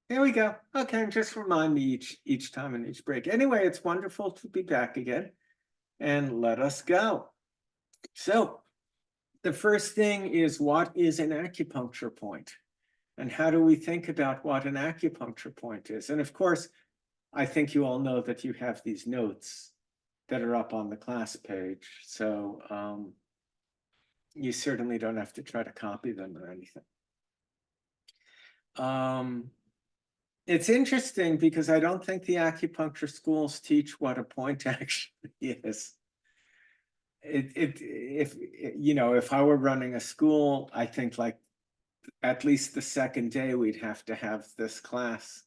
There we go. Okay, just remind me each time in each break. Anyway, it's wonderful to be back again, and let us go. So, the first thing is, what is an acupuncture point? And how do we think about what an acupuncture point is? And of course, I think you all know that you have these notes that are up on the class page. So you certainly don't have to try to copy them or anything. It's interesting because I don't think the acupuncture schools teach what a point actually is. If if I were running a school, I think like at least the second day we'd have to have this class,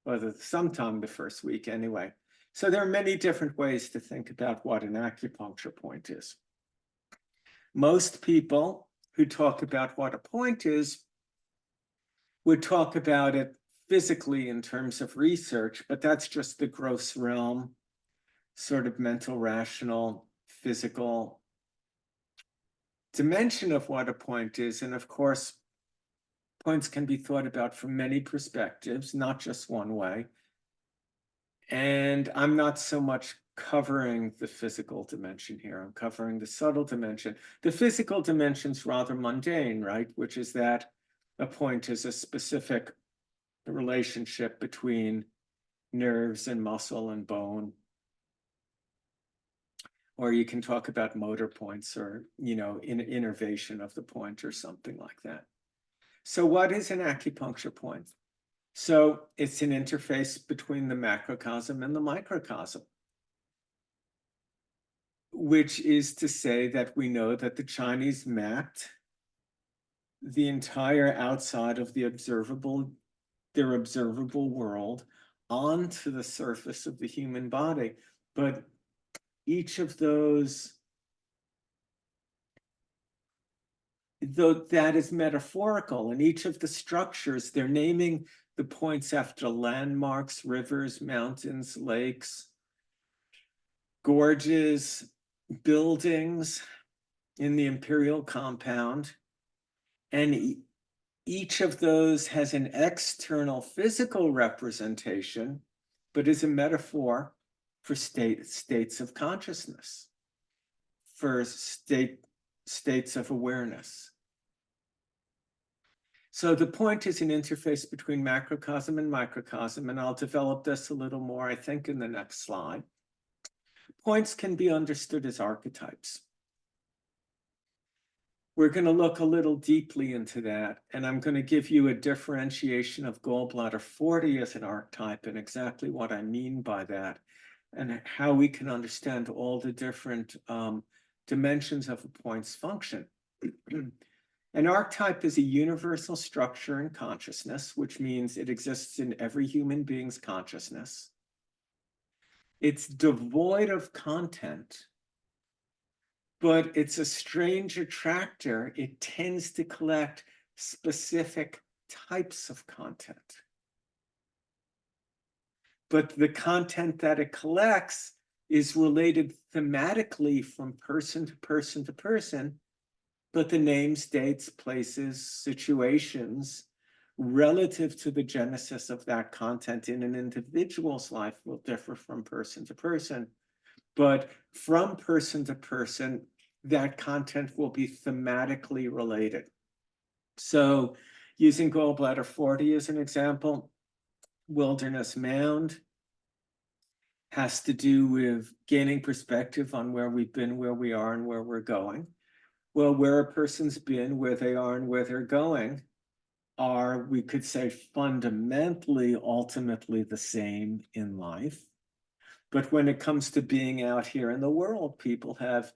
or sometime the first week anyway. So there are many different ways to think about what an acupuncture point is. Most people who talk about what a point is would talk about it physically in terms of research, but that's just the gross realm, sort of mental, rational, physical dimension of what a point is. And of course, points can be thought about from many perspectives, not just one way. And I'm not so much covering the physical dimension here. I'm covering the subtle dimension. The physical dimension's rather mundane, right? Which is that a point is a specific relationship between nerves and muscle and bone. Or you can talk about motor points, or, innervation of the point or something like that. So what is an acupuncture point? So it's an interface between the macrocosm and the microcosm, which is to say that we know that the Chinese mapped the entire outside of their observable world onto the surface of the human body. But each of those, though that is metaphorical, and each of the structures, they're naming the points after landmarks, rivers, mountains, lakes, gorges, buildings in the imperial compound. And each of those has an external physical representation, but is a metaphor for states of consciousness, for states of awareness. So the point is an interface between macrocosm and microcosm, and I'll develop this a little more, I think, in the next slide. Points can be understood as archetypes. We're going to look a little deeply into that, and I'm going to give you a differentiation of gallbladder 40 as an archetype and exactly what I mean by that, and how we can understand all the different dimensions of a point's function. An archetype is a universal structure in consciousness, which means it exists in every human being's consciousness. It's devoid of content, but it's a strange attractor. It tends to collect specific types of content. But the content that it collects is related thematically from person to person to person, but the names, dates, places, situations relative to the genesis of that content in an individual's life will differ from person to person. But from person to person, that content will be thematically related. So using gallbladder 40 as an example, wilderness mound has to do with gaining perspective on where we've been, where we are, and where we're going. Well, where a person's been, where they are, and where they're going are, we could say, fundamentally, ultimately the same in life. But when it comes to being out here in the world, people have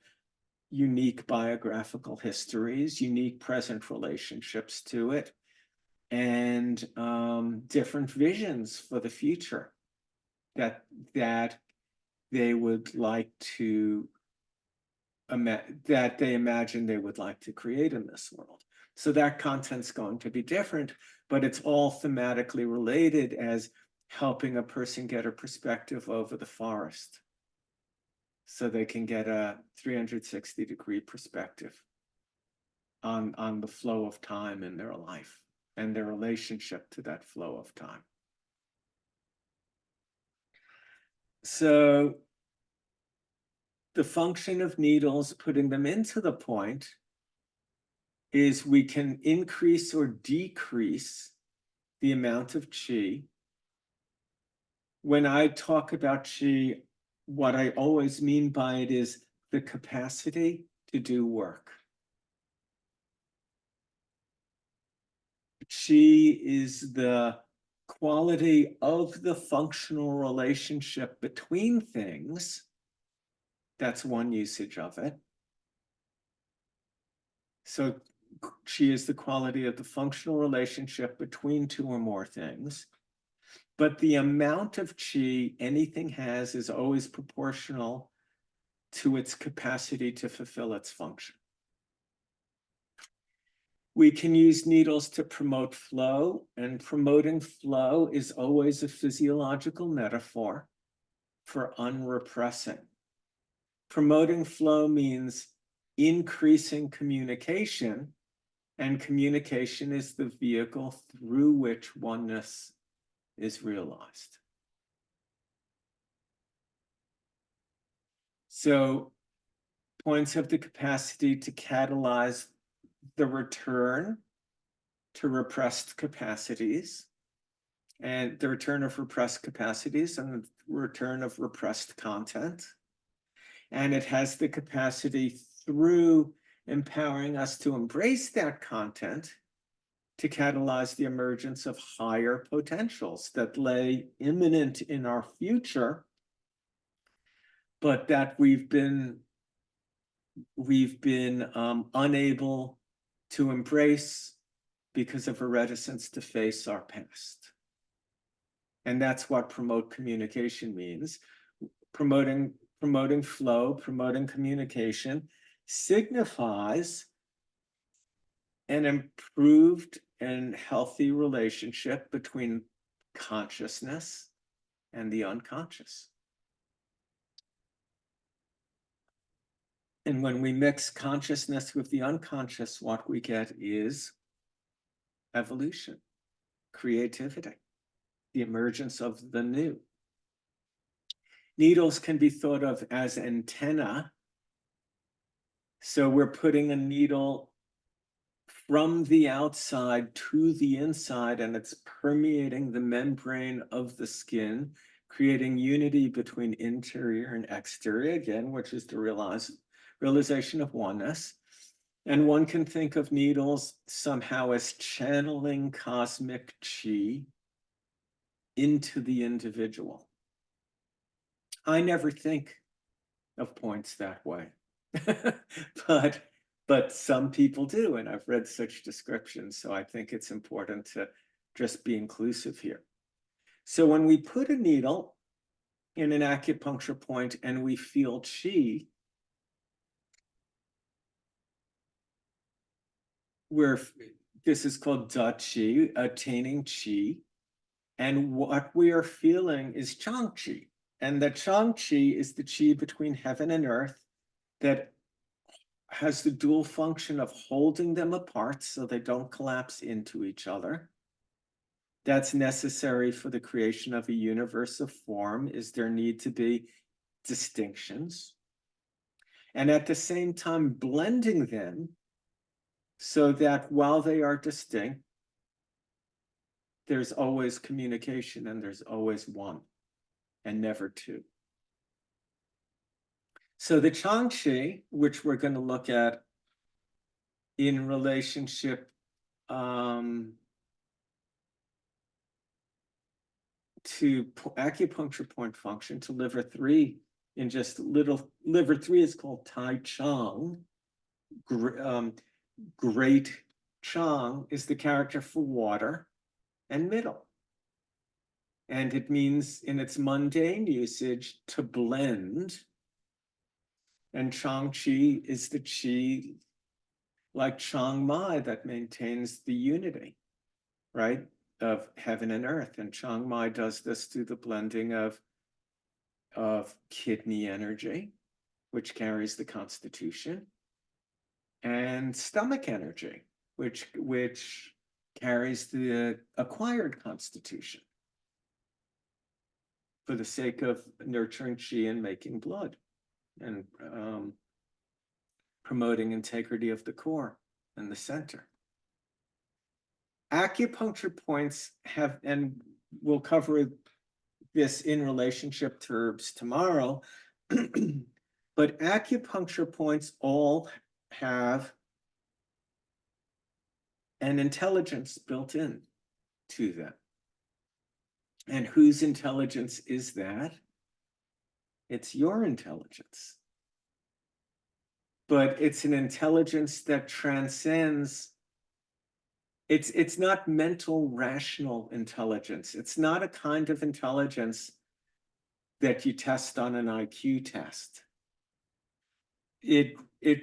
unique biographical histories, unique present relationships to it, and different visions for the future that they would like to that they imagine they would like to create in this world. So that content's going to be different, but it's all thematically related as helping a person get a perspective over the forest, so they can get a 360-degree perspective on the flow of time in their life and their relationship to that flow of time. So the function of needles, putting them into the point, is we can increase or decrease the amount of qi. When I talk about qi, what I always mean by it is the capacity to do work. Qi is the quality of the functional relationship between things. That's one usage of it. So qi is the quality of the functional relationship between two or more things. But the amount of qi anything has is always proportional to its capacity to fulfill its function. We can use needles to promote flow, and promoting flow is always a physiological metaphor for unrepressing. Promoting flow means increasing communication, and communication is the vehicle through which oneness is realized. So points have the capacity to catalyze the return to repressed capacities, and the return of repressed capacities and the return of repressed content. And it has the capacity, through empowering us to embrace that content, to catalyze the emergence of higher potentials that lay imminent in our future, but that we've been unable to embrace because of a reticence to face our past. And that's what promote communication means. Promoting flow, promoting communication signifies an improved and healthy relationship between consciousness and the unconscious. And when we mix consciousness with the unconscious, what we get is evolution, creativity, the emergence of the new. Needles can be thought of as antenna. So we're putting a needle from the outside to the inside, and it's permeating the membrane of the skin, creating unity between interior and exterior, again, which is the realization of oneness. And one can think of needles somehow as channeling cosmic qi into the individual. I never think of points that way, but some people do, and I've read such descriptions, so I think it's important to just be inclusive here. So when we put a needle in an acupuncture point and we feel qi, this is called da qi, attaining qi, and what we are feeling is chang qi. And the chang qi is the qi between heaven and earth that has the dual function of holding them apart so they don't collapse into each other. That's necessary for the creation of a universe of form. Is there need to be distinctions? And at the same time, blending them so that while they are distinct, there's always communication and there's always one and never two. So the Changshi, which we're going to look at in relationship to acupuncture point function, to liver 3, in just little, liver 3 is called Tai Chang. Great Chang is the character for water and middle. And it means in its mundane usage to blend. And Chang Qi is the Qi like Chiang Mai that maintains the unity, right, of heaven and earth. And Chiang Mai does this through the blending of kidney energy, which carries the constitution, and stomach energy, which carries the acquired constitution. for the sake of nurturing qi and making blood and promoting integrity of the core and the center. Acupuncture points have, and we'll cover this in relationship terms tomorrow, but acupuncture points all have an intelligence built in to them. And whose intelligence is that? It's your intelligence. But it's an intelligence that transcends. It's not mental, rational intelligence. It's not a kind of intelligence that you test on an IQ test. It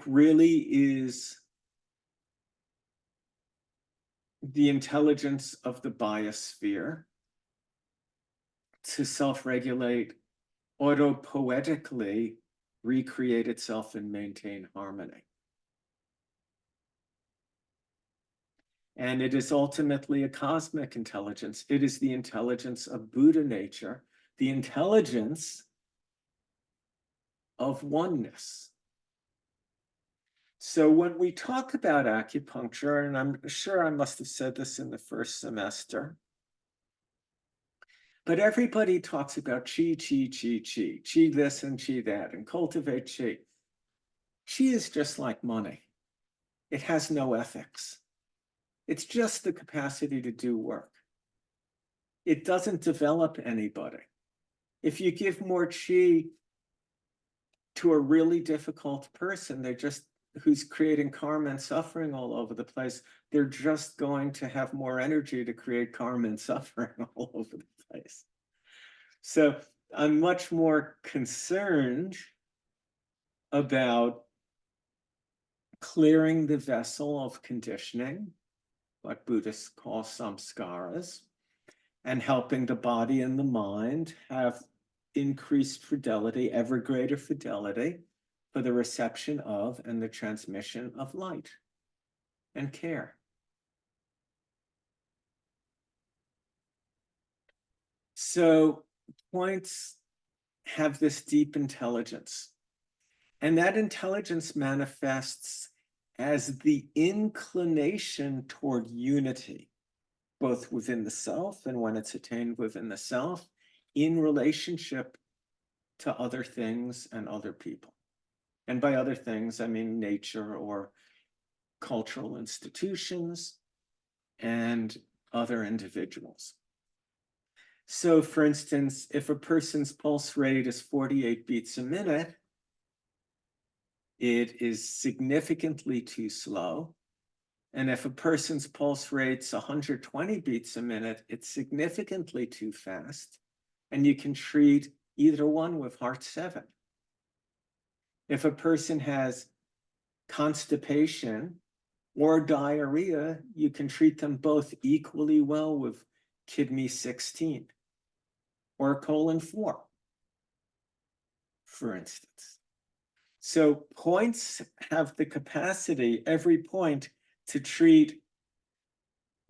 really is the intelligence of the biosphere to self-regulate, autopoetically recreate itself and maintain harmony. And it is ultimately a cosmic intelligence. It is the intelligence of Buddha nature, the intelligence of oneness. So when we talk about acupuncture, and I'm sure I must have said this in the first semester, but everybody talks about qi, qi, qi, qi, qi this and qi that, and cultivate qi. Qi is just like money. It has no ethics. It's just the capacity to do work. It doesn't develop anybody. If you give more qi to a really difficult person, who's creating karma and suffering all over the place, they're just going to have more energy to create karma and suffering all over the place. So I'm much more concerned about clearing the vessel of conditioning, what Buddhists call samskaras, and helping the body and the mind have increased fidelity, ever greater fidelity, for the reception of and the transmission of light and care. So points have this deep intelligence, and that intelligence manifests as the inclination toward unity, both within the self and when it's attained within the self, in relationship to other things and other people. And by other things, I mean nature or cultural institutions and other individuals. So for instance, if a person's pulse rate is 48 beats a minute, it is significantly too slow. And if a person's pulse rate's 120 beats a minute, it's significantly too fast. And you can treat either one with heart 7. If a person has constipation or diarrhea, you can treat them both equally well with kidney 16 or colon 4, for instance. So points have the capacity, every point, to treat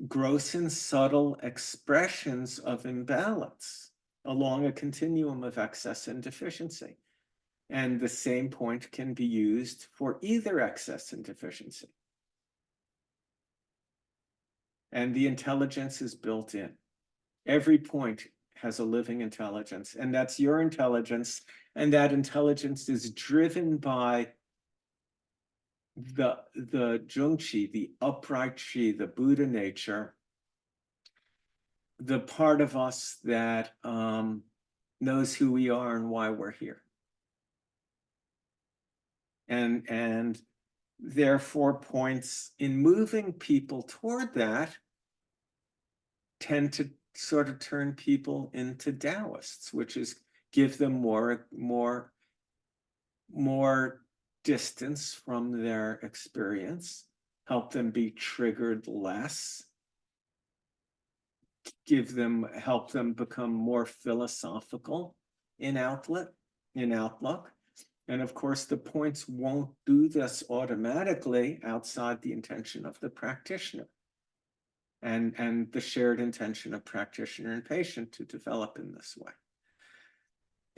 gross and subtle expressions of imbalance along a continuum of excess and deficiency. And the same point can be used for either excess and deficiency. And the intelligence is built in. Every point has a living intelligence, and that's your intelligence. And that intelligence is driven by the Zhongqi, the upright qi, the Buddha nature, the part of us that knows who we are and why we're here. And therefore points in moving people toward that tend to sort of turn people into Taoists, which is give them more distance from their experience, help them be triggered less, help them become more philosophical in outlook. And of course, the points won't do this automatically outside the intention of the practitioner and the shared intention of practitioner and patient to develop in this way.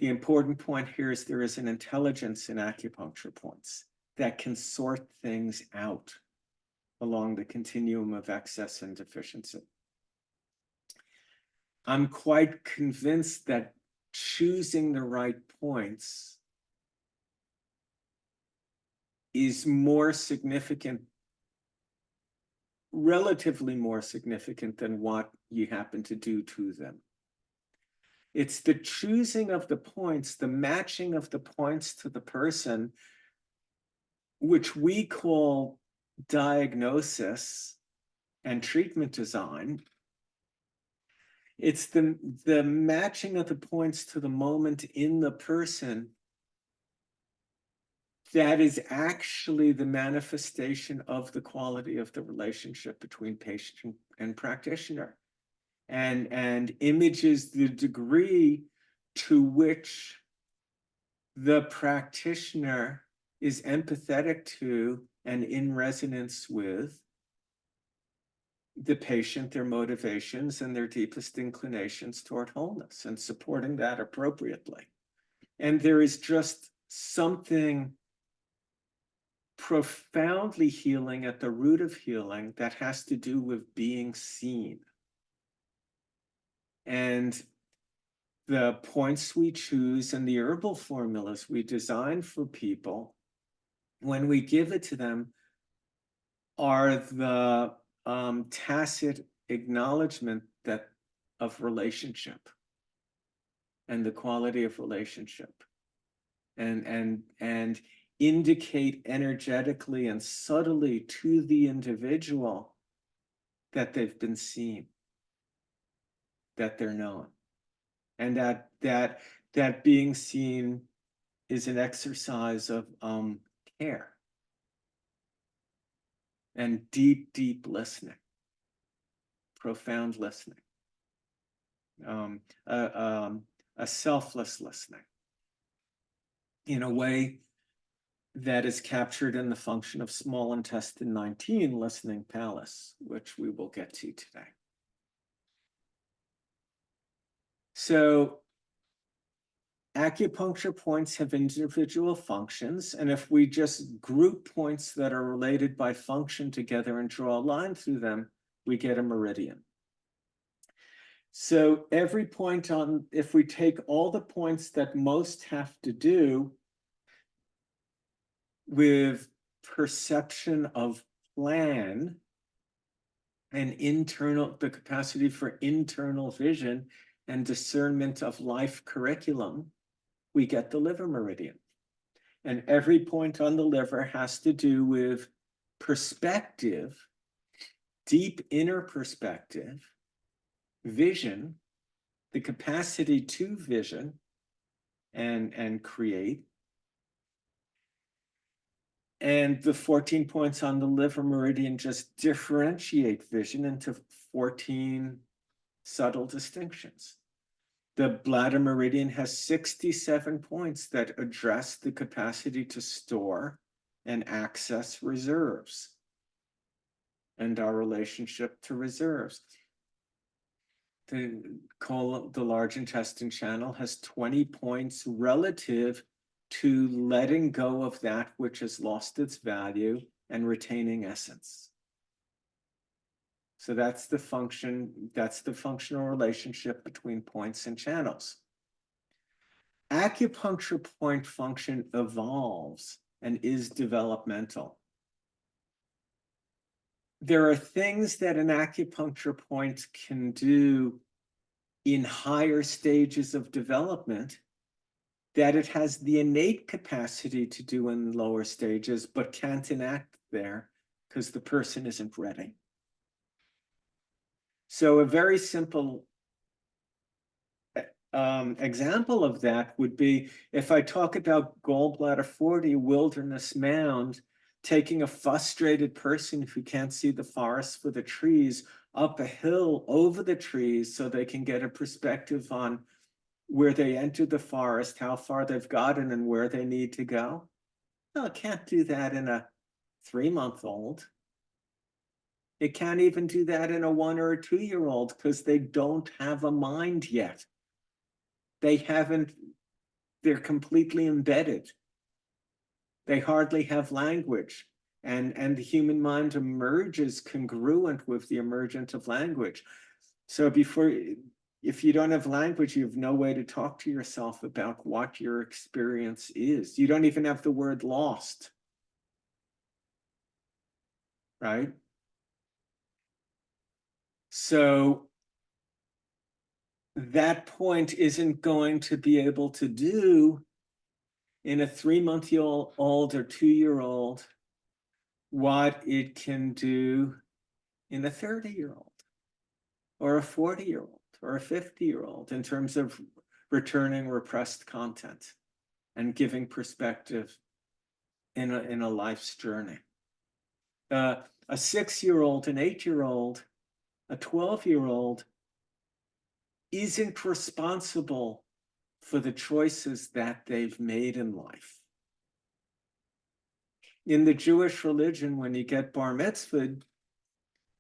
The important point here is there is an intelligence in acupuncture points that can sort things out along the continuum of excess and deficiency. I'm quite convinced that choosing the right points is more significant, relatively more significant than what you happen to do to them. It's the choosing of the points, the matching of the points to the person, which we call diagnosis and treatment design. It's the matching of the points to the moment in the person that is actually the manifestation of the quality of the relationship between patient and practitioner, and images the degree to which the practitioner is empathetic to and in resonance with the patient, their motivations, and their deepest inclinations toward wholeness, and supporting that appropriately. And there is just something profoundly healing at the root of healing that has to do with being seen. And the points we choose and the herbal formulas we design for people, when we give it to them, are the tacit acknowledgement that of relationship and the quality of relationship, and indicate energetically and subtly to the individual that they've been seen, that they're known, and that being seen is an exercise of care and deep listening, profound listening, a selfless listening in a way that is captured in the function of small intestine 19 listening palace, which we will get to today. So acupuncture points have individual functions, and if we just group points that are related by function together and draw a line through them, we get a meridian. So every point on, if we take all the points that most have to do with perception of plan and the capacity for internal vision and discernment of life curriculum, we get the liver meridian. And every point on the liver has to do with perspective, deep inner perspective, vision, the capacity to vision and create. And the 14 points on the liver meridian just differentiate vision into 14 subtle distinctions. The bladder meridian has 67 points that address the capacity to store and access reserves and our relationship to reserves. The large intestine channel has 20 points relative to letting go of that which has lost its value and retaining essence. So that's the functional relationship between points and channels. Acupuncture point function evolves and is developmental. There are things that an acupuncture point can do in higher stages of development that it has the innate capacity to do in lower stages, but can't enact there because the person isn't ready. So a very simple example of that would be if I talk about gallbladder 40, wilderness mound, taking a frustrated person who can't see the forest for the trees up a hill over the trees so they can get a perspective on where they entered the forest, how far they've gotten, and where they need to go. No, it can't do that in a 3-month-old. It can't even do that in a 1 or a 2-year-old because they don't have a mind yet. They haven't they're completely embedded. They hardly have language. And the human mind emerges congruent with the emergence of language. So if you don't have language, you have no way to talk to yourself about what your experience is. You don't even have the word lost, right? So that point isn't going to be able to do in a 3-month-old or 2-year-old what it can do in a 30-year-old or a 40-year-old or a 50-year-old in terms of returning repressed content and giving perspective in a life's journey. A 6-year-old, an 8-year-old, a 12-year-old isn't responsible for the choices that they've made in life. In the Jewish religion, when you get bar mitzvahed,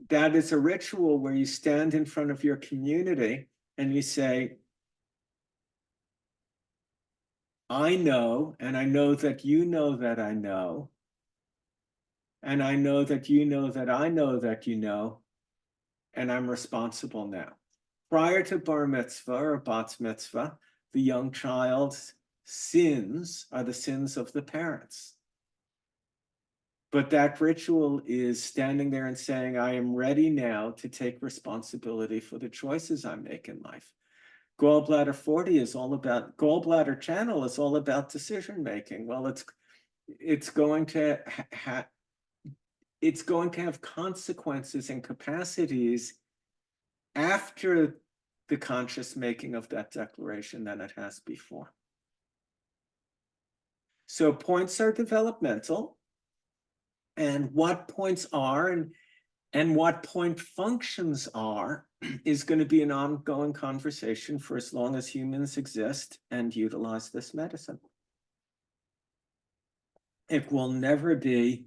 that is a ritual where you stand in front of your community and you say, I know, and I know that you know that I know, and I know that you know that I know that you know, and I'm responsible now. Prior to bar mitzvah or bat mitzvah, the young child's sins are the sins of the parents. But that ritual is standing there and saying, I am ready now to take responsibility for the choices I make in life. Gallbladder 40 is all about, gallbladder channel is all about decision making. Well, it's going to have consequences and capacities after the conscious making of that declaration than it has before. So points are developmental, and what points are and what point functions are is going to be an ongoing conversation for as long as humans exist and utilize this medicine. It will never be,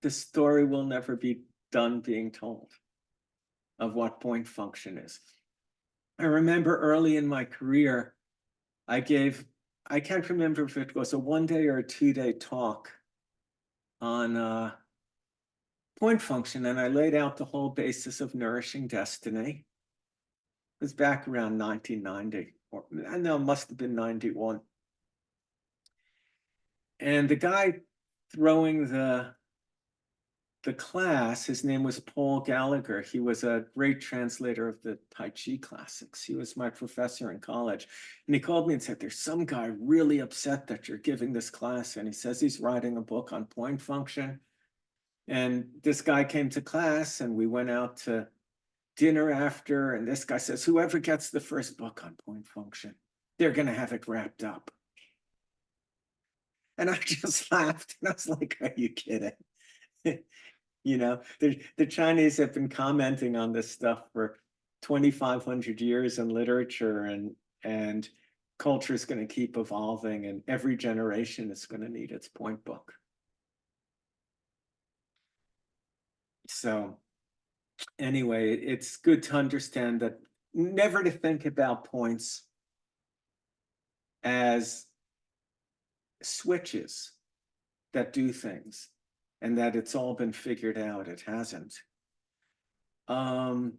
the story will never be done being told of what point function is. I remember early in my career, I can't remember if it was a 1-day or a 2-day talk on point function, and I laid out the whole basis of nourishing destiny. It was back around 1990, or I know it must have been 91. And the guy throwing the class, his name was Paul Gallagher. He was a great translator of the Tai Chi classics. He was my professor in college. And he called me and said, there's some guy really upset that you're giving this class. And he says he's writing a book on point function. And this guy came to class and we went out to dinner after. And this guy says, whoever gets the first book on point function, they're going to have it wrapped up. And I just laughed. And I was like, are you kidding? You know, the Chinese have been commenting on this stuff for 2,500 years in literature, and culture is going to keep evolving, and every generation is going to need its point book. So anyway, it's good to understand that never to think about points as switches that do things, and that it's all been figured out. It hasn't. The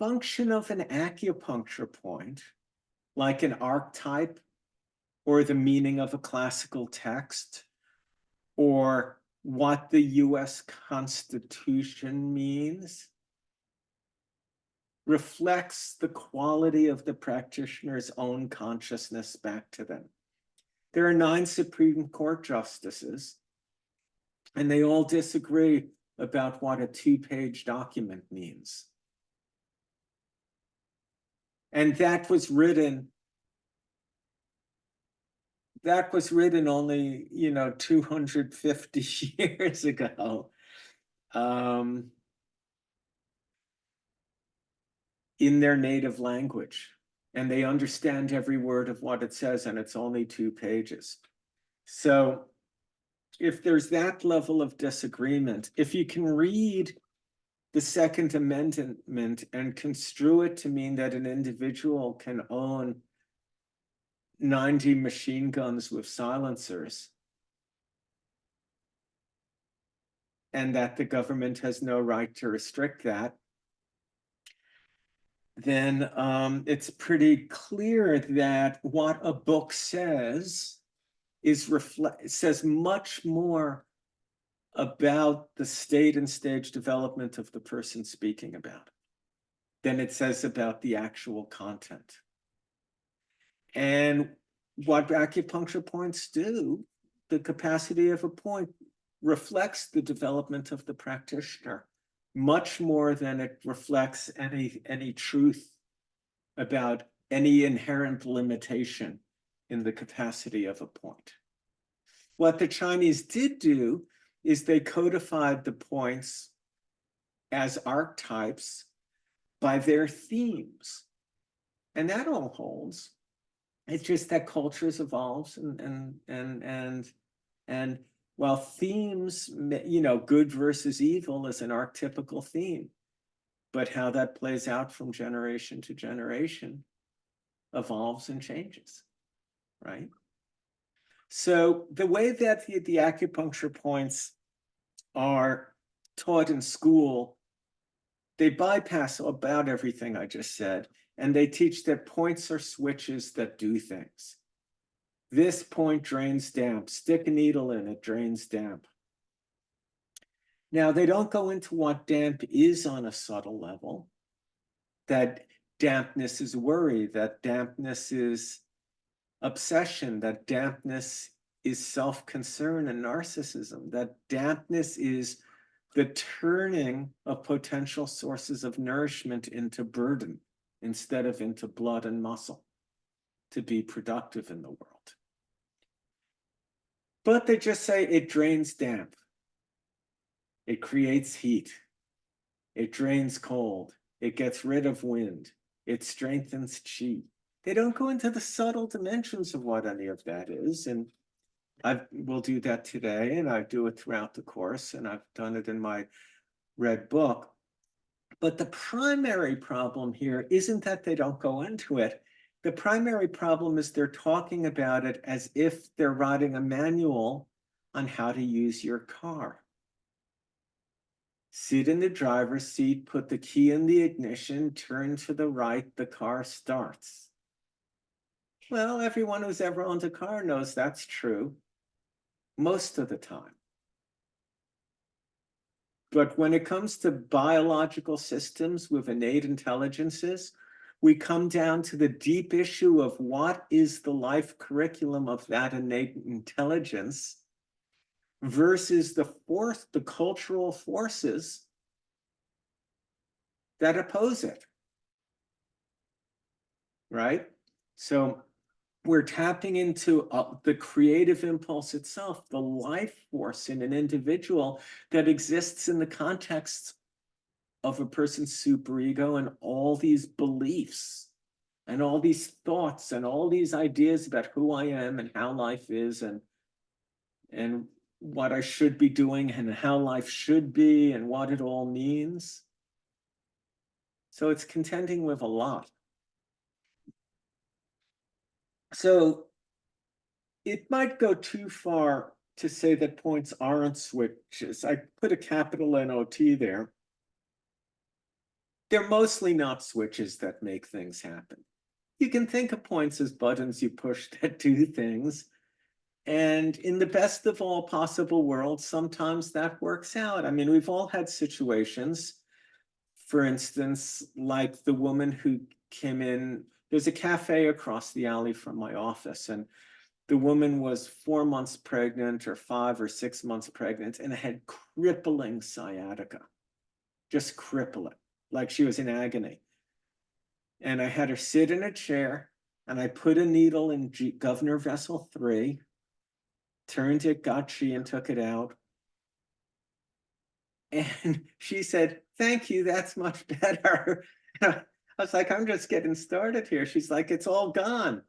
function of an acupuncture point, like an archetype, or the meaning of a classical text, or what the US Constitution means, reflects the quality of the practitioner's own consciousness back to them. There are 9 Supreme Court justices, and they all disagree about what a 2-page document means. And that was written only, 250 years ago. In their native language. And they understand every word of what it says, and it's only 2 pages. So if there's that level of disagreement, if you can read the Second Amendment and construe it to mean that an individual can own 90 machine guns with silencers, and that the government has no right to restrict that, then it's pretty clear that what a book says says much more about the state and stage development of the person speaking about than it says about the actual content. And what acupuncture points do, the capacity of a point reflects the development of the practitioner much more than it reflects any truth about any inherent limitation in the capacity of a point. What the Chinese did do is they codified the points as archetypes by their themes. And that all holds. It's just that cultures evolves and while themes, good versus evil is an archetypical theme, but how that plays out from generation to generation evolves and changes, right? So the way that the acupuncture points are taught in school, they bypass about everything I just said, and they teach that points are switches that do things. This point drains damp. Stick a needle in it, drains damp. Now, they don't go into what damp is on a subtle level, that dampness is worry, that dampness is obsession, that dampness is self-concern and narcissism, that dampness is the turning of potential sources of nourishment into burden instead of into blood and muscle to be productive in the world. But they just say it drains damp. It creates heat. It drains cold. It gets rid of wind. It strengthens qi. They don't go into the subtle dimensions of what any of that is. And we'll do that today, and I do it throughout the course, and I've done it in my red book. But the primary problem here isn't that they don't go into it. The primary problem is they're talking about it as if they're writing a manual on how to use your car. Sit in the driver's seat, put the key in the ignition, turn to the right, the car starts. Well, everyone who's ever owned a car knows that's true most of the time. But when it comes to biological systems with innate intelligences, we come down to the deep issue of what is the life curriculum of that innate intelligence versus the cultural forces that oppose it, right? So we're tapping into the creative impulse itself, the life force in an individual that exists in the context of a person's superego and all these beliefs and all these thoughts and all these ideas about who I am and how life is and what I should be doing and how life should be and what it all means. So it's contending with a lot. So it might go too far to say that points aren't switches. I put a capital N-O-T there. They're mostly not switches that make things happen. You can think of points as buttons you push that do things. And in the best of all possible worlds, sometimes that works out. I mean, we've all had situations, for instance, like the woman who came in. There's a cafe across the alley from my office, and the woman was 4 months pregnant or 5 or 6 months pregnant and had crippling sciatica, just crippling, like she was in agony. And I had her sit in a chair, and I put a needle in Governor Vessel 3, turned it, got chi, and took it out. And she said, "Thank you, that's much better." I was like, "I'm just getting started here." She's like, "It's all gone."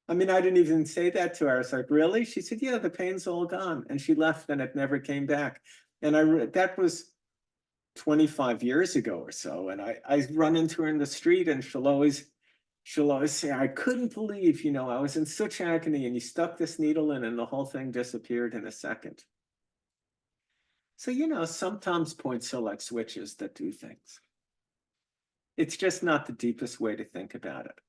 I mean, I didn't even say that to her. I was like, "Really?" She said, "Yeah, the pain's all gone." And she left and it never came back. And that was 25 years ago or so, and I run into her in the street, and she'll always say, I couldn't believe, I was in such agony, and you stuck this needle in, and the whole thing disappeared in a second. So, sometimes points are like switches that do things. It's just not the deepest way to think about it.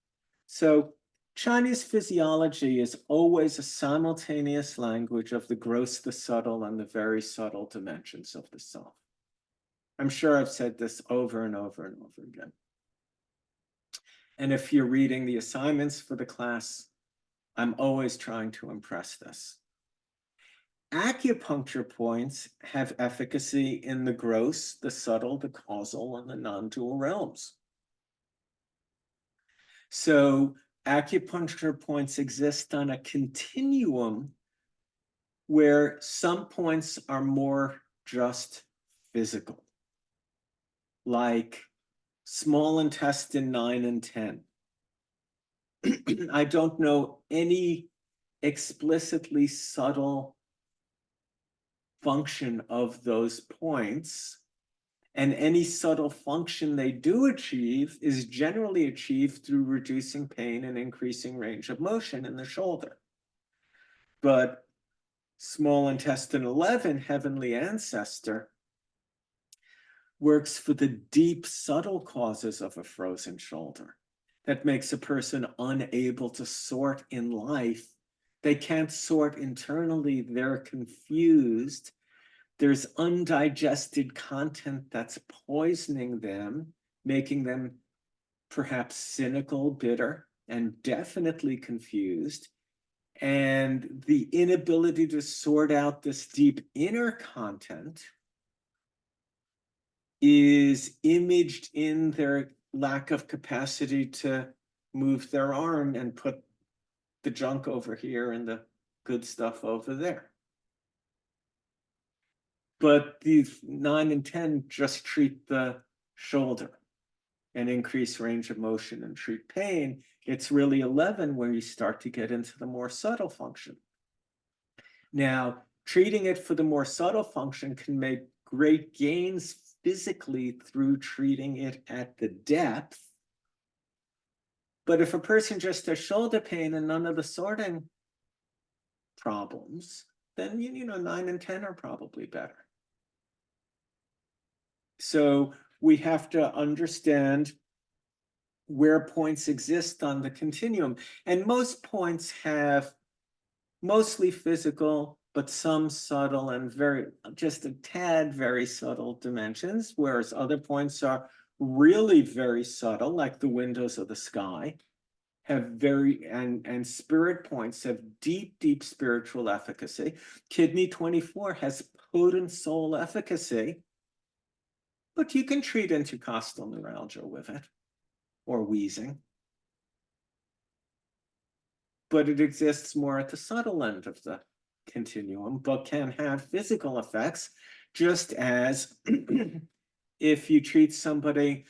So Chinese physiology is always a simultaneous language of the gross, the subtle, and the very subtle dimensions of the self. I'm sure I've said this over and over and over again. And if you're reading the assignments for the class, I'm always trying to impress this. Acupuncture points have efficacy in the gross, the subtle, the causal, and the non-dual realms. So acupuncture points exist on a continuum where some points are more just physical, like small intestine 9 and 10. I don't know any explicitly subtle function of those points, and any subtle function they do achieve is generally achieved through reducing pain and increasing range of motion in the shoulder. But small intestine 11, heavenly ancestor, works for the deep, subtle causes of a frozen shoulder that makes a person unable to sort in life. They can't sort internally, they're confused. There's undigested content that's poisoning them, making them perhaps cynical, bitter, and definitely confused. And the inability to sort out this deep inner content is imaged in their lack of capacity to move their arm and put the junk over here and the good stuff over there. But these 9 and 10 just treat the shoulder and increase range of motion and treat pain. It's really 11 where you start to get into the more subtle function. Now, treating it for the more subtle function can make great gains physically through treating it at the depth. But if a person just has shoulder pain and none of the sorting problems, then 9 and 10 are probably better. So we have to understand where points exist on the continuum. And most points have mostly physical, but some subtle and just a tad very subtle dimensions, whereas other points are really very subtle, like the windows of the sky, have and spirit points have deep, deep spiritual efficacy. Kidney 24 has potent soul efficacy, but you can treat intercostal neuralgia with it, or wheezing. But it exists more at the subtle end of the continuum, but can have physical effects, just as if you treat somebody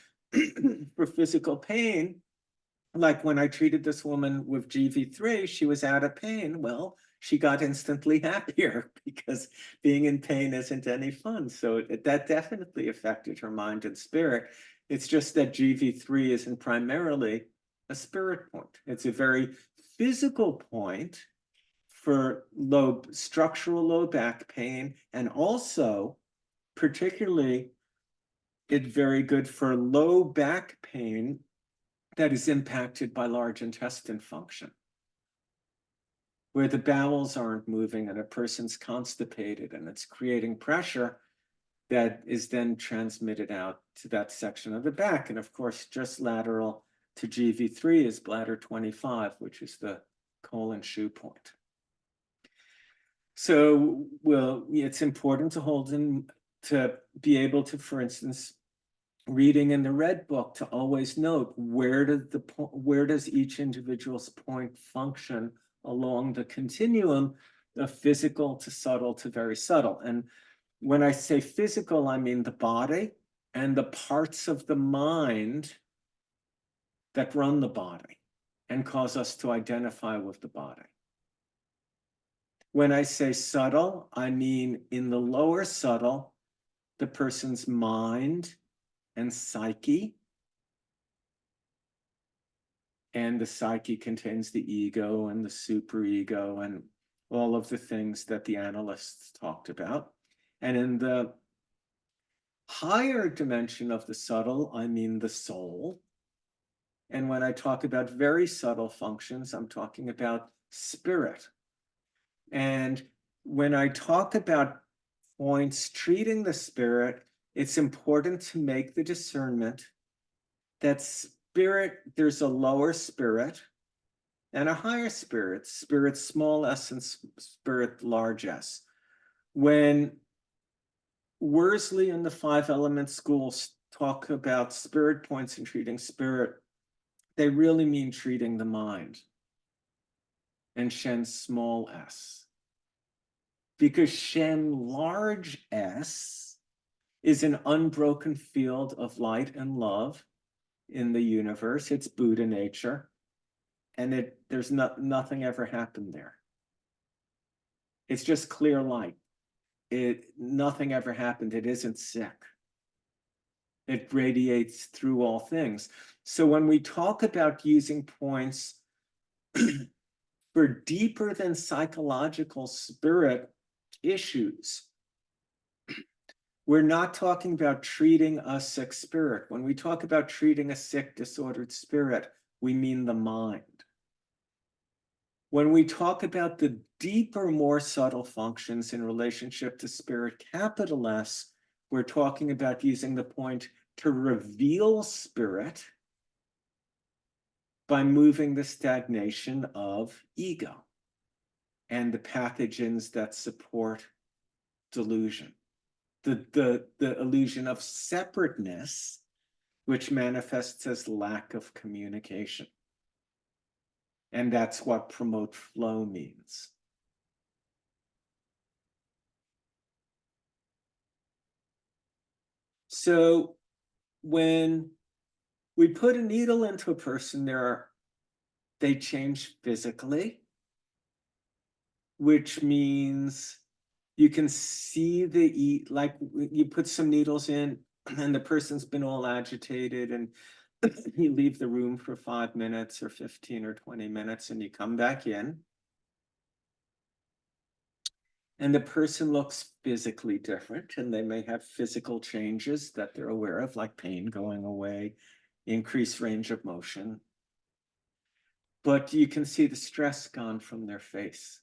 for physical pain, like when I treated this woman with GV3, she was out of pain. Well, she got instantly happier because being in pain isn't any fun. So that definitely affected her mind and spirit. It's just that GV3 isn't primarily a spirit point. It's a very physical point for structural low back pain, and also particularly it's very good for low back pain that is impacted by large intestine function, where the bowels aren't moving and a person's constipated and it's creating pressure that is then transmitted out to that section of the back. And of course, just lateral to GV3 is bladder 25, which is the colon shoe point. So, it's important to be able to, for instance, reading in the red book, to always note where does each individual's point function along the continuum of physical to subtle to very subtle. And when I say physical, I mean the body and the parts of the mind that run the body and cause us to identify with the body. When I say subtle, I mean in the lower subtle, the person's mind and psyche. And the psyche contains the ego and the superego and all of the things that the analysts talked about. And in the higher dimension of the subtle, I mean the soul. And when I talk about very subtle functions, I'm talking about spirit. And when I talk about points treating the spirit, it's important to make the discernment that spirit, there's a lower spirit and a higher spirit, spirit small s and spirit large s. When Worsley and the 5 element schools talk about spirit points and treating spirit, they really mean treating the mind and Shen small s. Because Shen large s is an unbroken field of light and love in the universe. It's Buddha nature. And there's nothing ever happened there. It's just clear light. Nothing ever happened. It isn't sick. It radiates through all things. So when we talk about using points for deeper than psychological spirit issues, we're not talking about treating a sick spirit. When we talk about treating a sick, disordered spirit, we mean the mind. When we talk about the deeper, more subtle functions in relationship to spirit, capital S, we're talking about using the point to reveal spirit by moving the stagnation of ego and the pathogens that support delusion. The illusion of separateness, which manifests as lack of communication. And that's what promote flow means. So when we put a needle into a person, they change physically, which means you can see like you put some needles in and the person's been all agitated and you leave the room for 5 minutes or 15 or 20 minutes and you come back in and the person looks physically different and they may have physical changes that they're aware of, like pain going away, increased range of motion. But you can see the stress gone from their face,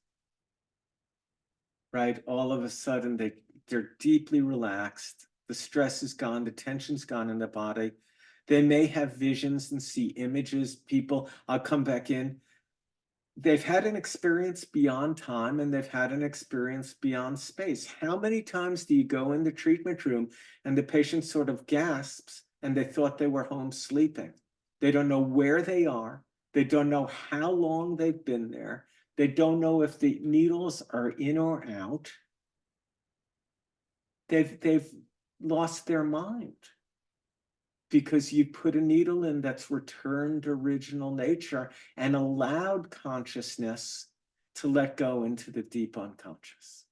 right? All of a sudden they're deeply relaxed. The stress is gone, the tension's gone in the body. They may have visions and see images, people. I'll come back in. They've had an experience beyond time and they've had an experience beyond space. How many times do you go in the treatment room and the patient sort of gasps and they thought they were home sleeping? They don't know where they are. They don't know how long they've been there. They don't know if the needles are in or out. They've lost their mind because you put a needle in that's returned original nature and allowed consciousness to let go into the deep unconscious.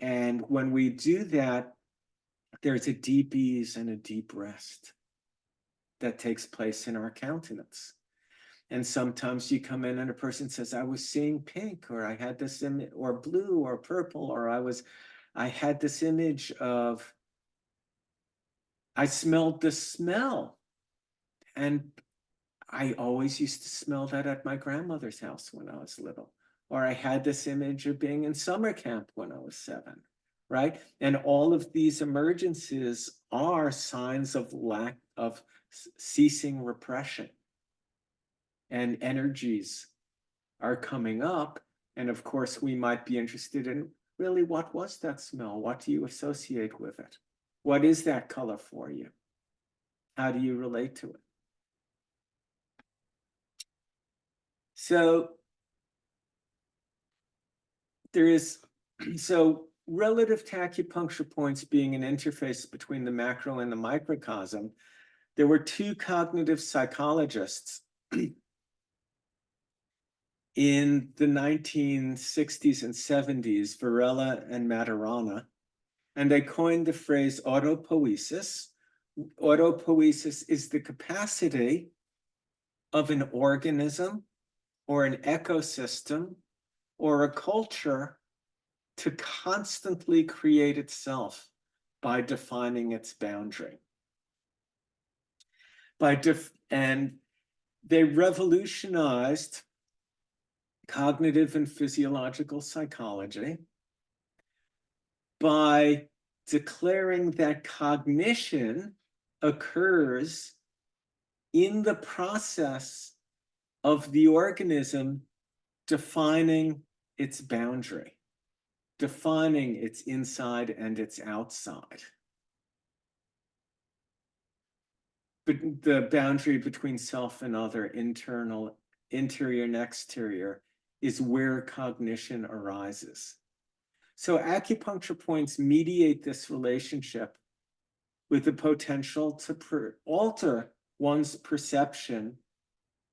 And when we do that, there's a deep ease and a deep rest that takes place in our countenance. And sometimes you come in and a person says, I was seeing pink, or I had this image, or blue, or purple, or I had this image of, I smelled the smell. And I always used to smell that at my grandmother's house when I was little. Or I had this image of being in summer camp when I was 7, right? And all of these emergences are signs of lack of ceasing repression. And energies are coming up. And of course, we might be interested in, really, what was that smell? What do you associate with it? What is that color for you? How do you relate to it? So relative to acupuncture points being an interface between the macro and the microcosm, there were 2 cognitive psychologists in the 1960s and 70s, Varela and Maturana, and they coined the phrase autopoiesis. Autopoiesis is the capacity of an organism or an ecosystem or a culture to constantly create itself by defining its boundary. And they revolutionized cognitive and physiological psychology by declaring that cognition occurs in the process of the organism defining its boundary, defining its inside and its outside. But the boundary between self and other, internal, interior and exterior, is where cognition arises. So acupuncture points mediate this relationship with the potential to alter one's perception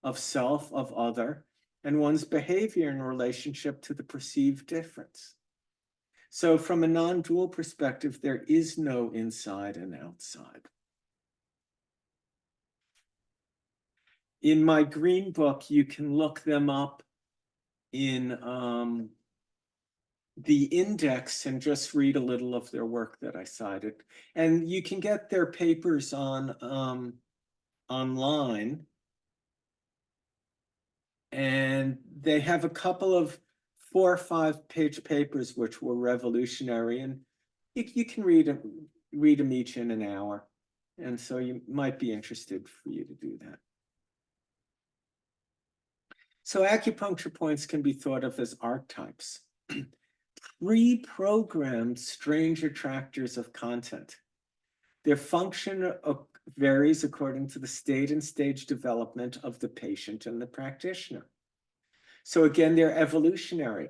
of self, of other, and one's behavior in relationship to the perceived difference. So from a non-dual perspective, there is no inside and outside. In my green book, you can look them up in the index and just read a little of their work that I cited. And you can get their papers on online. And they have a couple of 4 or 5 page papers which were revolutionary, and you can read them each in an hour. And so you might be interested for you to do that. So acupuncture points can be thought of as archetypes, pre-programmed strange attractors of content. Their function varies according to the state and stage development of the patient and the practitioner. So again, they're evolutionary.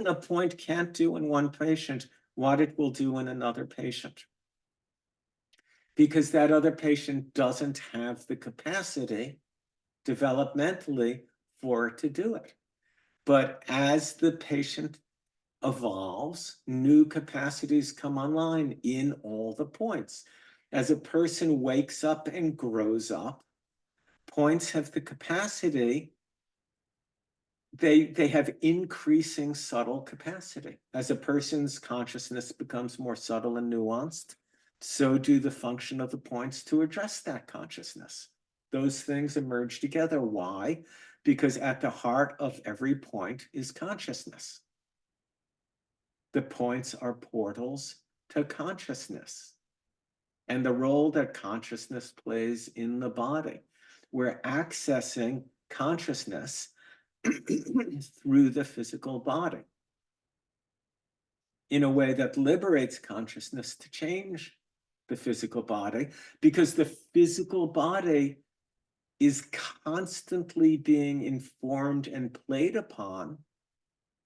A point can't do in one patient what it will do in another patient, because that other patient doesn't have the capacity developmentally for it to do it. But as the patient evolves, new capacities come online in all the points. As a person wakes up and grows up, points have the capacity, they have increasing subtle capacity. As a person's consciousness becomes more subtle and nuanced, so do the function of the points to address that consciousness. Those things emerge together. Why? Because at the heart of every point is consciousness. The points are portals to consciousness and the role that consciousness plays in the body. We're accessing consciousness through the physical body in a way that liberates consciousness to change the physical body, because the physical body is constantly being informed and played upon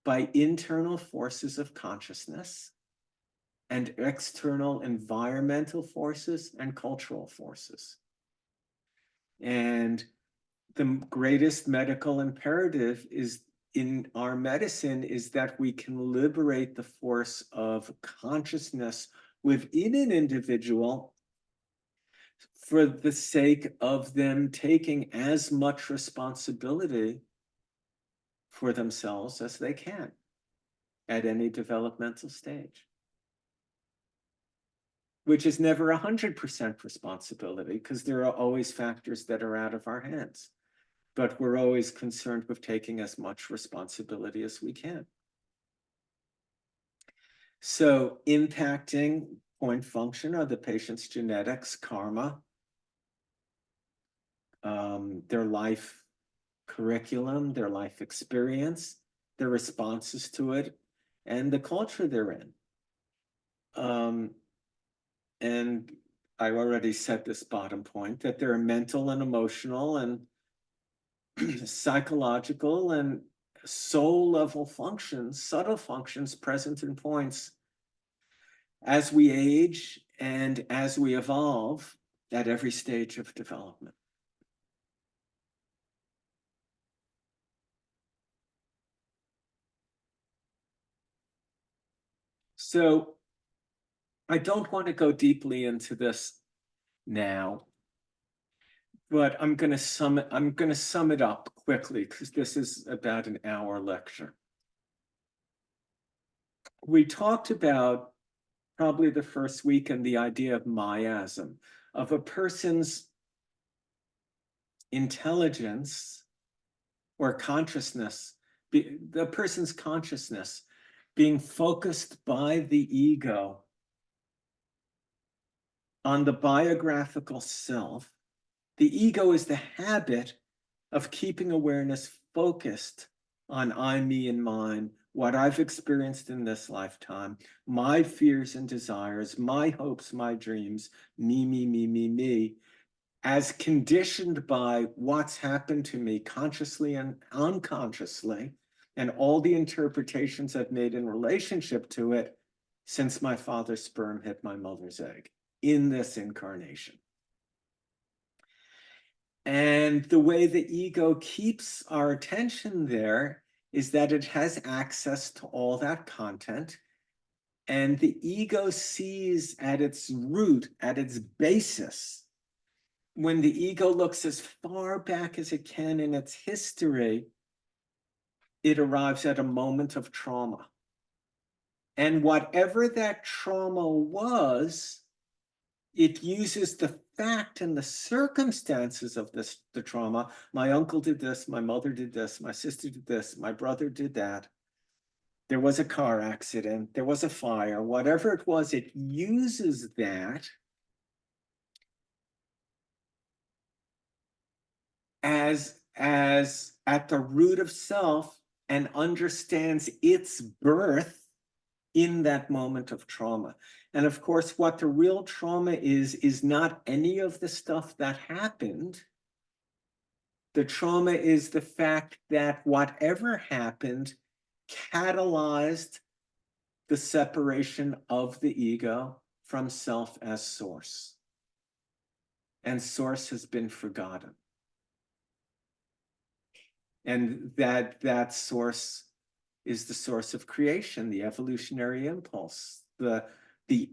by internal forces of consciousness and external environmental forces and cultural forces. And the greatest medical imperative is in our medicine is that we can liberate the force of consciousness within an individual for the sake of them taking as much responsibility for themselves as they can at any developmental stage, which is never 100% responsibility, because there are always factors that are out of our hands. But we're always concerned with taking as much responsibility as we can. So impacting point function are the patient's genetics, karma, their life curriculum, their life experience, their responses to it, and the culture they're in. And I already said this bottom point, that there are mental and emotional and psychological and soul level functions, subtle functions present in points as we age and as we evolve at every stage of development. So I don't want to go deeply into this now, but I'm going to sum it up quickly because this is about an hour lecture. We talked about probably the first week and the idea of miasm, of a person's intelligence or consciousness, the person's consciousness being focused by the ego on the biographical self. The ego is the habit of keeping awareness focused on I, me, and mine, what I've experienced in this lifetime, my fears and desires, my hopes, my dreams, me, as conditioned by what's happened to me consciously and unconsciously, and all the interpretations I've made in relationship to it since my father's sperm hit my mother's egg in this incarnation. And the way the ego keeps our attention there is that it has access to all that content. And the ego sees at its root, at its basis, when the ego looks as far back as it can in its history, it arrives at a moment of trauma. And whatever that trauma was, it uses the fact and the circumstances of the trauma. My uncle did this, my mother did this, my sister did this, my brother did that. There was a car accident, there was a fire, whatever it was, it uses that as at the root of self and understands its birth in that moment of trauma. And of course, what the real trauma is not any of the stuff that happened. The trauma is the fact that whatever happened catalyzed the separation of the ego from self as source. And source has been forgotten. And that source is the source of creation, the evolutionary impulse, the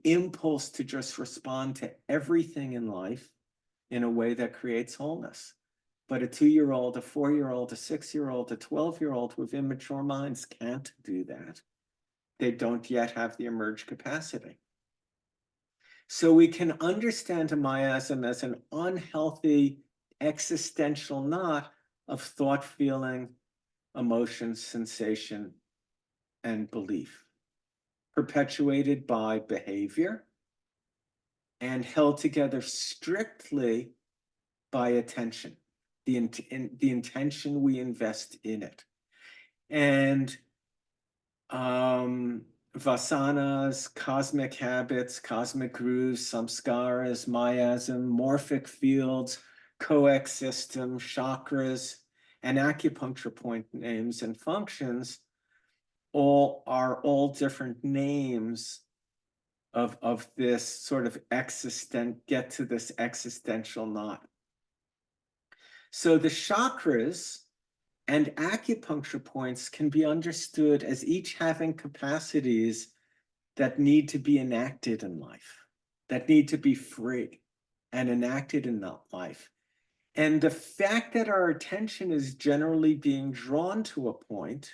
impulse to just respond to everything in life in a way that creates wholeness. But a 2-year-old, a 4-year-old, a 6-year-old, a 12-year-old with immature minds can't do that. They don't yet have the emerged capacity. So we can understand a miasm as an unhealthy existential knot of thought, feeling, emotion, sensation, and belief, perpetuated by behavior and held together strictly by attention, the intention we invest in it. And vasanas, cosmic habits, cosmic grooves, samskaras, miasm, morphic fields, coexistem, chakras, and acupuncture point names and functions are all different names of this sort of get to this existential knot. So the chakras and acupuncture points can be understood as each having capacities that need to be enacted in life, that need to be free and enacted in that life. And the fact that our attention is generally being drawn to a point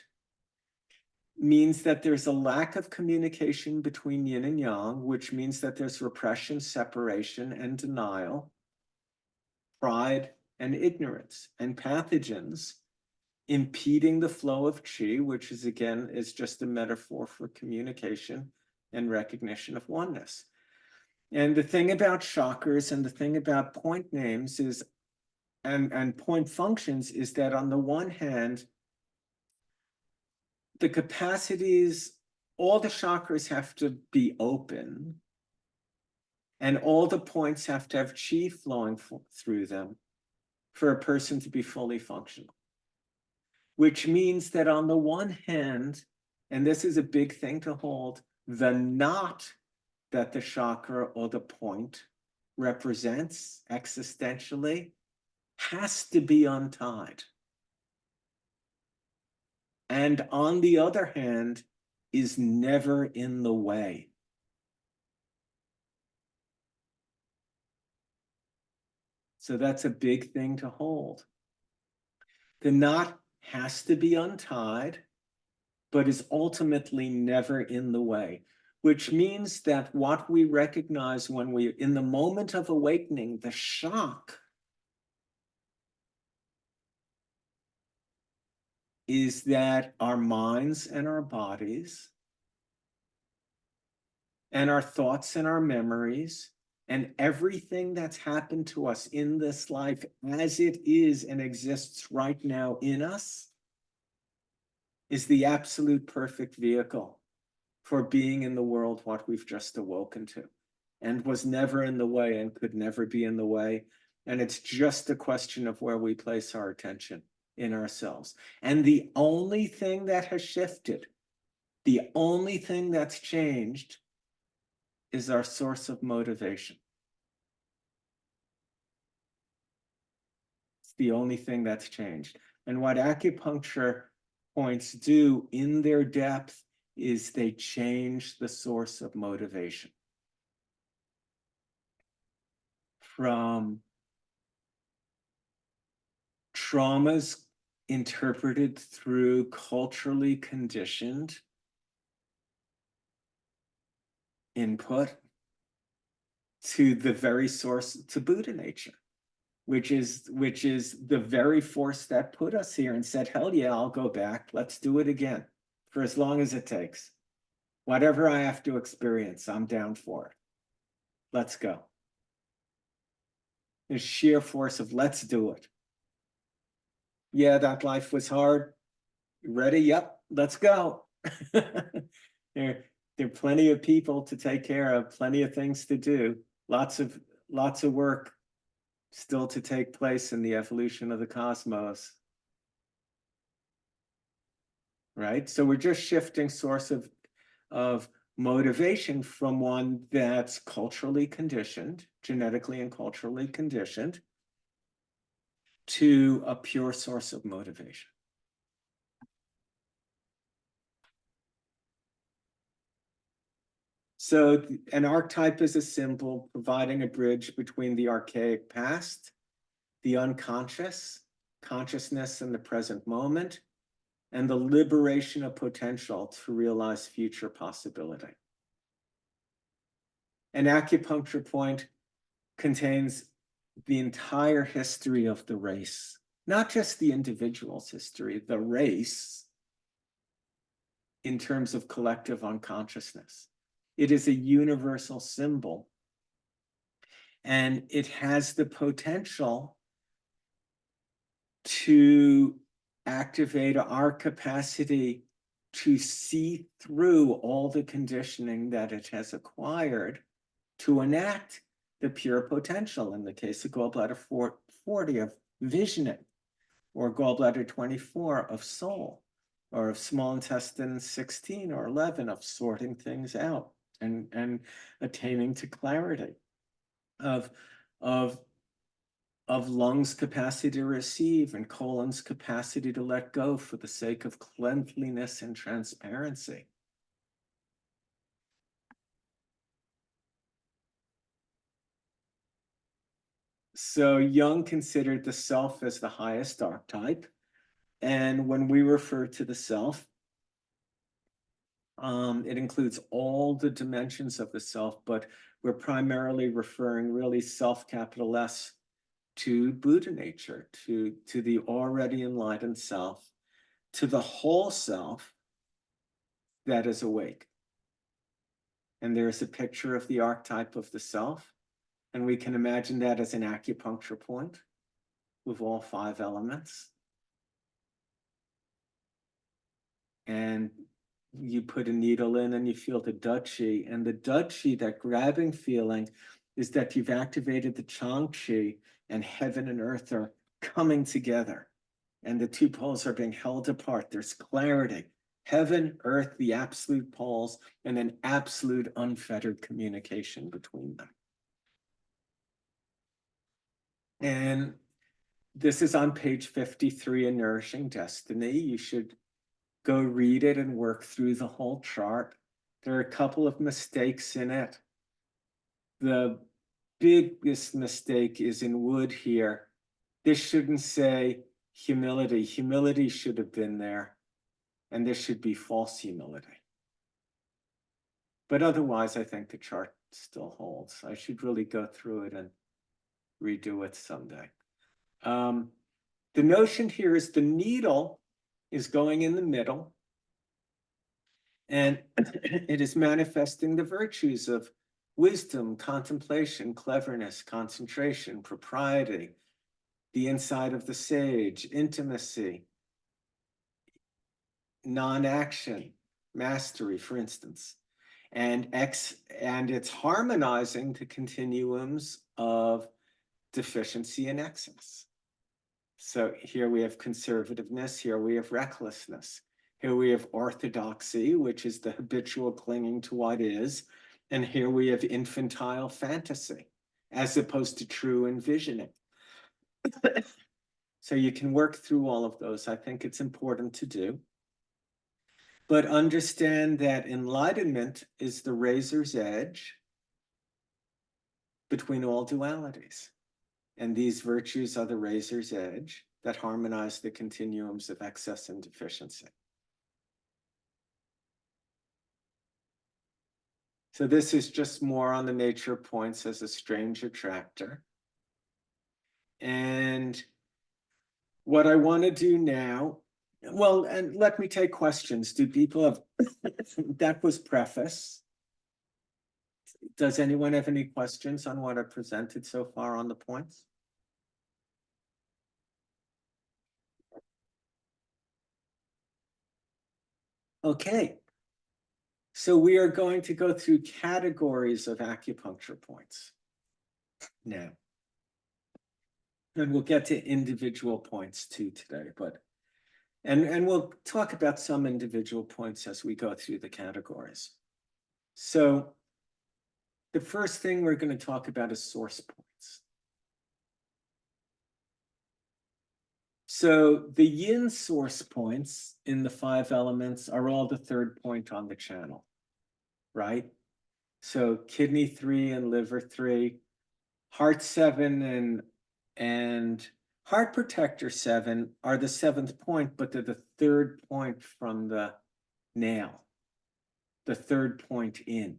means that there's a lack of communication between yin and yang, which means that there's repression, separation, and denial, pride and ignorance, and pathogens impeding the flow of qi, which is again is just a metaphor for communication and recognition of oneness. And the thing about chakras and the thing about point names is, and point functions, is that on the one hand, the capacities, all the chakras have to be open, and all the points have to have qi flowing through them for a person to be fully functional. Which means that on the one hand, and this is a big thing to hold, the knot that the chakra or the point represents existentially has to be untied. And on the other hand, is never in the way. So that's a big thing to hold. The knot has to be untied, but is ultimately never in the way, which means that what we recognize when we, in the moment of awakening, the shock is that our minds and our bodies and our thoughts and our memories and everything that's happened to us in this life as it is and exists right now in us is the absolute perfect vehicle for being in the world what we've just awoken to, and was never in the way and could never be in the way. And it's just a question of where we place our attention in ourselves. And the only thing that has shifted, the only thing that's changed is our source of motivation. It's the only thing that's changed. And what acupuncture points do in their depth is they change the source of motivation from traumas interpreted through culturally conditioned input to the very source, to Buddha nature, which is the very force that put us here and said, hell yeah, I'll go back. Let's do it again for as long as it takes. Whatever I have to experience, I'm down for it. Let's go. The sheer force of let's do it. Yeah, that life was hard. You ready? Yep, let's go. there are plenty of people to take care of, plenty of things to do, lots of work still to take place in the evolution of the cosmos. Right? So we're just shifting source of motivation from one that's culturally conditioned, genetically and culturally conditioned, to a pure source of motivation. So an archetype is a symbol providing a bridge between the archaic past, the unconscious, consciousness in the present moment, and the liberation of potential to realize future possibility. An acupuncture point contains the entire history of the race, not just the individual's history, the race in terms of collective unconsciousness. It is a universal symbol, and it has the potential to activate our capacity to see through all the conditioning that it has acquired to enact the pure potential, in the case of gallbladder 40 of visioning, or gallbladder 24 of soul, or of small intestine 16 or 11 of sorting things out and attaining to clarity, of lungs' capacity to receive and colon's capacity to let go for the sake of cleanliness and transparency. So Jung considered the self as the highest archetype. And when we refer to the self, it includes all the dimensions of the self, but we're primarily referring really self, capital S, to Buddha nature, to the already enlightened self, to the whole self that is awake. And there's a picture of the archetype of the self, and we can imagine that as an acupuncture point with all 5 elements. And you put a needle in and you feel the Dutchie, and the Dutchie, that grabbing feeling, is that you've activated the Changchi, and heaven and earth are coming together, and the 2 poles are being held apart. There's clarity, heaven, earth, the absolute poles, and an absolute unfettered communication between them. And this is on page 53 in Nourishing Destiny. You should go read it and work through the whole chart. There are a couple of mistakes in it. The biggest mistake is in Wood here. This shouldn't say humility. Humility should have been there. And this should be false humility. But otherwise, I think the chart still holds. I should really go through it and redo it someday. The notion here is the needle is going in the middle, and it is manifesting the virtues of wisdom, contemplation, cleverness, concentration, propriety, the insight of the sage, intimacy, non-action, mastery, for instance. And it's harmonizing the continuums of deficiency and excess. So here we have conservativeness, here we have recklessness, here we have orthodoxy, which is the habitual clinging to what is, and here we have infantile fantasy, as opposed to true envisioning. So you can work through all of those. I think it's important to do. But understand that enlightenment is the razor's edge between all dualities. And these virtues are the razor's edge that harmonize the continuums of excess and deficiency. So this is just more on the nature of points as a strange attractor. And what I want to do now, well, and let me take questions. Do people have, that was preface. Does anyone have any questions on what I presented so far on the points? Okay. So we are going to go through categories of acupuncture points now. And we'll get to individual points too today, but and we'll talk about some individual points as we go through the categories. So the first thing we're going to talk about is source points. So the yin source points in the 5 elements are all the 3rd point on the channel, right? So kidney 3 and liver 3, heart 7 and heart protector 7 are the 7th point, but they're the 3rd point from the nail, the 3rd point in,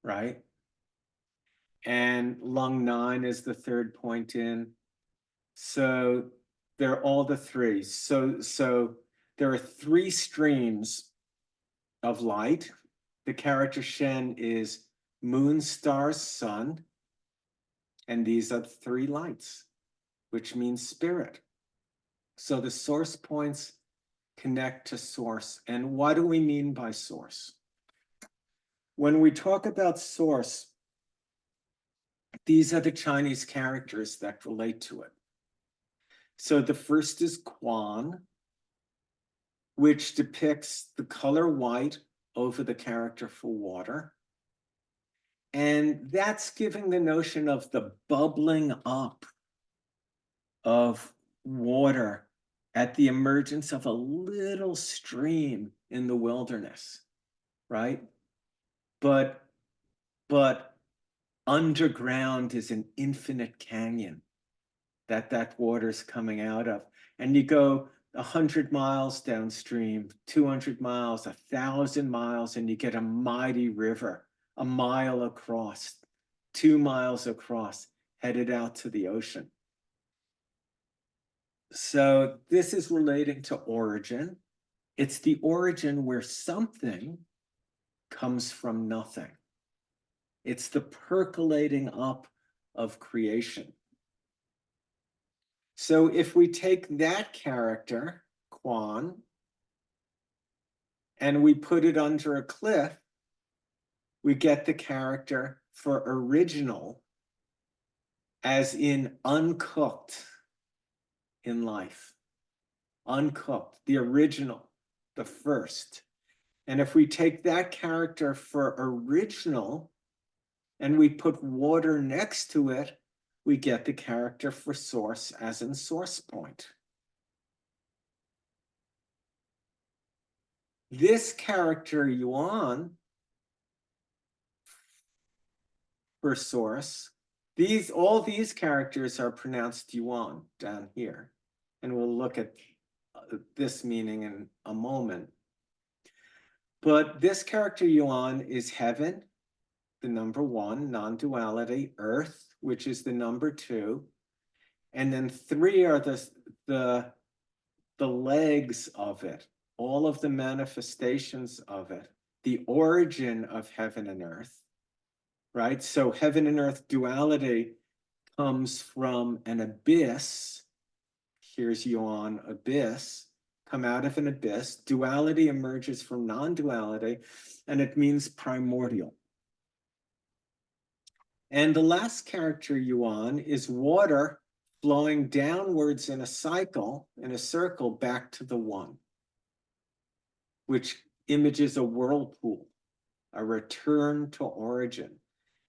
right? And lung 9 is the 3rd point in. So they're all the 3s. So there are 3 streams of light. The character Shen is moon, stars, sun. And these are 3 lights, which means spirit. So the source points connect to source. And what do we mean by source? When we talk about source, these are the Chinese characters that relate to it. So the first is Quan, which depicts the color white over the character for water. And that's giving the notion of the bubbling up of water at the emergence of a little stream in the wilderness, right? But underground is an infinite canyon that water's coming out of. And you go 100 miles downstream, 200 miles, 1,000 miles, and you get a mighty river, a mile across, 2 miles across, headed out to the ocean. So this is relating to origin. It's the origin where something comes from nothing. It's the percolating up of creation. So if we take that character, Quan, and we put it under a cliff, we get the character for original, as in uncooked in life. Uncooked, the original, the first. And if we take that character for original and we put water next to it, we get the character for source, as in source point. This character Yuan for source. All these characters are pronounced yuan down here. And we'll look at this meaning in a moment. But this character yuan is heaven, the number 1, non-duality, earth, which is the number 2, and then 3 are the legs of it, all of the manifestations of it, the origin of heaven and earth, right? So heaven and earth duality comes from an abyss. Here's yuan, abyss, come out of an abyss. Duality emerges from non-duality, and it means primordial. And the last character, yuan, is water flowing downwards in a cycle, in a circle, back to the 1, which images a whirlpool, a return to origin.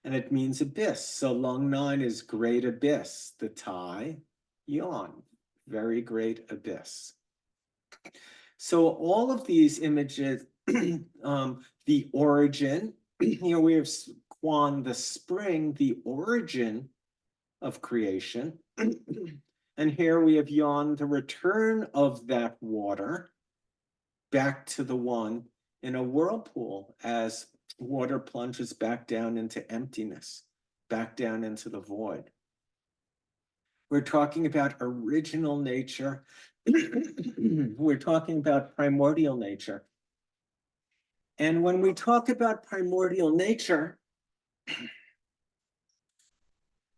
And it means abyss. So Long 9 is great abyss. The Thai, yuan, very great abyss. So all of these images, the origin, we have Quan, the spring, the origin of creation. And here we have yuan, the return of that water back to the 1 in a whirlpool as water plunges back down into emptiness, back down into the void. We're talking about original nature. We're talking about primordial nature. And when we talk about primordial nature,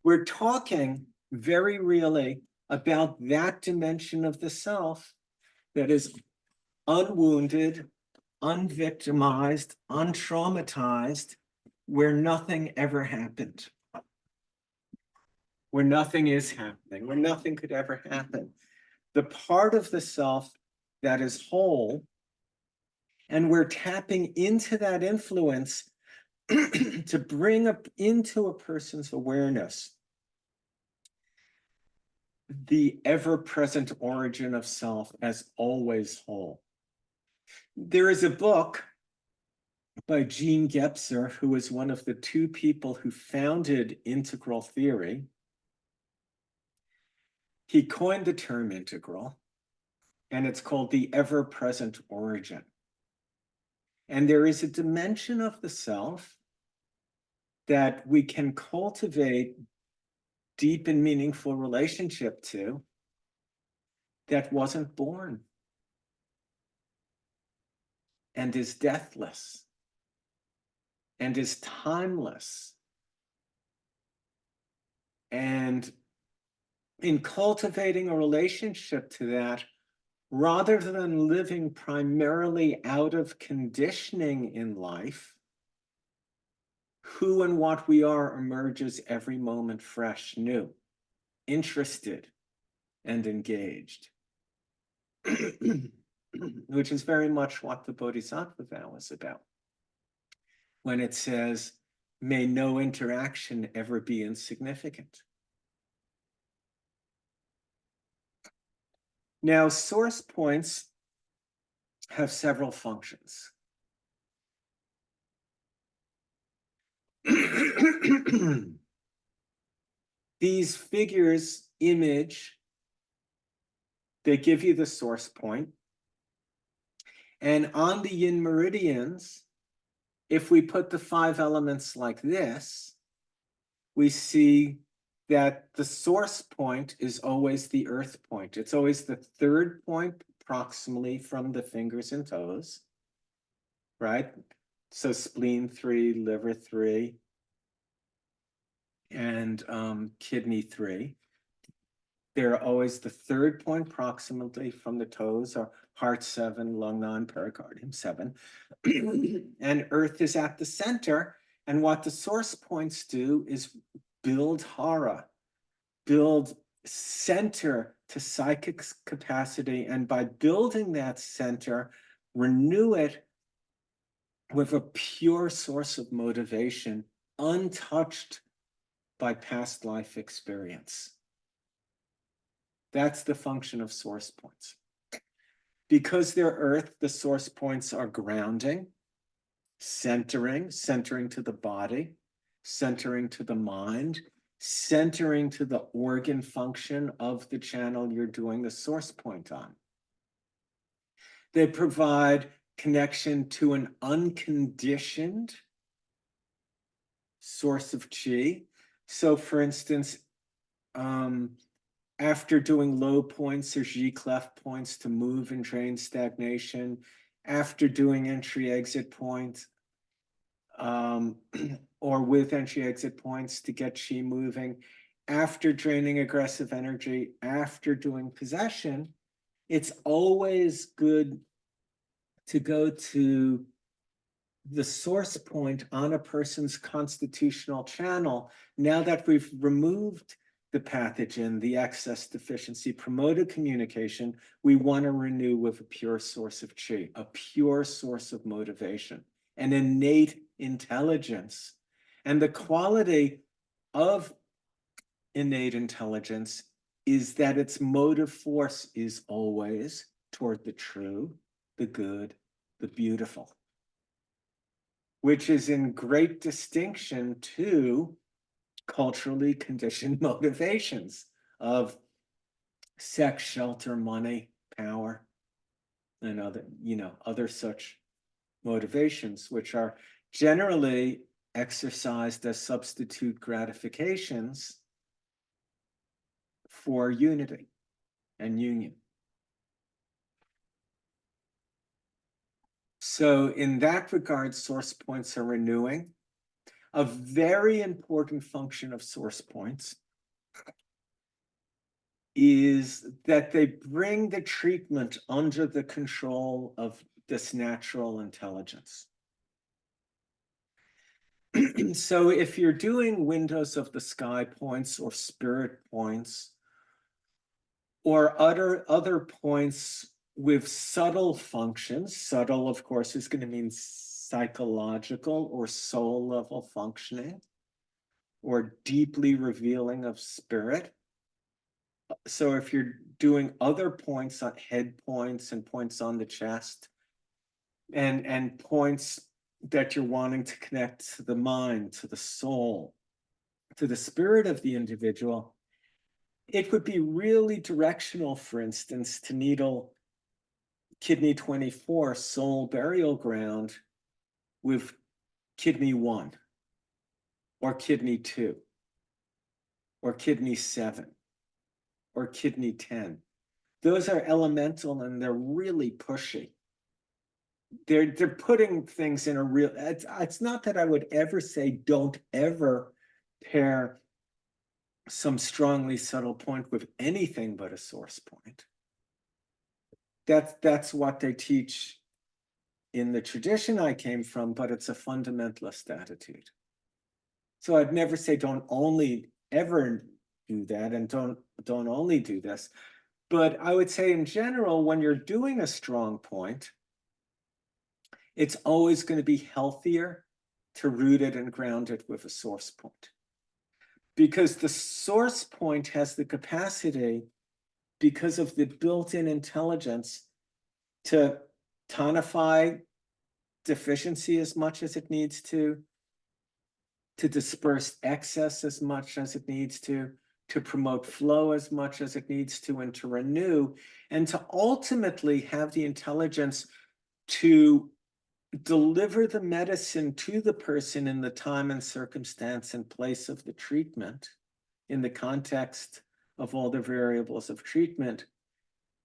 we're talking very really about that dimension of the self that is unwounded, unvictimized, untraumatized, where nothing ever happened, where nothing is happening, where nothing could ever happen. The part of the self that is whole, and we're tapping into that influence to bring up into a person's awareness the ever-present origin of self as always whole. There is a book by Gene Gebser, who was one of the 2 people who founded integral theory. He coined the term integral, and it's called the ever-present origin. And there is a dimension of the self that we can cultivate deep and meaningful relationship to that wasn't born and is deathless and is timeless. And in cultivating a relationship to that, rather than living primarily out of conditioning in life, who and what we are emerges every moment fresh, new, interested, and engaged, which is very much what the Bodhisattva vow is about. When it says, may no interaction ever be insignificant. Now, source points have several functions. These figures image, they give you the source point. And on the yin meridians, if we put the 5 elements like this, we see that the source point is always the earth point. It's always the 3rd point proximally from the fingers and toes, right? So spleen 3, liver 3, and kidney 3. They're always the 3rd point proximately from the toes, or heart 7, lung 9, pericardium 7. And earth is at the center. And what the source points do is build hara, build center to psychic capacity. And by building that center, renew it with a pure source of motivation, untouched by past life experience. That's the function of source points. Because they're earth, the source points are grounding, centering to the body, centering to the mind, centering to the organ function of the channel you're doing the source point on. They provide connection to an unconditioned source of chi. So for instance, after doing low points or G-clef points to move and drain stagnation, after doing entry-exit points, or with entry-exit points to get chi moving, after draining aggressive energy, after doing possession, it's always good to go to the source point on a person's constitutional channel. Now that we've removed the pathogen, the excess deficiency, promoted communication, we want to renew with a pure source of chi, a pure source of motivation, an innate intelligence. And the quality of innate intelligence is that its motive force is always toward the true, the good, the beautiful, which is in great distinction to culturally conditioned motivations of sex, shelter, money, power, and other such motivations, which are generally exercised as substitute gratifications for unity and union. So in that regard, source points are renewing. A very important function of source points is that they bring the treatment under the control of this natural intelligence. So if you're doing windows of the sky points or spirit points or other points with subtle functions, subtle, of course, is going to mean psychological or soul level functioning or deeply revealing of spirit. So if you're doing other points on head points and points on the chest and points that you're wanting to connect to the mind, to the soul, to the spirit of the individual, it would be really directional, for instance, to needle kidney 24, soul burial ground, with kidney 1 or kidney 2 or kidney 7 or kidney 10. Those are elemental and they're really pushy. They're putting things in a real, it's not that I would ever say don't ever pair some strongly subtle point with anything but a source point. That's what they teach in the tradition I came from, but it's a fundamentalist attitude. So I'd never say don't only ever do that and don't only do this. But I would say in general, when you're doing a strong point, it's always going to be healthier to root it and ground it with a source point. Because the source point has the capacity, because of the built-in intelligence, to tonify deficiency as much as it needs to disperse excess as much as it needs to promote flow as much as it needs to, and to renew, and to ultimately have the intelligence to deliver the medicine to the person in the time and circumstance and place of the treatment, in the context of all the variables of treatment,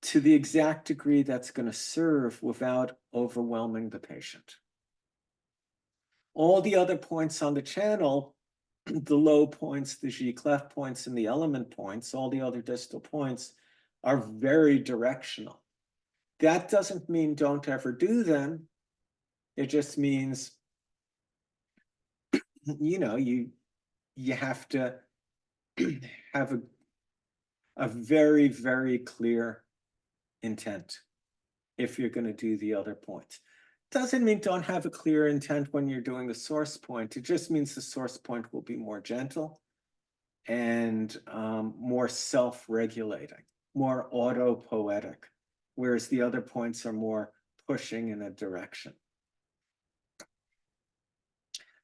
to the exact degree that's going to serve without overwhelming the patient. All the other points on the channel, the low points, the G-clef points, and the element points, all the other distal points, are very directional. That doesn't mean don't ever do them. It just means, you have to have a very, very clear intent if you're going to do the other points. Doesn't mean don't have a clear intent when you're doing the source point. It just means the source point will be more gentle and more self-regulating, more auto-poetic, whereas the other points are more pushing in a direction.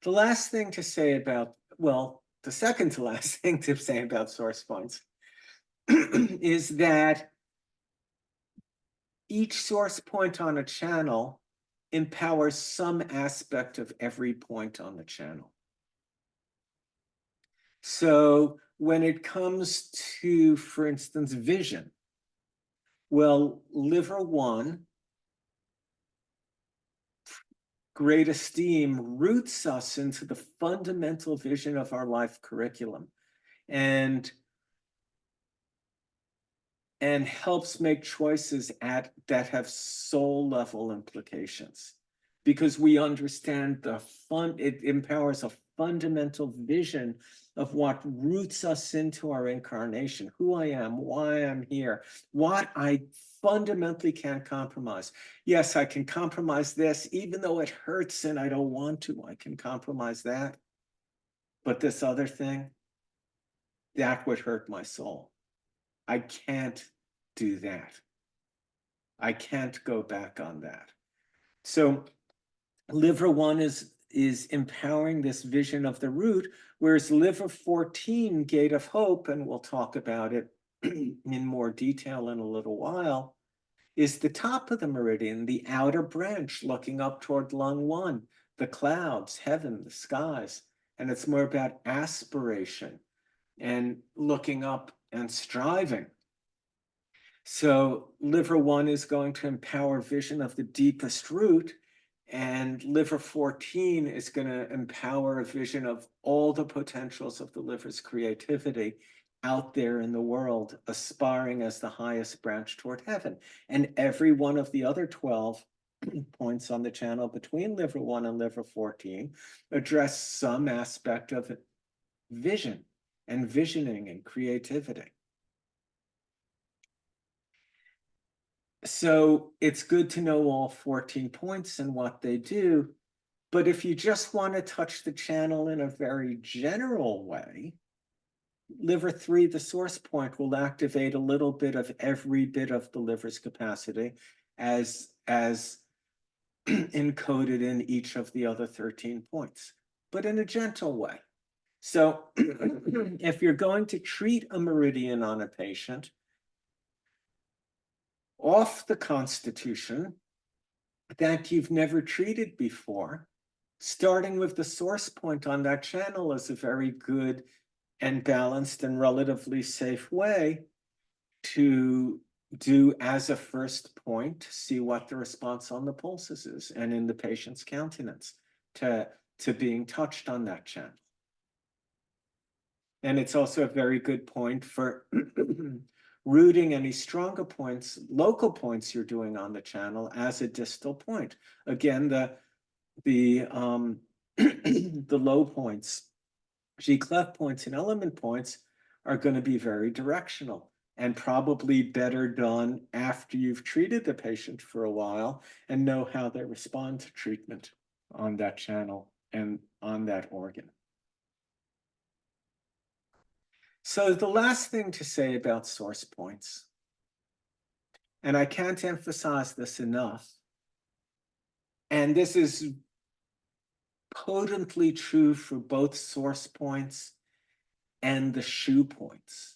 The last thing to say about well, the second to last thing to say about source points is that each source point on a channel empowers some aspect of every point on the channel. So when it comes to, for instance, vision, well, liver 1, great esteem, roots us into the fundamental vision of our life curriculum and helps make choices that have soul level implications, because we understand it empowers a fundamental vision of what roots us into our incarnation, who I am, why I'm here, what I fundamentally can't compromise. Yes, I can compromise this, even though it hurts and I don't want to, I can compromise that. But this other thing, that would hurt my soul. I can't do that. I can't go back on that. So liver 1 is empowering this vision of the root, whereas liver 14, gate of hope, and we'll talk about it in more detail in a little while, is the top of the meridian, the outer branch looking up toward lung 1, the clouds, heaven, the skies. And it's more about aspiration and looking up and striving. So liver 1 is going to empower vision of the deepest root, and liver 14 is going to empower a vision of all the potentials of the liver's creativity out there in the world, aspiring as the highest branch toward heaven. And every one of the other 12 points on the channel between liver 1 and liver 14 address some aspect of vision and visioning and creativity. So it's good to know all 14 points and what they do. But if you just want to touch the channel in a very general way, liver 3, the source point, will activate a little bit of every bit of the liver's capacity as encoded in each of the other 13 points, but in a gentle way. So if you're going to treat a meridian on a patient, off the constitution that you've never treated before, starting with the source point on that channel is a very good and balanced and relatively safe way to do as a first point, see what the response on the pulses is and in the patient's countenance to being touched on that channel. And it's also a very good point for rooting any stronger points, local points you're doing on the channel as a distal point. Again, the low points, G-clef points and element points are going to be very directional and probably better done after you've treated the patient for a while and know how they respond to treatment on that channel and on that organ. So the last thing to say about source points, and I can't emphasize this enough, and this is potently true for both source points and the shoe points.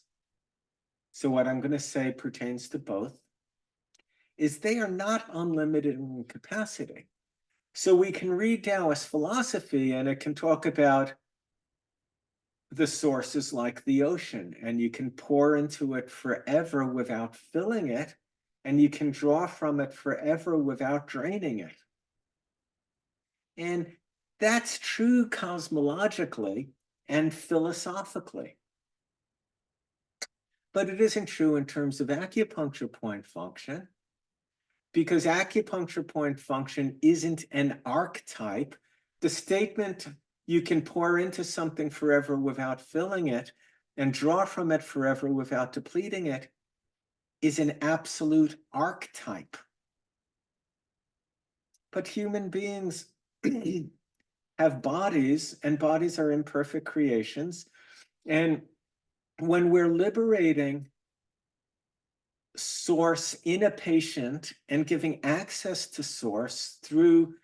So what I'm going to say pertains to both, is they are not unlimited in capacity. So we can read Taoist philosophy and it can talk about the source is like the ocean, and you can pour into it forever without filling it, and you can draw from it forever without draining it. And that's true cosmologically and philosophically. But it isn't true in terms of acupuncture point function, because acupuncture point function isn't an archetype. The statement, you can pour into something forever without filling it and draw from it forever without depleting it, is an absolute archetype. But human beings have bodies, and bodies are imperfect creations. And when we're liberating source in a patient and giving access to source through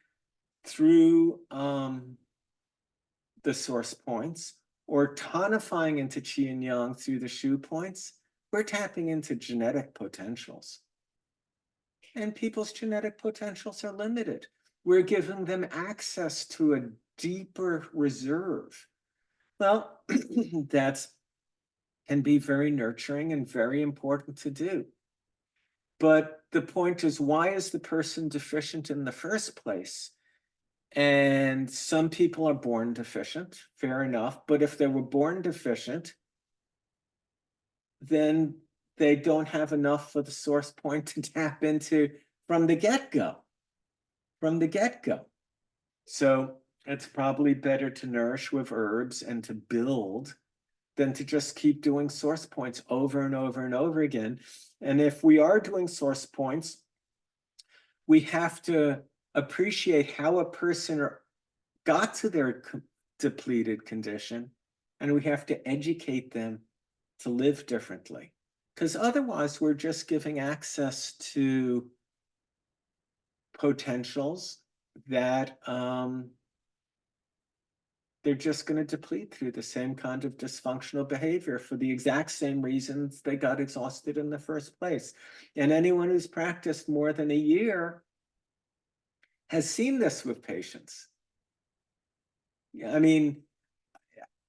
the source points, or tonifying into qi and yang through the shu points, we're tapping into genetic potentials. And people's genetic potentials are limited. We're giving them access to a deeper reserve. Well, that can be very nurturing and very important to do. But the point is, why is the person deficient in the first place? And some people are born deficient, fair enough. But if they were born deficient, then they don't have enough of the source point to tap into from the get-go. From the get-go. So it's probably better to nourish with herbs and to build than to just keep doing source points over and over and over again. And if we are doing source points, we have to appreciate how a person got to their depleted condition, and we have to educate them to live differently. Because otherwise, we're just giving access to potentials that they're just going to deplete through the same kind of dysfunctional behavior for the exact same reasons they got exhausted in the first place. And anyone who's practiced more than a year has seen this with patients. I mean,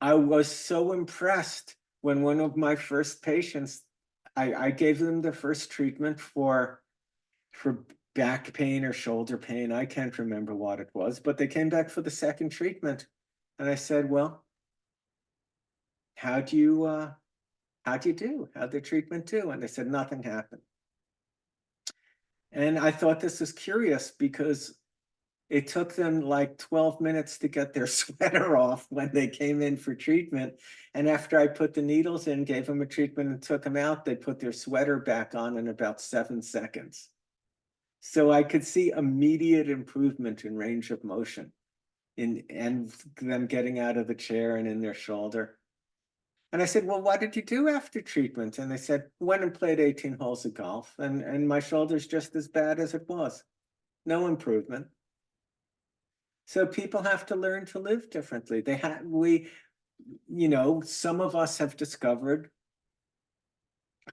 I was so impressed when one of my first patients, I gave them the first treatment for back pain or shoulder pain. I can't remember what it was, but they came back for the second treatment. And I said, well, how'd you do? How'd the treatment do? And they said, nothing happened. And I thought this was curious because it took them like 12 minutes to get their sweater off when they came in for treatment. And after I put the needles in, gave them a treatment and took them out, they put their sweater back on in about 7 seconds. So I could see immediate improvement in range of motion and them getting out of the chair and in their shoulder. And I said, well, what did you do after treatment? And they said, went and played 18 holes of golf, and my shoulder's just as bad as it was. No improvement. So people have to learn to live differently. Some of us have discovered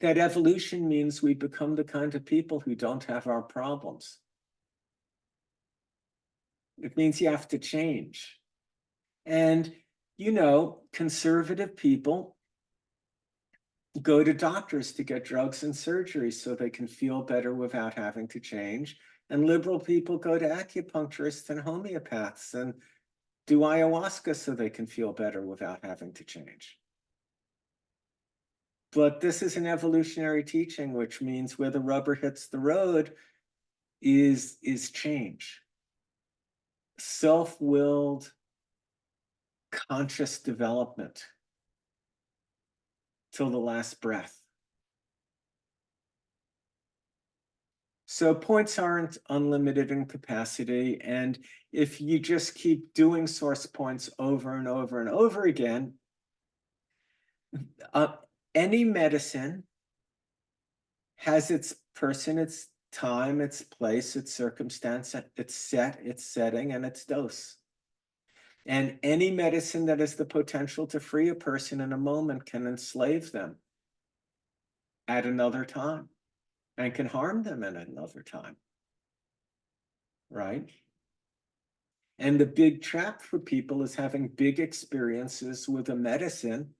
that evolution means we become the kind of people who don't have our problems. It means you have to change. And, conservative people go to doctors to get drugs and surgery so they can feel better without having to change. And liberal people go to acupuncturists and homeopaths and do ayahuasca so they can feel better without having to change. But this is an evolutionary teaching, which means where the rubber hits the road is change. Self-willed, conscious development till the last breath. So points aren't unlimited in capacity. And if you just keep doing source points over and over and over again, any medicine has its person, its time, its place, its circumstance, its setting, and its dose. And any medicine that has the potential to free a person in a moment can enslave them at another time and can harm them at another time, right? And the big trap for people is having big experiences with a medicine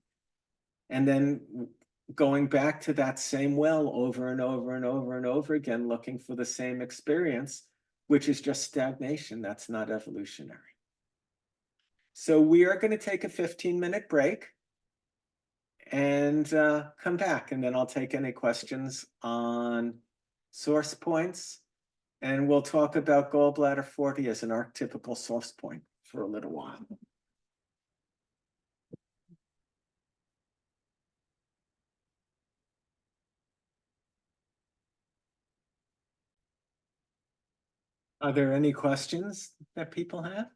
and then going back to that same well over and over and over and over again, looking for the same experience, which is just stagnation. That's not evolutionary. So we are going to take a 15-minute break and come back, and then I'll take any questions on source points, and we'll talk about gallbladder 40 as an archetypical source point for a little while. Are there any questions that people have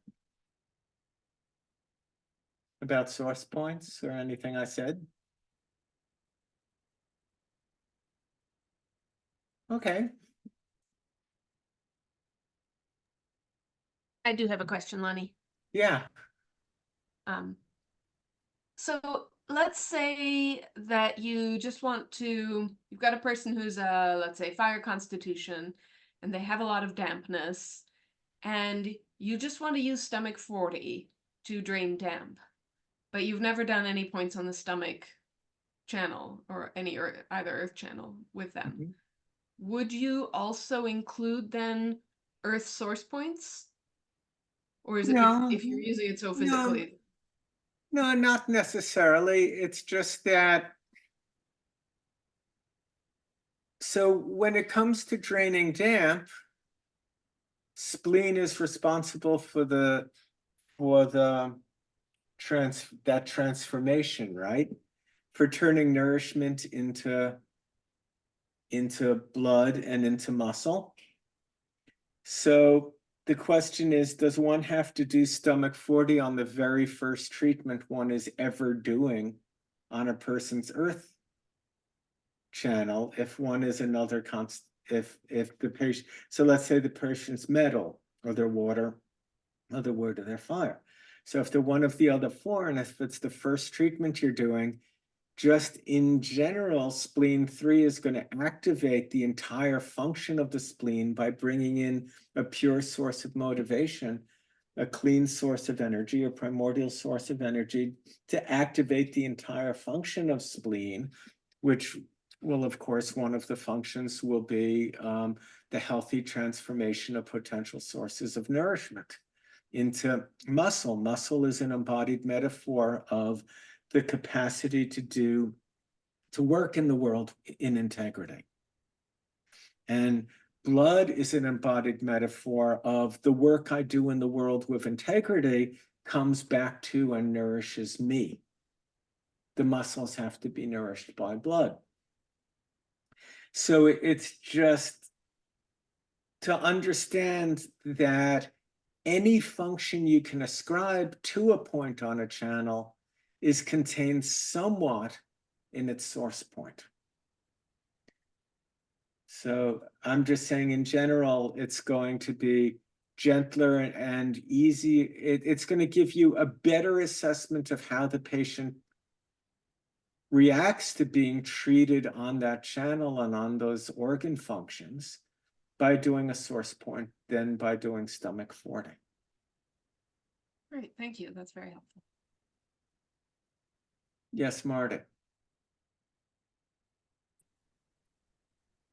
about source points or anything I said? Okay. I do have a question, Lonny. Yeah. So let's say that you just want to, you've got a person who's a, let's say, fire constitution, and they have a lot of dampness, and you just want to use stomach 40 to drain damp, but you've never done any points on the stomach channel or any either earth channel with them. Mhm. Would you also include then earth source points? Or is it No, if you're using it so no, physically? no, not necessarily. It's just that, so when it comes to draining damp, spleen is responsible for the that transformation, right? For turning nourishment into blood and into muscle. So the question is, does one have to do stomach 40 on the very first treatment one is ever doing on a person's earth channel if one is another if the patient, so let's say the patient's metal or their water or the wood or their fire. So if they're one of the other four, and if it's the first treatment you're doing, just in general, spleen 3 is going to activate the entire function of the spleen by bringing in a pure source of motivation, a clean source of energy, a primordial source of energy to activate the entire function of spleen, which will, of course, one of the functions will be the healthy transformation of potential sources of nourishment into muscle. Muscle is an embodied metaphor of the capacity to work in the world in integrity. And blood is an embodied metaphor of the work I do in the world with integrity comes back to and nourishes me. The muscles have to be nourished by blood. So it's just to understand that any function you can ascribe to a point on a channel is contained somewhat in its source point. So I'm just saying in general, it's going to be gentler and easy. It's going to give you a better assessment of how the patient reacts to being treated on that channel and on those organ functions by doing a source point than by doing stomach 40. Great, thank you. That's very helpful. Yes, Marty.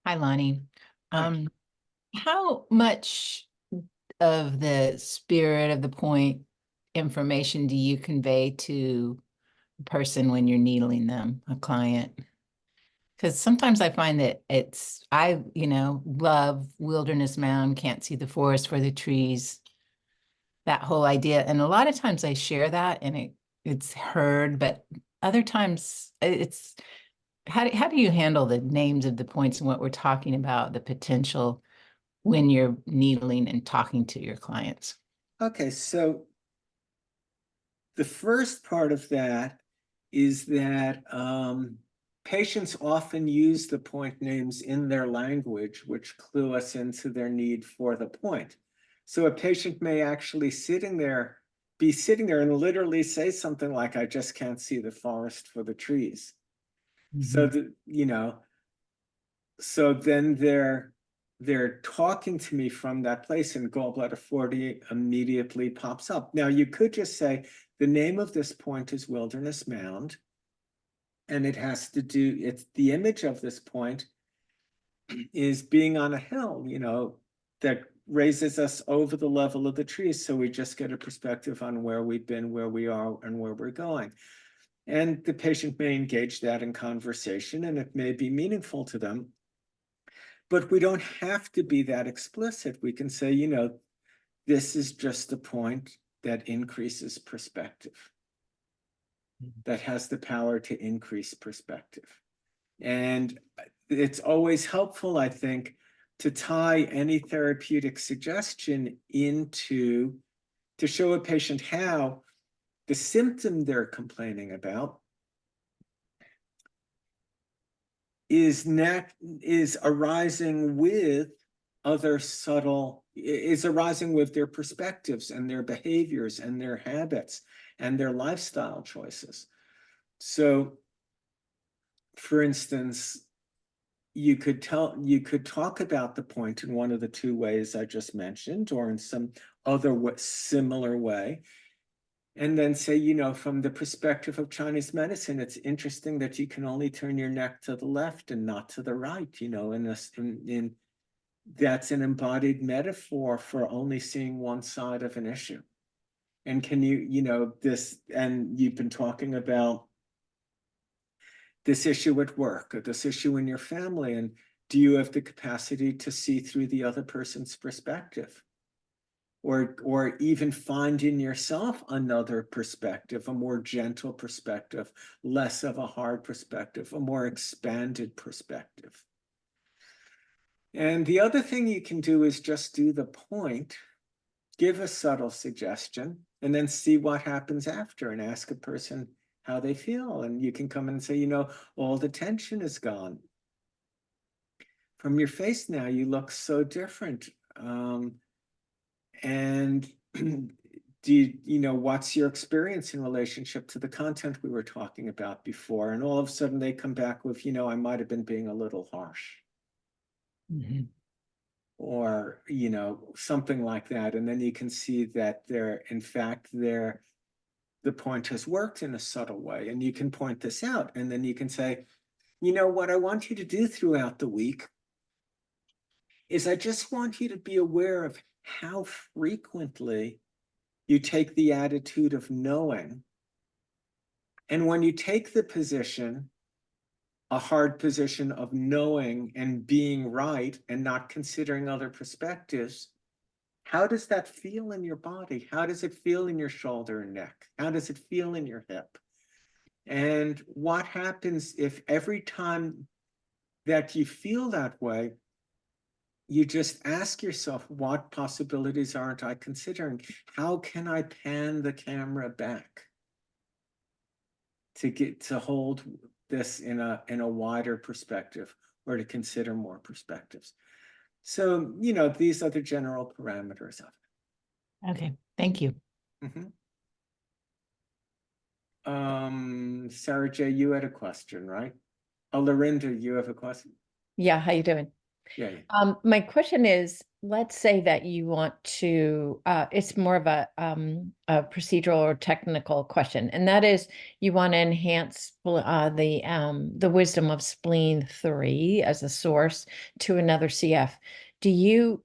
Hi, Lonny. Hi. How much of the spirit of the point information do you convey to a person when you're needling them, a client? Because sometimes I find that I love wilderness mound, can't see the forest for the trees, that whole idea. And a lot of times I share that and it's heard, but other times it's, how do you handle the names of the points and what we're talking about, the potential when you're needling and talking to your clients? Okay, so the first part of that is that patients often use the point names in their language, which clue us into their need for the point. So a patient may actually be sitting there and literally say something like, I just can't see the forest for the trees. So so then they're talking to me from that place, and gallbladder 40 immediately pops up. Now you could just say the name of this point is Wilderness Mound, and it has to do, it's the image of this point is being on a hill, that raises us over the level of the trees, so we just get a perspective on where we've been, where we are, and where we're going. And the patient may engage that in conversation, and it may be meaningful to them. But we don't have to be that explicit. We can say, this is just a point that increases perspective, that has the power to increase perspective. And it's always helpful, I think, to tie any therapeutic suggestion to show a patient how the symptom they're complaining about is arising with their perspectives and their behaviors and their habits and their lifestyle choices. So, for instance, you could talk about the point in one of the two ways I just mentioned, or in some other similar way. And then say, you know, from the perspective of Chinese medicine, it's interesting that you can only turn your neck to the left and not to the right, you know, in that's an embodied metaphor for only seeing one side of an issue. And can you know, this, and you've been talking about this issue at work or this issue in your family, and do you have the capacity to see through the other person's perspective? Or even find in yourself another perspective, a more gentle perspective, less of a hard perspective, a more expanded perspective. And the other thing you can do is just do the point, give a subtle suggestion, and then see what happens after, and ask a person how they feel. And you can come and say, you know, all the tension is gone from your face now. You look so different. And you know, what's your experience in relationship to the content we were talking about before? And all of a sudden they come back with, you know, I might have been being a little harsh. Or, you know, something like that. And then you can see that in fact, the point has worked in a subtle way. And you can point this out. And then you can say, you know, what I want you to do throughout the week is I just want you to be aware of how frequently you take the attitude of knowing. And when you take the position, a hard position of knowing and being right and not considering other perspectives, how does that feel in your body? How does it feel in your shoulder and neck? How does it feel in your hip? And what happens if every time that you feel that way, you just ask yourself, what possibilities aren't I considering? How can I pan the camera back to get to hold this in a wider perspective, or to consider more perspectives? So, you know, these are the general parameters of it. Okay, thank you. Sarah J., you had a question, right? Oh, Lorinda, you have a question? Yeah, how you doing? Yeah. My question is, let's say that you want to, it's more of a procedural or technical question, and that is you want to enhance the wisdom of spleen 3 as a source to another CF. Do you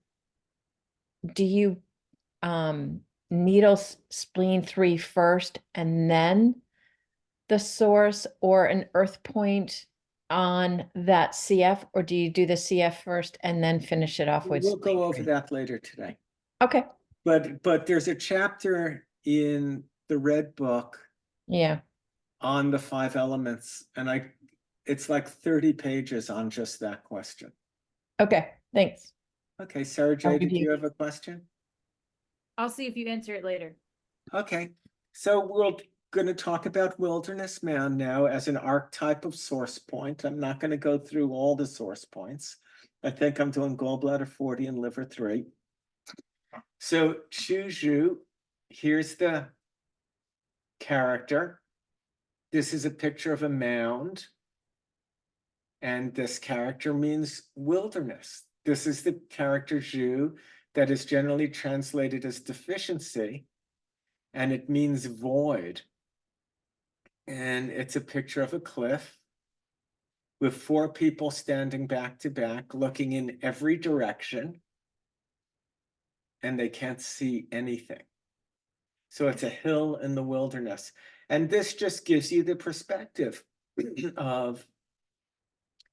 needle spleen 3 first and then the source or an earth point on that CF, or do you do the CF first and then finish it off with? We'll go over that later today. Okay. But there's a chapter in the Red Book, Yeah, on the 5 elements, and it's like 30 pages on just that question. okay, thanks. Okay, Sarah J., did you have a question? I'll see if you answer it later. Okay, so we're going to talk about Wilderness Man now as an archetype of source point. I'm not going to go through all the source points. I think I'm doing gallbladder 40 and liver 3. So Chuju, here's the character. This is a picture of a mound. And this character means wilderness. This is the character Zhu that is generally translated as deficiency, and it means void. And it's a picture of a cliff with 4 people standing back to back, looking in every direction, and they can't see anything. So it's a hill in the wilderness. And this just gives you the perspective of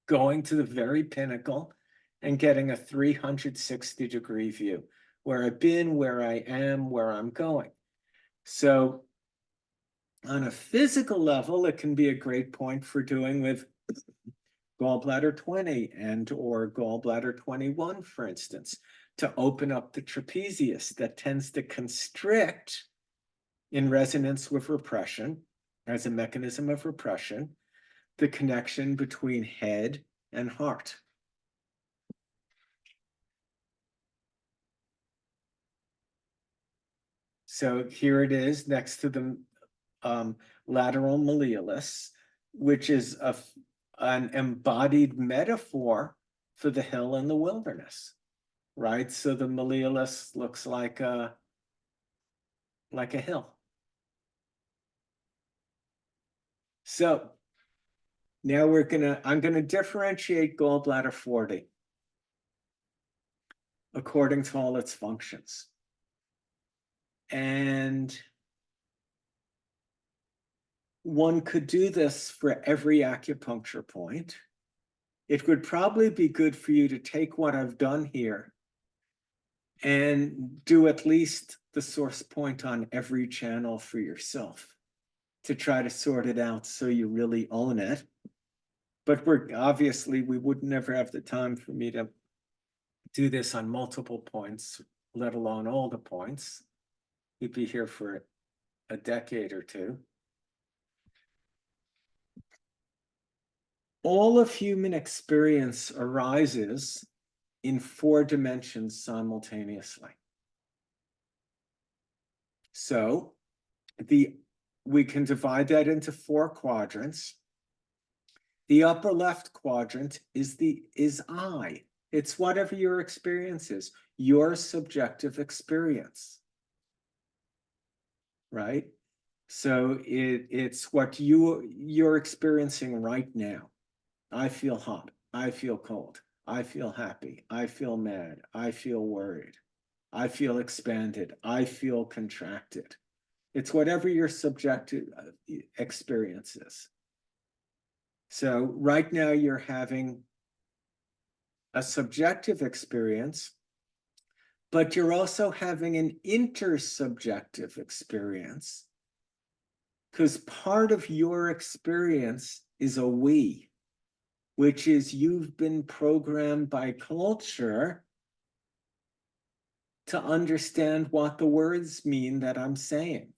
going to the very pinnacle and getting a 360-degree view, where I've been, where I am, where I'm going. So on a physical level, it can be a great point for doing with gallbladder 20 and or gallbladder 21, for instance, to open up the trapezius that tends to constrict in resonance with repression, as a mechanism of repression, the connection between head and heart. So here it is next to lateral malleolus, which is an embodied metaphor for the hill in the wilderness, right? So the malleolus looks like a hill. So now I'm gonna differentiate gallbladder 40 according to all its functions. And one could do this for every acupuncture point. It would probably be good for you to take what I've done here and do at least the source point on every channel for yourself to try to sort it out so you really own it. But we would never have the time for me to do this on multiple points, let alone all the points. We'd be here for a decade or two. All of human experience arises in 4 dimensions simultaneously. So we can divide that into 4 quadrants. The upper left quadrant is I. It's whatever your experience is, your subjective experience, right? So it's what you're experiencing right now. I feel hot, I feel cold, I feel happy, I feel mad, I feel worried, I feel expanded, I feel contracted. It's whatever your subjective experience is. So right now you're having a subjective experience, but you're also having an intersubjective experience, because part of your experience is a we, which is you've been programmed by culture to understand what the words mean that I'm saying.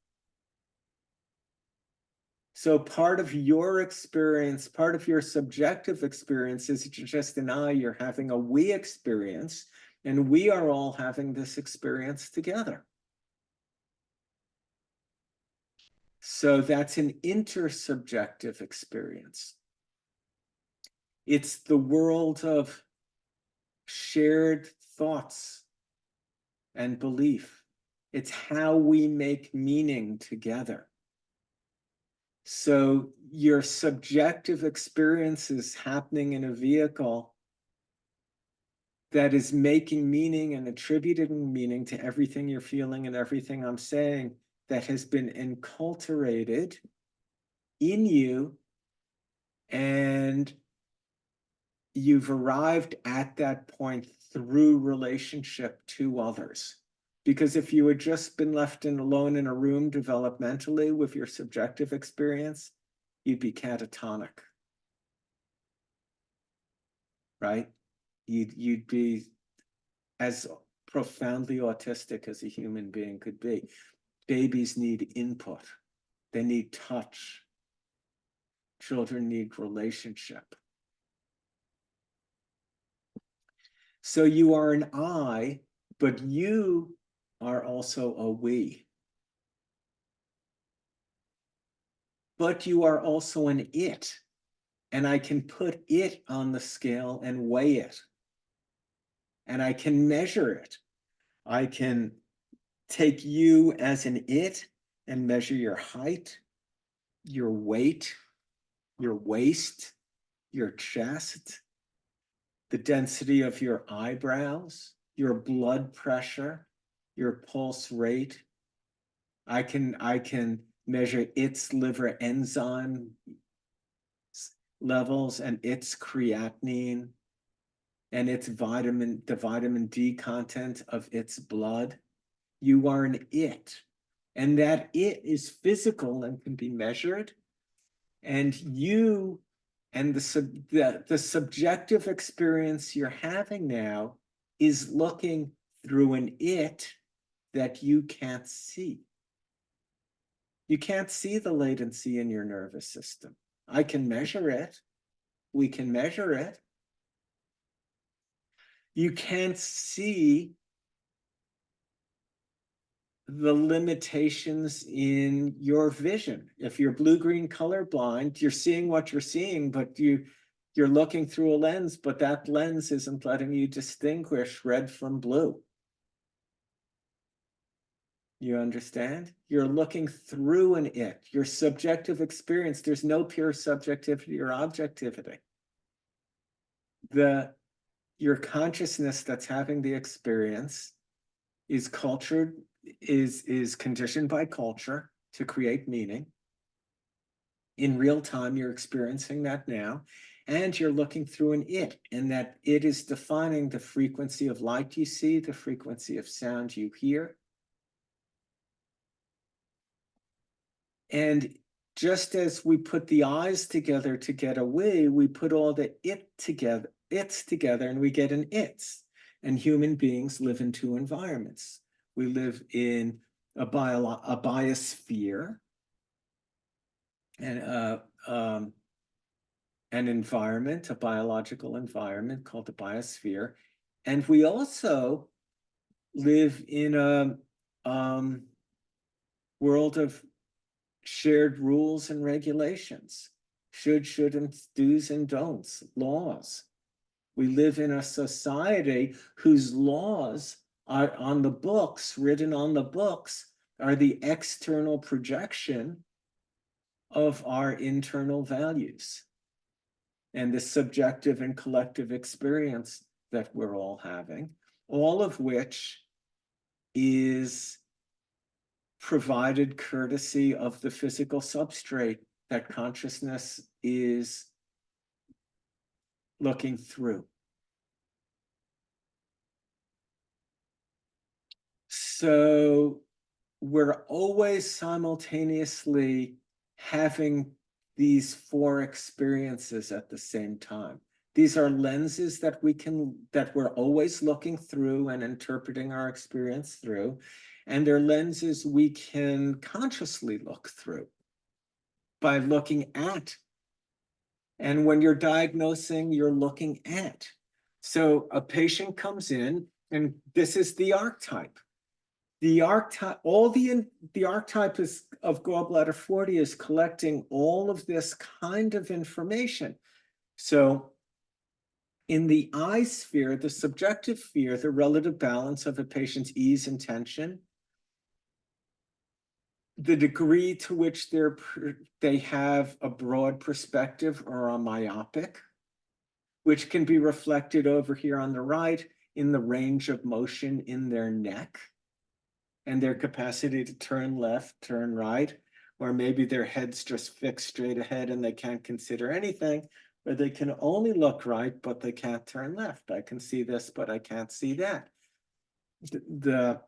So part of your experience, part of your subjective experience is just an I, you're having a we experience, and we are all having this experience together. So that's an intersubjective experience. It's the world of shared thoughts and belief. It's how we make meaning together. So your subjective experience is happening in a vehicle that is making meaning and attributing meaning to everything you're feeling and everything I'm saying, that has been enculturated in you, and you've arrived at that point through relationship to others. Because if you had just been left alone in a room developmentally with your subjective experience, you'd be catatonic, right? You'd be as profoundly autistic as a human being could be. Babies need input. They need touch. Children need relationship. So you are an I, but you are also a we. But you are also an it. And I can put it on the scale and weigh it. And I can measure it. I can take you as an it and measure your height, your weight, your waist, your chest, the density of your eyebrows, your blood pressure, your pulse rate. I can measure its liver enzyme levels and its creatinine and the vitamin D content of its blood. You are an it. And that it is physical and can be measured. And you and the subjective experience you're having now is looking through an it that you can't see. You can't see the latency in your nervous system. I can measure it. We can measure it. You can't see the limitations in your vision. If you're blue-green colorblind, you're seeing what you're seeing, but you're looking through a lens, but that lens isn't letting you distinguish red from blue. You understand? You're looking through an it, your subjective experience. There's no pure subjectivity or objectivity. Your consciousness that's having the experience is cultured, is conditioned by culture to create meaning. In real time, you're experiencing that now, and you're looking through an it, and that it is defining the frequency of light you see, the frequency of sound you hear. And just as we put the eyes together to get a we put all the it's together and we get an it's. And human beings live in two environments. We live in a biosphere, and an environment, a biological environment called the biosphere. And we also live in a world of shared rules and regulations, shouldn't, do's and don'ts, laws. We live in a society whose laws are on the books, written on the books, are the external projection of our internal values and the subjective and collective experience that we're all having, all of which is provided courtesy of the physical substrate that consciousness is looking through. So we're always simultaneously having these four experiences at the same time. These are lenses that we're always looking through and interpreting our experience through. And they're lenses we can consciously look through by looking at. And when you're diagnosing, you're looking at. So a patient comes in, and this is the archetype. The archetype, the archetype of gallbladder 40 is collecting all of this kind of information. So in the I sphere, the subjective sphere, the relative balance of a patient's ease and tension, the degree to which they have a broad perspective or a myopic, which can be reflected over here on the right in the range of motion in their neck and their capacity to turn left, turn right, or maybe their head's just fixed straight ahead and they can't consider anything, or they can only look right, but they can't turn left. I can see this, but I can't see that. The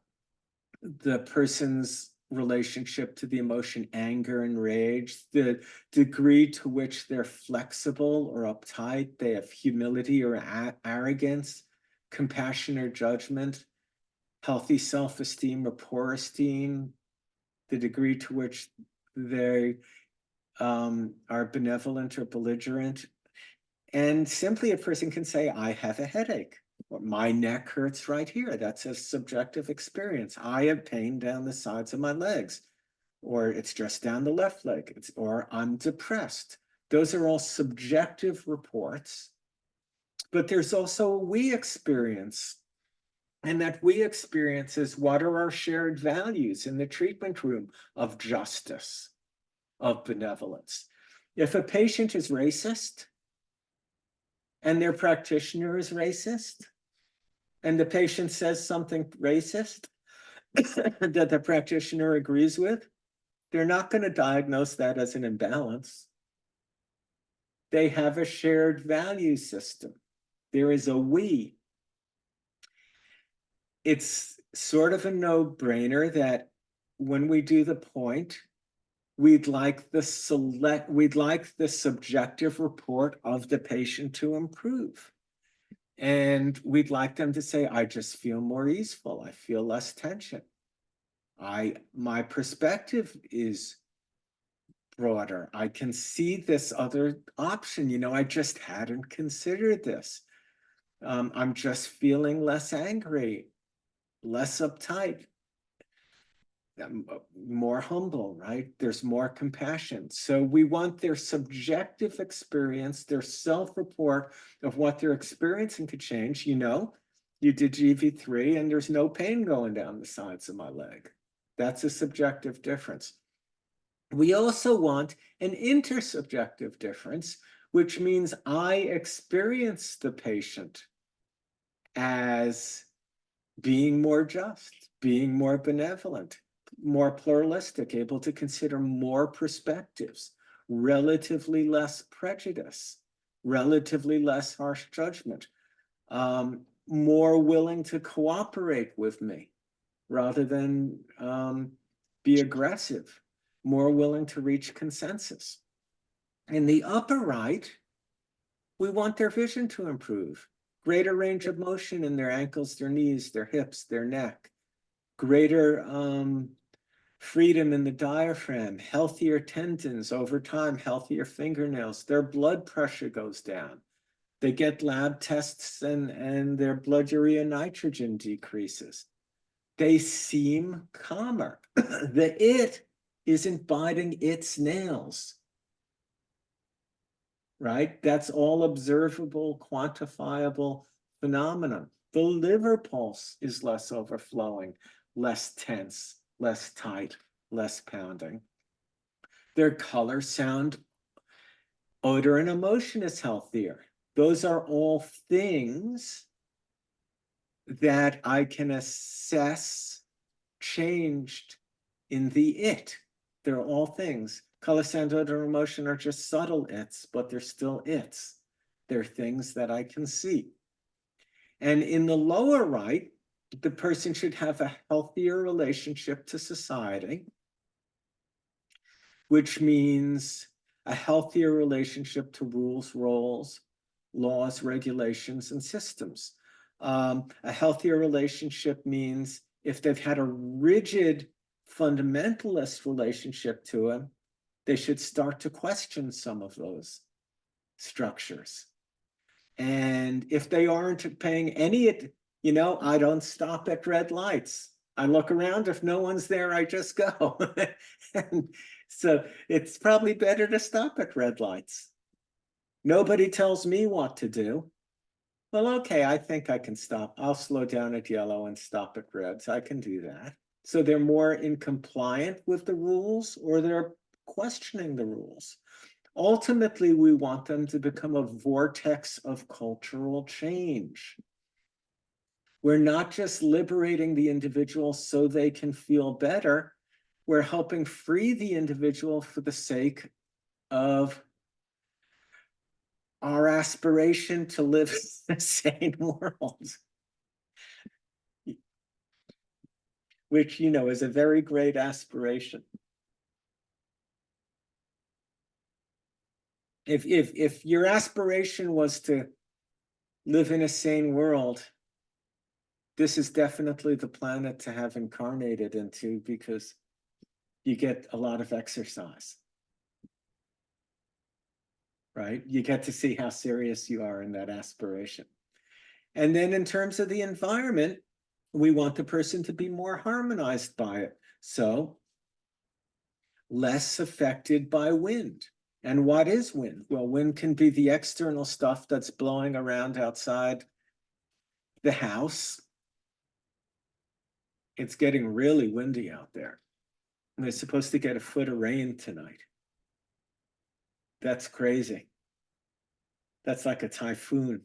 person's relationship to the emotion anger and rage, the degree to which they're flexible or uptight, they have humility or arrogance, compassion or judgment, healthy self-esteem or poor esteem, the degree to which they are benevolent or belligerent. And simply a person can say, I have a headache. Or my neck hurts right here. That's a subjective experience. I have pain down the sides of my legs, or it's just down the left leg, or I'm depressed. Those are all subjective reports, but there's also a we experience. And that we experience is what are our shared values in the treatment room of justice, of benevolence. If a patient is racist and their practitioner is racist, and the patient says something racist that the practitioner agrees with, they're not going to diagnose that as an imbalance. They have a shared value system. There is a we. It's sort of a no-brainer that when we do the point, we'd like the subjective report of the patient to improve. And we'd like them to say, I just feel more easeful. I feel less tension. My perspective is broader. I can see this other option. I just hadn't considered this. I'm just feeling less angry, less uptight. more humble, right? There's more compassion. So we want their subjective experience, their self-report of what they're experiencing to change. You know, you did GV3 and there's no pain going down the sides of my leg. That's a subjective difference. We also want an intersubjective difference, which means I experience the patient as being more just, being more benevolent, more pluralistic, able to consider more perspectives, relatively less prejudice, relatively less harsh judgment, more willing to cooperate with me rather than be aggressive, more willing to reach consensus. In the upper right, we want their vision to improve, greater range of motion in their ankles, their knees, their hips, their neck, greater freedom in the diaphragm, healthier tendons over time, healthier fingernails, their blood pressure goes down. They get lab tests and their blood urea nitrogen decreases. They seem calmer. The it isn't biting its nails, right? That's all observable, quantifiable phenomenon. The liver pulse is less overflowing, less tense, less tight, less pounding. Their color, sound, odor, and emotion is healthier. Those are all things that I can assess changed in the it. They're all things. Color, sound, odor, emotion are just subtle its, but they're still its. They're things that I can see. And in the lower right, the person should have a healthier relationship to society, which means a healthier relationship to rules, roles, laws, regulations, and systems. A healthier relationship means if they've had a rigid fundamentalist relationship to him, they should start to question some of those structures. And if they aren't paying any, you know, I don't stop at red lights. I look around, if no one's there, I just go. And so it's probably better to stop at red lights. Nobody tells me what to do. Well, okay, I think I can stop. I'll slow down at yellow and stop at reds. I can do that. So they're more in compliant with the rules, or they're questioning the rules. Ultimately, we want them to become a vortex of cultural change. We're not just liberating the individual so they can feel better. We're helping free the individual for the sake of our aspiration to live in a sane world. Which, you know, is a very great aspiration. If your aspiration was to live in a sane world, this is definitely the planet to have incarnated into, because you get a lot of exercise, right? You get to see how serious you are in that aspiration. And then in terms of the environment, we want the person to be more harmonized by it. So less affected by wind. And what is wind? Well, wind can be the external stuff that's blowing around outside the house. It's getting really windy out there. And they're supposed to get a foot of rain tonight. That's crazy. That's like a typhoon.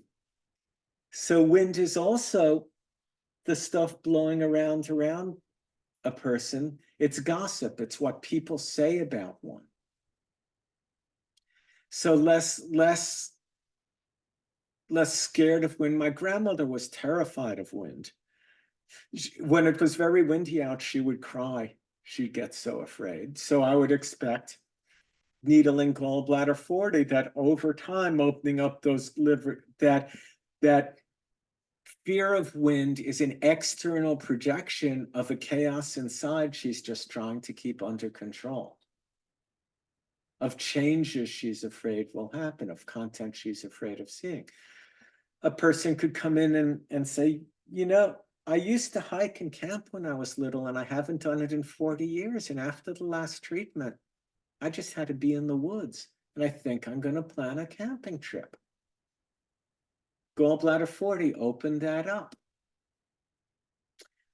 So wind is also the stuff blowing around a person. It's gossip. It's what people say about one. So less scared of wind. My grandmother was terrified of wind. When it was very windy out, she would cry. She'd get so afraid. So I would expect needling gallbladder 40, that over time opening up those liver, that fear of wind is an external projection of a chaos inside she's just trying to keep under control, of changes she's afraid will happen, of content she's afraid of seeing. A person could come in and say, you know, I used to hike and camp when I was little, and I haven't done it in 40 years. And after the last treatment, I just had to be in the woods. And I think I'm going to plan a camping trip. Gallbladder 40 opened that up.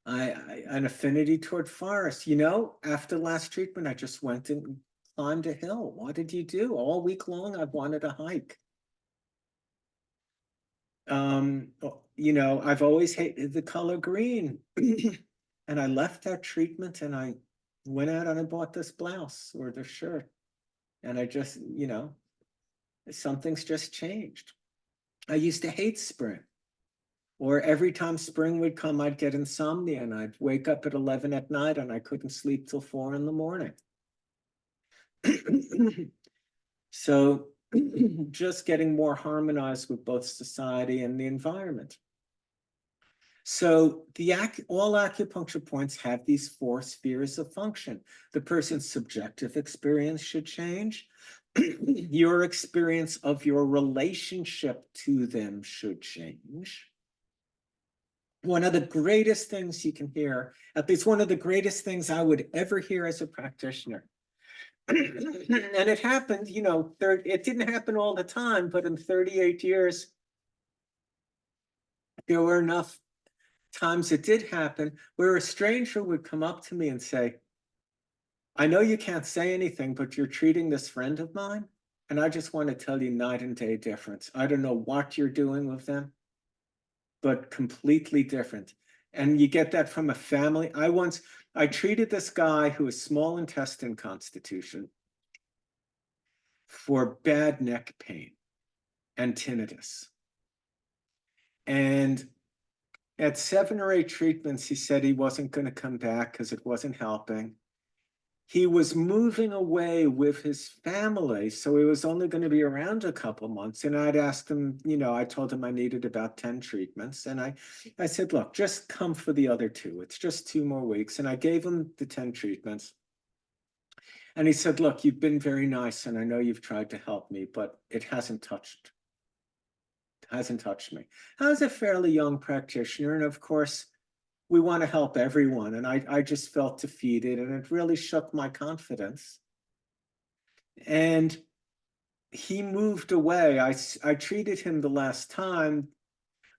An affinity toward forest. You know, after last treatment, I just went and climbed a hill. What did you do? All week long, I've wanted to hike. You know, I've always hated the color green. And I left that treatment and I went out and I bought this blouse or this shirt. And I just, you know, something's just changed. I used to hate spring. Or every time spring would come, I'd get insomnia and I'd wake up at 11 at night and I couldn't sleep till 4 in the morning. So just getting more harmonized with both society and the environment. So all acupuncture points have these 4 spheres of function. The person's subjective experience should change. Your experience of your relationship to them should change. One of the greatest things you can hear, at least one of the greatest things I would ever hear as a practitioner. And it happened, you know, it didn't happen all the time, but in 38 years, there were enough times it did happen where a stranger would come up to me and say, I know you can't say anything, but you're treating this friend of mine. And I just want to tell you night and day difference. I don't know what you're doing with them, but completely different. And you get that from a family. I treated this guy who was small intestine constitution for bad neck pain and tinnitus. And at 7 or 8 treatments, he said he wasn't going to come back because it wasn't helping. He was moving away with his family, so he was only going to be around a couple months. And I'd asked him, you know, I told him I needed about 10 treatments. And I said, look, just come for the other 2. It's just 2 more weeks. And I gave him the 10 treatments. And he said, look, you've been very nice, and I know you've tried to help me, but it hasn't touched me. I was a fairly young practitioner, and of course, we want to help everyone. And I just felt defeated, and it really shook my confidence. And he moved away. I treated him the last time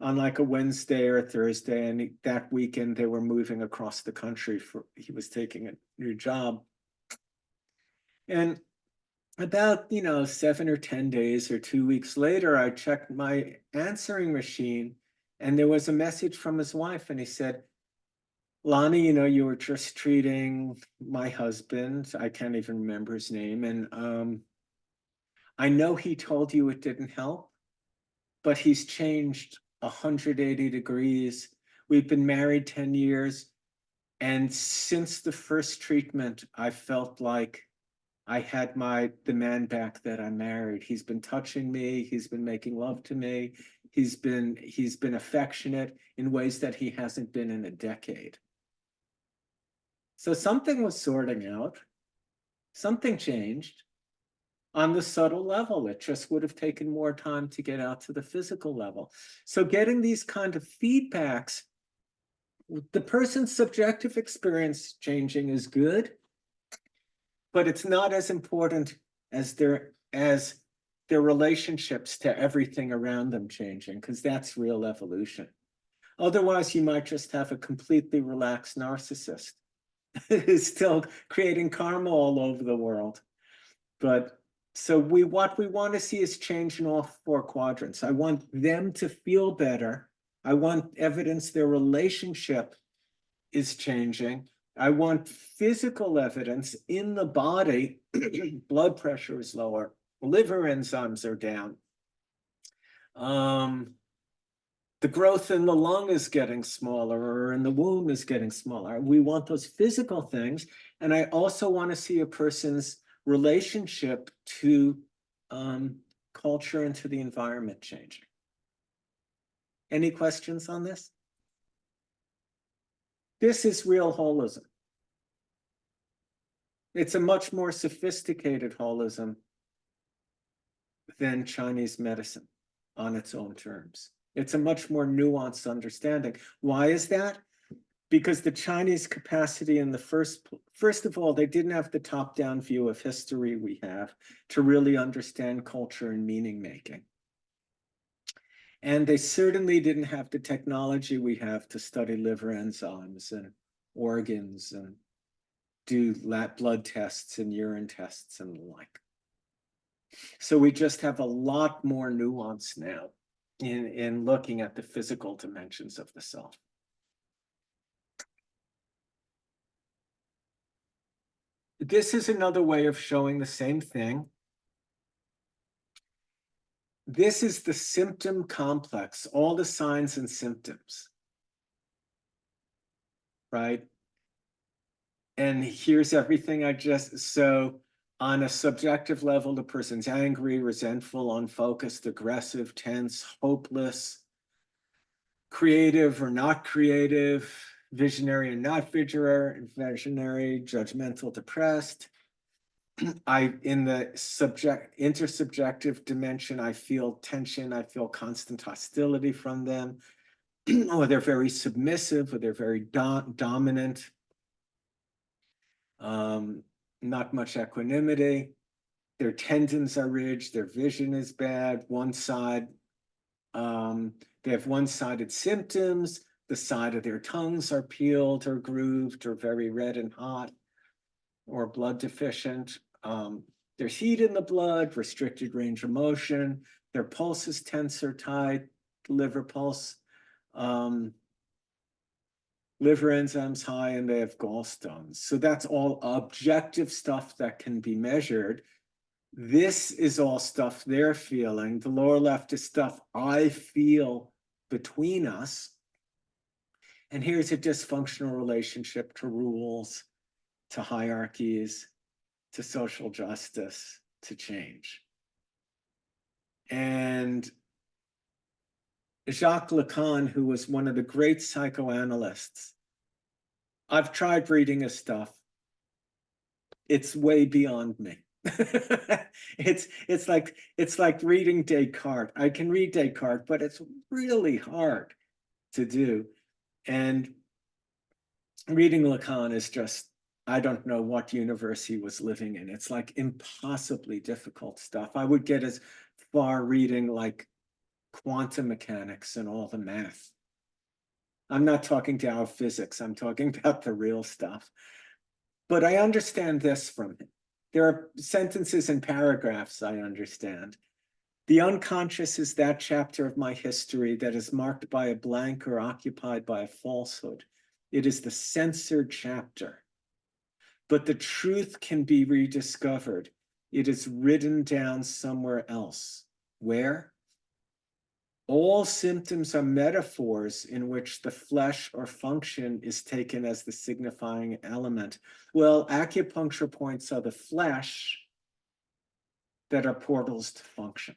on like a Wednesday or a Thursday, and that weekend they were moving across the country he was taking a new job. And about, you know, 7 or 10 days or 2 weeks later, I checked my answering machine and there was a message from his wife, and he said, Lonny, you know, you were just treating my husband. I can't even remember his name. And I know he told you it didn't help, but he's changed 180 degrees. We've been married 10 years. And since the first treatment, I felt like I had the man back that I married. He's been touching me. He's been making love to me. He's been affectionate in ways that he hasn't been in a decade. So something was sorting out. Something changed on the subtle level. It just would have taken more time to get out to the physical level. So getting these kind of feedbacks, the person's subjective experience changing is good, but it's not as important as their relationships to everything around them changing, because that's real evolution. Otherwise, you might just have a completely relaxed narcissist who's still creating karma all over the world. But so what we want to see is change in all 4 quadrants. I want them to feel better. I want evidence their relationship is changing. I want physical evidence in the body. Blood pressure is lower. Liver enzymes are down. The growth in the lung is getting smaller, or in the womb is getting smaller. We want those physical things. And I also want to see a person's relationship to culture and to the environment changing. Any questions on this? This is real holism. It's a much more sophisticated holism than Chinese medicine on its own terms. It's a much more nuanced understanding. Why is that? Because the Chinese capacity in the first of all, they didn't have the top-down view of history we have to really understand culture and meaning making. And they certainly didn't have the technology we have to study liver enzymes and organs and do blood tests and urine tests and the like. So we just have a lot more nuance now in looking at the physical dimensions of the self. This is another way of showing the same thing. This is the symptom complex, all the signs and symptoms, right? And here's everything so on a subjective level, the person's angry, resentful, unfocused, aggressive, tense, hopeless, creative or not creative, visionary and not visionary, judgmental, depressed. In the intersubjective dimension, I feel tension, I feel constant hostility from them, or they're very submissive, or they're very dominant, not much equanimity, their tendons are ridged, their vision is bad, one side, they have one-sided symptoms, the side of their tongues are peeled or grooved or very red and hot, or blood deficient. There's heat in the blood, restricted range of motion, their pulse is tense or tight, liver pulse, liver enzymes high, and they have gallstones. So that's all objective stuff that can be measured. This is all stuff they're feeling. The lower left is stuff I feel between us. And here's a dysfunctional relationship to rules, to hierarchies, to social justice, to change. And Jacques Lacan, who was one of the great psychoanalysts, I've tried reading his stuff. It's way beyond me. It's like reading Descartes. I can read Descartes, but it's really hard to do. And reading Lacan is just, I don't know what universe he was living in. It's like impossibly difficult stuff. I would get as far reading like quantum mechanics and all the math. I'm not talking Tao physics. I'm talking about the real stuff. But I understand this from him. There are sentences and paragraphs I understand. The unconscious is that chapter of my history that is marked by a blank or occupied by a falsehood. It is the censored chapter. But the truth can be rediscovered. It is written down somewhere else. Where? All symptoms are metaphors in which the flesh or function is taken as the signifying element. Well, acupuncture points are the flesh that are portals to function.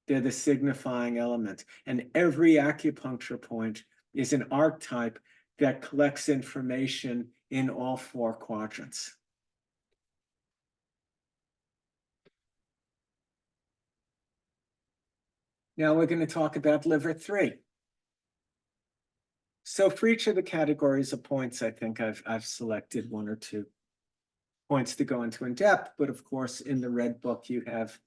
They're the signifying element. And every acupuncture point is an archetype that collects information in all four quadrants. Now we're going to talk about liver 3. So for each of the categories of points, I think I've selected 1 or 2 points to go into in depth. But of course, in the red book, you have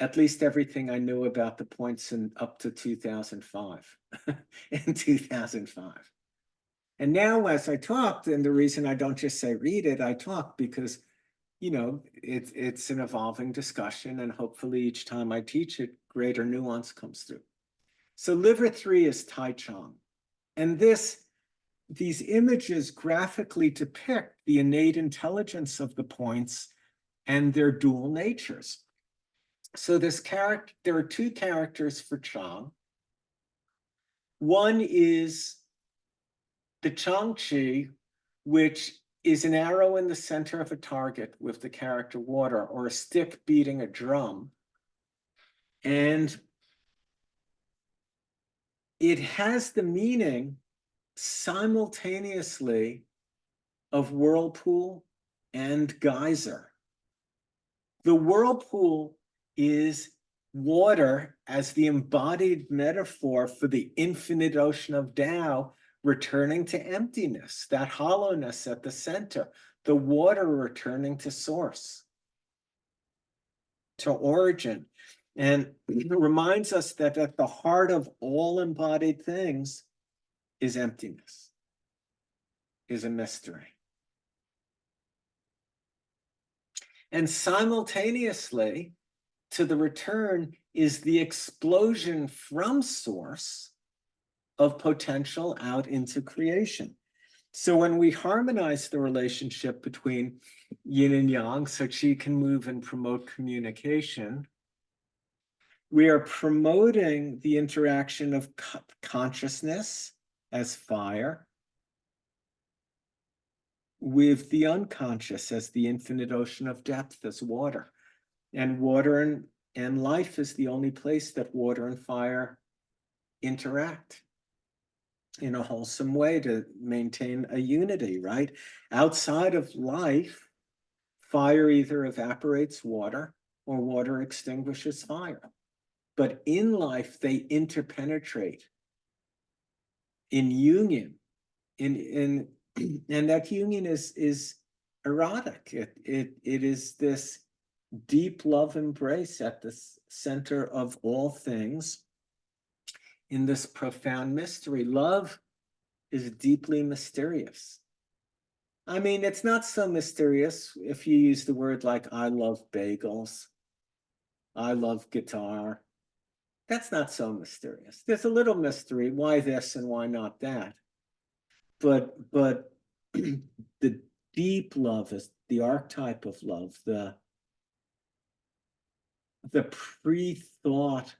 at least everything I knew about the points in up to 2005, in 2005. And now as I talked, and the reason I don't just say read it, I talk because, you know, it's an evolving discussion, and hopefully each time I teach it, greater nuance comes through. So liver 3 is Tai Chang. And these images graphically depict the innate intelligence of the points and their dual natures. So there are 2 characters for Chang. One is the Chang Chi, which is an arrow in the center of a target with the character water, or a stick beating a drum. And it has the meaning simultaneously of whirlpool and geyser. The whirlpool is water as the embodied metaphor for the infinite ocean of Tao returning to emptiness, that hollowness at the center, the water returning to source, to origin. And it reminds us that at the heart of all embodied things is emptiness, is a mystery. And simultaneously, to the return is the explosion from source of potential out into creation. So when we harmonize the relationship between yin and yang, so Qi can move and promote communication, we are promoting the interaction of consciousness as fire with the unconscious as the infinite ocean of depth as water. And water and life is the only place that water and fire interact in a wholesome way to maintain a unity, right? Outside of life, fire either evaporates water or water extinguishes fire. But in life, they interpenetrate in union, and that union is erotic. It is this deep love embrace at the center of all things in this profound mystery. Love is deeply mysterious. I mean, it's not so mysterious if you use the word like, I love bagels, I love guitar. That's not so mysterious. There's a little mystery, why this and why not that? But the deep love is the archetype of love, the pre-thought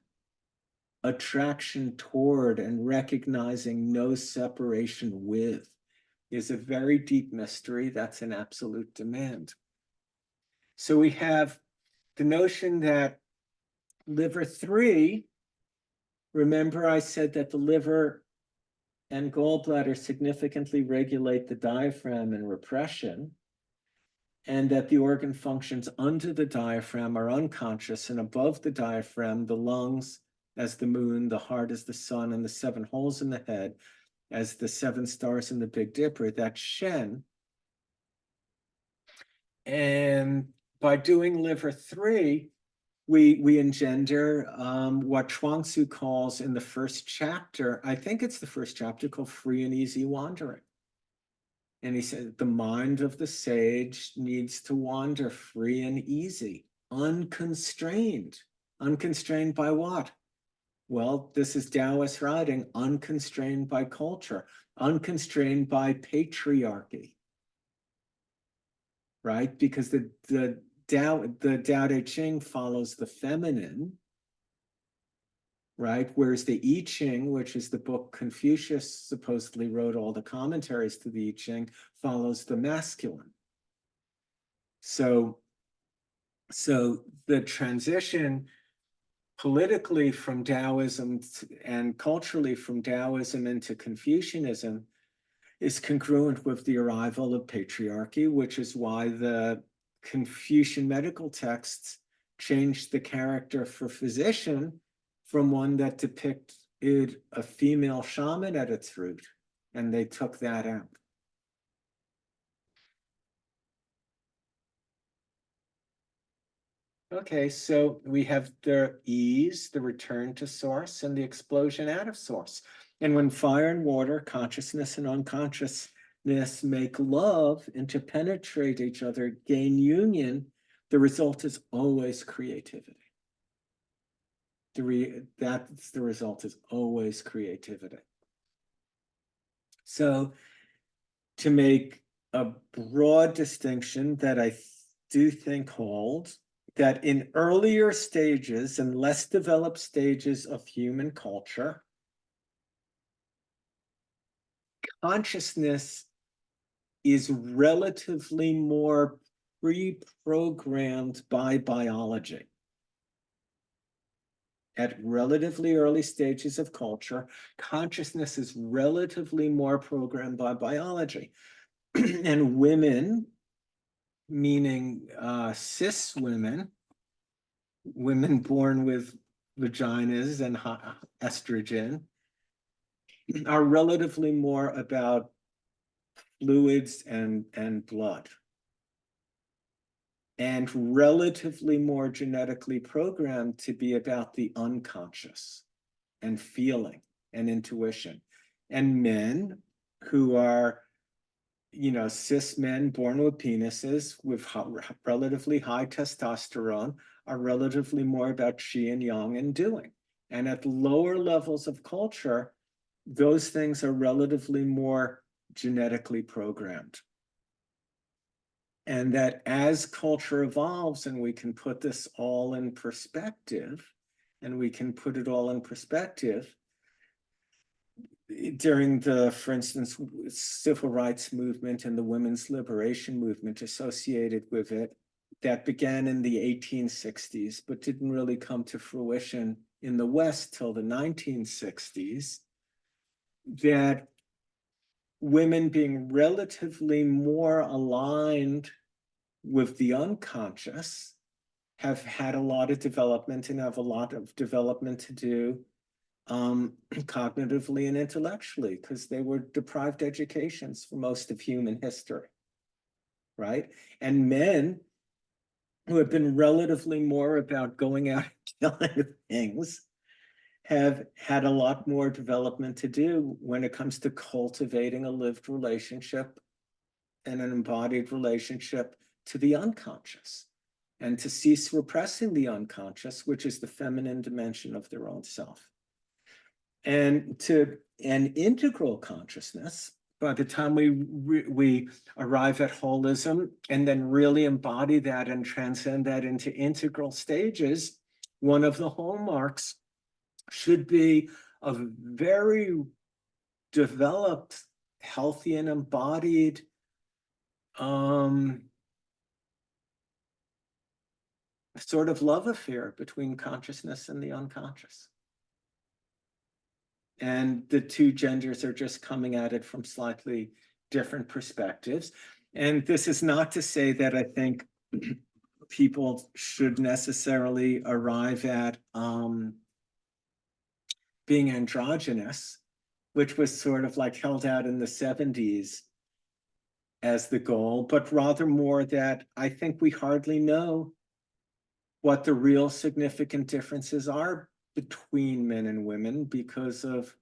attraction toward and recognizing no separation with is a very deep mystery. That's an absolute demand. So we have the notion that liver 3, remember I said that the liver and gallbladder significantly regulate the diaphragm and repression, and that the organ functions under the diaphragm are unconscious, and above the diaphragm, the lungs as the moon, the heart as the sun, and the 7 holes in the head as the 7 stars in the Big Dipper, that's Shen. And by doing liver 3, we engender what Chuang-Tzu calls in the first chapter, I think it's the first chapter, called free and easy wandering. And he said, the mind of the sage needs to wander free and easy, unconstrained. Unconstrained by what? Well, this is Taoist writing, unconstrained by culture, unconstrained by patriarchy, right? Because the Tao Te Ching follows the feminine, right? Whereas the I Ching, which is the book Confucius supposedly wrote all the commentaries to the I Ching, follows the masculine. So the transition politically from Taoism and culturally from Taoism into Confucianism is congruent with the arrival of patriarchy, which is why the Confucian medical texts changed the character for physician from one that depicted a female shaman at its root, and they took that out. Okay, so we have the ease, the return to source, and the explosion out of source. And when fire and water, consciousness and unconsciousness make love, interpenetrate each other, gain union, the result is always creativity. That's the result, is always creativity. So to make a broad distinction that I do think holds, that in earlier stages and less developed stages of human culture, consciousness is relatively more pre-programmed by biology. At relatively early stages of culture, consciousness is relatively more programmed by biology. And women, meaning cis women, women born with vaginas and estrogen are relatively more about fluids and blood, and relatively more genetically programmed to be about the unconscious and feeling and intuition. And men who are, cis men born with penises with relatively high testosterone are relatively more about qi and yang and doing. And at lower levels of culture, those things are relatively more genetically programmed. And that as culture evolves and we can put this all in perspective, during the, for instance, civil rights movement and the women's liberation movement associated with it, that began in the 1860s, but didn't really come to fruition in the West till the 1960s, that women being relatively more aligned with the unconscious have had a lot of development and have a lot of development to do cognitively and intellectually, because they were deprived educations for most of human history, right? And men who have been relatively more about going out and killing things have had a lot more development to do when it comes to cultivating a lived relationship and an embodied relationship to the unconscious, and to cease repressing the unconscious, which is the feminine dimension of their own self. And to an integral consciousness, by the time we arrive at holism and then really embody that and transcend that into integral stages, one of the hallmarks should be a very developed, healthy, and embodied sort of love affair between consciousness and the unconscious. And the two genders are just coming at it from slightly different perspectives. And this is not to say that I think people should necessarily arrive at being androgynous, which was sort of like held out in the 70s as the goal, but rather more that I think we hardly know what the real significant differences are between men and women because of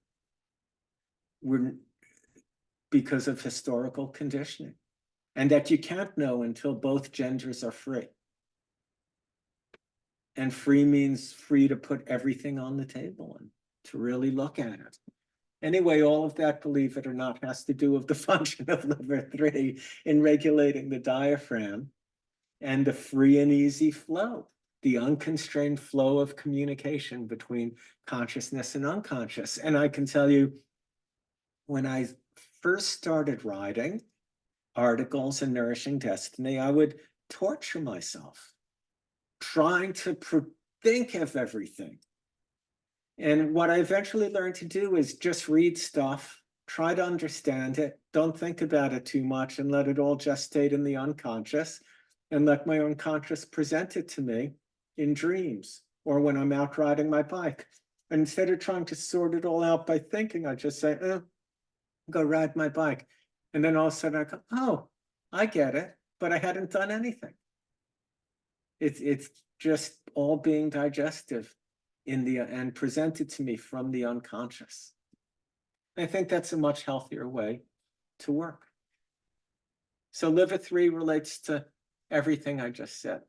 historical conditioning, and that you can't know until both genders are free. And free means free to put everything on the table and to really look at it. Anyway, all of that, believe it or not, has to do with the function of liver 3 in regulating the diaphragm and the free and easy flow, the unconstrained flow of communication between consciousness and unconscious. And I can tell you, when I first started writing articles in Nourishing Destiny, I would torture myself trying to think of everything. And what I eventually learned to do is just read stuff, try to understand it, don't think about it too much, and let it all gestate in the unconscious, and let my unconscious present it to me in dreams or when I'm out riding my bike. And instead of trying to sort it all out by thinking, I just say, go ride my bike. And then all of a sudden I go, oh, I get it, but I hadn't done anything. It's just all being digestive and presented to me from the unconscious. I think that's a much healthier way to work. So liver 3 relates to everything I just said.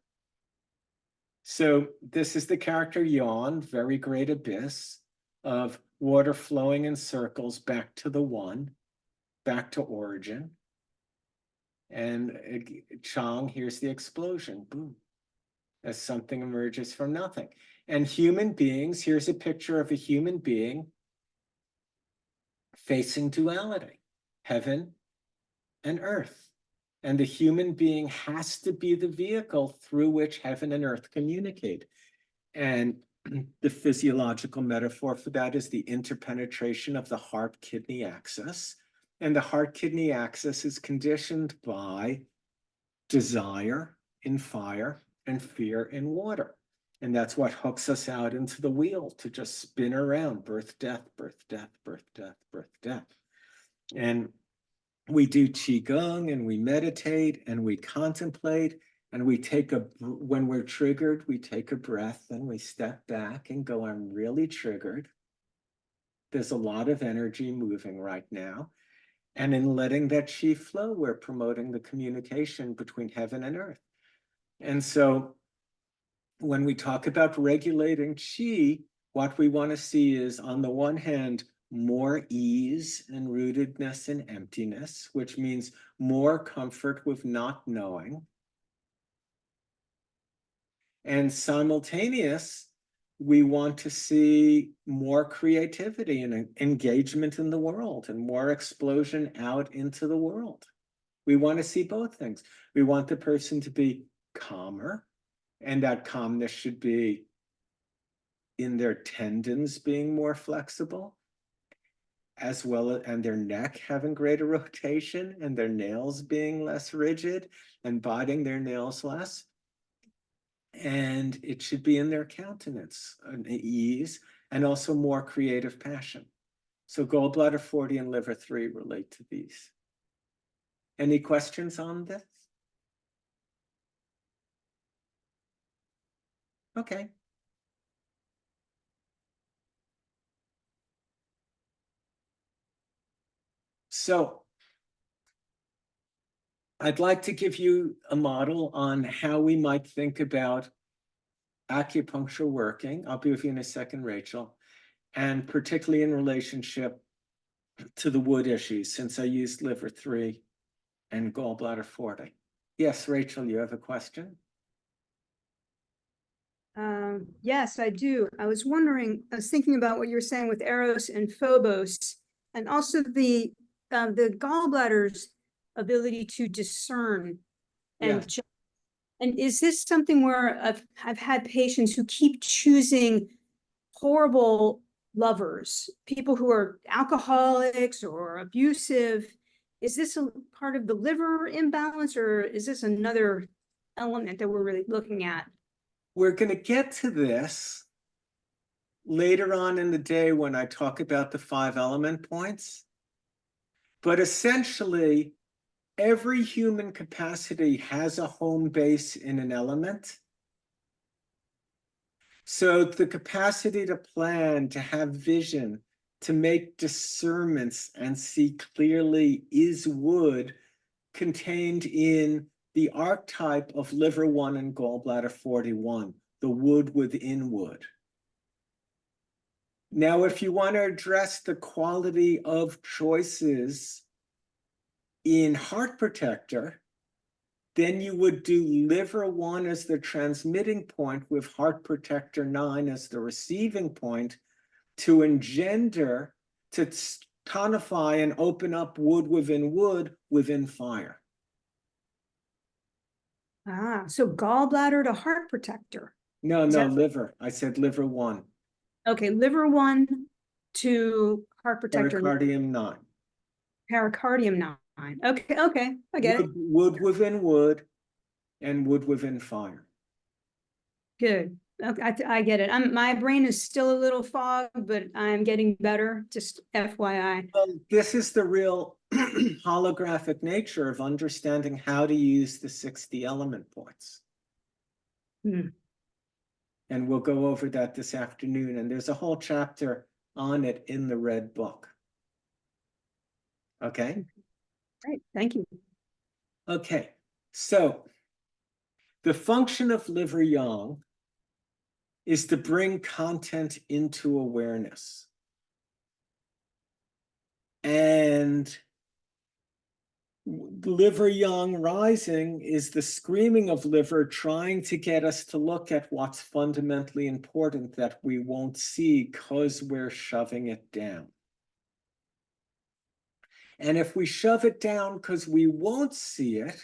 So this is the character Yawn, very great abyss of water flowing in circles back to the one, back to origin. And Chang, here's the explosion, boom, as something emerges from nothing. And human beings, here's a picture of a human being facing duality, heaven and earth. And the human being has to be the vehicle through which heaven and earth communicate. And the physiological metaphor for that is the interpenetration of the heart-kidney axis. And the heart-kidney axis is conditioned by desire in fire and fear in water. And that's what hooks us out into the wheel to just spin around, birth, death, birth, death, birth, death, birth, death. And we do Qigong and we meditate and we contemplate and we take when we're triggered, we take a breath and we step back and go, I'm really triggered. There's a lot of energy moving right now. And in letting that Qi flow, we're promoting the communication between heaven and earth. And so when we talk about regulating Qi, what we want to see is, on the one hand, more ease and rootedness in emptiness, which means more comfort with not knowing. And simultaneous, we want to see more creativity and engagement in the world and more explosion out into the world. We want to see both things. We want the person to be calmer, and that calmness should be in their tendons being more flexible, as well as, and their neck having greater rotation, and their nails being less rigid and biting their nails less. And it should be in their countenance, an ease, and also more creative passion. So gallbladder 40 and liver 3 relate to these. Any questions on this? Okay. So I'd like to give you a model on how we might think about acupuncture working. I'll be with you in a second, Rachel, and particularly in relationship to the wood issues, since I used liver 3 and gallbladder 40. Yes, Rachel, you have a question? Yes, I do. I was thinking about what you were saying with Eros and Phobos, and also the gallbladder's ability to discern and Yes. and is this something where I've had patients who keep choosing horrible lovers, people who are alcoholics or abusive? Is this a part of the liver imbalance, or is this another element that we're really looking at? We're going to get to this later on in the day when I talk about the 5 element points. But essentially, every human capacity has a home base in an element. So the capacity to plan, to have vision, to make discernments and see clearly is wood contained in the archetype of liver 1 and gallbladder 41, the wood within wood. Now, if you want to address the quality of choices in heart protector, then you would do liver 1 as the transmitting point with heart protector 9 as the receiving point to engender, to tonify and open up wood within fire. So gallbladder to heart protector. No, Is no, that- liver. I said liver 1. Okay, liver 1 to heart protector, Pericardium 9. pericardium 9. Okay, I get it. Wood within wood and wood within fire. Good. Okay, I get it. My brain is still a little fogged, but I'm getting better. Just FYI. Well, this is the real holographic nature of understanding how to use the 60 element points. Hmm. And we'll go over that this afternoon. And there's a whole chapter on it in the red book. Okay? Great, thank you. Okay, so the function of liver yang is to bring content into awareness. And liver yang rising is the screaming of liver trying to get us to look at what's fundamentally important that we won't see because we're shoving it down. And if we shove it down because we won't see it,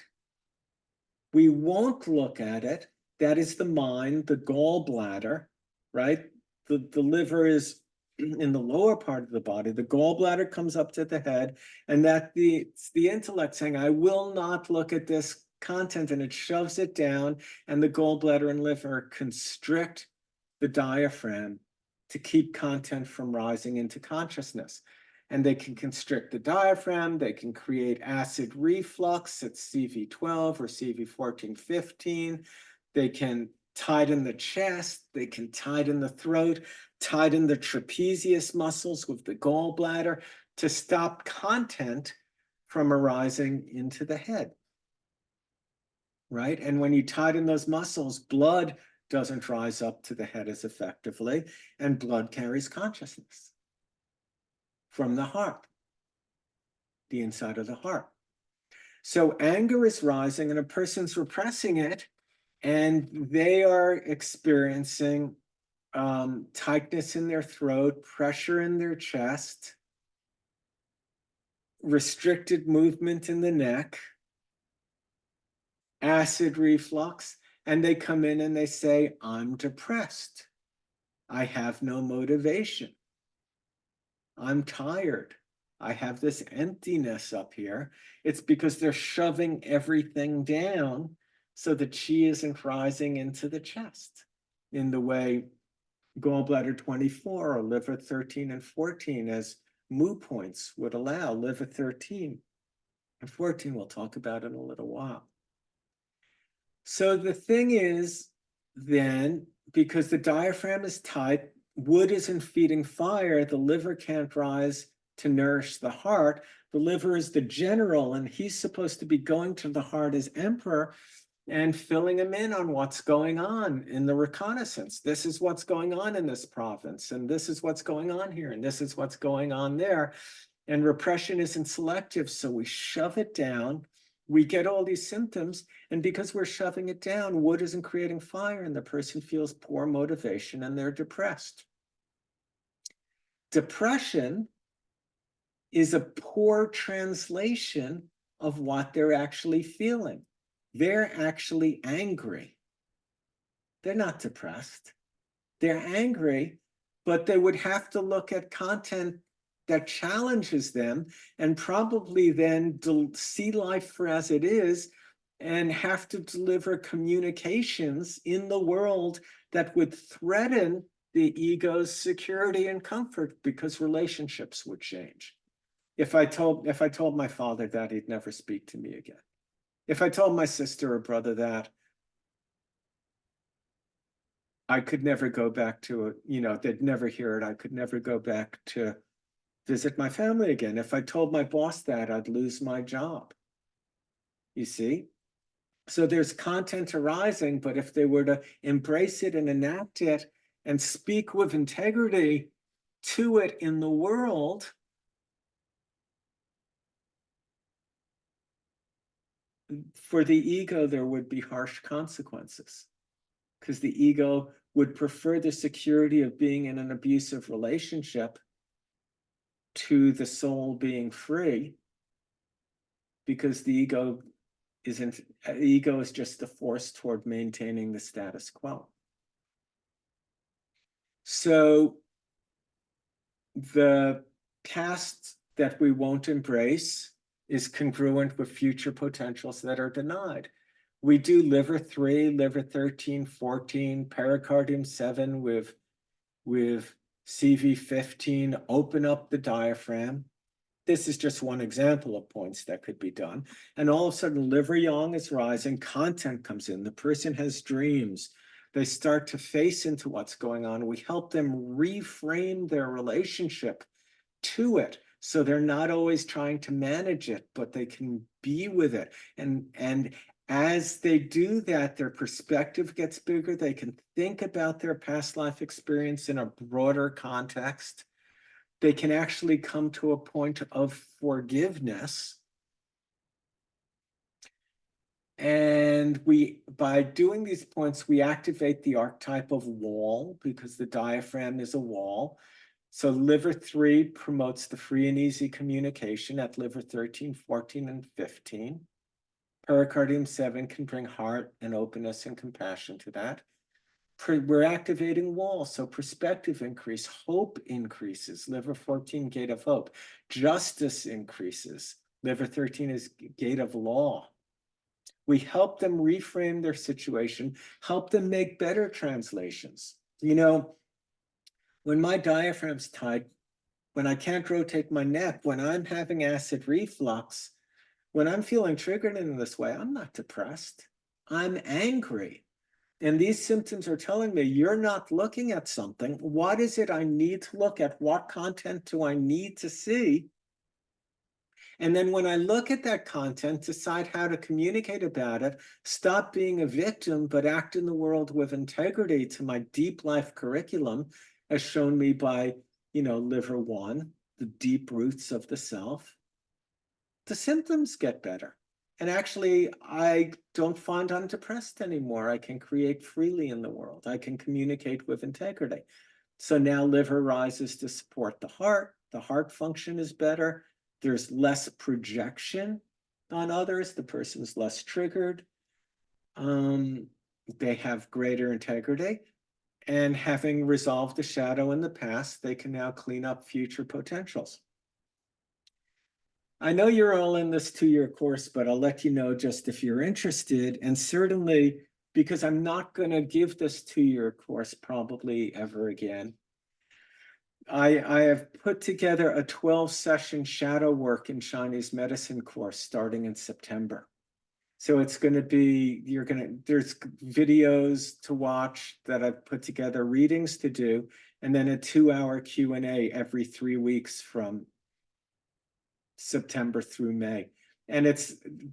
we won't look at it, that is the mind, the gallbladder, right? The liver is in the lower part of the body. The gallbladder comes up to the head, and it's the intellect saying, I will not look at this content and it shoves it down, and the gallbladder and liver constrict the diaphragm to keep content from rising into consciousness. And they can constrict the diaphragm, they can create acid reflux at CV12 or CV14-15, they can tighten the chest, they can tighten the throat, tighten the trapezius muscles with the gallbladder to stop content from arising into the head, right? And when you tighten those muscles, blood doesn't rise up to the head as effectively, and blood carries consciousness from the heart, the inside of the heart. So anger is rising and a person's repressing it, and they are experiencing tightness in their throat, pressure in their chest, restricted movement in the neck, acid reflux, and they come in and they say, I'm depressed. I have no motivation. I'm tired. I have this emptiness up here. It's because they're shoving everything down so the chi isn't rising into the chest in the way gallbladder 24 or liver 13 and 14 as mu points would allow. Liver 13 and 14 we'll talk about in a little while. So the thing is then, because the diaphragm is tight, wood isn't feeding fire, the liver can't rise to nourish the heart. The liver is the general, and he's supposed to be going to the heart as emperor and filling him in on what's going on in the reconnaissance. This is what's going on in this province, and this is what's going on here, and this is what's going on there. And repression isn't selective, so we shove it down. We get all these symptoms, and because we're shoving it down, wood isn't creating fire, and the person feels poor motivation, and they're depressed. Depression is a poor translation of what they're actually feeling. They're actually angry. They're not depressed. They're angry, but they would have to look at content that challenges them and probably then see life for as it is and have to deliver communications in the world that would threaten the ego's security and comfort because relationships would change. If I told my father that, he'd never speak to me again. If I told my sister or brother that, I could never go back to it, they'd never hear it. I could never go back to visit my family again. If I told my boss that, I'd lose my job. You see? So there's content arising, but if they were to embrace it and enact it and speak with integrity to it in the world, for the ego, there would be harsh consequences because the ego would prefer the security of being in an abusive relationship to the soul being free, because the ego is just the force toward maintaining the status quo. So the past that we won't embrace is congruent with future potentials that are denied. We do liver 3, liver 13, 14, pericardium 7 with CV15, open up the diaphragm. This is just one example of points that could be done. And all of a sudden, liver yang is rising, content comes in, the person has dreams. They start to face into what's going on. We help them reframe their relationship to it. So they're not always trying to manage it, but they can be with it. And as they do that, their perspective gets bigger. They can think about their past life experience in a broader context. They can actually come to a point of forgiveness. And by doing these points, we activate the archetype of wall, because the diaphragm is a wall. So liver 3 promotes the free and easy communication at liver 13, 14, and 15. Pericardium 7 can bring heart and openness and compassion to that. We're activating wall, so perspective increase, hope increases, liver 14, gate of hope. Justice increases, liver 13 is gate of law. We help them reframe their situation, help them make better translations. You know, when my diaphragm's tight, when I can't rotate my neck, when I'm having acid reflux, when I'm feeling triggered in this way, I'm not depressed. I'm angry. And these symptoms are telling me you're not looking at something. What is it I need to look at? What content do I need to see? And then when I look at that content, decide how to communicate about it, stop being a victim, but act in the world with integrity to my deep life curriculum, as shown me by, liver one, the deep roots of the self. The symptoms get better. And actually, I don't find I'm depressed anymore. I can create freely in the world. I can communicate with integrity. So now liver rises to support the heart. The heart function is better. There's less projection on others. The person's less triggered. They have greater integrity. And having resolved the shadow in the past, they can now clean up future potentials. I know you're all in this 2-year course, but I'll let you know just if you're interested. And certainly, because I'm not going to give this 2-year course probably ever again, I have put together a 12-session shadow work in Chinese medicine course starting in September. So it's going to be, there's videos to watch that I've put together, readings to do, and then a 2-hour Q&A every 3 weeks from September through May. And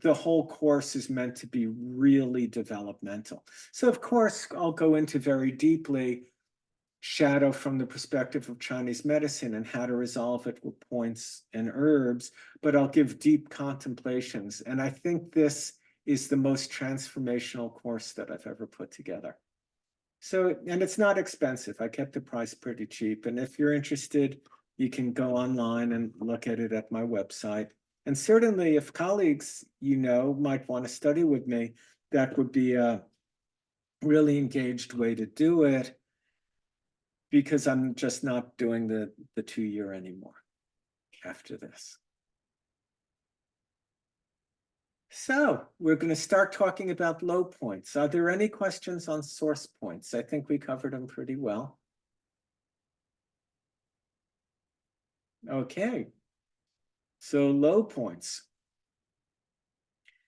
the whole course is meant to be really developmental. So of course, I'll go into very deeply shadow from the perspective of Chinese medicine and how to resolve it with points and herbs, but I'll give deep contemplations. And I think this is the most transformational course that I've ever put together. So, and it's not expensive. I kept the price pretty cheap. And if you're interested, you can go online and look at it at my website. And certainly if colleagues, might want to study with me, that would be a really engaged way to do it, because I'm just not doing the 2-year anymore after this. So we're going to start talking about low points. Are there any questions on source points? I think we covered them pretty well. Okay. So low points.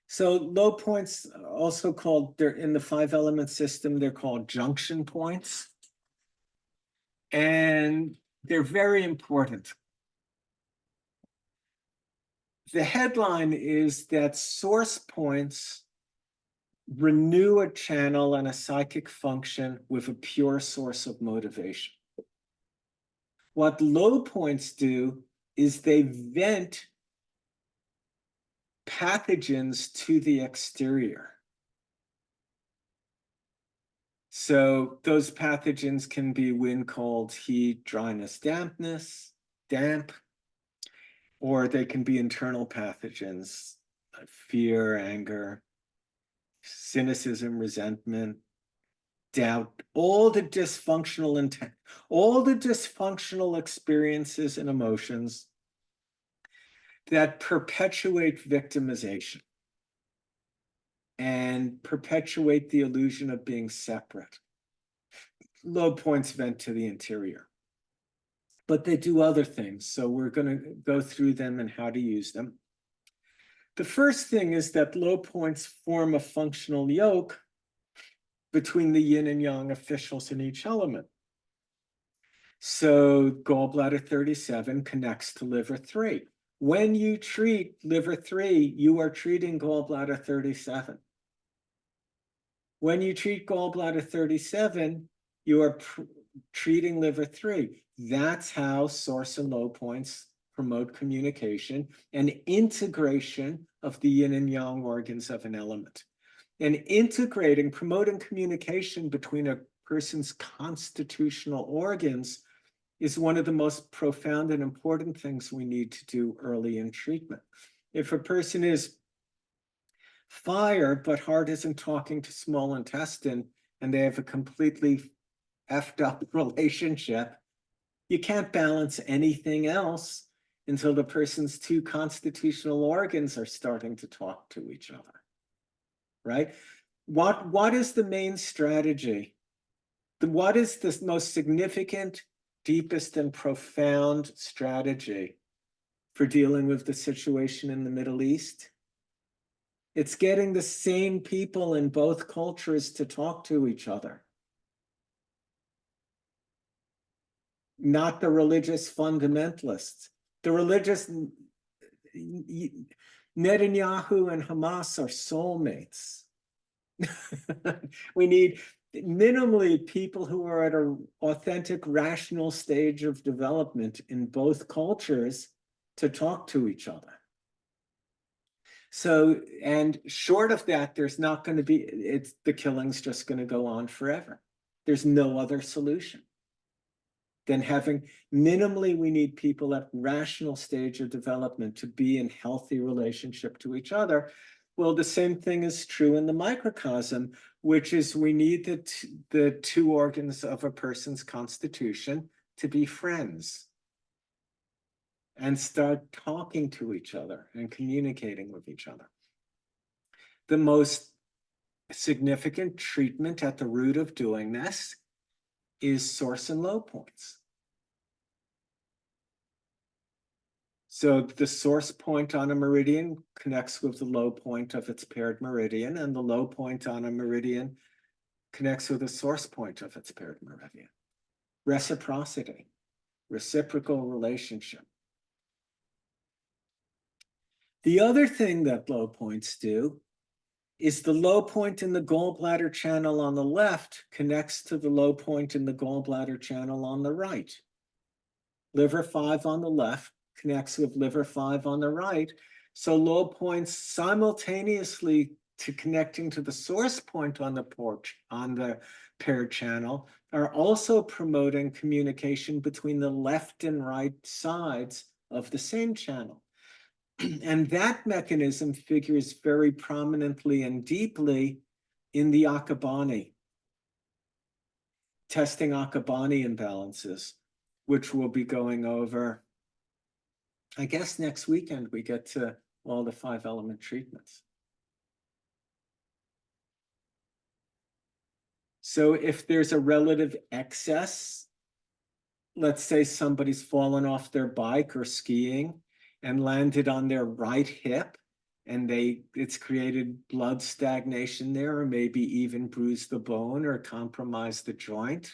So low points, also called, they're in the 5-element system, they're called junction points. And they're very important. The headline is that source points renew a channel and a psychic function with a pure source of motivation. What low points do is they vent pathogens to the exterior. So those pathogens can be wind, cold, heat, dryness, dampness, damp, or they can be internal pathogens, fear, anger, cynicism, resentment, doubt, all the dysfunctional intent, all the dysfunctional experiences and emotions that perpetuate victimization and perpetuate the illusion of being separate. Low points vent to the interior, but they do other things. So we're going to go through them and how to use them. The first thing is that low points form a functional yoke between the yin and yang officials in each element. So gallbladder 37 connects to liver 3. When you treat liver 3, you are treating gallbladder 37. When you treat gallbladder 37, you are treating liver 3. That's how source and low points promote communication and integration of the yin and yang organs of an element. And integrating, promoting communication between a person's constitutional organs is one of the most profound and important things we need to do early in treatment. If a person is fire, but heart isn't talking to small intestine, and they have a completely effed up relationship, you can't balance anything else until the person's 2 constitutional organs are starting to talk to each other, right? What is the main strategy? What is the most significant, deepest, and profound strategy for dealing with the situation in the Middle East? It's getting the same people in both cultures to talk to each other. Not the religious fundamentalists. The religious, Netanyahu and Hamas are soulmates. We need minimally people who are at an authentic, rational stage of development in both cultures to talk to each other. So, and short of that, there's not going to be, the killing's just going to go on forever. There's no other solution than having, minimally, we need people at rational stage of development to be in healthy relationship to each other. Well, the same thing is true in the microcosm, which is we need the two organs of a person's constitution to be friends and start talking to each other and communicating with each other. The most significant treatment at the root of doing this is source and low points. So the source point on a meridian connects with the low point of its paired meridian, and the low point on a meridian connects with the source point of its paired meridian. Reciprocity, reciprocal relationship. The other thing that low points do is the low point in the gallbladder channel on the left connects to the low point in the gallbladder channel on the right. Liver 5 on the left connects with liver 5 on the right. So low points simultaneously to connecting to the source point on the paired channel are also promoting communication between the left and right sides of the same channel. And that mechanism figures very prominently and deeply in the Akabani, testing Akabani imbalances, which we'll be going over. I guess next weekend we get to all the 5-element treatments. So if there's a relative excess, let's say somebody's fallen off their bike or skiing and landed on their right hip, and it's created blood stagnation there, or maybe even bruised the bone or compromised the joint.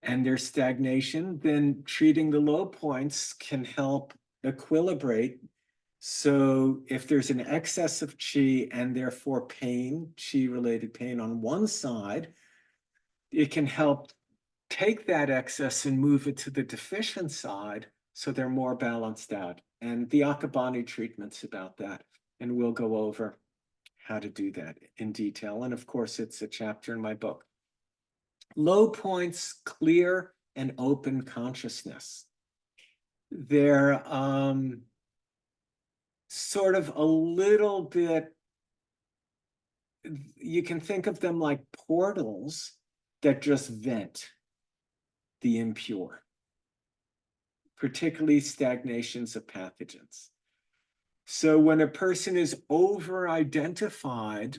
And there's stagnation, then treating the low points can help equilibrate. So if there's an excess of qi and therefore pain, qi-related pain on one side, it can help take that excess and move it to the deficient side so they're more balanced out. And the Akabani treatment's about that. And we'll go over how to do that in detail. And of course, it's a chapter in my book. Low points, clear and open consciousness. They're sort of a little bit, you can think of them like portals that just vent the impure, particularly stagnations of pathogens. So when a person is over-identified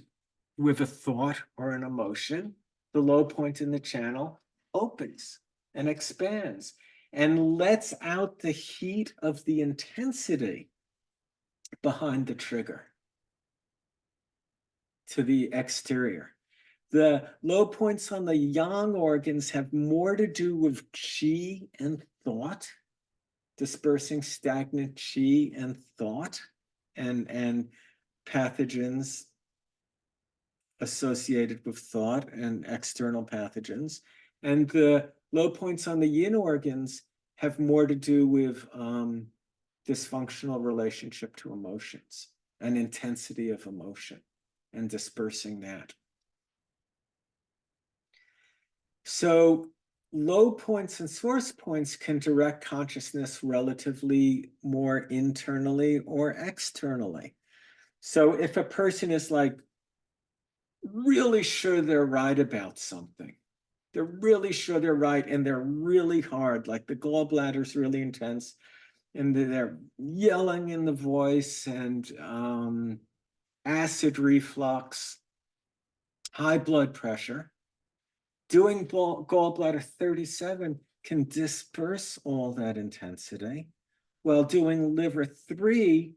with a thought or an emotion, the low point in the channel opens and expands and lets out the heat of the intensity behind the trigger to the exterior. The low points on the yang organs have more to do with qi and thought, dispersing stagnant qi and thought and pathogens associated with thought and external pathogens. And the low points on the yin organs have more to do with dysfunctional relationship to emotions and intensity of emotion and dispersing that. So low points and source points can direct consciousness relatively more internally or externally. So if a person is like really sure they're right about something, they're really sure they're right and they're really hard, like the gallbladder's really intense, and they're yelling in the voice, and acid reflux, high blood pressure. Doing gallbladder 37 can disperse all that intensity, while doing liver 3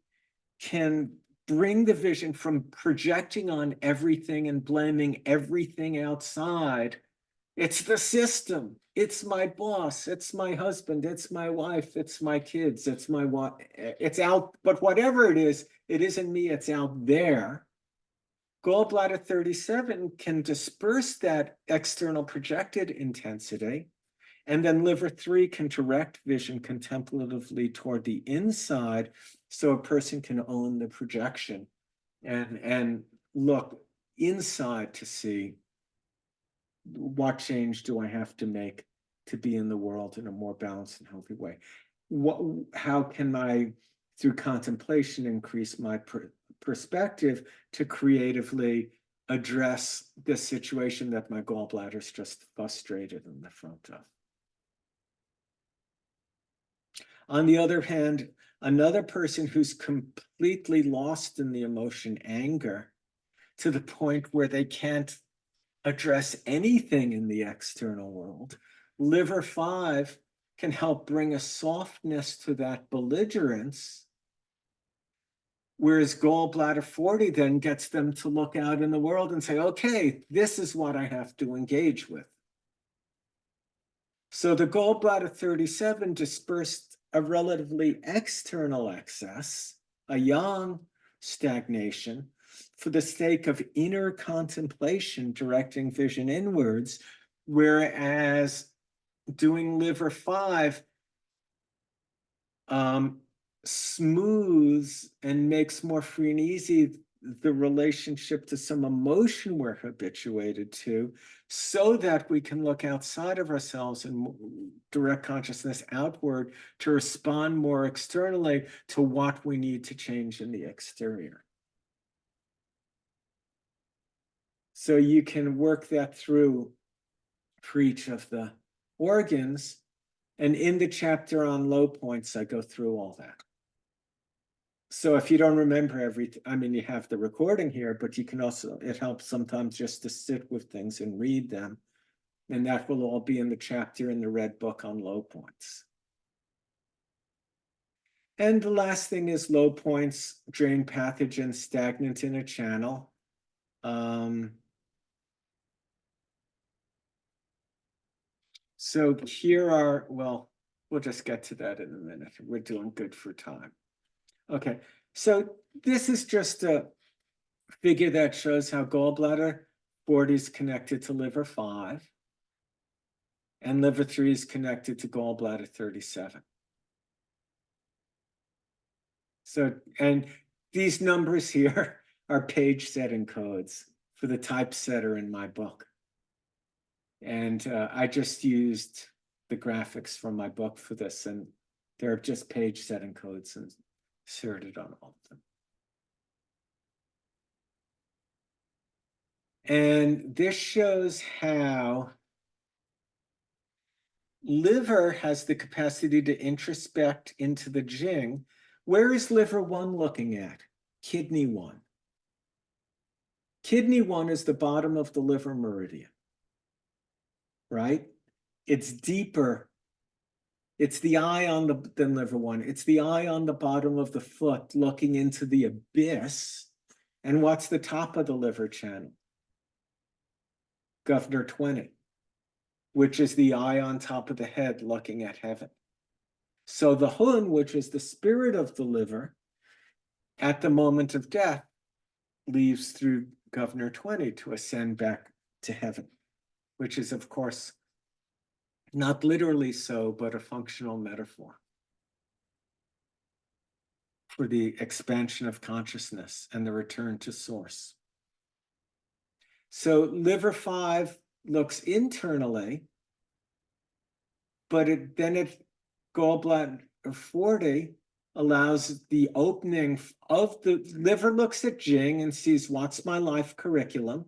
can bring the vision from projecting on everything and blaming everything outside. It's the system. It's my boss. It's my husband. It's my wife. It's my kids. It's my wife. It's out. But whatever it isn't me. It's out there. Gallbladder 37 can disperse that external projected intensity. And then liver 3 can direct vision contemplatively toward the inside, so a person can own the projection and look inside to see, what change do I have to make to be in the world in a more balanced and healthy way? How can I, through contemplation, increase my perspective to creatively address the situation that my gallbladder's just frustrated in the front of? On the other hand, another person who's completely lost in the emotion anger to the point where they can't address anything in the external world, liver 5 can help bring a softness to that belligerence, whereas gallbladder 40 then gets them to look out in the world and say, okay, this is what I have to engage with. So the gallbladder 37 dispersed a relatively external excess, a yang stagnation, for the sake of inner contemplation, directing vision inwards, whereas doing liver 5 smooths and makes more free and easy the relationship to some emotion we're habituated to, so that we can look outside of ourselves and direct consciousness outward to respond more externally to what we need to change in the exterior. So you can work that through for each of the organs. And in the chapter on low points, I go through all that. So if you don't remember everything, I mean, you have the recording here, but you can also, it helps sometimes just to sit with things and read them. And that will all be in the chapter in the red book on low points. And the last thing is low points, drain pathogens stagnant in a channel. So here are, well, we'll just get to that in a minute. We're doing good for time. Okay, so this is just a figure that shows how gallbladder 40 is connected to liver 5, and liver 3 is connected to gallbladder 37. So, and these numbers here are page setting codes for the typesetter in my book. And I just used the graphics from my book for this, and they're just page setting codes and inserted on all of them. And this shows how liver has the capacity to introspect into the Jing. Where is liver 1 looking at? Kidney 1. Kidney 1 is the bottom of the liver meridian, right? It's deeper. It's the eye on the, than liver 1. It's the eye on the bottom of the foot looking into the abyss. And what's the top of the liver channel? Governor 20, which is the eye on top of the head looking at heaven. So the Hun, which is the spirit of the liver, at the moment of death, leaves through Governor 20 to ascend back to heaven, which is, of course, not literally so, but a functional metaphor for the expansion of consciousness and the return to source. So liver 5 looks internally, but gallbladder 40 allows the opening of the liver, looks at Jing and sees what's my life curriculum,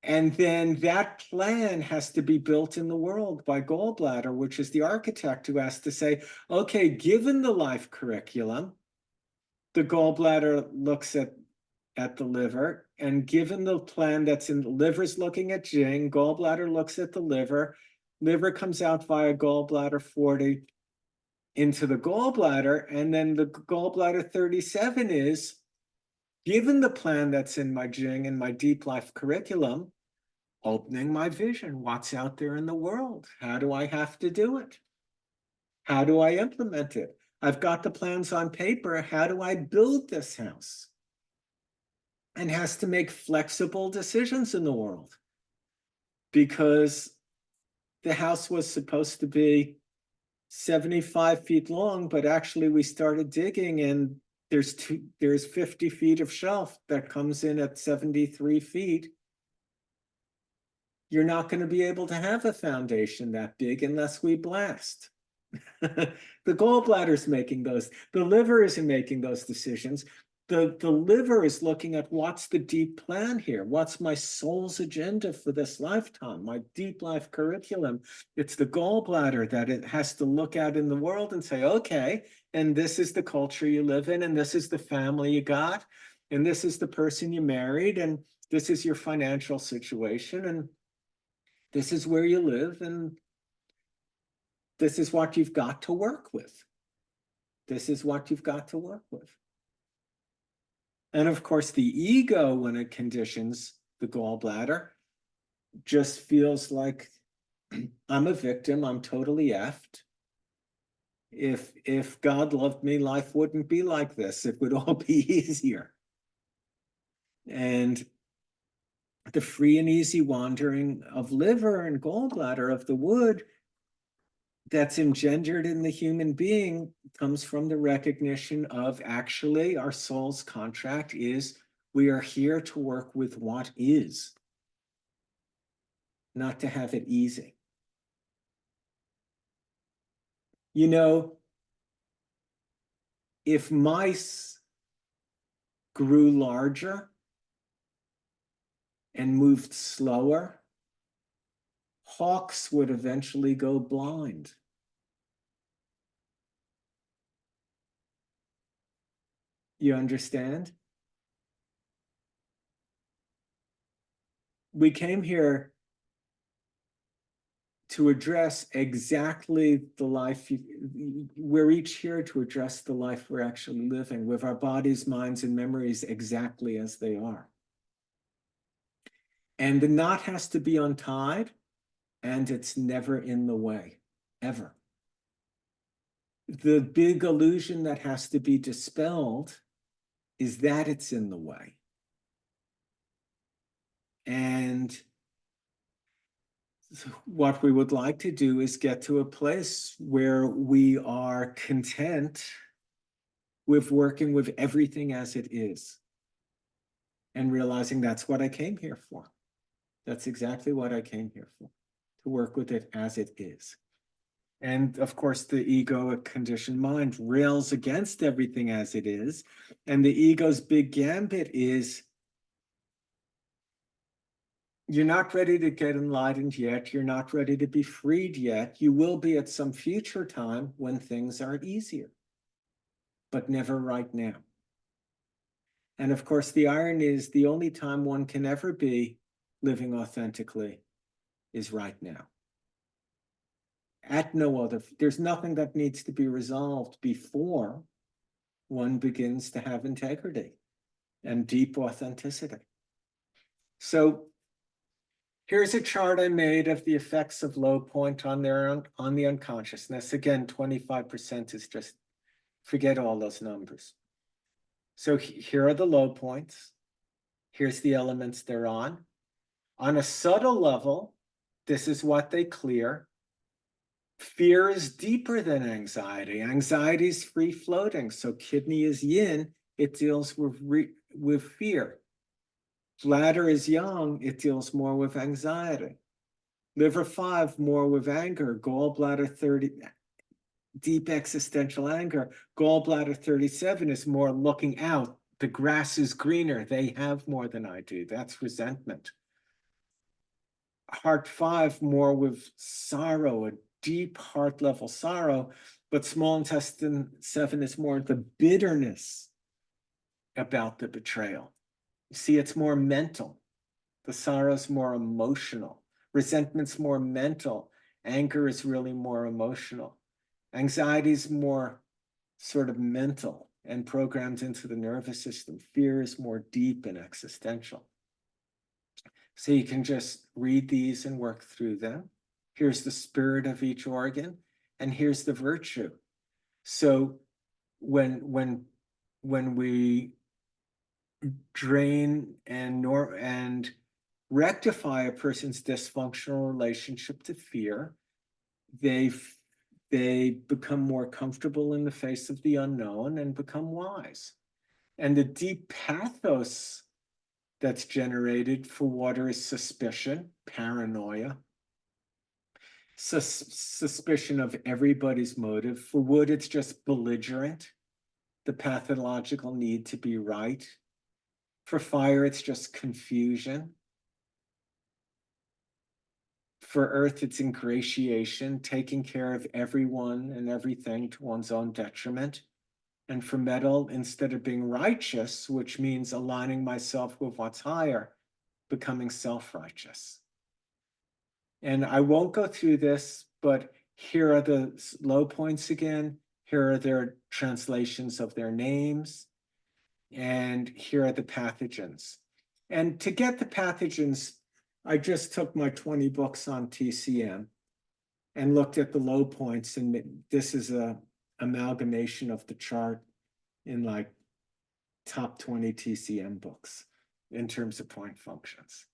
And then that plan has to be built in the world by gallbladder, which is the architect who has to say, okay, given the life curriculum, the gallbladder looks at the liver, and given the plan that's in the liver's looking at Jing, gallbladder looks at the liver comes out via gallbladder 40 into the gallbladder, and then the gallbladder 37 is, given the plan that's in my Jing and my deep life curriculum, opening my vision, what's out there in the world? How do I have to do it? How do I implement it? I've got the plans on paper. How do I build this house? And has to make flexible decisions in the world, because the house was supposed to be 75 feet long, but actually we started digging and there's 50 feet of shelf that comes in at 73 feet. You're not going to be able to have a foundation that big unless we blast. The gallbladder's making those, the liver isn't making those decisions. The liver is looking at what's the deep plan here? What's my soul's agenda for this lifetime? My deep life curriculum. It's the gallbladder that it has to look at in the world and say, okay, and this is the culture you live in, and this is the family you got, and this is the person you married, and this is your financial situation, and this is where you live, and this is what you've got to work with. This is what you've got to work with. And of course, the ego, when it conditions the gallbladder, just feels like I'm a victim, I'm totally effed. If God loved me, life wouldn't be like this. It would all be easier. And the free and easy wandering of liver and gallbladder of the wood that's engendered in the human being comes from the recognition of, actually, our soul's contract is we are here to work with what is, not to have it easy. You know, if mice grew larger and moved slower, hawks would eventually go blind. You understand? We came here to address exactly the life, we're each here to address the life we're actually living with our bodies, minds, and memories exactly as they are. And the knot has to be untied, and it's never in the way, ever. The big illusion that has to be dispelled is that it's in the way. And what we would like to do is get to a place where we are content with working with everything as it is, and realizing that's what I came here for. That's exactly what I came here for, to work with it as it is. And of course, the egoic conditioned mind rails against everything as it is. And the ego's big gambit is, you're not ready to get enlightened yet. You're not ready to be freed yet. You will be at some future time when things are easier, but never right now. And of course, the irony is the only time one can ever be living authentically is right now. At no other, there's nothing that needs to be resolved before one begins to have integrity and deep authenticity. So here's a chart I made of the effects of low point on the unconsciousness. Again, 25% is just, forget all those numbers. So here are the low points. Here's the elements they're on. On a subtle level, this is what they clear. Fear is deeper than anxiety. Anxiety is free floating. So kidney is yin, it deals with fear. Bladder is yang, it deals more with anxiety. Liver 5, more with anger. Gallbladder 30, deep existential anger. Gallbladder 37 is more looking out. The grass is greener. They have more than I do. That's resentment. heart 5 more with sorrow, a deep heart level sorrow, but small intestine 7 is more the bitterness about the betrayal. See, it's more mental. The sorrow's more emotional. Resentment's more mental. Anger is really more emotional. Anxiety's more sort of mental and programmed into the nervous system. Fear is more deep and existential. So you can just read these and work through them. Here's the spirit of each organ, and here's the virtue. So when we drain and rectify a person's dysfunctional relationship to fear, they become more comfortable in the face of the unknown and become wise. And the deep pathos that's generated for water is suspicion, paranoia, suspicion of everybody's motive. For wood, it's just belligerent, the pathological need to be right. For fire, it's just confusion. For earth, it's ingratiation, taking care of everyone and everything to one's own detriment. And for metal, instead of being righteous, which means aligning myself with what's higher, becoming self-righteous. And I won't go through this, but here are the low points again. Here are their translations of their names. And here are the pathogens. And to get the pathogens, I just took my 20 books on TCM and looked at the low points. And this is a amalgamation of the chart in like top 20 TCM books in terms of point functions.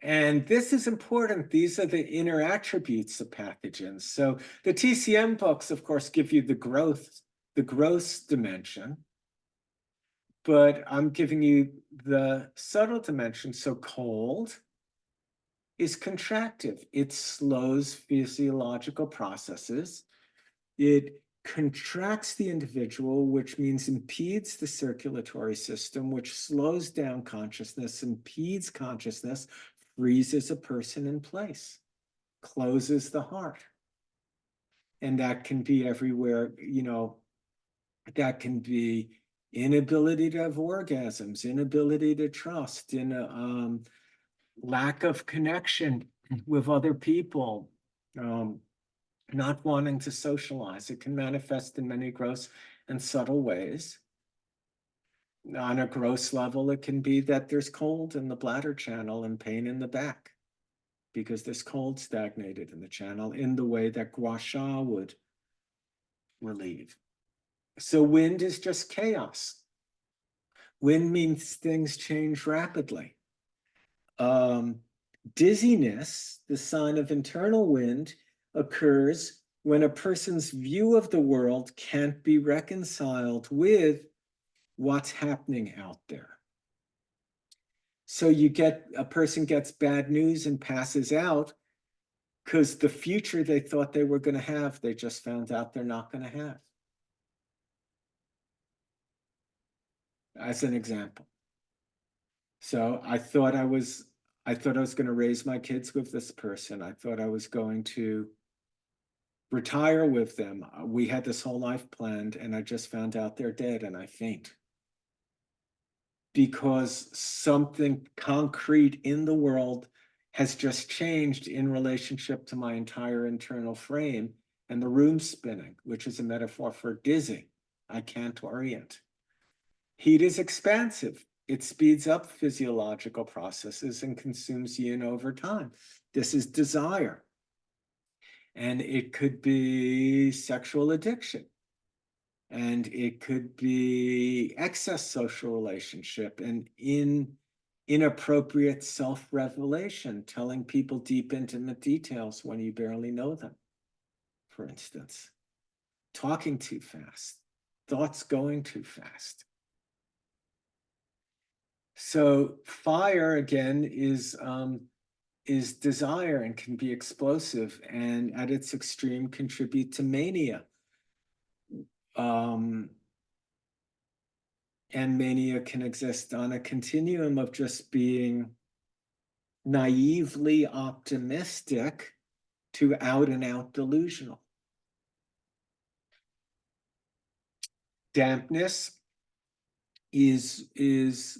And this is important. These are the inner attributes of pathogens. So the TCM books, of course, give you the gross dimension, but I'm giving you the subtle dimension. So cold is contractive. It slows physiological processes. It contracts the individual, which means impedes the circulatory system, which slows down consciousness, impedes consciousness, freezes a person in place, closes the heart. And that can be everywhere, you know, that can be inability to have orgasms, inability to trust, lack of connection with other people, not wanting to socialize. It can manifest in many gross and subtle ways. On a gross level, it can be that there's cold in the bladder channel and pain in the back because there's cold stagnated in the channel in the way that gua sha would relieve. So wind is just chaos. Wind means things change rapidly. Dizziness, the sign of internal wind, occurs when a person's view of the world can't be reconciled with what's happening out there. So a person gets bad news and passes out because the future they thought they were going to have, they just found out they're not going to have. As an example. So I thought I was going to raise my kids with this person. I thought I was going to retire with them. We had this whole life planned, and I just found out they're dead, and I faint. Because something concrete in the world has just changed in relationship to my entire internal frame, and the room's spinning, which is a metaphor for dizzy. I can't orient. Heat is expansive. It speeds up physiological processes and consumes yin over time. This is desire. And it could be sexual addiction. And it could be excess social relationship and inappropriate self-revelation, telling people deep, intimate details when you barely know them, for instance. Talking too fast, thoughts going too fast. So fire, again, is desire and can be explosive, and at its extreme contribute to mania. And mania can exist on a continuum of just being naively optimistic to out and out delusional. Dampness is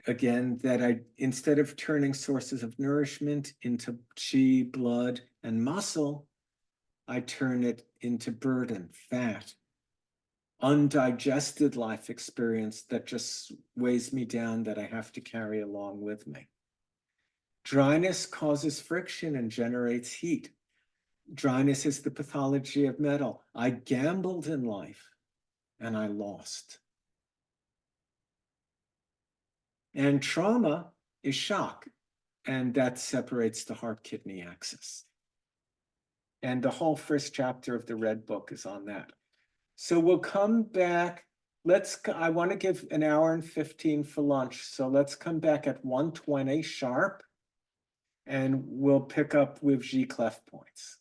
again that instead of turning sources of nourishment into chi, blood, and muscle, I turn it into burden, fat, undigested life experience that just weighs me down, that I have to carry along with me. Dryness causes friction and generates heat. Dryness is the pathology of metal. I gambled in life and I lost. And trauma is shock, and that separates the heart-kidney axis. And the whole first chapter of the Red Book is on that. So we'll come back. I want to give an hour and 15 for lunch. So let's come back at 1:20 sharp, and we'll pick up with G-clef points.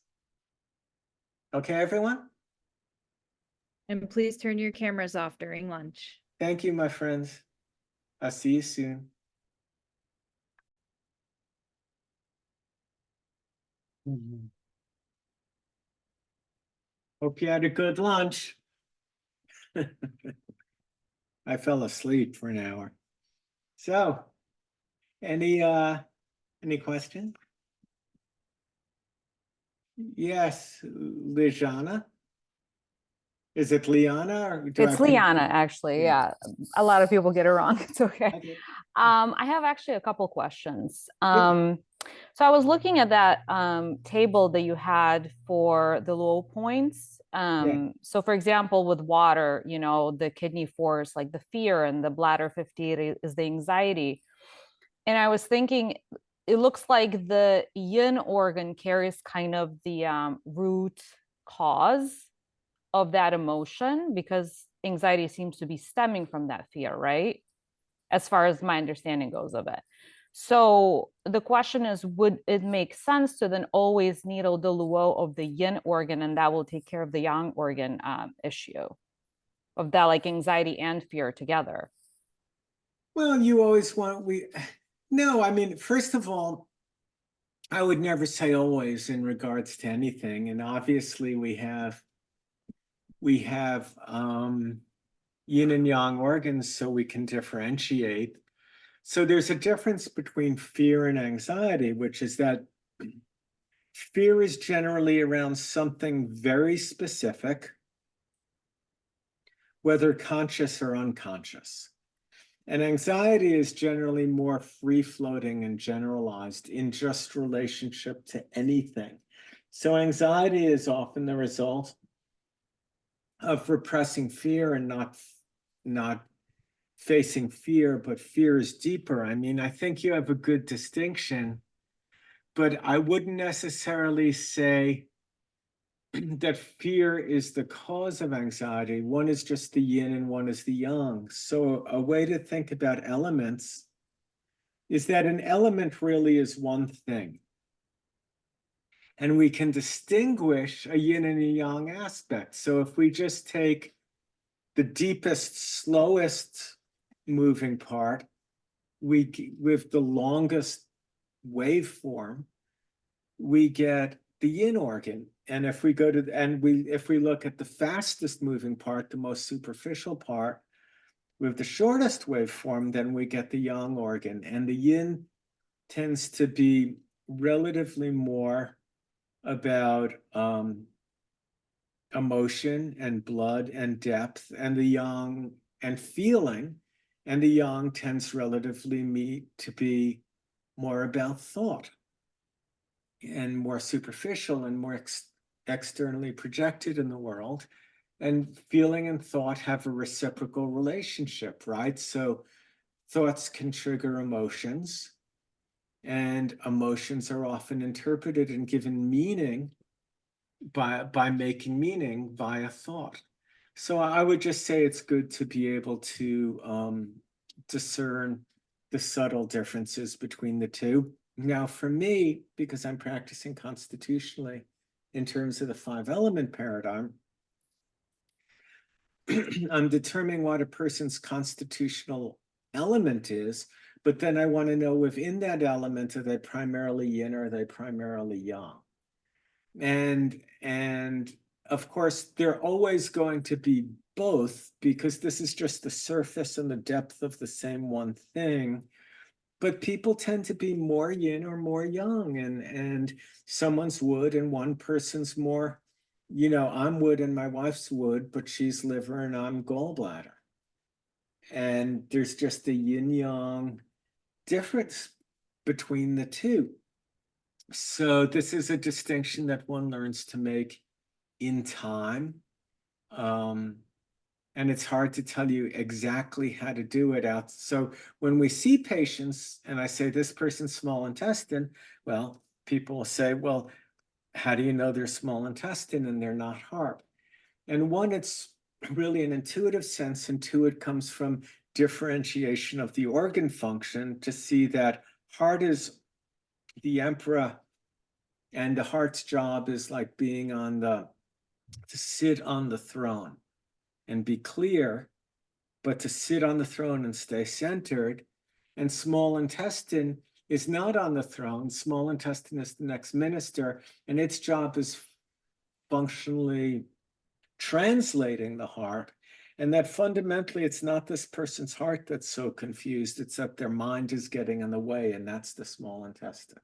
Okay, everyone? And please turn your cameras off during lunch. Thank you, my friends. I'll see you soon. Hope you had a good lunch. I fell asleep for an hour. So, any questions? Yes, Lijana? Is it Liana or do It's Liana, actually. Yeah. A lot of people get it wrong. It's okay. Okay. I have actually a couple questions. So I was looking at that table that you had for the low points. So for example, with water, you know, the kidney force, like the fear, and the bladder 58 is the anxiety. And I was thinking, it looks like the yin organ carries kind of the root cause of that emotion, because anxiety seems to be stemming from that fear, right? As far as my understanding goes of it. So the question is, would it make sense to then always needle the luo of the yin organ, and that will take care of the yang organ issue of that, like anxiety and fear together? Well, you always want, no, I mean, first of all, I would never say always in regards to anything. And obviously we have yin and yang organs, so we can differentiate. So there's a difference between fear and anxiety, which is that fear is generally around something very specific, whether conscious or unconscious. And anxiety is generally more free-floating and generalized in just relationship to anything. So anxiety is often the result of repressing fear and not facing fear, but fear is deeper. I mean, I think you have a good distinction, but I wouldn't necessarily say that fear is the cause of anxiety. One is just the yin and one is the yang. So a way to think about elements is that an element really is one thing. And we can distinguish a yin and a yang aspect. So if we just take the deepest, slowest moving part, with the longest waveform, we get the yin organ. And if we go to, if we look at the fastest moving part, the most superficial part, with the shortest waveform, then we get the yang organ. And the yin tends to be relatively more about emotion and blood and depth, and the yang and feeling, and the yang tends relatively to be more about thought and more superficial and more externally projected in the world. And feeling and thought have a reciprocal relationship, right? So thoughts can trigger emotions, and emotions are often interpreted and given meaning by making meaning via thought. So I would just say it's good to be able to discern the subtle differences between the two. Now, for me, because I'm practicing constitutionally in terms of the 5-element paradigm, I'm determining what a person's constitutional element is, but then I want to know within that element, are they primarily yin or are they primarily yang? And of course, they're always going to be both, because this is just the surface and the depth of the same one thing. But people tend to be more yin or more yang, and someone's wood and one person's more, I'm wood and my wife's wood, but she's liver and I'm gallbladder. And there's just a yin yang difference between the two. So this is a distinction that one learns to make in time. And it's hard to tell you exactly how to do it out. So when we see patients and I say, this person's small intestine, well, people will say, well, how do you know they're small intestine and they're not heart? And one, it's really an intuitive sense, and two, it comes from differentiation of the organ function to see that heart is the emperor, and the heart's job is like being to sit on the throne and be clear, but to sit on the throne and stay centered. And small intestine is not on the throne. Small intestine is the next minister, and its job is functionally translating the heart. And that fundamentally, it's not this person's heart that's so confused, it's that their mind is getting in the way, and that's the small intestine.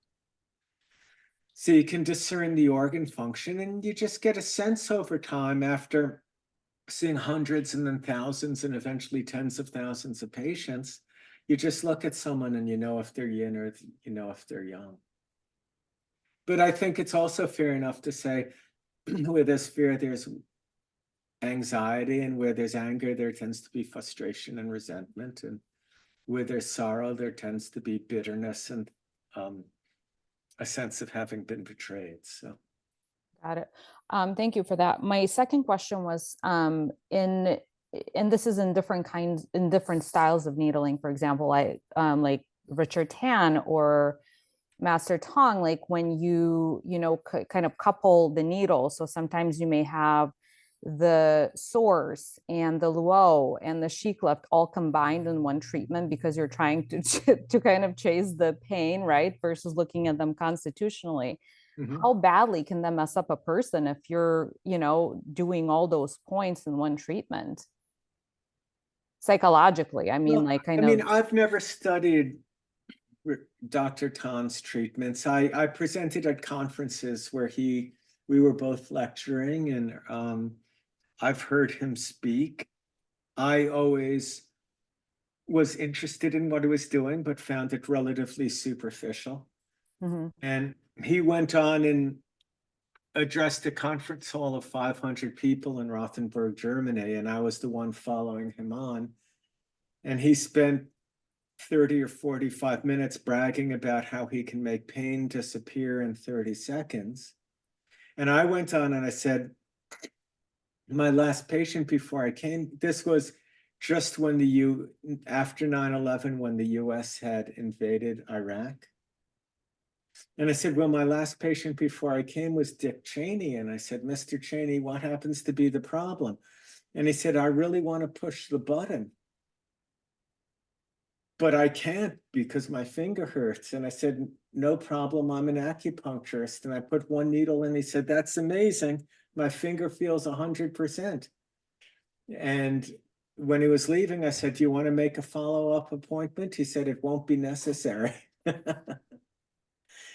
So you can discern the organ function, and you just get a sense over time after seeing hundreds and then thousands and eventually tens of thousands of patients. You just look at someone and you know if they're yin or you know if they're yang. But I think it's also fair enough to say where there's fear, there's anxiety, and where there's anger, there tends to be frustration and resentment, and where there's sorrow, there tends to be bitterness and a sense of having been betrayed. So Got it. Thank you for that. My second question was, and this is in different styles of needling. For example, like Richard Tan or Master Tong, like when you kind of couple the needle. So sometimes you may have the source and the luo and the sheik left all combined in one treatment because you're trying to kind of chase the pain, right? Versus looking at them constitutionally. How badly can that mess up a person if you're, doing all those points in one treatment? Psychologically, I mean, well, I've never studied Dr. Tan's treatments. I presented at conferences where we were both lecturing, and I've heard him speak. I always was interested in what he was doing, but found it relatively superficial. And he went on and addressed a conference hall of 500 people in Rothenburg, Germany, and I was the one following him on. And he spent 30 or 45 minutes bragging about how he can make pain disappear in 30 seconds. And I went on and I said, my last patient before I came, this was just when after 9/11, when the US had invaded Iraq. And I said, well, my last patient before I came was Dick Cheney. And I said, Mr. Cheney, what happens to be the problem? And he said, I really want to push the button, but I can't because my finger hurts. And I said, no problem, I'm an acupuncturist. And I put one needle in. He said, that's amazing. My finger feels 100%. And when he was leaving, I said, do you want to make a follow-up appointment? He said, it won't be necessary.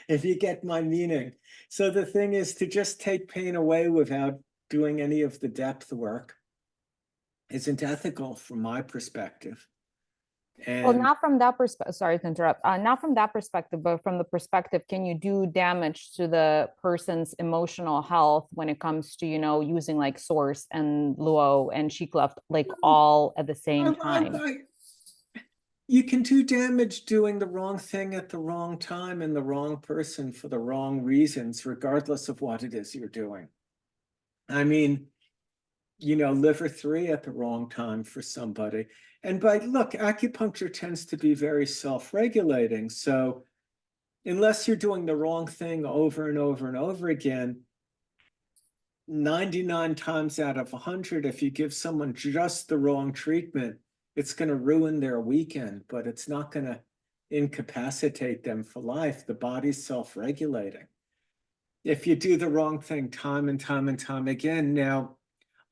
If you get my meaning. So the thing is to just take pain away without doing any of the depth work isn't ethical from my perspective. And well, not from that perspective, sorry to interrupt, not from that perspective, but from the perspective, can you do damage to the person's emotional health when it comes to, using like source and luo and sheik left, like all at the same time? You can do damage doing the wrong thing at the wrong time and the wrong person for the wrong reasons, regardless of what it is you're doing. I mean, liver 3 at the wrong time for somebody. And look, acupuncture tends to be very self-regulating. So unless you're doing the wrong thing over and over and over again, 99 times out of 100, if you give someone just the wrong treatment, it's going to ruin their weekend, but it's not going to incapacitate them for life. The body's self-regulating. If you do the wrong thing time and time and time again, now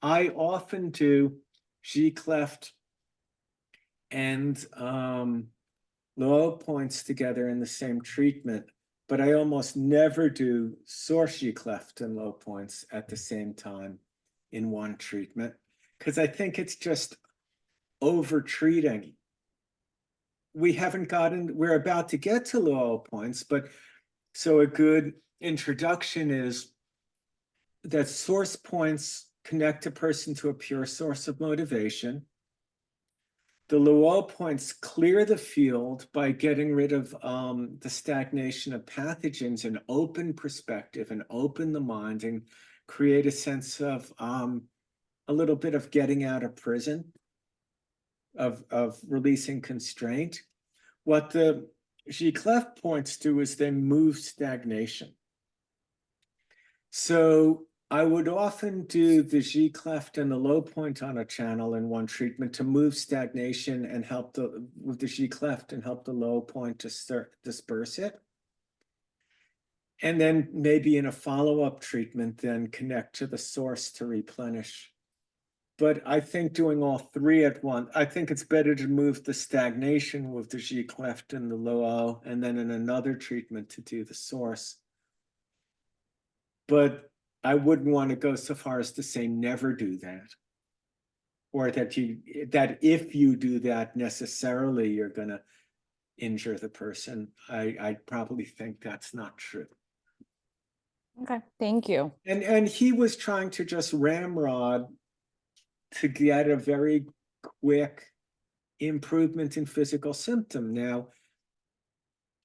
I often do G-cleft and low points together in the same treatment, but I almost never do source G-cleft and low points at the same time in one treatment, because I think it's just over treating. We're about to get to low points, but so a good introduction is that source points connect a person to a pure source of motivation. The low points clear the field by getting rid of the stagnation of pathogens and open perspective and open the mind and create a sense of a little bit of getting out of prison, of releasing constraint. What the G-cleft points do is they move stagnation. So I would often do the G-cleft and the low point on a channel in one treatment to move stagnation and help with the G-cleft and help the low point to start disperse it. And then maybe in a follow-up treatment, then connect to the source to replenish. But I think doing all three at once, I think it's better to move the stagnation with the G-cleft and the low, and then in another treatment to do the source. But I wouldn't want to go so far as to say never do that, or that if you do that necessarily you're going to injure the person. I probably think that's not true. Okay, thank you. And he was trying to just ramrod to get a very quick improvement in physical symptom. Now,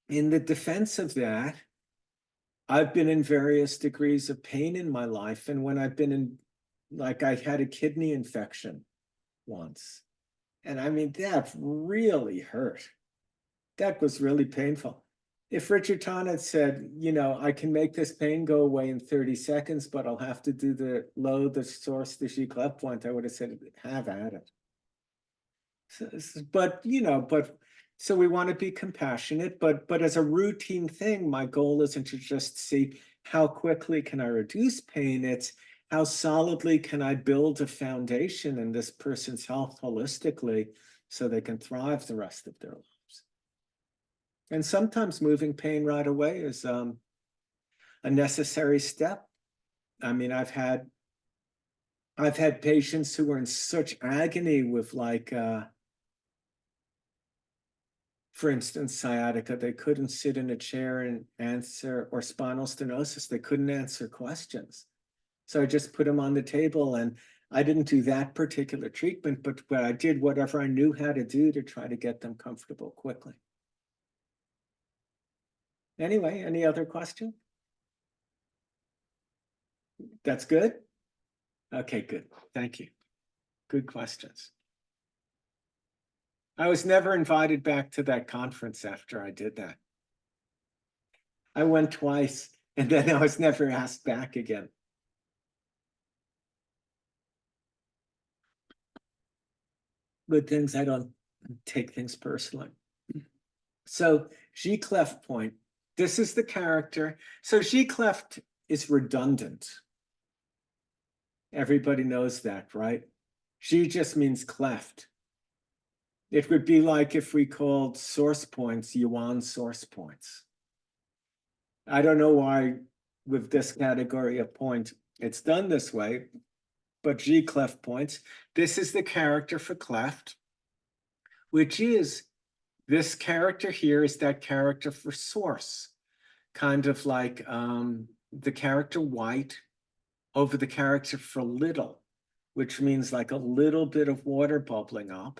in the defense of that, I've been in various degrees of pain in my life. And when I've been in, like I had a kidney infection once. And I mean, that really hurt. That was really painful. If Richard Todd had said, you know, I can make this pain go away in 30 seconds, but I'll have to do the source, the G-cleft point, I would have said, have at it. So we want to be compassionate, but as a routine thing, my goal isn't to just see how quickly can I reduce pain. It's how solidly can I build a foundation in this person's health holistically so they can thrive the rest of their lives. And sometimes moving pain right away is a necessary step. I mean, I've had patients who were in such agony with for instance, sciatica, they couldn't sit in a chair and answer, or spinal stenosis, they couldn't answer questions. So I just put them on the table, and I didn't do that particular treatment, but I did whatever I knew how to do to try to get them comfortable quickly. Anyway, any other question? That's good? Okay, good. Thank you. Good questions. I was never invited back to that conference after I did that. I went twice, and then I was never asked back again. Good things, I don't take things personally. So G-cleft point, this is the character. So G-cleft is redundant. Everybody knows that, right? G just means cleft. It would be like if we called source points Yuan source points. I don't know why with this category of point it's done this way, but G-cleft points, this is the character for cleft, which is this character here is that character for source, kind of like the character white over the character for little, which means like a little bit of water bubbling up.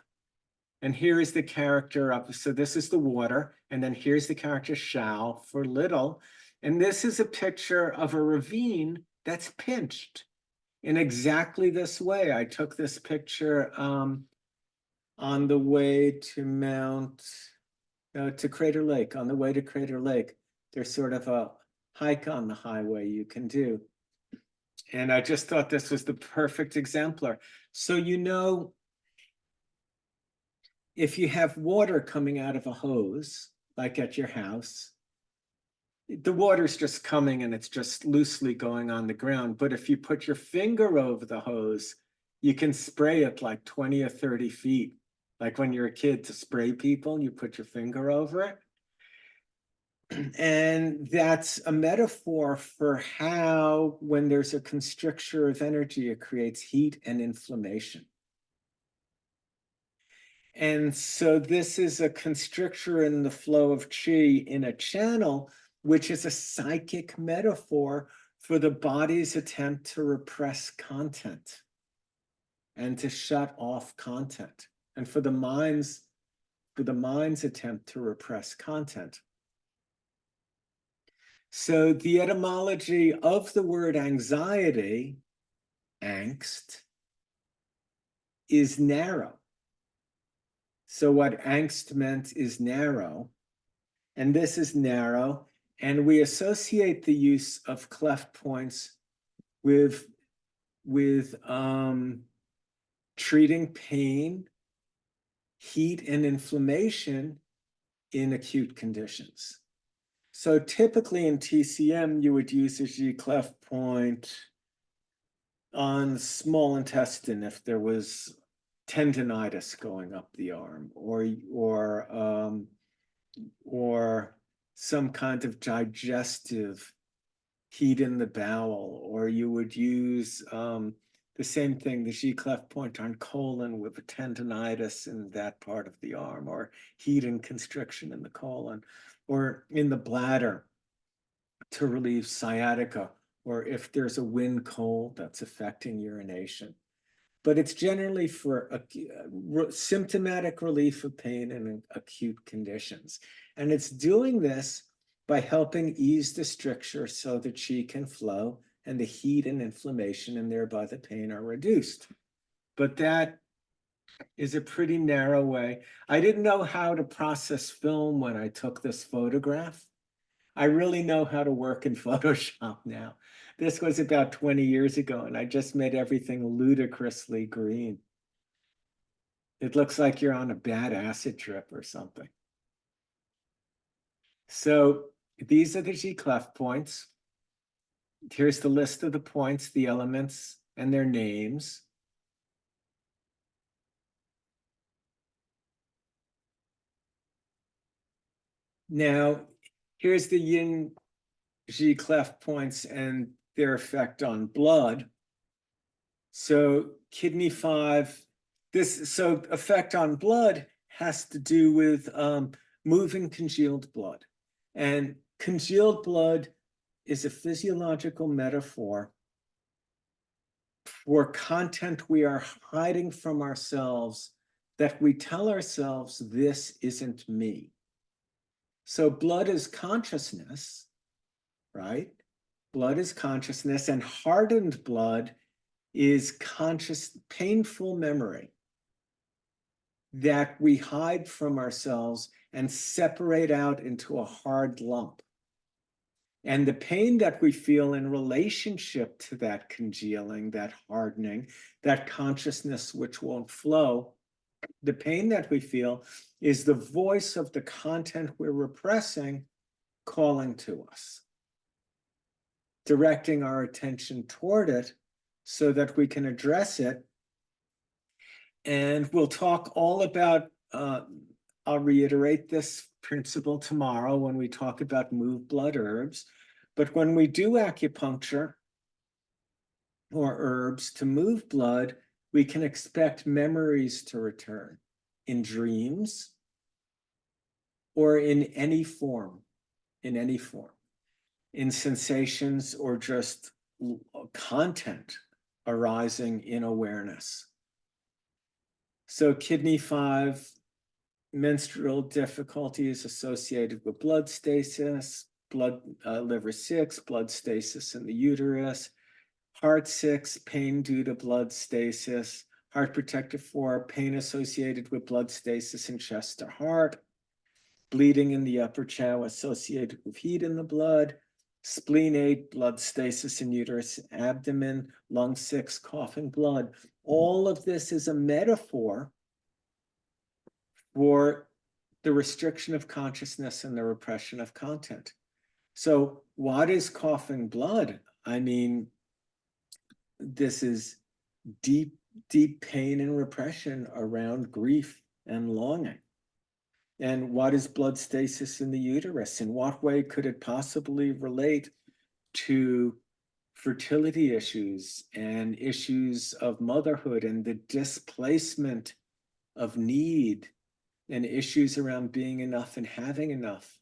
And here is the character of, so this is the water, and then here's the character shall for little. And this is a picture of a ravine that's pinched in exactly this way. I took this picture on the way to to Crater Lake. On the way to Crater Lake, there's sort of a hike on the highway you can do. And I just thought this was the perfect exemplar. So, you know, if you have water coming out of a hose, like at your house, the water's just coming and it's just loosely going on the ground. But if you put your finger over the hose, you can spray it like 20 or 30 feet. Like when you're a kid to spray people, you put your finger over it. And that's a metaphor for how, when there's a constricture of energy, it creates heat and inflammation. And so this is a constrictor in the flow of chi in a channel, which is a psychic metaphor for the body's attempt to repress content and to shut off content, and for the mind's attempt to repress content. So the etymology of the word anxiety, angst, is narrow. So what angst meant is narrow, and this is narrow, and we associate the use of cleft points with treating pain, heat, and inflammation in acute conditions. So typically in TCM, you would use a G cleft point on the small intestine if there was tendinitis going up the arm, or some kind of digestive heat in the bowel, or you would use the same thing, the G cleft point on colon with a tendinitis in that part of the arm, or heat and constriction in the colon, or in the bladder to relieve sciatica, or if there's a wind cold that's affecting urination. But it's generally for symptomatic relief of pain in acute conditions. And it's doing this by helping ease the stricture so the chi can flow and the heat and inflammation and thereby the pain are reduced. But that is a pretty narrow way. I didn't know how to process film when I took this photograph. I really know how to work in Photoshop now. This was about 20 years ago, and I just made everything ludicrously green. It looks like you're on a bad acid trip or something. So these are the G cleft points. Here's the list of the points, the elements, and their names. Now, here's the yin G cleft points and their effect on blood. So kidney 5, so effect on blood has to do with moving congealed blood. And congealed blood is a physiological metaphor for content we are hiding from ourselves, that we tell ourselves, this isn't me. So blood is consciousness, right? Blood is consciousness, and hardened blood is conscious, painful memory that we hide from ourselves and separate out into a hard lump. And the pain that we feel in relationship to that congealing, that hardening, that consciousness which won't flow, the pain that we feel is the voice of the content we're repressing calling to us, directing our attention toward it so that we can address it. And we'll talk all about, I'll reiterate this principle tomorrow when we talk about move blood herbs. But when we do acupuncture or herbs to move blood, we can expect memories to return in dreams or in any form, in sensations or just content arising in awareness. So kidney 5, menstrual difficulty is associated with blood stasis, liver 6, blood stasis in the uterus, heart 6, pain due to blood stasis, heart protective 4, pain associated with blood stasis in chest or heart, bleeding in the upper chow associated with heat in the blood, spleen 8, blood stasis in uterus, abdomen, lung 6, coughing blood. All of this is a metaphor for the restriction of consciousness and the repression of content. So what is coughing blood? I mean, this is deep, deep pain and repression around grief and longing. And what is blood stasis in the uterus? In what way could it possibly relate to fertility issues and issues of motherhood and the displacement of need and issues around being enough and having enough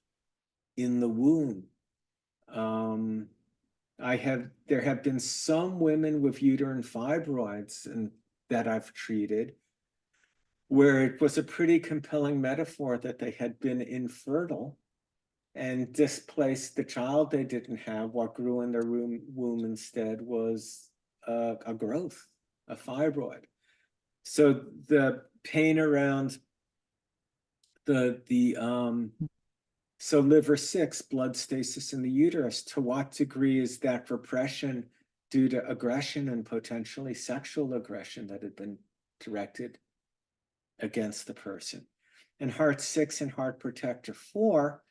in the womb? There have been some women with uterine fibroids and that I've treated where it was a pretty compelling metaphor that they had been infertile and displaced the child they didn't have. What grew in their womb instead was a growth, a fibroid. So the pain around so liver 6, blood stasis in the uterus, to what degree is that repression due to aggression and potentially sexual aggression that had been directed against the person? And heart 6 and heart protector 4,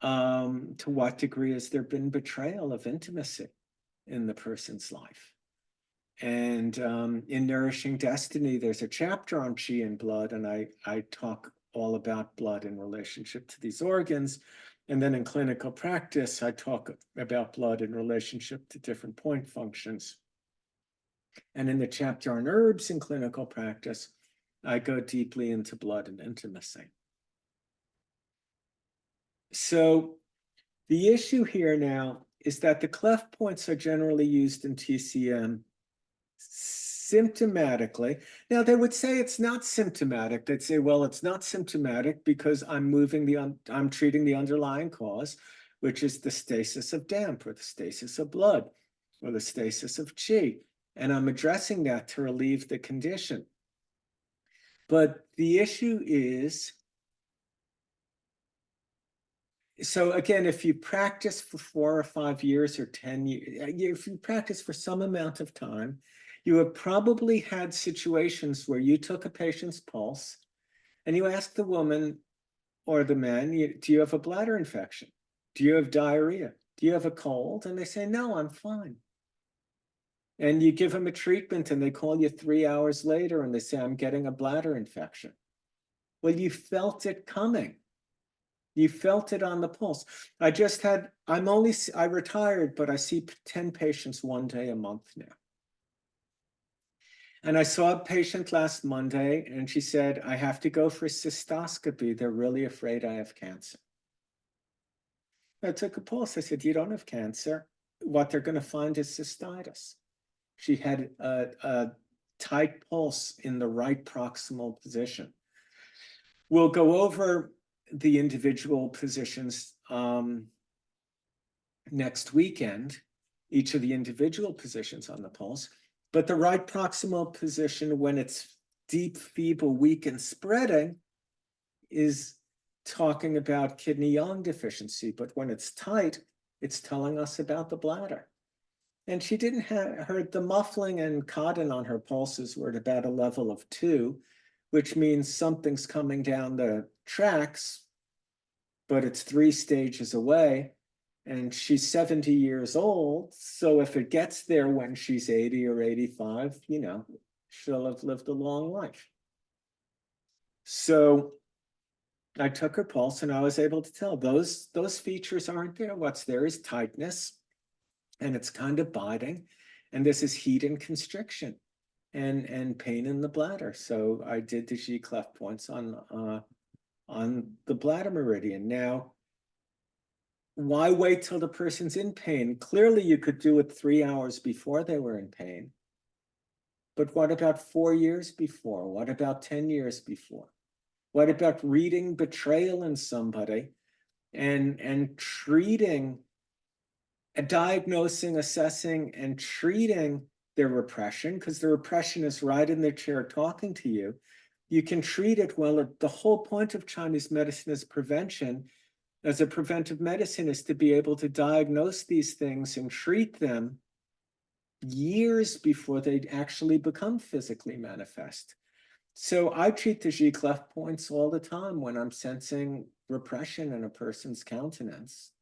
to what degree has there been betrayal of intimacy in the person's life? And in Nourishing Destiny, there's a chapter on chi and blood, and I talk all about blood in relationship to these organs. And then in clinical practice, I talk about blood in relationship to different point functions. And in the chapter on herbs in clinical practice, I go deeply into blood and intimacy. So the issue here now is that the cleft points are generally used in TCM symptomatically. Now they would say it's not symptomatic. They'd say, well, it's not symptomatic because I'm treating the underlying cause, which is the stasis of damp or the stasis of blood or the stasis of chi. And I'm addressing that to relieve the condition. But the issue is, so again, if you practice for 4 or 5 years or 10 years, if you practice for some amount of time, you have probably had situations where you took a patient's pulse and you asked the woman or the man, do you have a bladder infection? Do you have diarrhea? Do you have a cold? And they say, no, I'm fine. And you give them a treatment and they call you 3 hours later and they say, I'm getting a bladder infection. Well, you felt it coming. You felt it on the pulse. I retired, but I see 10 patients one day a month now. And I saw a patient last Monday and she said, I have to go for cystoscopy. They're really afraid I have cancer. I took a pulse. I said, you don't have cancer. What they're going to find is cystitis. She had a tight pulse in the right proximal position. We'll go over the individual positions next weekend, each of the individual positions on the pulse. But the right proximal position, when it's deep, feeble, weak, and spreading, is talking about kidney yang deficiency. But when it's tight, it's telling us about the bladder. And she didn't have the muffling and cotton on her pulses were at about a level of 2, which means something's coming down the tracks, but it's 3 stages away. And she's 70 years old. So if it gets there when she's 80 or 85, she'll have lived a long life. So I took her pulse and I was able to tell those features aren't there. What's there is tightness and it's kind of biting. And this is heat and constriction and pain in the bladder. So I did the G cleft points on the bladder meridian. Now, why wait till the person's in pain? Clearly, you could do it 3 hours before they were in pain. But what about 4 years before? What about 10 years before? What about reading betrayal in somebody and treating, diagnosing, assessing, and treating their repression? Because the repression is right in their chair talking to you. You can treat it well. The whole point of Chinese medicine is prevention. As a preventive medicine is to be able to diagnose these things and treat them years before they actually become physically manifest. So I treat the G clef points all the time when I'm sensing repression in a person's countenance,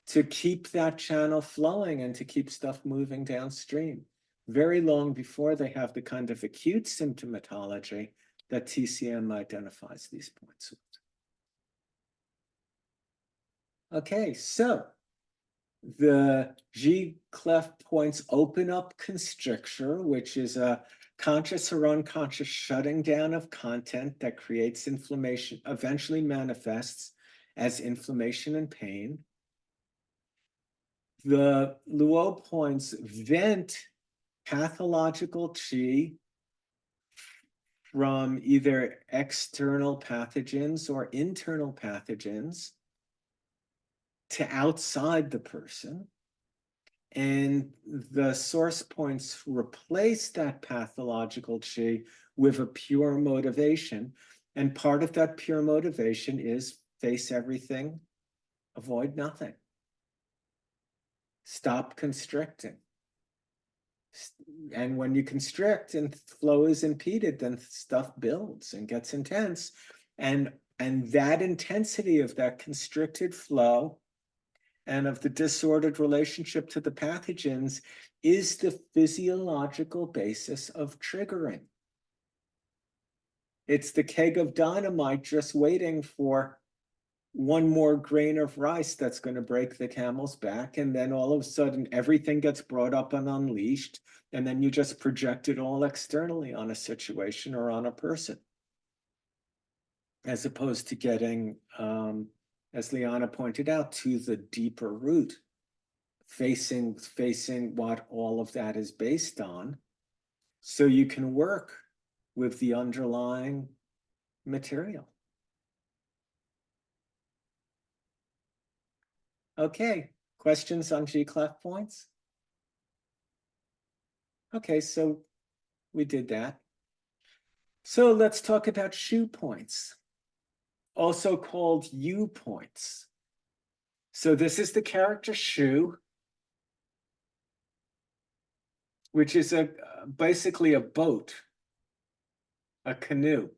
to keep that channel flowing and to keep stuff moving downstream, very long before they have the kind of acute symptomatology that TCM identifies these points with. Okay, so the G clef points open up constricture, which is a conscious or unconscious shutting down of content that creates inflammation, eventually manifests as inflammation and pain. The Luo points vent pathological qi from either external pathogens or internal pathogens to outside the person. And the source points replace that pathological qi with a pure motivation. And part of that pure motivation is face everything, avoid nothing. Stop constricting. And when you constrict and flow is impeded, then stuff builds and gets intense. And that intensity of that constricted flow and of the disordered relationship to the pathogens is the physiological basis of triggering. It's the keg of dynamite just waiting for one more grain of rice that's going to break the camel's back, and then all of a sudden everything gets brought up and unleashed, and then you just project it all externally on a situation or on a person, as opposed to getting, as Liana pointed out, to the deeper root, facing what all of that is based on, so you can work with the underlying material. Okay, questions on G clef points? Okay, so we did that. So let's talk about shu points, also called U points. So this is the character shu, which is basically a boat, a canoe.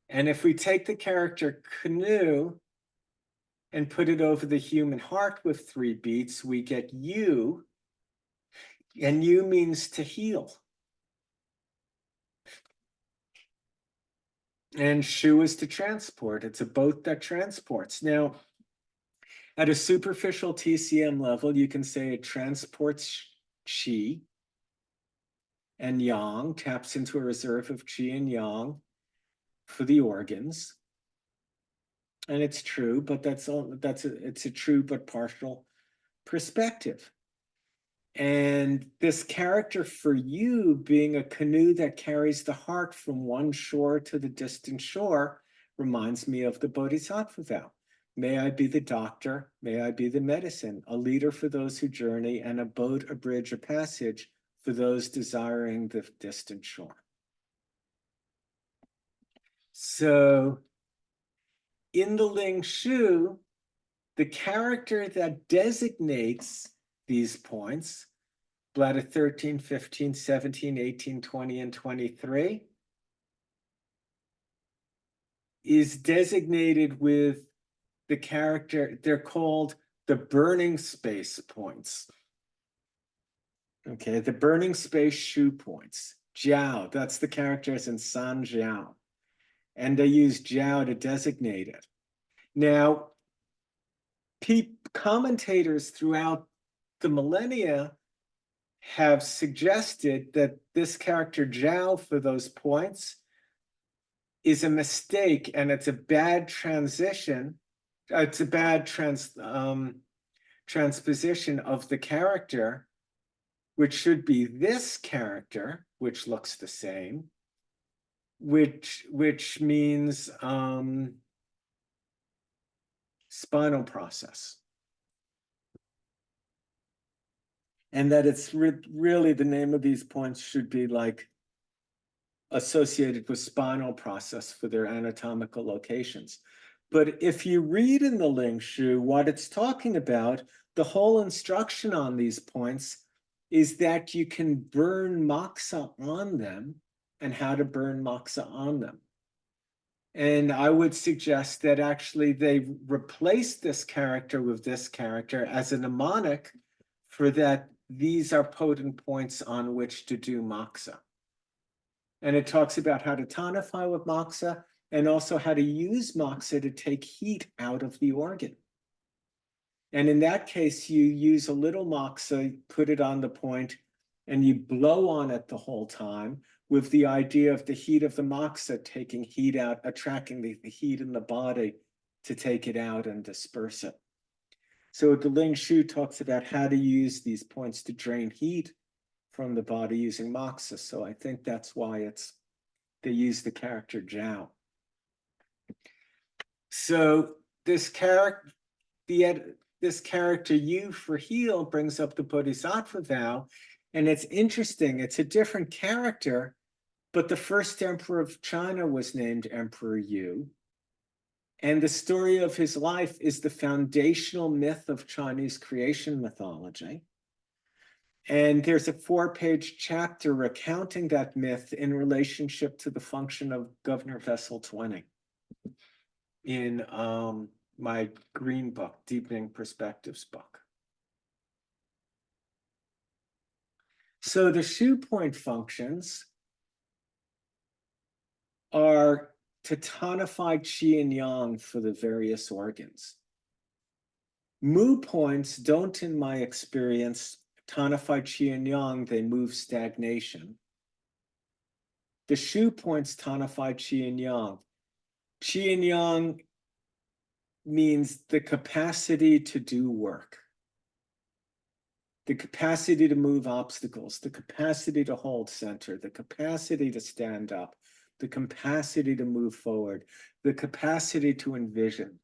And if we take the character canoe and put it over the human heart with 3 beats, we get U, and U means to heal. And shu is to transport. It's a boat that transports. Now, at a superficial TCM level, you can say it transports qi and yang, taps into a reserve of qi and yang for the organs. And it's true, but it's a true but partial perspective. And this character for you being a canoe that carries the heart from one shore to the distant shore reminds me of the Bodhisattva vow. May I be the doctor, may I be the medicine, a leader for those who journey, and a boat, a bridge, a passage for those desiring the distant shore. So in the Ling Shu, the character that designates these points, bladder 13, 15, 17, 18, 20, and 23, is designated with the character, they're called the burning space points. Okay, the burning space shu points. Jiao, that's the characters in San Jiao. And they use Jiao to designate it. Now, commentators throughout the millennia have suggested that this character Jiao for those points is a mistake, and it's a bad transition. It's a bad transposition of the character, which should be this character, which looks the same, which means spinal process. And that it's really the name of these points should be like associated with spinal process for their anatomical locations. But if you read in the Ling Shu what it's talking about, the whole instruction on these points is that you can burn moxa on them and how to burn moxa on them. And I would suggest that actually they replace this character with this character as a mnemonic for that these are potent points on which to do moxa. And it talks about how to tonify with moxa and also how to use moxa to take heat out of the organ. And in that case, you use a little moxa, put it on the point, and you blow on it the whole time with the idea of the heat of the moxa taking heat out, attracting the heat in the body to take it out and disperse it. So the Ling Shu talks about how to use these points to drain heat from the body using moxa. So I think that's why they use the character Jiao. So this character, this character Yu for heal brings up the Bodhisattva vow. And it's interesting, it's a different character, but the first emperor of China was named Emperor Yu. And the story of his life is the foundational myth of Chinese creation mythology. And there's a 4-page chapter recounting that myth in relationship to the function of Governor Vessel 20 in my green book, Deepening Perspectives book. So the Shu point functions are to tonify qi and yang for the various organs. Mu points don't, in my experience, tonify qi and yang, they move stagnation. The Shu points tonify qi and yang. Qi and yang means the capacity to do work, the capacity to move obstacles, the capacity to hold center, the capacity to stand up, the capacity to move forward, the capacity to envision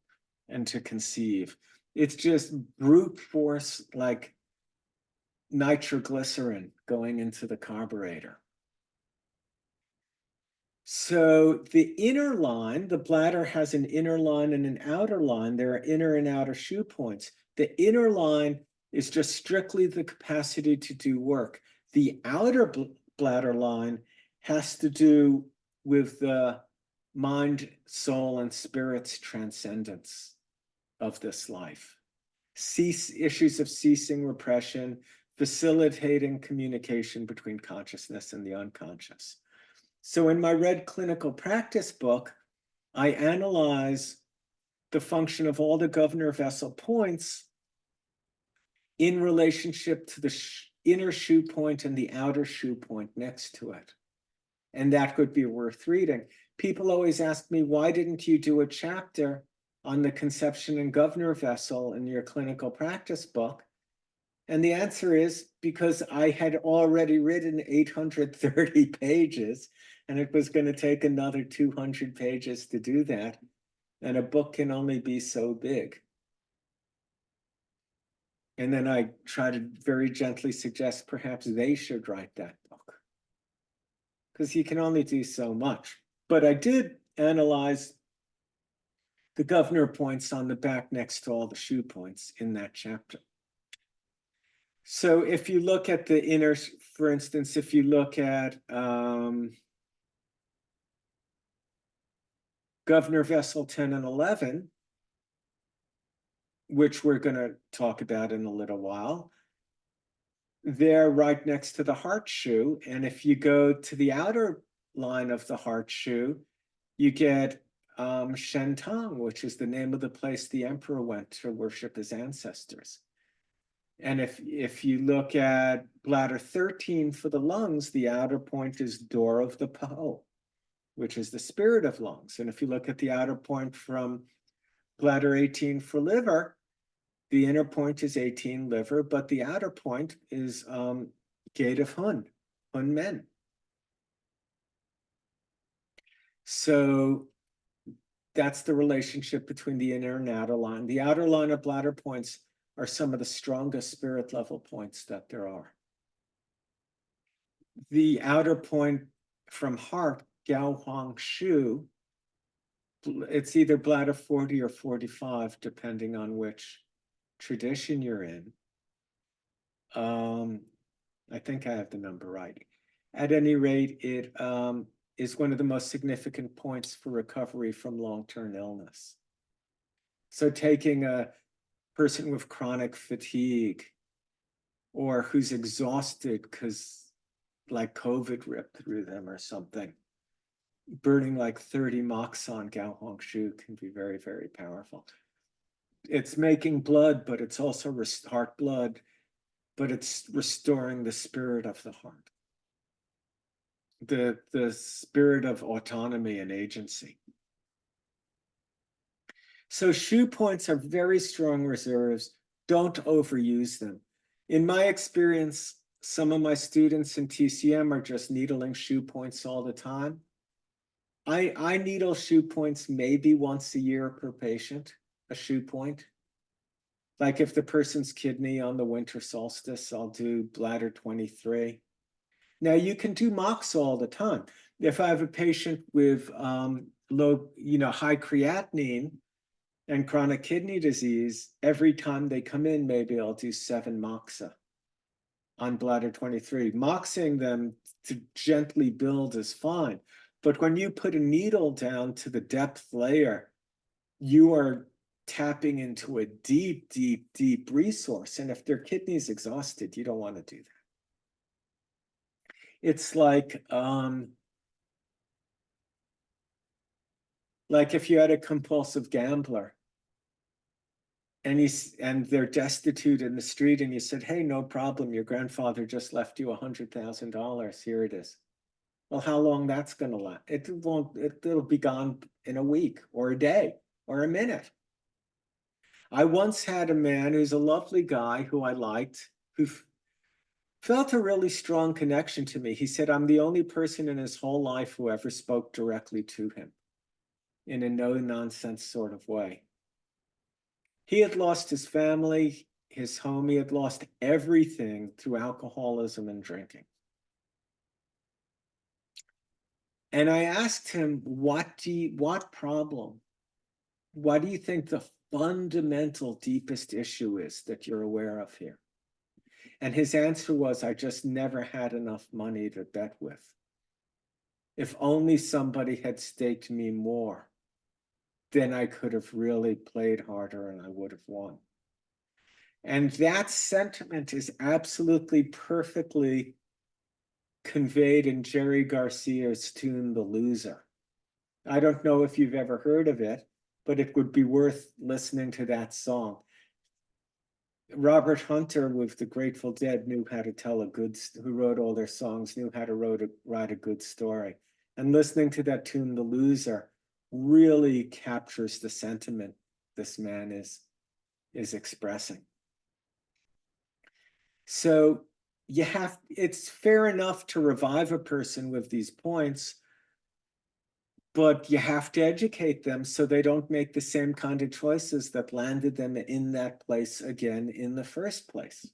and to conceive. It's just brute force like nitroglycerin going into the carburetor. So the inner line, the bladder has an inner line and an outer line. There are inner and outer Shu points. The inner line is just strictly the capacity to do work. The outer bladder line has to do with the mind, soul, and spirit's transcendence of this life. Issues of ceasing repression, facilitating communication between consciousness and the unconscious. So in my Red Clinical Practice book, I analyze the function of all the governor vessel points in relationship to the inner Shu point and the outer Shu point next to it. And that could be worth reading. People always ask me, why didn't you do a chapter on the conception and governor vessel in your clinical practice book? And the answer is because I had already written 830 pages, and it was going to take another 200 pages to do that. And a book can only be so big. And then I try to very gently suggest perhaps they should write that book, because you can only do so much. But I did analyze the governor points on the back next to all the Shu points in that chapter. So if you look at the inner, for instance, if you look at Governor Vessel 10 and 11, which we're going to talk about in a little while, they're right next to the heart Shu. And if you go to the outer line of the heart Shu, you get Shentang, which is the name of the place the emperor went to worship his ancestors. And if you look at bladder 13 for the lungs, the outer point is door of the Po, which is the spirit of lungs. And if you look at the outer point from bladder 18 for liver, the inner point is 18 liver, but the outer point is gate of Hun Men. So that's the relationship between the inner and outer line. The outer line of bladder points are some of the strongest spirit level points that there are. The outer point from heart, Gao Huang Shu, it's either bladder 40 or 45, depending on which tradition you're in. I think I have the number right. At any rate, it is one of the most significant points for recovery from long-term illness. So taking a person with chronic fatigue or who's exhausted because like COVID ripped through them or something, burning like 30 mox on Gao Hong Shu can be very, very powerful. It's making blood, but it's also heart blood, but it's restoring the spirit of the heart. The spirit of autonomy and agency. So Shu points are very strong reserves. Don't overuse them. In my experience, some of my students in TCM are just needling Shu points all the time. I needle Shu points maybe once a year per patient, a Shu point. Like if the person's kidney on the winter solstice, I'll do bladder 23. Now you can do MOX all the time. If I have a patient with low, high creatinine and chronic kidney disease, every time they come in, maybe I'll do 7 moxa on bladder 23. Moxing them to gently build is fine. But when you put a needle down to the depth layer, you are tapping into a deep, deep, deep resource. And if their kidney's exhausted, you don't want to do that. It's like if you had a compulsive gambler and they're destitute in the street and you said, hey, no problem, your grandfather just left you $100,000, here it is. Well, how long that's going to last? It'll be gone in a week or a day or a minute. I once had a man who's a lovely guy who I liked, who felt a really strong connection to me. He said, I'm the only person in his whole life who ever spoke directly to him in a no-nonsense sort of way. He had lost his family, his home, he had lost everything through alcoholism and drinking. And I asked him, what problem? What do you think the fundamental deepest issue is that you're aware of here? And his answer was, I just never had enough money to bet with. If only somebody had staked me more, then I could have really played harder and I would have won. And that sentiment is absolutely perfectly conveyed in Jerry Garcia's tune, The Loser. I don't know if you've ever heard of it, but it would be worth listening to that song. Robert Hunter with the Grateful Dead knew how to tell who wrote all their songs, knew how to write a good story. And listening to that tune, The Loser, really captures the sentiment this man is expressing. So it's fair enough to revive a person with these points, but you have to educate them so they don't make the same kind of choices that landed them in that place again in the first place.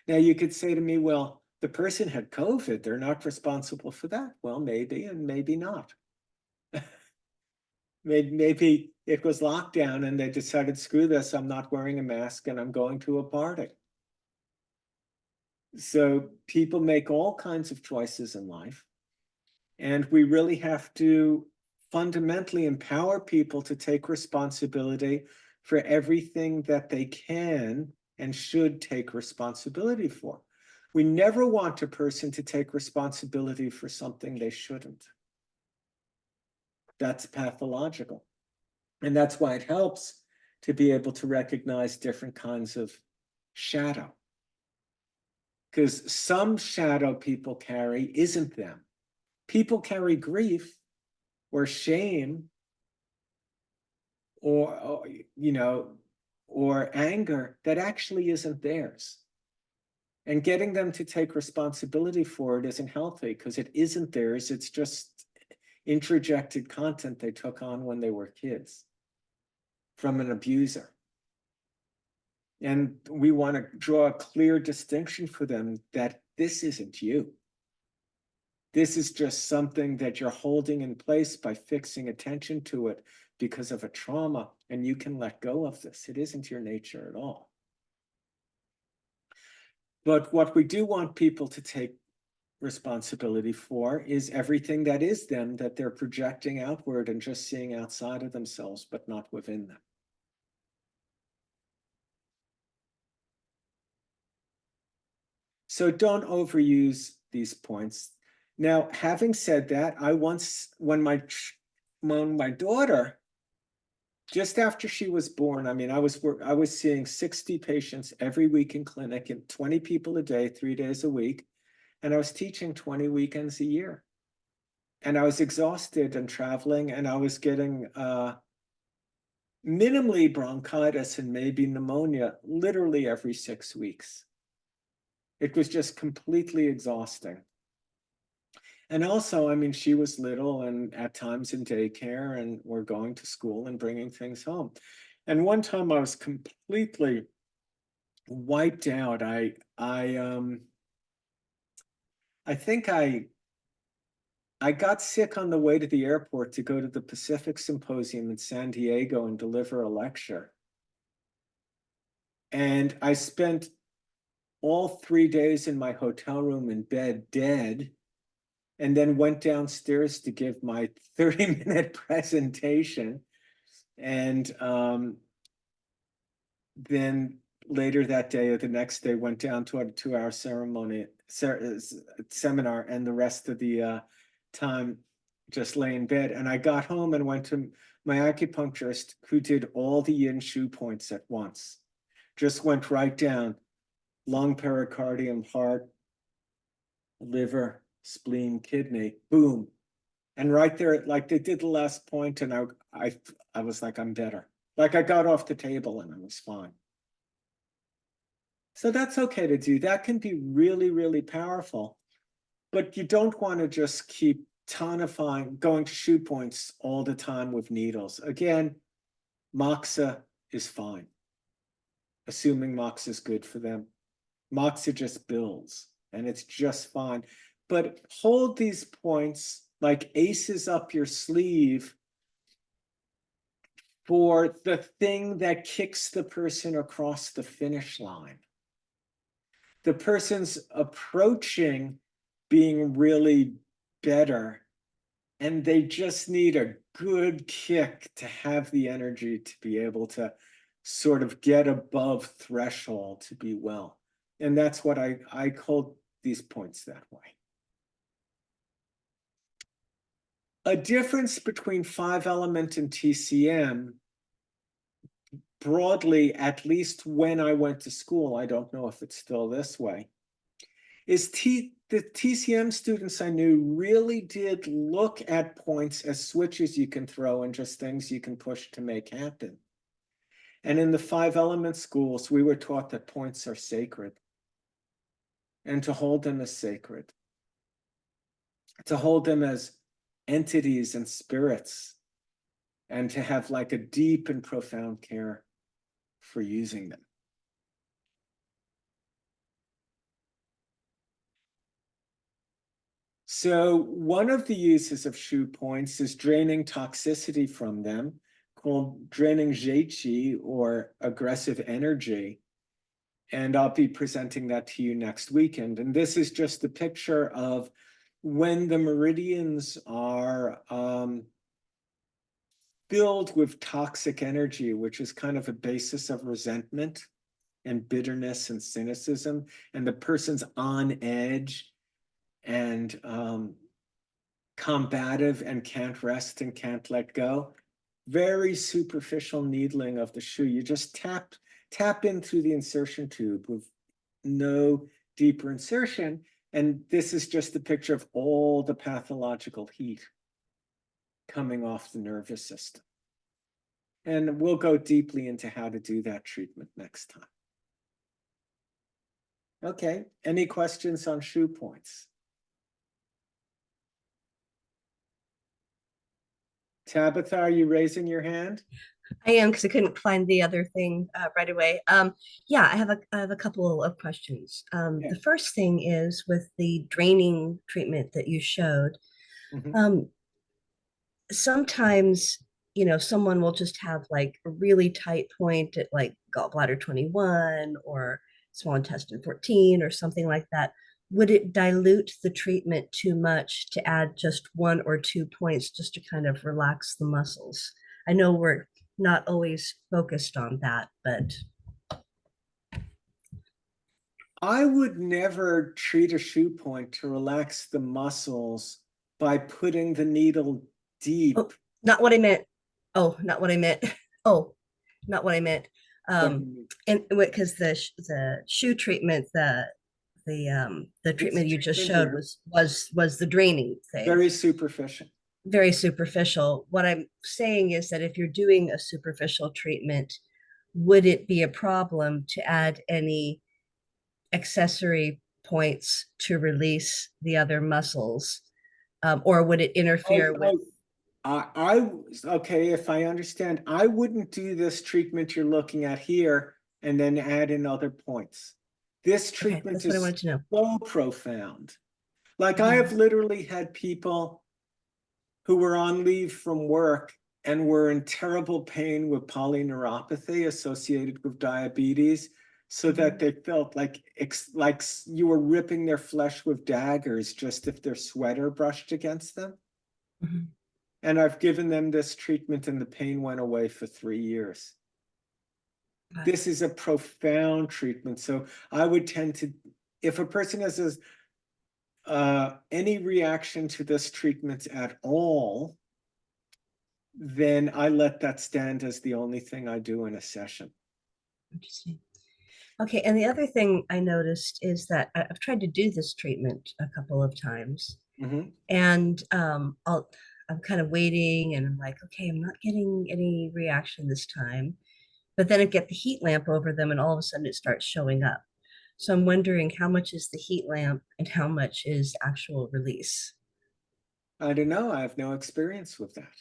Now you could say to me, well, the person had COVID, they're not responsible for that. Well, maybe and maybe not. Maybe it was lockdown and they decided, screw this, I'm not wearing a mask and I'm going to a party. So people make all kinds of choices in life. And we really have to fundamentally empower people to take responsibility for everything that they can and should take responsibility for. We never want a person to take responsibility for something they shouldn't. That's pathological. And that's why it helps to be able to recognize different kinds of shadow. Because some shadow people carry isn't them. People carry grief or shame or anger that actually isn't theirs. And getting them to take responsibility for it isn't healthy because it isn't theirs. It's just introjected content they took on when they were kids from an abuser. And we want to draw a clear distinction for them that this isn't you. This is just something that you're holding in place by fixing attention to it because of a trauma, and you can let go of this. It isn't your nature at all. But what we do want people to take responsibility for is everything that is them that they're projecting outward and just seeing outside of themselves, but not within them. So don't overuse these points. Now, having said that, I once, when my daughter, just after she was born, I mean, I was seeing 60 patients every week in clinic and 20 people a day, 3 days a week. And I was teaching 20 weekends a year. And I was exhausted and traveling, and I was getting minimally bronchitis and maybe pneumonia literally every 6 weeks. It was just completely exhausting. And also, I mean, she was little and at times in daycare, and we're going to school and bringing things home. And one time I was completely wiped out. I think I got sick on the way to the airport to go to the Pacific Symposium in San Diego and deliver a lecture. And I spent all 3 days in my hotel room in bed dead, and then went downstairs to give my 30-minute presentation. And then later that day or the next day went down to a 2-hour seminar, and the rest of the time just lay in bed. And I got home and went to my acupuncturist, who did all the yin shu points at once. Just went right down: lung, pericardium, heart, liver, spleen, kidney, boom. And right there, like they did the last point, and I was like, I'm better. Like I got off the table and I was fine. So that's okay to do. That can be really, really powerful. But you don't want to just keep tonifying, going to shu points all the time with needles. Again, moxa is fine, assuming moxa is good for them. Moxa just builds, and it's just fine. But hold these points like aces up your sleeve for the thing that kicks the person across the finish line. The person's approaching being really better, and they just need a good kick to have the energy to be able to sort of get above threshold to be well. And that's what I hold these points that way. A difference between 5-element and TCM, broadly, at least when I went to school, I don't know if it's still this way, is the TCM students I knew really did look at points as switches you can throw and just things you can push to make happen. And in the 5-element schools, we were taught that points are sacred, and to hold them as sacred, to hold them as entities and spirits, and to have like a deep and profound care for using them. So one of the uses of shu points is draining toxicity from them, called draining jie or aggressive energy. And I'll be presenting that to you next weekend. And this is just a picture of when the meridians are filled with toxic energy, which is kind of a basis of resentment and bitterness and cynicism, and the person's on edge and combative and can't rest and can't let go. Very superficial needling of the shu. You just tap in through the insertion tube with no deeper insertion. And this is just a picture of all the pathological heat coming off the nervous system. And we'll go deeply into how to do that treatment next time. Okay, any questions on shu points? Tabitha, are you raising your hand? I am, because I couldn't find the other thing right away. Yeah, I have a couple of questions. Yeah. The first thing is with the draining treatment that you showed. Mhm. Sometimes, you know, someone will just have like a really tight point at like gallbladder 21 or small intestine 14 or something like that, would it dilute the treatment too much to add just 1 or 2 points just to kind of relax the muscles? I know we're not always focused on that, but I would never treat a shoe point to relax the muscles by putting the needle deep. oh, not what I meant. Oh, not what I meant. Oh, not what I meant. What do you mean? And because the shoe treatment, the treatment you just treatment showed here. was the draining thing. Very superficial. Very superficial. What I'm saying is that if you're doing a superficial treatment, would it be a problem to add any accessory points to release the other muscles? Or would it interfere with? Okay, if I understand, I wouldn't do this treatment you're looking at here and then add in other points. This Okay, treatment that's what I is wanted to know. so profound. Like I have literally had people who were on leave from work and were in terrible pain with polyneuropathy associated with diabetes, so that they felt like you were ripping their flesh with daggers just if their sweater brushed against them. Mhm. And I've given them this treatment and the pain went away for 3 years. Wow. This is a profound treatment. So I would tend to, if a person has any reaction to this treatment at all, then I let that stand as the only thing I do in a session. Interesting. Okay, and the other thing I noticed is that I've tried to do this treatment a couple of times, and I'm kind of waiting, and I'm like, okay, I'm not getting any reaction this time, but then I get the heat lamp over them, and all of a sudden it starts showing up. So I'm wondering how much is the heat lamp and how much is actual release? I don't know. I have no experience with that.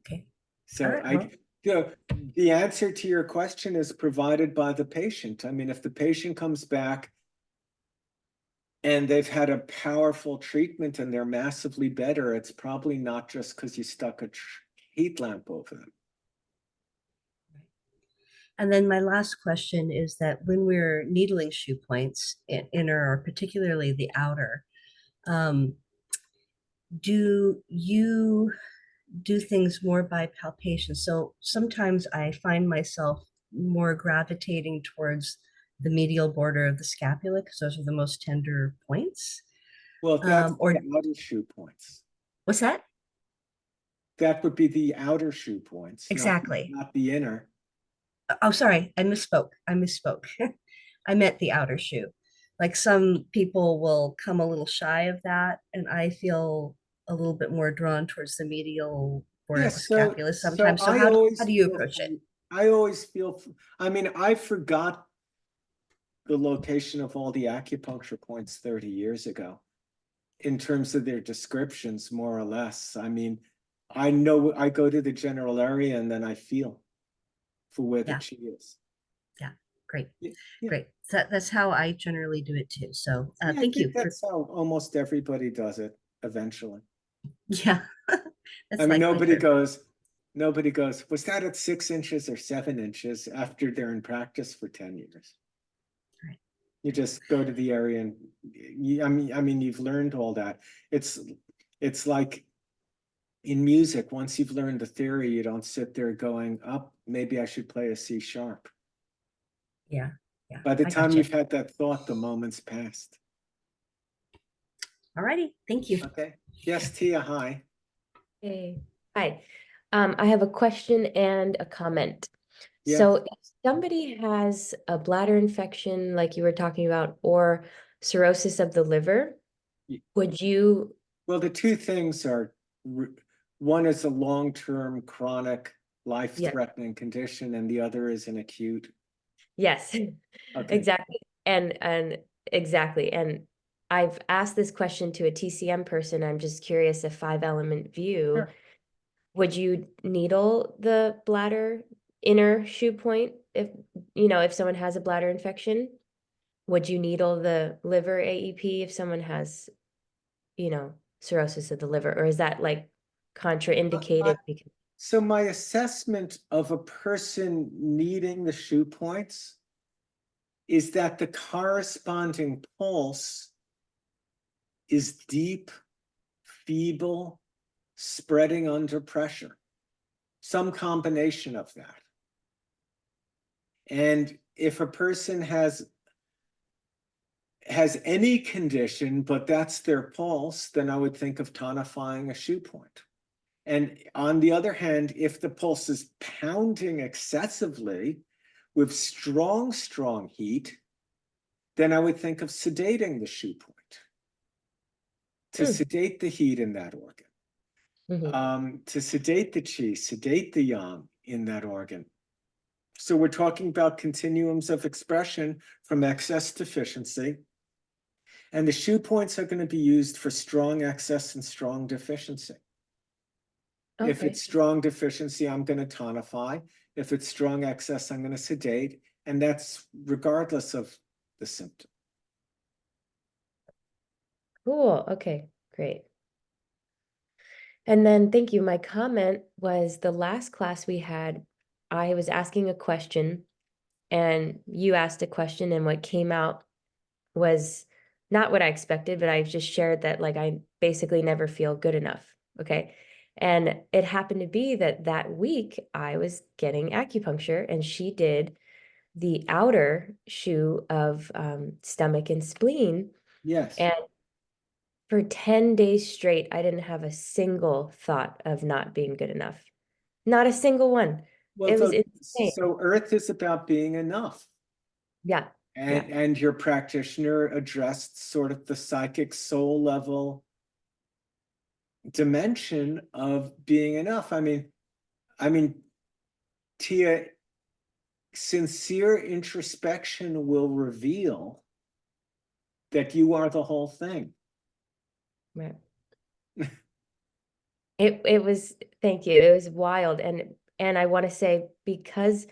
Okay. So All right, well. the answer to your question is provided by the patient. I mean, if the patient comes back and they've had a powerful treatment and they're massively better, it's probably not just because you stuck a heat lamp over them. And then my last question is that when we're needling shoe points, inner or particularly the outer, do you do things more by palpation? So sometimes I find myself more gravitating towards the medial border of the scapula because those are the most tender points. Well, that's Or the outer shoe points. what's that? That would be the outer shoe points. Exactly. Not the inner. Oh, sorry, I misspoke. I meant the outer shoe. Like some people will come a little shy of that, and I feel a little bit more drawn towards the medial border of the scapula sometimes. So how do you approach it? I always feel, I mean, I forgot the location of all the acupuncture points 30 years ago in terms of their descriptions, more or less. I mean, I know I go to the general area and then I feel for where the chi is. Yeah, great. Yeah. Great. So that's how I generally do it too. So Yeah, thank you. That's how almost everybody does it eventually. Yeah. I mean, nobody goes, was that at 6 inches or 7 inches after they're in practice for 10 years? Right. You just go to the area and I mean, you've learned all that. It's like in music, once you've learned the theory, you don't sit there going, up, maybe I should play a C sharp. Yeah. Yeah. By the time you've had that thought, the moment's passed. All righty. Thank you. Okay. Yes, Tia, hi. Hey, hi. I have a question and a comment. Yeah. So if somebody has a bladder infection, like you were talking about, or cirrhosis of the liver, would you? Well, the two things are, one is a long-term chronic life-threatening condition and the other is an acute. Yes, Okay. exactly. And exactly. And I've asked this question to a TCM person. I'm just curious, a 5-element view. Sure. Would you needle the bladder inner shoe point if someone has a bladder infection? Would you needle the liver AEP if someone has, cirrhosis of the liver, or is that like contraindicated? Because So my assessment of a person needing the shoe points is that the corresponding pulse is deep, feeble, spreading under pressure, some combination of that. And if a person has any condition, but that's their pulse, then I would think of tonifying a shoe point. And on the other hand, if the pulse is pounding excessively with strong, strong heat, then I would think of sedating the shoe point to sedate the heat in that organ, to sedate the qi, sedate the yang in that organ. So we're talking about continuums of expression from excess deficiency. And the shoe points are going to be used for strong excess and strong deficiency. If Okay. it's strong deficiency, I'm going to tonify. If it's strong excess, I'm going to sedate. And that's regardless of the symptom. Cool. Okay, great. And then thank you. My comment was the last class we had, I was asking a question and you asked a question, and what came out was not what I expected, but I just shared that like I basically never feel good enough. Okay. And it happened to be that that week I was getting acupuncture and she did the outer shoe of stomach and spleen. Yes. And for 10 days straight, I didn't have a single thought of not being good enough. Not a single one. Well, It was insane. so Earth is about being enough. Yeah. And your practitioner addressed sort of the psychic soul level dimension of being enough. I mean, Tia, sincere introspection will reveal that you are the whole thing. Right. It was, thank you. It was wild. And I want to say, because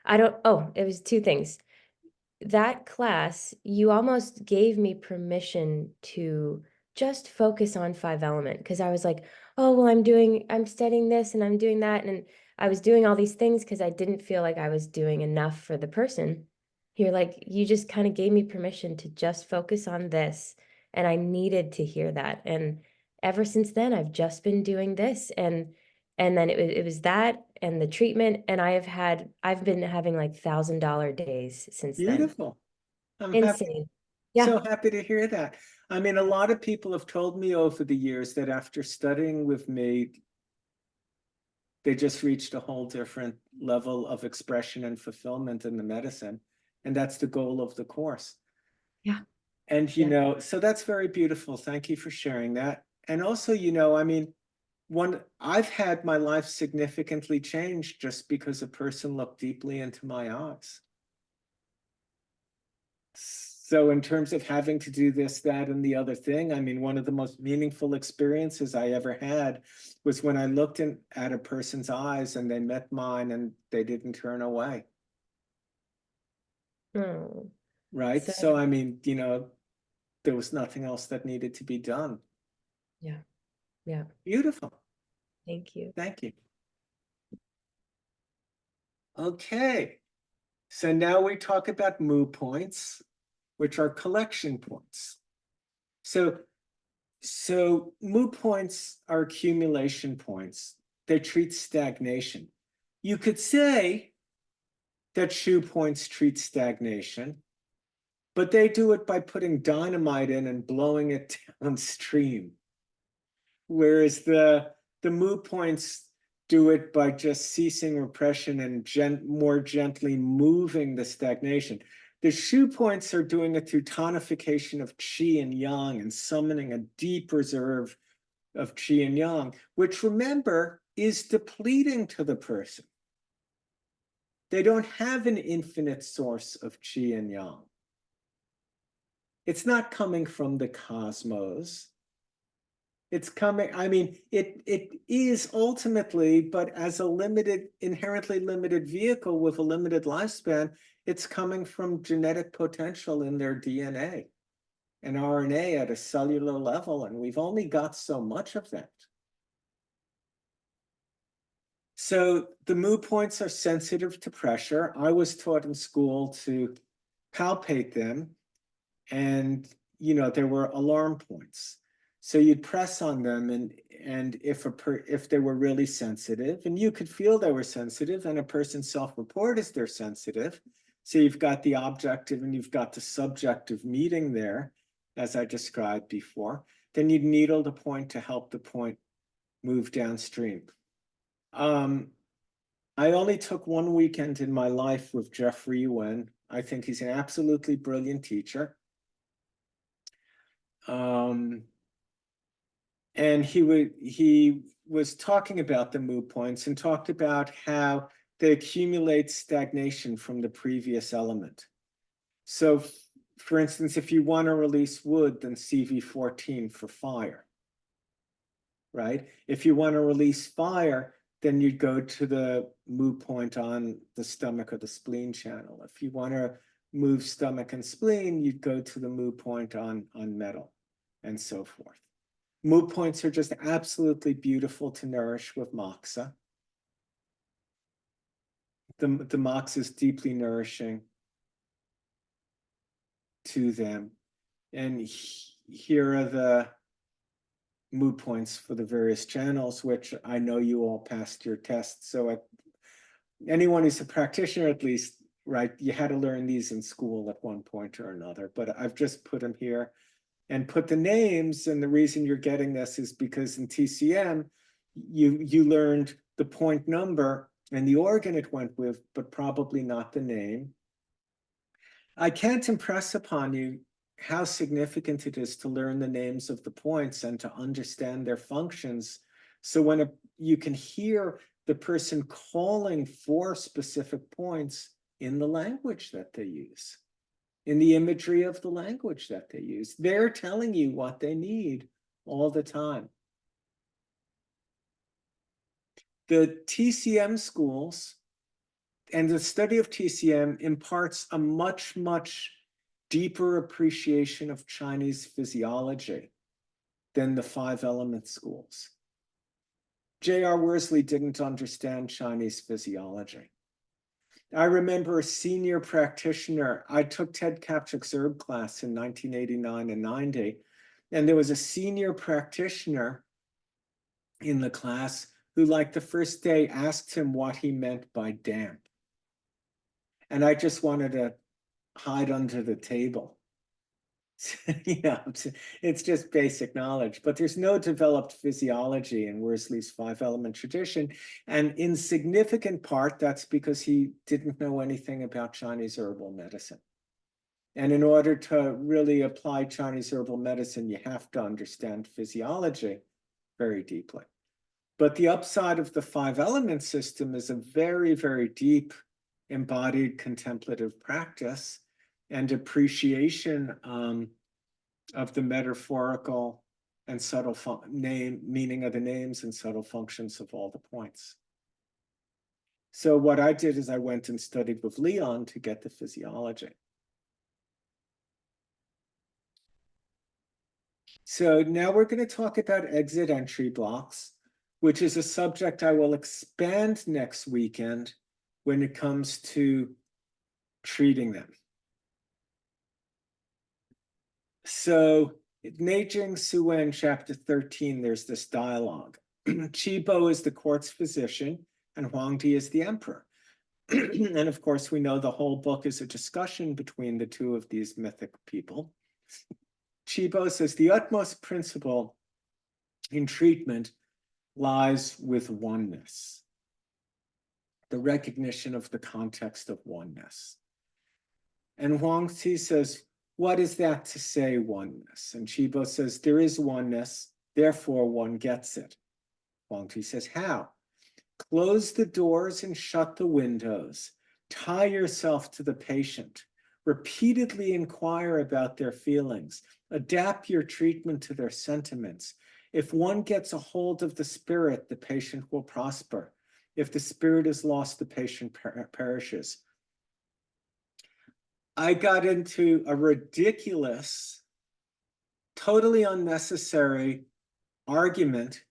it was two things. That class, you almost gave me permission to just focus on 5-element, because I was like, oh, well, I'm studying this and I'm doing that. And I was doing all these things because I didn't feel like I was doing enough for the person. You're like, you just kind of gave me permission to just focus on this. And I needed to hear that. And ever since then, I've just been doing this. And then it was that and the treatment. And I've been having like $1,000 days since then. Beautiful. I'm Insane. Yeah. so happy to hear that. I mean, a lot of people have told me over the years that after studying with me, they just reached a whole different level of expression and fulfillment in the medicine. And that's the goal of the course. Yeah. And, so that's very beautiful. Thank you for sharing that. And also, I mean, I've had my life significantly changed just because a person looked deeply into my eyes. So in terms of having to do this, that, and the other thing, I mean, one of the most meaningful experiences I ever had was when I looked at a person's eyes and they met mine and they didn't turn away. Oh, Right? So I mean, there was nothing else that needed to be done. yeah. Yeah. Beautiful. Thank you. Thank you. Okay. So now we talk about mu points, which are collection points. So mu points are accumulation points. They treat stagnation. You could say that shoe points treat stagnation, but they do it by putting dynamite in and blowing it downstream. Whereas the mu points do it by just ceasing repression and more gently moving the stagnation. The shoe points are doing it through tonification of qi and yang and summoning a deep reserve of qi and yang, which, remember, is depleting to the person. They don't have an infinite source of qi and yang. It's not coming from the cosmos. It's coming, I mean, it is ultimately, but as a inherently limited vehicle with a limited lifespan, it's coming from genetic potential in their DNA and RNA at a cellular level, and we've only got so much of that. So the mu points are sensitive to pressure. I was taught in school to palpate them, and there were alarm points. So you'd press on them, and if they were really sensitive, and you could feel they were sensitive, and a person self-reports they're sensitive. So you've got the objective and you've got the subjective meeting there, as I described before. Then you'd needle the point to help the point move downstream. I only took one weekend in my life with Jeffrey Yuen. I think he's an absolutely brilliant teacher. And he was talking about the mood points and talked about how they accumulate stagnation from the previous element. So, for instance, if you want to release wood, then CV14 for fire, right? If you want to release fire, then you'd go to the mood point on the stomach or the spleen channel. If you want to move stomach and spleen, you'd go to the mood point on metal, and so forth. Mood points are just absolutely beautiful to nourish with moxa. The moxa is deeply nourishing to them. And here are the mood points for the various channels, which I know you all passed your tests. So anyone who's a practitioner, at least, right, you had to learn these in school at one point or another, but I've just put them here and put the names. And the reason you're getting this is because in TCM, you learned the point number and the organ it went with, but probably not the name. I can't impress upon you how significant it is to learn the names of the points and to understand their functions. So when you can hear the person calling for specific points in the language that they use, in the imagery of the language that they use, they're telling you what they need all the time. The TCM schools and the study of TCM imparts a much, much deeper appreciation of Chinese physiology than the 5-element schools. J.R. Worsley didn't understand Chinese physiology. I remember a senior practitioner, I took Ted Kapchik's herb class in 1989 and 90, and there was a senior practitioner in the class who, like the first day, asked him what he meant by damp. And I just wanted to hide under the table. It's just basic knowledge, but there's no developed physiology in Worsley's 5-element tradition. And in significant part, that's because he didn't know anything about Chinese herbal medicine. And in order to really apply Chinese herbal medicine, you have to understand physiology very deeply. But the upside of the 5-element system is a very, very deep embodied contemplative practice and appreciation of the metaphorical and subtle meaning of the names and subtle functions of all the points. So what I did is I went and studied with Leon to get the physiology. So now we're going to talk about exit entry blocks, which is a subject I will expand next weekend when it comes to treating them. So in Neijing Suwen, chapter 13, there's this dialogue. Qibo is the court's physician and Huangdi is the emperor. And of course, we know the whole book is a discussion between the two of these mythic people. Qibo says the utmost principle in treatment lies with oneness, the recognition of the context of oneness. And Huangdi says, what is that to say, oneness? And Qibo says, there is oneness, therefore one gets it. Huangdi says, how? Close the doors and shut the windows. Tie yourself to the patient. Repeatedly inquire about their feelings. Adapt your treatment to their sentiments. If one gets a hold of the spirit, the patient will prosper. If the spirit is lost, the patient perishes. I got into a ridiculous, totally unnecessary argument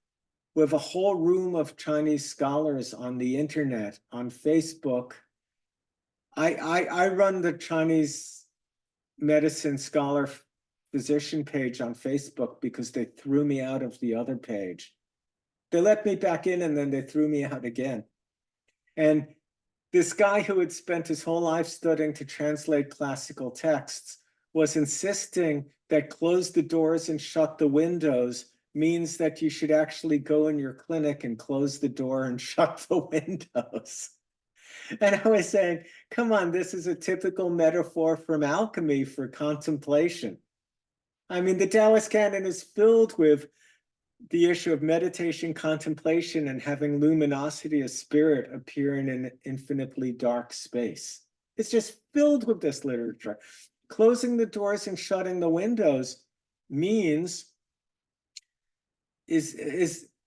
with a whole room of Chinese scholars on the internet, on Facebook. I run the Chinese medicine scholar physician page on Facebook because they threw me out of the other page. They let me back in and then they threw me out again. And this guy who had spent his whole life studying to translate classical texts was insisting that close the doors and shut the windows means that you should actually go in your clinic and close the door and shut the windows. And I was saying, come on, this is a typical metaphor from alchemy for contemplation. I mean, the Taoist canon is filled with the issue of meditation, contemplation, and having luminosity of spirit appear in an infinitely dark space. It's just filled with this literature. Closing the doors and shutting the windows means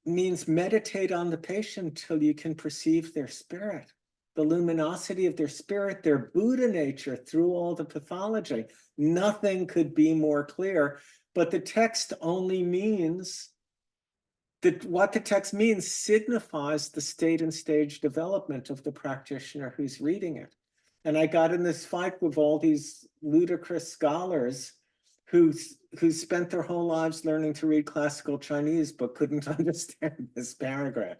meditate on the patient till you can perceive their spirit, the luminosity of their spirit, their Buddha nature through all the pathology. Nothing could be more clear, but the text only means that what the text means signifies the state and stage development of the practitioner who's reading it. And I got in this fight with all these ludicrous scholars who spent their whole lives learning to read classical Chinese but couldn't understand this paragraph.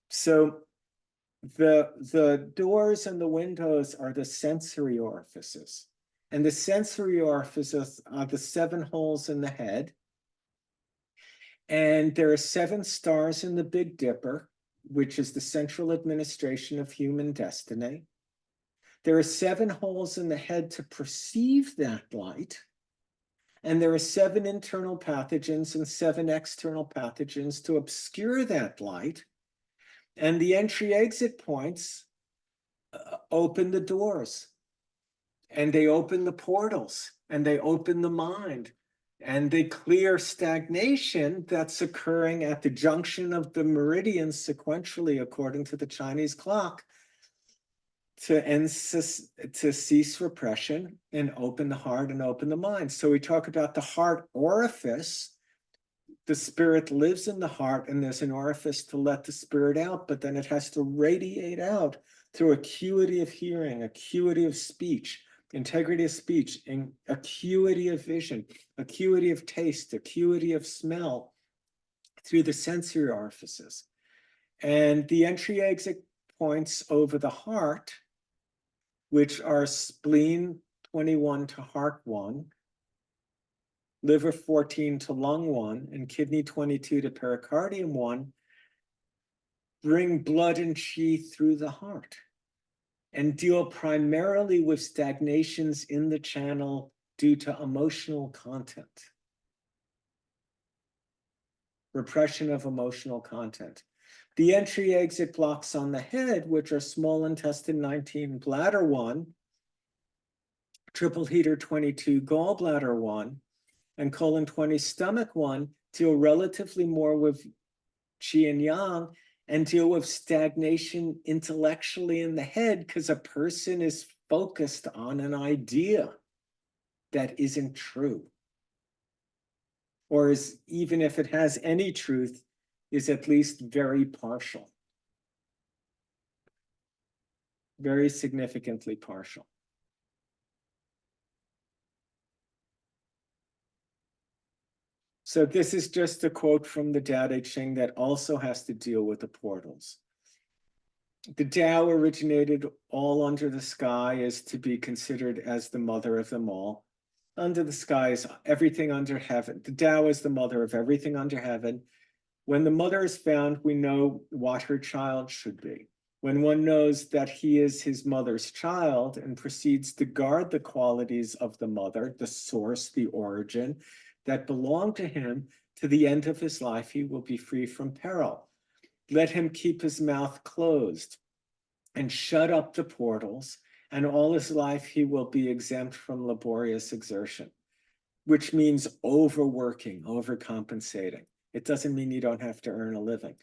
So the doors and the windows are the sensory orifices. And the sensory orifices are the 7 holes in the head. And there are 7 stars in the Big Dipper, which is the central administration of human destiny. There are 7 holes in the head to perceive that light. And there are 7 internal pathogens and 7 external pathogens to obscure that light. And the entry-exit points open the doors. And they open the portals. And they open the mind. And they clear stagnation that's occurring at the junction of the meridians sequentially according to the Chinese clock to cease repression and open the heart and open the mind. So we talk about the heart orifice. The spirit lives in the heart and there's an orifice to let the spirit out, but then it has to radiate out through acuity of hearing, acuity of speech, integrity of speech, and acuity of vision, acuity of taste, acuity of smell through the sensory orifices. And the entry-exit points over the heart, which are spleen 21 to heart 1, liver 14 to lung 1, and kidney 22 to pericardium 1, bring blood and chi through the heart and deal primarily with stagnations in the channel due to emotional content. Repression of emotional content. The entry-exit blocks on the head, which are small intestine 19, bladder 1, triple heater 22, gallbladder 1, and colon 20, stomach 1, deal relatively more with qi and yang, and deal with stagnation intellectually in the head because a person is focused on an idea that isn't true. Or is, even if it has any truth, is at least very partial. Very significantly partial. So this is just a quote from the Tao Te Ching that also has to deal with the portals. The Tao originated all under the sky is to be considered as the mother of them all. Under the sky is everything under heaven. The Tao is the mother of everything under heaven. When the mother is found, we know what her child should be. When one knows that he is his mother's child and proceeds to guard the qualities of the mother, the source, the origin, that belong to him, to the end of his life, he will be free from peril. Let him keep his mouth closed and shut up the portals, and all his life he will be exempt from laborious exertion, which means overworking, overcompensating. It doesn't mean you don't have to earn a living.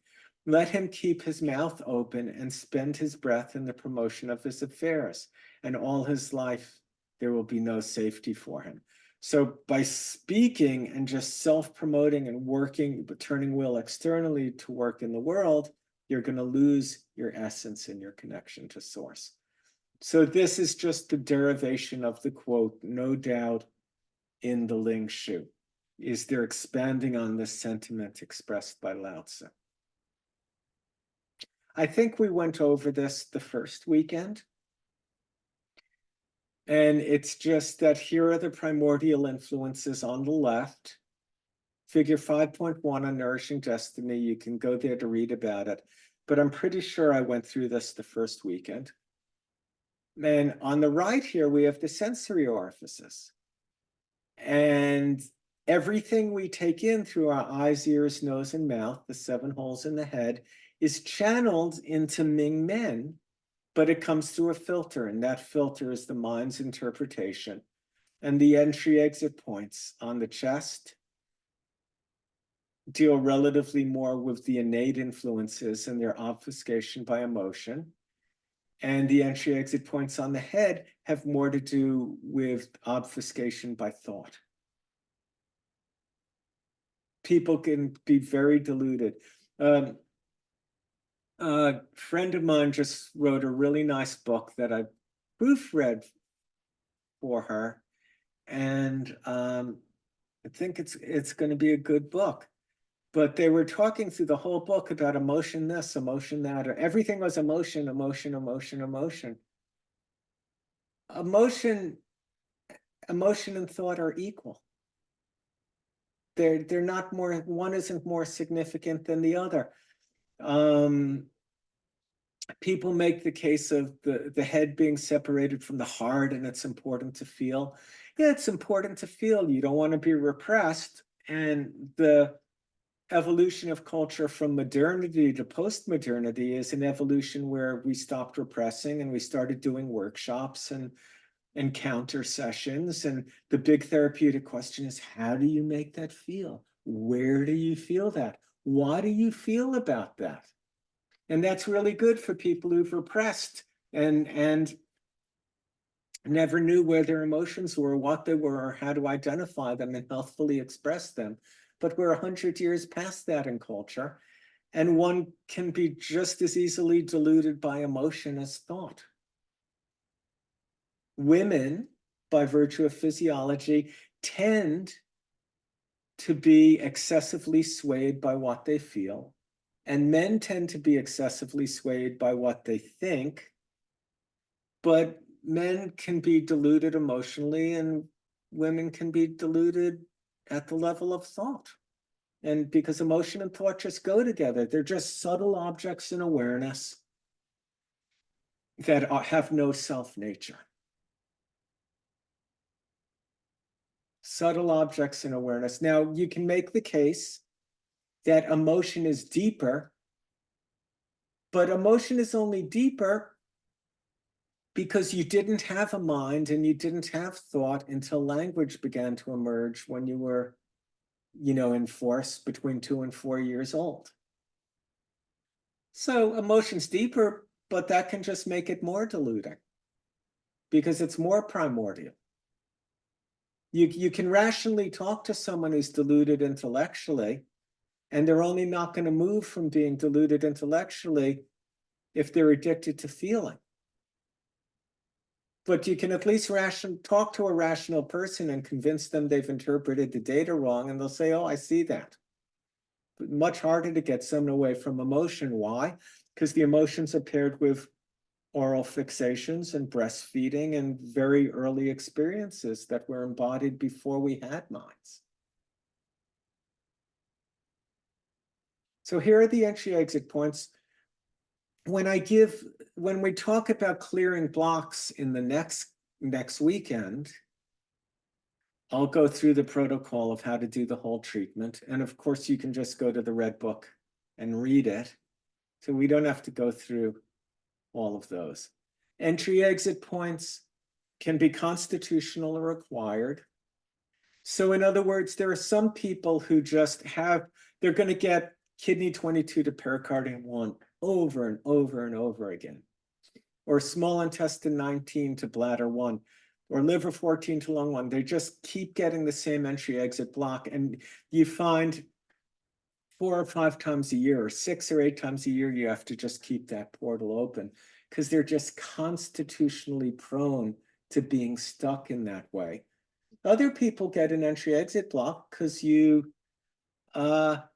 Let him keep his mouth open and spend his breath in the promotion of his affairs, and all his life there will be no safety for him. So by speaking and just self-promoting and working, but turning will externally to work in the world, you're going to lose your essence and your connection to source. So this is just the derivation of the quote, no doubt, in the Ling Shu. Is they're expanding on the sentiment expressed by Lao Tzu. I think we went over this the first weekend. And it's just that here are the primordial influences on the left. Figure 5.1 on Nourishing Destiny. You can go there to read about it. But I'm pretty sure I went through this the first weekend. And on the right here, we have the sensory orifices. And everything we take in through our eyes, ears, nose, and mouth, the 7 holes in the head, is channeled into Ming Men, but it comes through a filter, and that filter is the mind's interpretation. And the entry-exit points on the chest deal relatively more with the innate influences and their obfuscation by emotion. And the entry-exit points on the head have more to do with obfuscation by thought. People can be very deluded. A friend of mine just wrote a really nice book that I proofread for her. And I think it's going to be a good book. But they were talking through the whole book about emotion this, emotion that, or everything was emotion, emotion, emotion, emotion. Emotion and thought are equal. They're not more, one isn't more significant than the other. People make the case of the head being separated from the heart, and it's important to feel. Yeah, it's important to feel. You don't want to be repressed. And the evolution of culture from modernity to post-modernity is an evolution where we stopped repressing and we started doing workshops and encounter sessions. And the big therapeutic question is, how do you make that feel? Where do you feel that? What do you feel about that? And that's really good for people who've repressed and never knew where their emotions were, what they were, or how to identify them and healthfully express them. But we're 100 years past that in culture, and one can be just as easily deluded by emotion as thought. Women, by virtue of physiology, tend to be excessively swayed by what they feel, and men tend to be excessively swayed by what they think, but men can be deluded emotionally and women can be deluded at the level of thought. And because emotion and thought just go together, they're just subtle objects in awareness that have no self-nature. Subtle objects in awareness. Now, you can make the case that emotion is deeper, but emotion is only deeper because you didn't have a mind and you didn't have thought until language began to emerge when you were, in force between 2 and 4 years old. So emotion's deeper, but that can just make it more deluding because it's more primordial. You can rationally talk to someone who's deluded intellectually, and they're only not going to move from being deluded intellectually if they're addicted to feeling. But you can at least talk to a rational person and convince them they've interpreted the data wrong, and they'll say, oh, I see that. But much harder to get someone away from emotion. Why? Because the emotions are paired with oral fixations and breastfeeding and very early experiences that were embodied before we had minds. So here are the entry-exit points. When we talk about clearing blocks in the next weekend, I'll go through the protocol of how to do the whole treatment. And of course, you can just go to the Red Book and read it. So we don't have to go through all of those. Entry-exit points can be constitutional or acquired. So in other words, there are some people who just they're going to get kidney 22 to pericardium 1 over and over and over again, or small intestine 19 to bladder 1, or liver 14 to lung 1. They just keep getting the same entry-exit block, and you find 4 or 5 times a year, or 6 or 8 times a year, you have to just keep that portal open because they're just constitutionally prone to being stuck in that way. Other people get an entry-exit block because you fell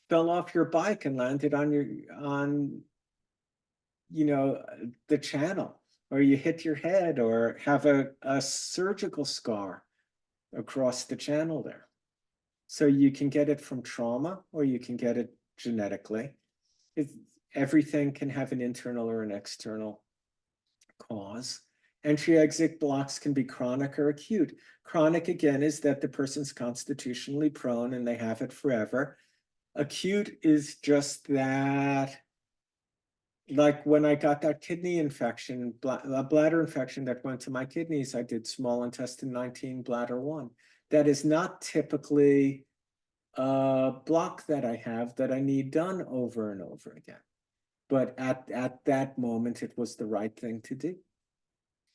off your bike and landed on the channel, or you hit your head, or have a surgical scar across the channel there. So you can get it from trauma, or you can get it genetically. Everything can have an internal or an external cause. Entry-exit blocks can be chronic or acute. Chronic, again, is that the person's constitutionally prone and they have it forever. Acute is just that, like when I got that kidney infection, a bladder infection that went to my kidneys, I did small intestine 19, bladder 1. That is not typically a block that I have that I need done over and over again. But at that moment, it was the right thing to do.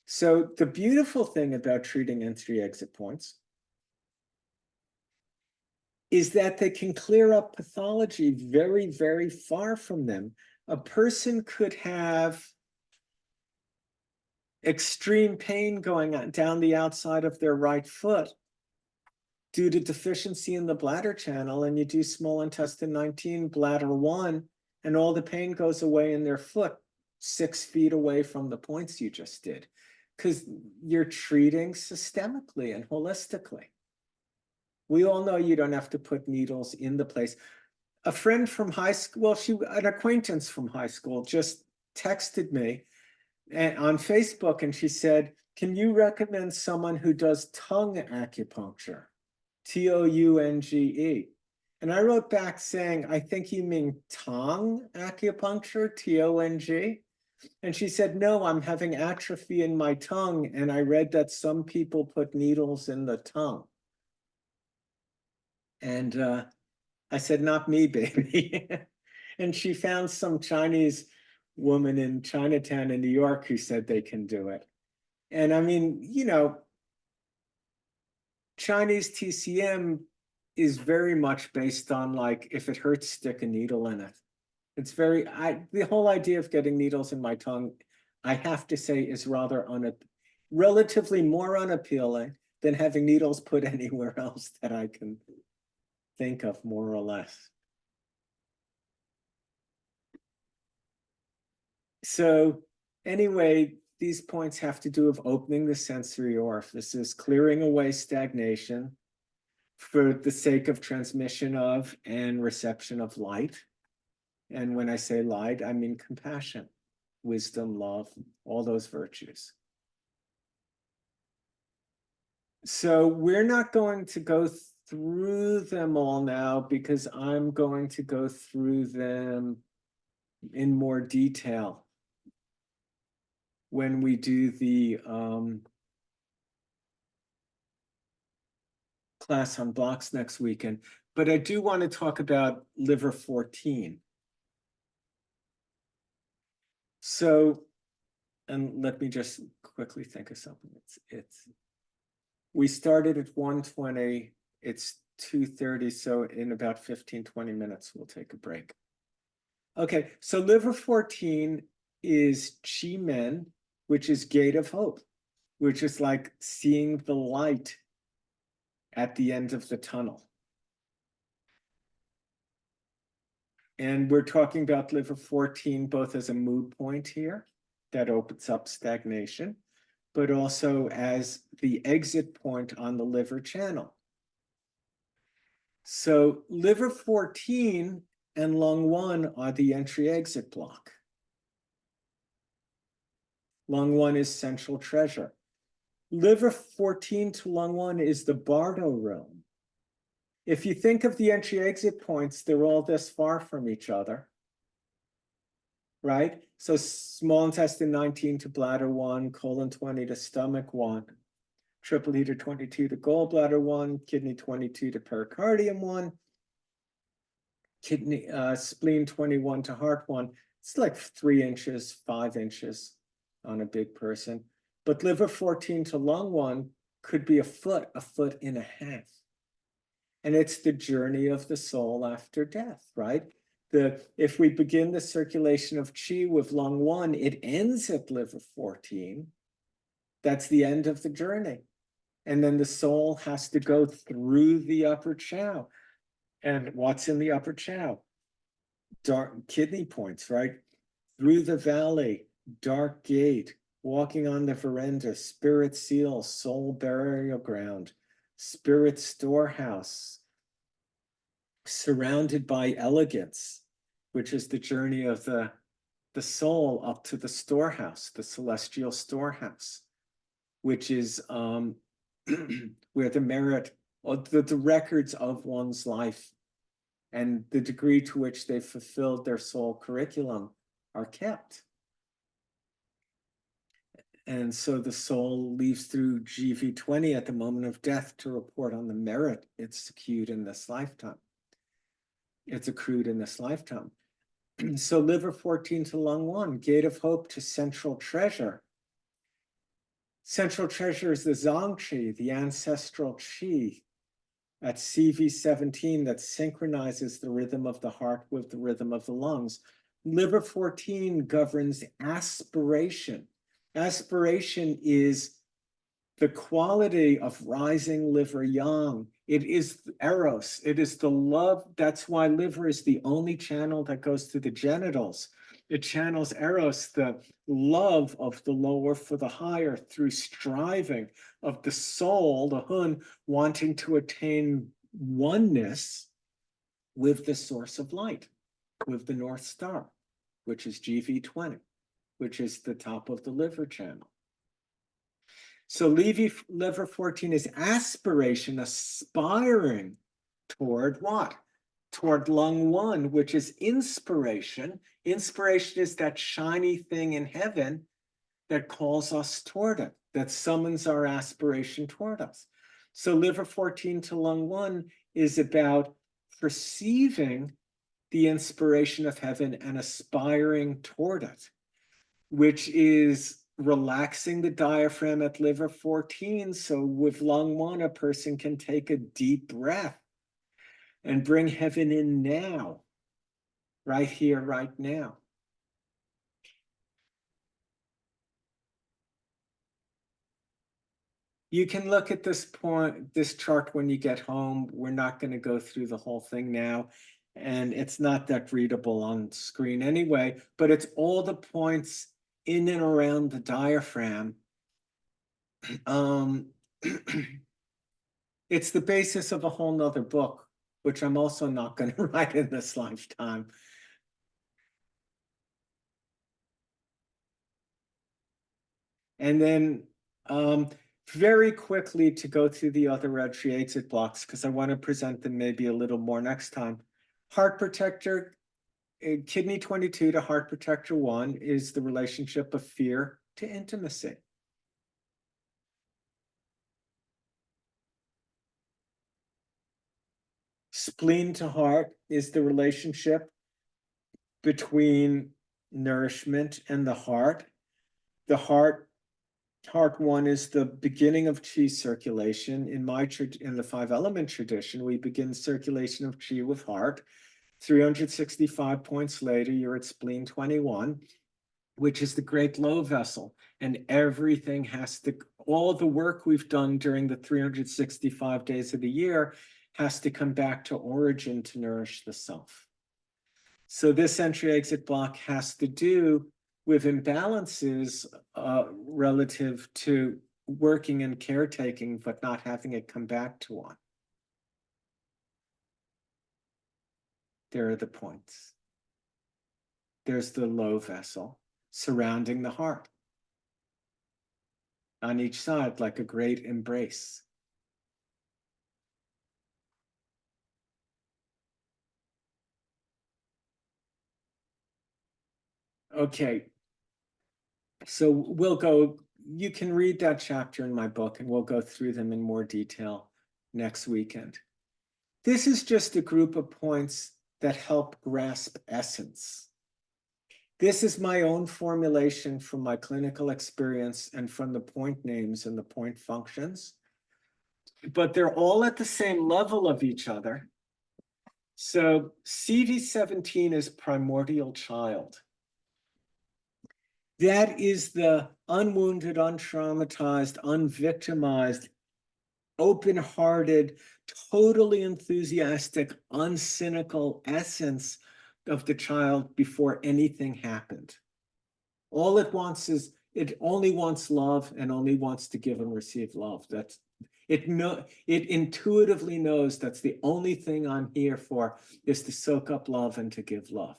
So the beautiful thing about treating entry-exit points is that they can clear up pathology very, very far from them. A person could have extreme pain going on down the outside of their right foot due to deficiency in the bladder channel, and you do small intestine 19, bladder 1, and all the pain goes away in their foot 6 feet away from the points you just did, because you're treating systemically and holistically. We all know you don't have to put needles in the place. A friend from high school, an acquaintance from high school, just texted me on Facebook, and she said, "Can you recommend someone who does tongue acupuncture? Tounge." And I wrote back saying, "I think you mean tongue acupuncture, TONG." And she said, "No, I'm having atrophy in my tongue, and I read that some people put needles in the tongue." And I said, "Not me, baby." And she found some Chinese woman in Chinatown in New York who said they can do it. And I mean, Chinese TCM is very much based on, like, if it hurts, stick a needle in it. It's the whole idea of getting needles in my tongue, I have to say, is rather relatively more unappealing than having needles put anywhere else that I can think of, more or less. So anyway, these points have to do with opening the sensory orifices, clearing away stagnation for the sake of transmission of and reception of light. And when I say light, I mean compassion, wisdom, love, all those virtues. So we're not going to go through them all now, because I'm going to go through them in more detail when we do the class on blocks next weekend. But I do want to talk about liver 14. So, and let me just quickly think of something. We started at 1:20, it's 2:30, so in about 15-20 minutes, we'll take a break. Okay, so liver 14 is Chi Men, which is gate of hope, which is like seeing the light at the end of the tunnel. And we're talking about liver 14 both as a mood point here that opens up stagnation, but also as the exit point on the liver channel. So liver 14 and lung 1 are the entry-exit block. Lung 1 is central treasure. Liver 14 to lung 1 is the Bardo room. If you think of the entry-exit points, they're all this far from each other, right? So small intestine 19 to bladder 1, colon 20 to stomach 1, triple heater 22 to gallbladder 1, kidney 22 to pericardium 1, kidney spleen 21 to heart 1. It's like 3 inches, 5 inches on a big person. But liver 14 to lung 1 could be a foot and a half. And it's the journey of the soul after death, right? if we begin the circulation of qi with lung 1, it ends at liver 14. That's the end of the journey. And then the soul has to go through the upper chow. And what's in the upper chow? Dark kidney points, right? Through the valley, dark gate, walking on the veranda, spirit seal, soul burial ground, spirit storehouse, surrounded by elegance, which is the journey of the soul up to the storehouse, the celestial storehouse, which is where the merit, or the records of one's life and the degree to which they fulfilled their soul curriculum are kept. And so the soul leaves through GV20 at the moment of death to report on the merit it's accrued in this lifetime. It's accrued in this lifetime. So liver 14 to lung 1, gate of hope to central treasure. Central treasure is the Zong Qi, the ancestral Qi at CV17 that synchronizes the rhythm of the heart with the rhythm of the lungs. Liver 14 governs aspiration. Aspiration is the quality of rising liver yang. It is eros. It is the love. That's why liver is the only channel that goes to the genitals. It channels eros, the love of the lower for the higher, through striving of the soul, the hun, wanting to attain oneness with the source of light, with the North Star, which is GV20, which is the top of the liver channel. So liver 14 is aspiration, aspiring toward what? Toward lung 1, which is inspiration. Inspiration is that shiny thing in heaven that calls us toward it, that summons our aspiration toward us. So liver 14 to lung 1 is about perceiving the inspiration of heaven and aspiring toward it, which is relaxing the diaphragm at liver 14. So with lung 1, a person can take a deep breath and bring heaven in now, right here, right now. You can look at this chart when you get home. We're not going to go through the whole thing now, and it's not that readable on screen anyway, but it's all the points in and around the diaphragm. It's the basis of a whole nother book, which I'm also not going to write in this lifetime. And then very quickly to go through the other CI-XXIII blocks, because I want to present them maybe a little more next time. Heart protector, kidney 22 to heart protector 1 is the relationship of fear to intimacy. Spleen to heart is the relationship between nourishment and the heart. The heart 1 is the beginning of qi circulation. In the 5-element tradition, we begin circulation of qi with heart. 365 points later, you're at spleen 21, which is the great low vessel. And everything has to, all the work we've done during the 365 days of the year has to come back to origin to nourish the self. So this entry-exit block has to do with imbalances relative to working and caretaking, but not having it come back to one. There are the points. There's the low vessel surrounding the heart. On each side, like a great embrace. Okay, so we'll go, you can read that chapter in my book and we'll go through them in more detail next weekend. This is just a group of points that help grasp essence. This is my own formulation from my clinical experience and from the point names and the point functions, but they're all at the same level of each other. So CV-17 is primordial child. That is the unwounded, untraumatized, unvictimized, open-hearted, totally enthusiastic, uncynical essence of the child before anything happened. All it wants is, it only wants love and only wants to give and receive love. That's it. It intuitively knows that's the only thing I'm here for, is to soak up love and to give love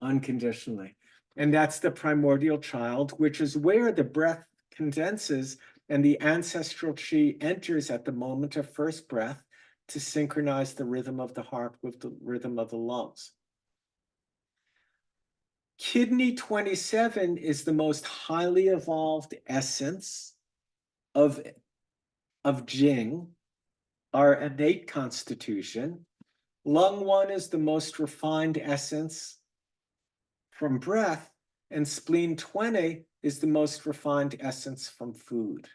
unconditionally. And that's the primordial child, which is where the breath condenses and the ancestral chi enters at the moment of first breath to synchronize the rhythm of the heart with the rhythm of the lungs. Kidney 27 is the most highly evolved essence of Jing, our innate constitution. Lung 1 is the most refined essence from breath, and spleen 20 is the most refined essence from food.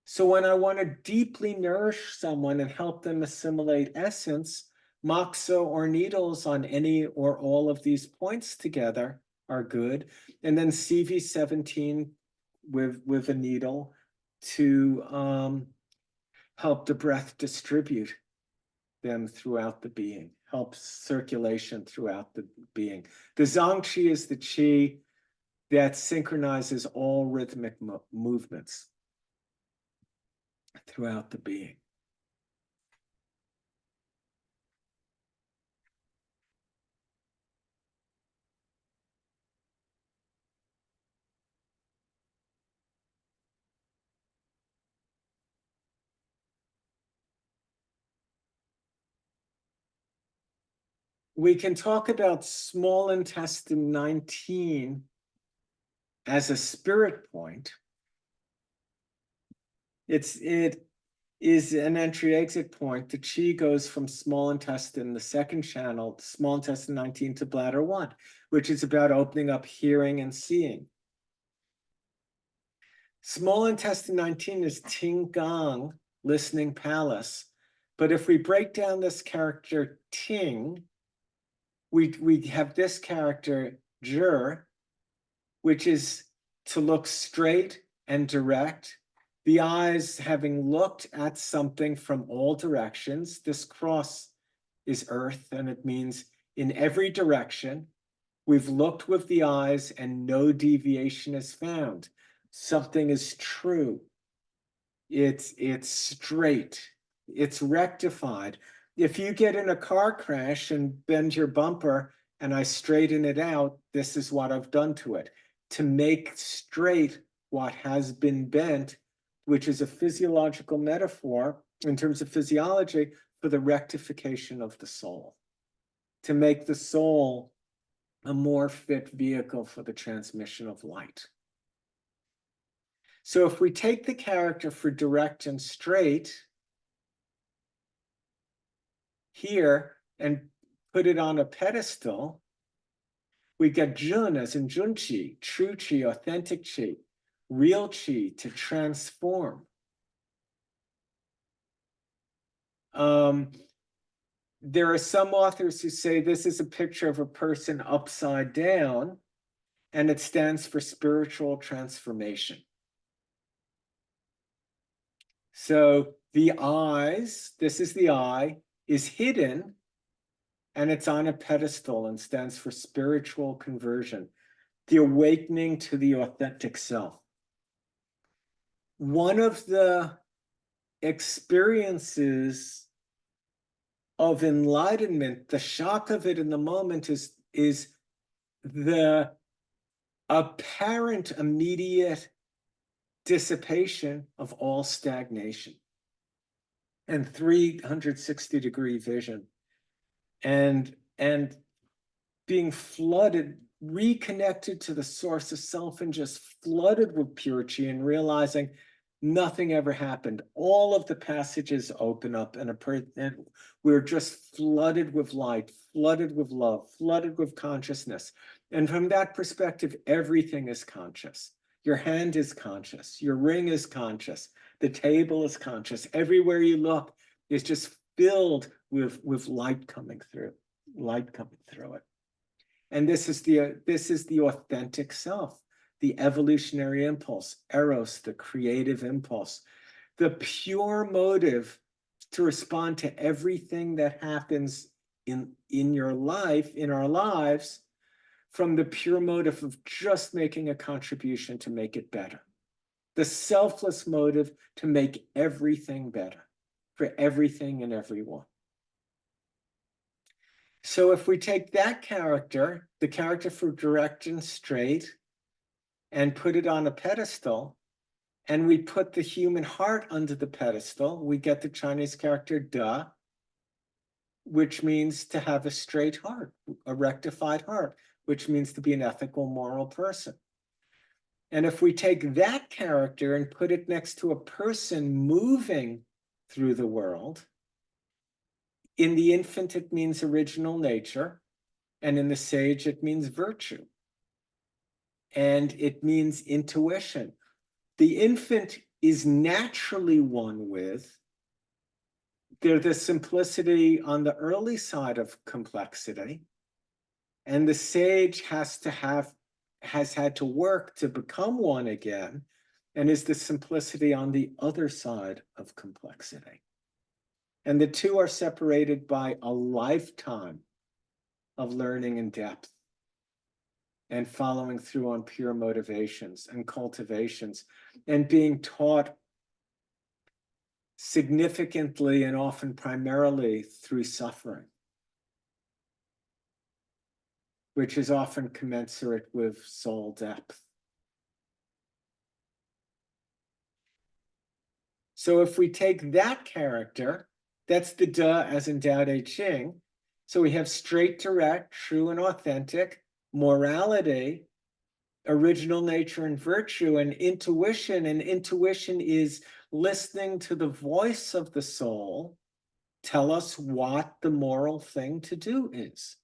So when I want to deeply nourish someone and help them assimilate essence, moxo or needles on any or all of these points together are good. And then CV-17 with a needle to help the breath distribute them throughout the being, helps circulation throughout the being. The Zhang Qi is the qi that synchronizes all rhythmic movements throughout the being. We can talk about small intestine 19 as a spirit point. It is an entry-exit point. The chi goes from small intestine, the second channel, small intestine 19 to bladder 1, which is about opening up hearing and seeing. Small intestine 19 is Ting Gong, listening palace. But if we break down this character Ting, we have this character Zhi, which is to look straight and direct, the eyes having looked at something from all directions. This cross is earth, and it means in every direction. We've looked with the eyes and no deviation is found. Something is true. It's straight. It's rectified. If you get in a car crash and bend your bumper and I straighten it out, this is what I've done to it. To make straight what has been bent, which is a physiological metaphor in terms of physiology for the rectification of the soul. To make the soul a more fit vehicle for the transmission of light. So if we take the character for direct and straight here and put it on a pedestal, we get Jun as in Junqi, true qi, authentic qi, real qi to transform. There are some authors who say this is a picture of a person upside down, and it stands for spiritual transformation. So the eyes, this is the eye, is hidden, and it's on a pedestal and stands for spiritual conversion, the awakening to the authentic self. One of the experiences of enlightenment, the shock of it in the moment is the apparent immediate dissipation of all stagnation and 360-degree vision and being flooded, reconnected to the source of self and just flooded with pure chi and realizing nothing ever happened. All of the passages open up and we're just flooded with light, flooded with love, flooded with consciousness. And from that perspective, everything is conscious. Your hand is conscious. Your ring is conscious. The table is conscious. Everywhere you look is just filled with light coming through it. And this is the authentic self, the evolutionary impulse, eros, the creative impulse, the pure motive to respond to everything that happens in your life, in our lives, from the pure motive of just making a contribution to make it better. The selfless motive to make everything better for everything and everyone. So if we take that character, the character for direct and straight, and put it on a pedestal, and we put the human heart under the pedestal, we get the Chinese character Da, which means to have a straight heart, a rectified heart, which means to be an ethical, moral person. And if we take that character and put it next to a person moving through the world, in the infant, it means original nature, and in the sage, it means virtue. And it means intuition. The infant is naturally one with, they're the simplicity on the early side of complexity, and the sage has had to work to become one again, and is the simplicity on the other side of complexity. And the two are separated by a lifetime of learning in depth and following through on pure motivations and cultivations and being taught significantly and often primarily through suffering, which is often commensurate with soul depth. So if we take that character, that's the Da as in Tao Te Ching. So we have straight, direct, true and authentic, morality, original nature and virtue, and intuition. And intuition is listening to the voice of the soul tell us what the moral thing to do is.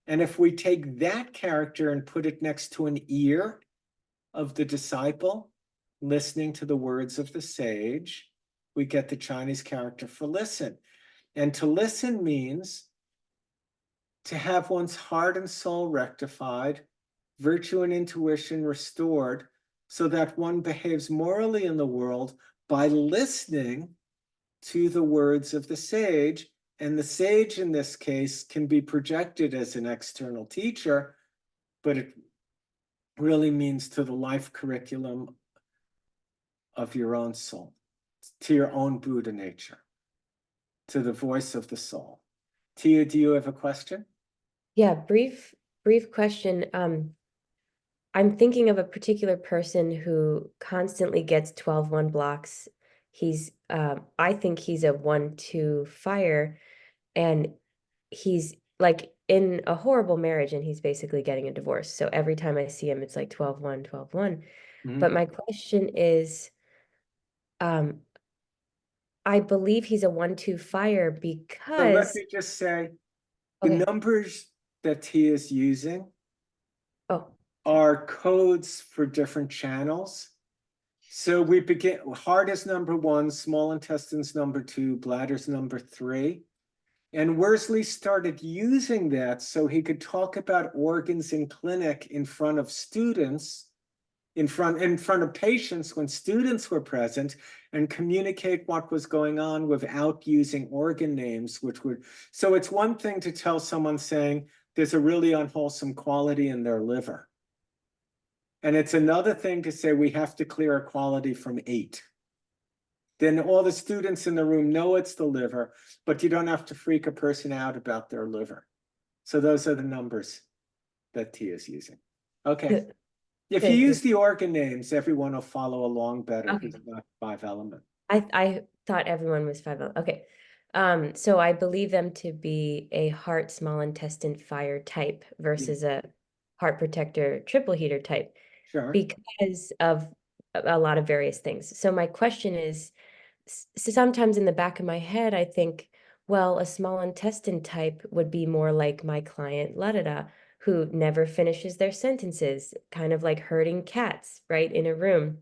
And if we take that character and put it next to an ear of the disciple, listening to the words of the sage, we get the Chinese character for listen. And to listen means to have one's heart and soul rectified, virtue and intuition restored, so that one behaves morally in the world by listening to the words of the sage. And the sage in this case can be projected as an external teacher, but it really means to the life curriculum of your own soul, to your own Buddha nature, to the voice of the soul. Tia, do you have a question? Yeah, brief question. I'm thinking of a particular person who constantly gets 12-1 blocks. He's I think he's a 1-2 fire, and he's like in a horrible marriage and he's basically getting a divorce. So every time I see him, it's like 12-1, 12-1. But my question is, I believe he's a 1-2 fire So let because me just say, the okay. numbers that Tia is using Oh, are codes for different channels. So we begin, heart is number 1, small intestine's number 2, bladder's number 3. And Worsley started using that so he could talk about organs in clinic in front of students, in front of patients when students were present, and communicate what was going on without using organ names, so it's one thing to tell someone saying there's a really unwholesome quality in their liver. And it's another thing to say we have to clear a quality from 8. Then all the students in the room know it's the liver, but you don't have to freak a person out about their liver. So those are the numbers that Tia is using. Okay. good. If you use the organ names, everyone will follow along better. Okay. It's not 5 element. I thought everyone was 5. Okay. So I believe them to be a heart, small intestine fire type versus a heart protector, triple heater type. Sure. Because of a lot of various things. So my question is, sometimes in the back of my head, I think, well, a small intestine type would be more like my client, La-da-da, who never finishes their sentences, kind of like herding cats, right, in a room.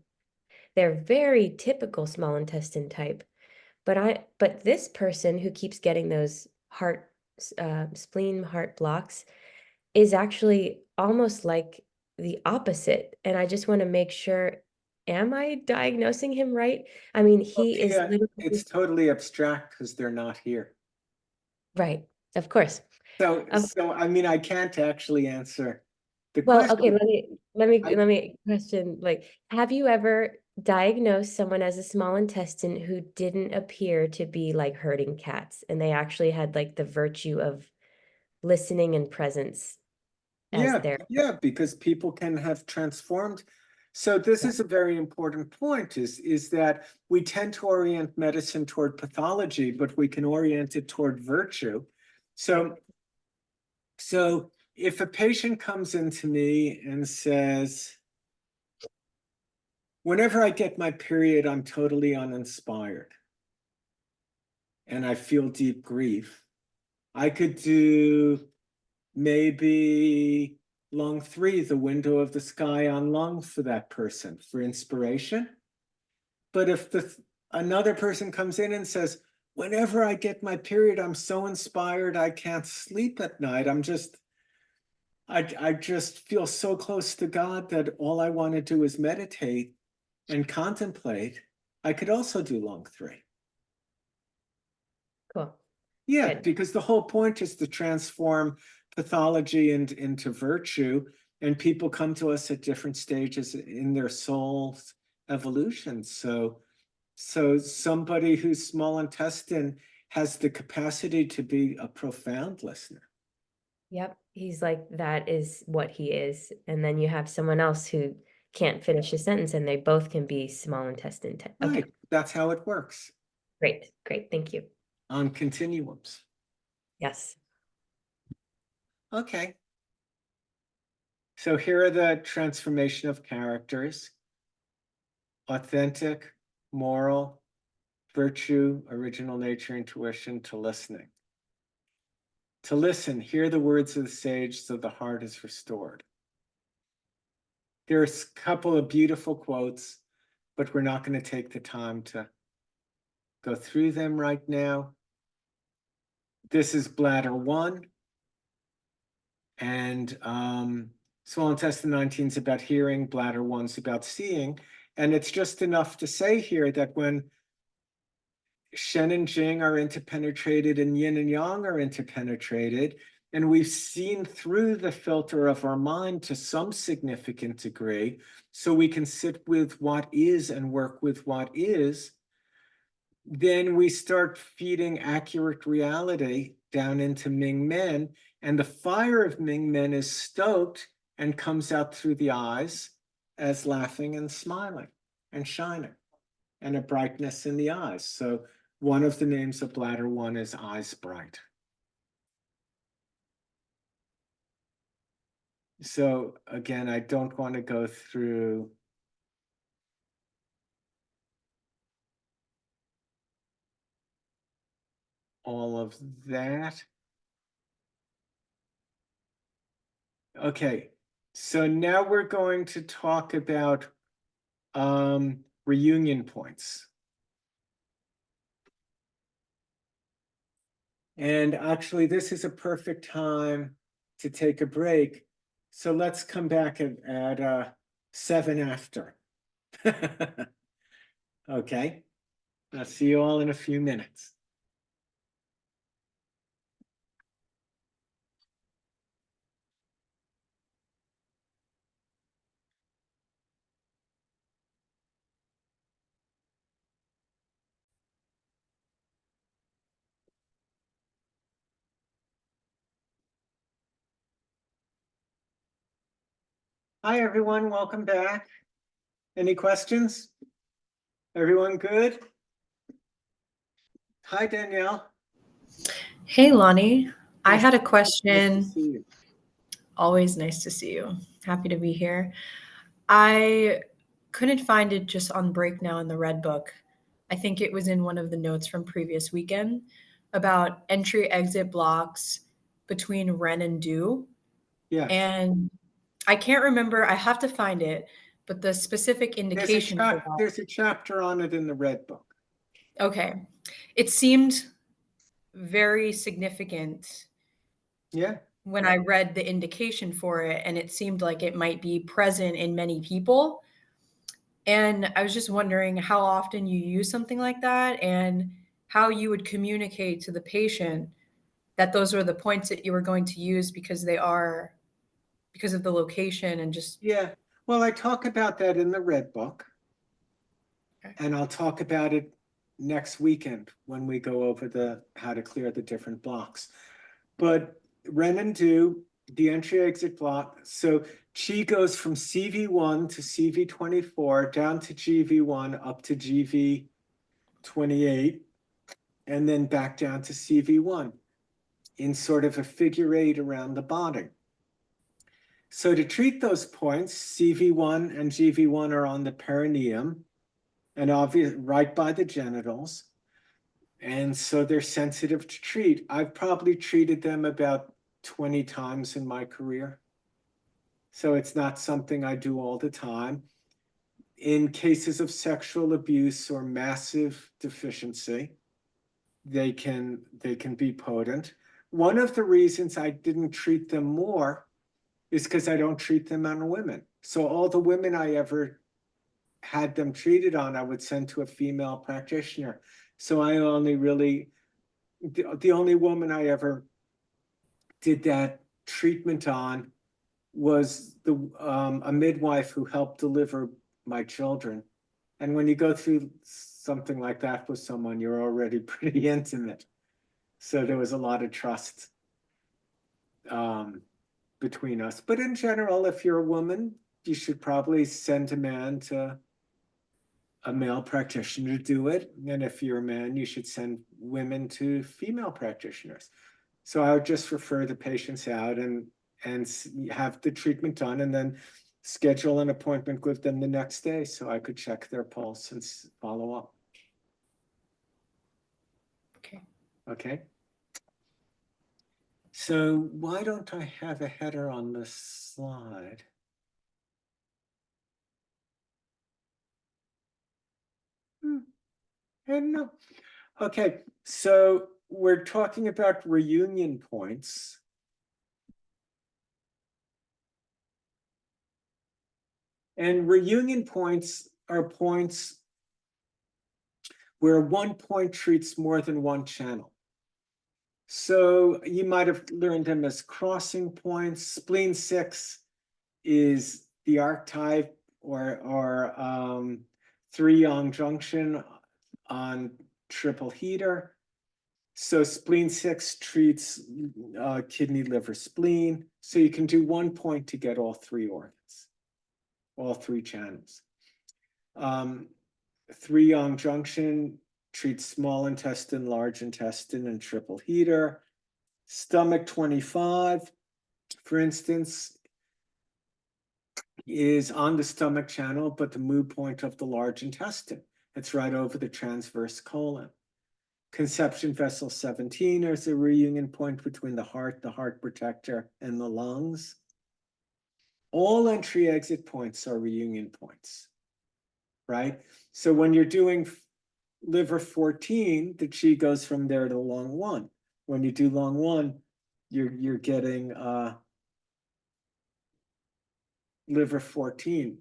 They're very typical small intestine type. But this person who keeps getting those spleen heart blocks is actually almost like the opposite. And I just want to make sure, am I diagnosing him right? I mean, he is Yeah, literally it's totally abstract because they're not here. right, of course. So, Of I mean, I can't actually answer the Well, okay, question. let me question, like, have you ever diagnosed someone as a small intestine who didn't appear to be like herding cats, and they actually had like the virtue of listening and presence as their Yeah, because people can have transformed. So this Yeah. is a very important point, is that we tend to orient medicine toward pathology, but we can orient it toward virtue. So if a patient comes into me and says, whenever I get my period, I'm totally uninspired and I feel deep grief, I could do maybe lung 3, the window of the sky on lung for that person for inspiration. But if another person comes in and says, whenever I get my period, I'm so inspired, I can't sleep at night. I just feel so close to God that all I want to do is meditate and contemplate. I could also do lung 3. Cool. Yeah, Good. because the whole point is to transform pathology into virtue, and people come to us at different stages in their soul's evolution. So somebody who's small intestine has the capacity to be a profound listener. Yep, he's like, that is what he is. And then you have someone else who can't finish a sentence, and they both can be small intestine. Okay, Right, that's how it works great, great, thank you. on continuums. Yes. Okay. So here are the transformation of characters: authentic, moral, virtue, original nature, intuition, to listening. To listen, hear the words of the sage so the heart is restored. There's a couple of beautiful quotes, but we're not going to take the time to go through them right now. This is bladder 1. And small intestine 19 is about hearing, bladder 1 is about seeing. And it's just enough to say here that when Shen and Jing are interpenetrated and yin and yang are interpenetrated, and we've seen through the filter of our mind to some significant degree, so we can sit with what is and work with what is, then we start feeding accurate reality down into Ming Men, and the fire of Ming Men is stoked and comes out through the eyes as laughing and smiling and shining, and a brightness in the eyes. So one of the names of bladder 1 is eyes bright. So again, I don't want to go through all of that. Okay, so now we're going to talk about reunion points. And actually, this is a perfect time to take a break. So let's come back at 7 after. Okay, I'll see you all in a few minutes. Hi, everyone. Welcome back. Any questions? Everyone good? Hi, Danielle. Hey, Lonnie. I had a Nice to question. see you. Always nice to see you. Happy to be here. I couldn't find it just on break now in the Red Book. I think it was in one of the notes from previous weekend about entry exit blocks between Ren and Do. Yes. And I can't remember, I have to find it, but the specific indication for that. There's a chapter on it in the Red Book. Okay. It seemed very significant Yeah. when I read the indication for it, and it seemed like it might be present in many people. And I was just wondering how often you use something like that and how you would communicate to the patient that those were the points that you were going to use because of the location and just. Yeah. Well, I talk about that in the Red Book. Okay. And I'll talk about it next weekend when we go over how to clear the different blocks. But Ren and Do, the entry exit block. So Chi goes from CV1 to CV24 down to GV1 up to GV28 and then back down to CV1 in sort of a figure 8 around the body. So to treat those points, CV1 and GV1 are on the perineum and obvious right by the genitals. And so they're sensitive to treat. I've probably treated them about 20 times in my career. So it's not something I do all the time. In cases of sexual abuse or massive deficiency, they can be potent. One of the reasons I didn't treat them more is because I don't treat them on women. So all the women I ever had them treated on, I would send to a female practitioner. So I only really, the only woman I ever did that treatment on was a midwife who helped deliver my children. And when you go through something like that with someone, you're already pretty intimate. So there was a lot of trust between us. But in general, if you're a woman, you should probably send a man to a male practitioner to do it. And if you're a man, you should send women to female practitioners. So I would just refer the patients out and have the treatment done and then schedule an appointment with them the next day so I could check their pulse and follow up. Okay. Okay. So why don't I have a header on this slide? I don't know. Okay, so we're talking about reunion points. And reunion points are points where one point treats more than one channel. So you might have learned them as crossing points. Spleen 6 is the archetype or 3-yang junction on triple heater. So spleen 6 treats kidney, liver, spleen. So you can do one point to get all 3 organs, all 3 channels. 3-yang junction treats small intestine, large intestine, and triple heater. Stomach 25, for instance, is on the stomach channel, but the mood point of the large intestine. It's right over the transverse colon. Conception vessel 17 is a reunion point between the heart protector, and the lungs. All entry-exit points are reunion points, right? So when you're doing liver 14, the chi goes from there to lung 1. When you do lung 1, you're getting liver 14.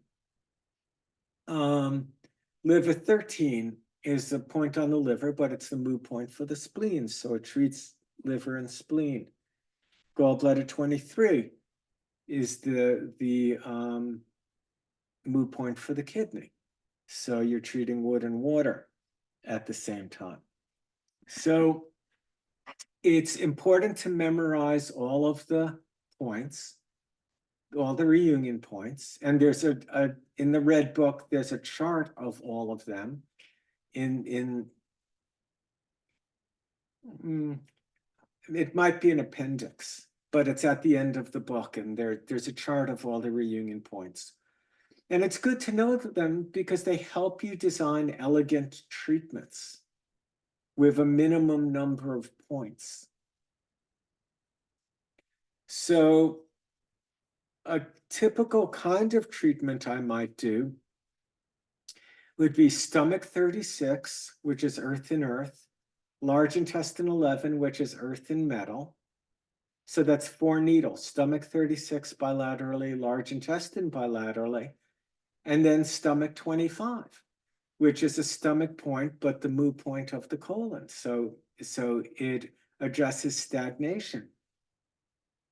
Liver 13 is the point on the liver, but it's the mood point for the spleen, so it treats liver and spleen. Gallbladder 23 is the mood point for the kidney, so you're treating wood and water at the same time. So it's important to memorize all of the points, all the reunion points, and there's in the Red Book, there's a chart of all of them. It might be an appendix, but it's at the end of the book, and there's a chart of all the reunion points. And it's good to know them because they help you design elegant treatments with a minimum number of points. So a typical kind of treatment I might do would be stomach 36, which is earth and earth, large intestine 11, which is earth and metal. So that's 4 needles, stomach 36 bilaterally, large intestine bilaterally, and then stomach 25, which is a stomach point, but the mu point of the colon. So it addresses stagnation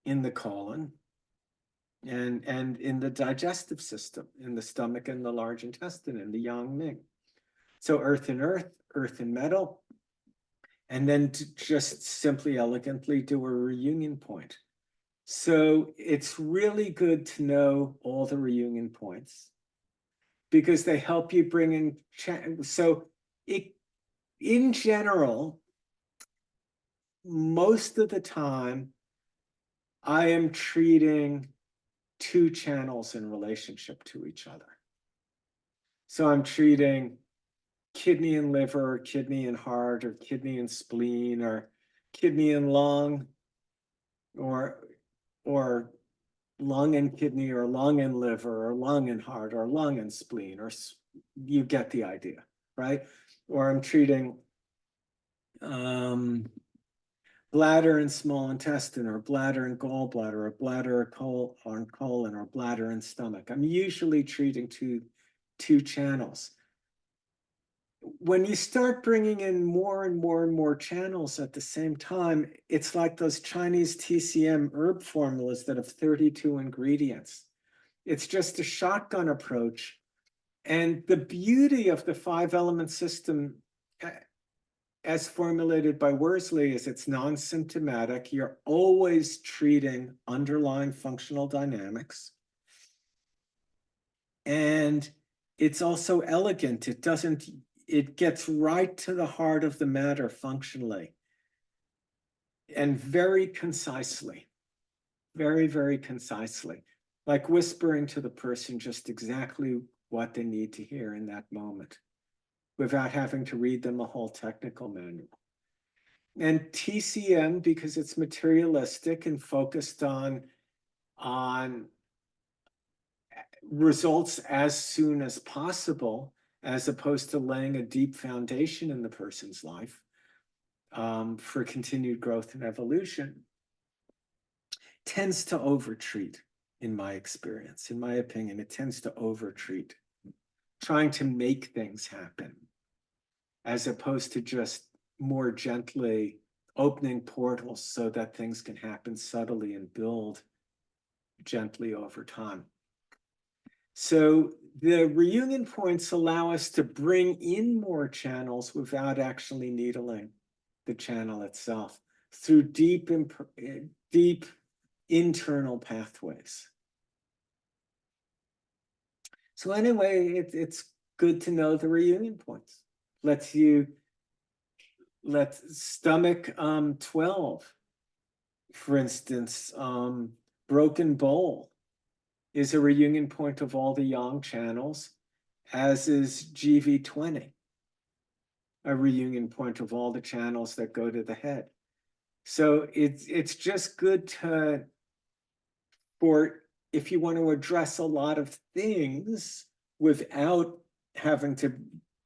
in the colon and in the digestive system, in the stomach and the large intestine, and the yang ming. So earth and earth, earth and metal, and then to just simply elegantly do a reunion point. So it's really good to know all the reunion points because they help you bring in, so in general, most of the time, I am treating 2 channels in relationship to each other. So I'm treating kidney and liver, or kidney and heart, or kidney and spleen, or kidney and lung, or lung and kidney, or lung and liver, or lung and heart, or lung and spleen, or you get the idea, right? Or I'm treating bladder and small intestine, or bladder and gallbladder, or bladder and colon, or bladder and stomach. I'm usually treating two channels. When you start bringing in more and more and more channels at the same time, it's like those Chinese TCM herb formulas that have 32 ingredients. It's just a shotgun approach. And the beauty of the 5-element system, as formulated by Worsley, is it's non-symptomatic. You're always treating underlying functional dynamics. And it's also elegant. It gets right to the heart of the matter functionally and very concisely, very, very concisely, like whispering to the person just exactly what they need to hear in that moment without having to read them a whole technical manual. And TCM, because it's materialistic and focused on results as soon as possible, as opposed to laying a deep foundation in the person's life for continued growth and evolution, tends to overtreat, in my experience. In my opinion, it tends to overtreat, trying to make things happen, as opposed to just more gently opening portals so that things can happen subtly and build gently over time. So the reunion points allow us to bring in more channels without actually needling the channel itself through deep internal pathways. So anyway, it's good to know the reunion points. Let stomach 12, for instance, broken bowl is a reunion point of all the yang channels, as is GV20, a reunion point of all the channels that go to the head. So it's just good if you want to address a lot of things without having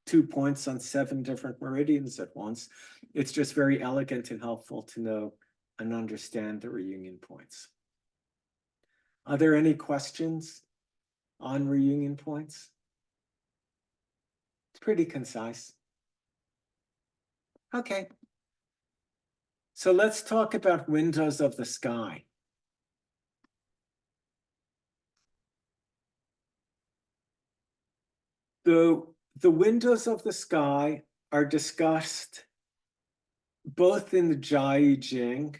2 points on 7 different meridians at once. It's just very elegant and helpful to know and understand the reunion points. Are there any questions on reunion points? It's pretty concise. Okay. So let's talk about windows of the sky. The windows of the sky are discussed both in the Jai Jing,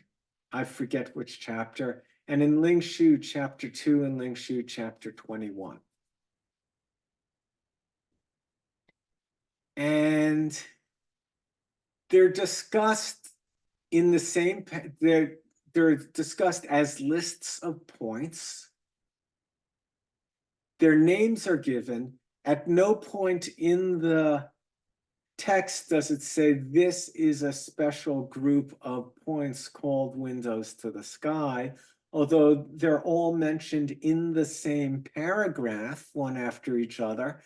I forget which chapter, and in Ling Shu chapter 2 and Ling Shu chapter 21. And they're discussed in the same, they're discussed as lists of points. Their names are given. At no point in the text does it say this is a special group of points called windows to the sky, although they're all mentioned in the same paragraph, one after each other.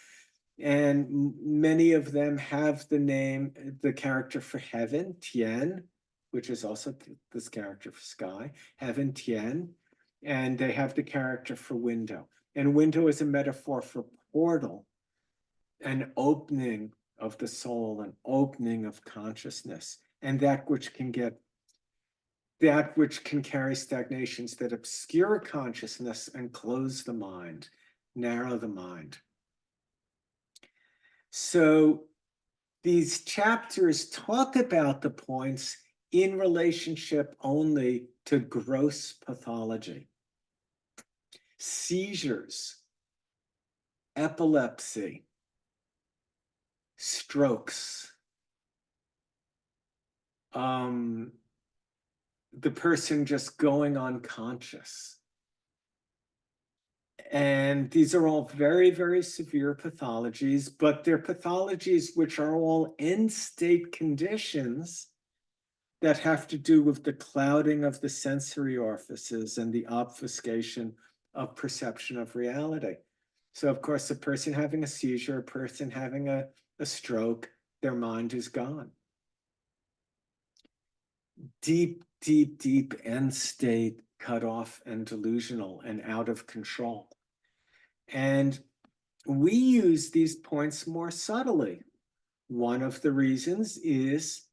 And many of them have the character for heaven, Tian, which is also this character for sky, heaven, Tian, and they have the character for window. And window is a metaphor for portal, an opening of the soul, an opening of consciousness, and that which can carry stagnations that obscure consciousness and close the mind, narrow the mind. So these chapters talk about the points in relationship only to gross pathology. Seizures, epilepsy, strokes, the person just going unconscious. And these are all very, very severe pathologies, but they're pathologies which are all end state conditions that have to do with the clouding of the sensory orifices and the obfuscation of perception of reality. So of course, a person having a seizure, a person having a stroke, their mind is gone. Deep, deep, deep end state, cut off and delusional and out of control. And we use these points more subtly. One of the reasons is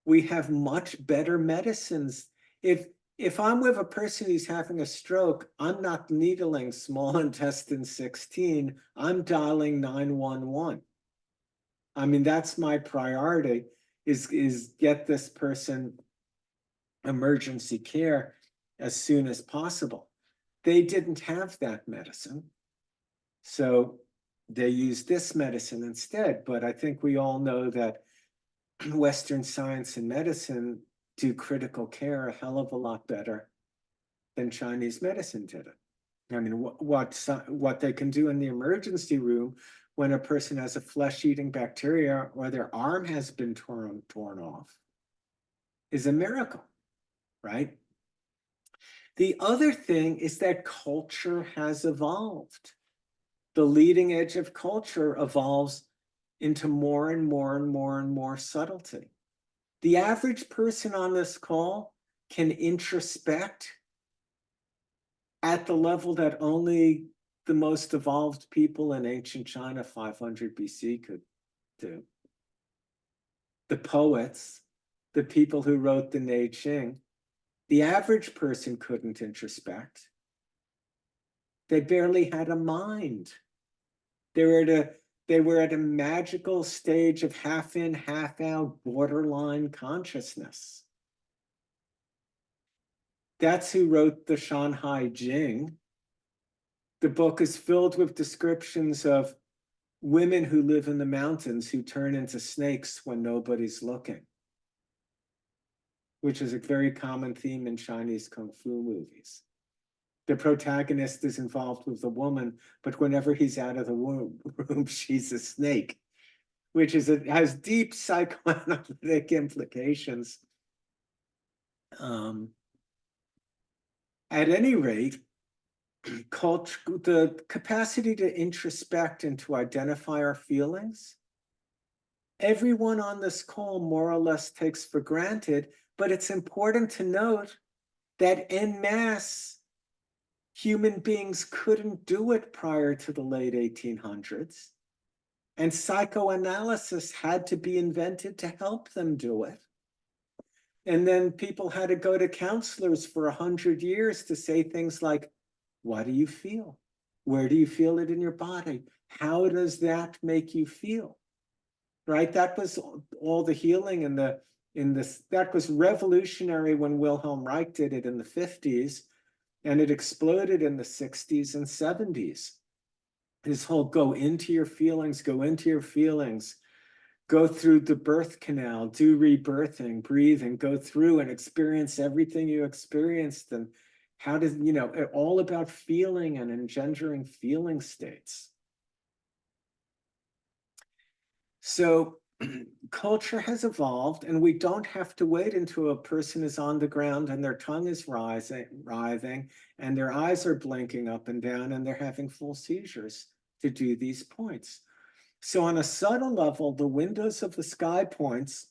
we have much better medicines. If I'm with a person who's having a stroke, I'm not needling small intestine 16, I'm dialing 911. I mean, that's my priority, is get this person emergency care as soon as possible. They didn't have that medicine, so they used this medicine instead. But I think we all know that Western science and medicine do critical care a hell of a lot better than Chinese medicine did it. I mean, what they can do in the emergency room when a person has a flesh-eating bacteria or their arm has been torn off is a miracle, right? The other thing is that culture has evolved. The leading edge of culture evolves into more and more and more and more subtlety. The average person on this call can introspect at the level that only the most evolved people in ancient China 500 BC could do. The poets, the people who wrote the I Ching, the average person couldn't introspect. They barely had a mind. They were at a magical stage of half in, half out, borderline consciousness. That's who wrote the Shanghai Jing. The book is filled with descriptions of women who live in the mountains who turn into snakes when nobody's looking, which is a very common theme in Chinese Kung Fu movies. The protagonist is involved with the woman, but whenever he's out of the room, she's a snake, which has deep psychoanalytic implications. At any rate, the capacity to introspect and to identify our feelings, everyone on this call more or less takes for granted, but it's important to note that en masse, human beings couldn't do it prior to the late 1800s, and psychoanalysis had to be invented to help them do it. And then people had to go to counselors for 100 years to say things like, what do you feel? Where do you feel it in your body? How does that make you feel? Right? That was all the healing that was revolutionary when Wilhelm Reich did it in the 50s, and it exploded in the 60s and 70s. This whole go into your feelings, go through the birth canal, do rebirthing, breathe, and go through and experience everything you experienced. And how does, all about feeling and engendering feeling states. So culture has evolved, and we don't have to wait until a person is on the ground and their tongue is writhing, and their eyes are blinking up and down, and they're having full seizures to do these points. So on a subtle level, the windows of the sky points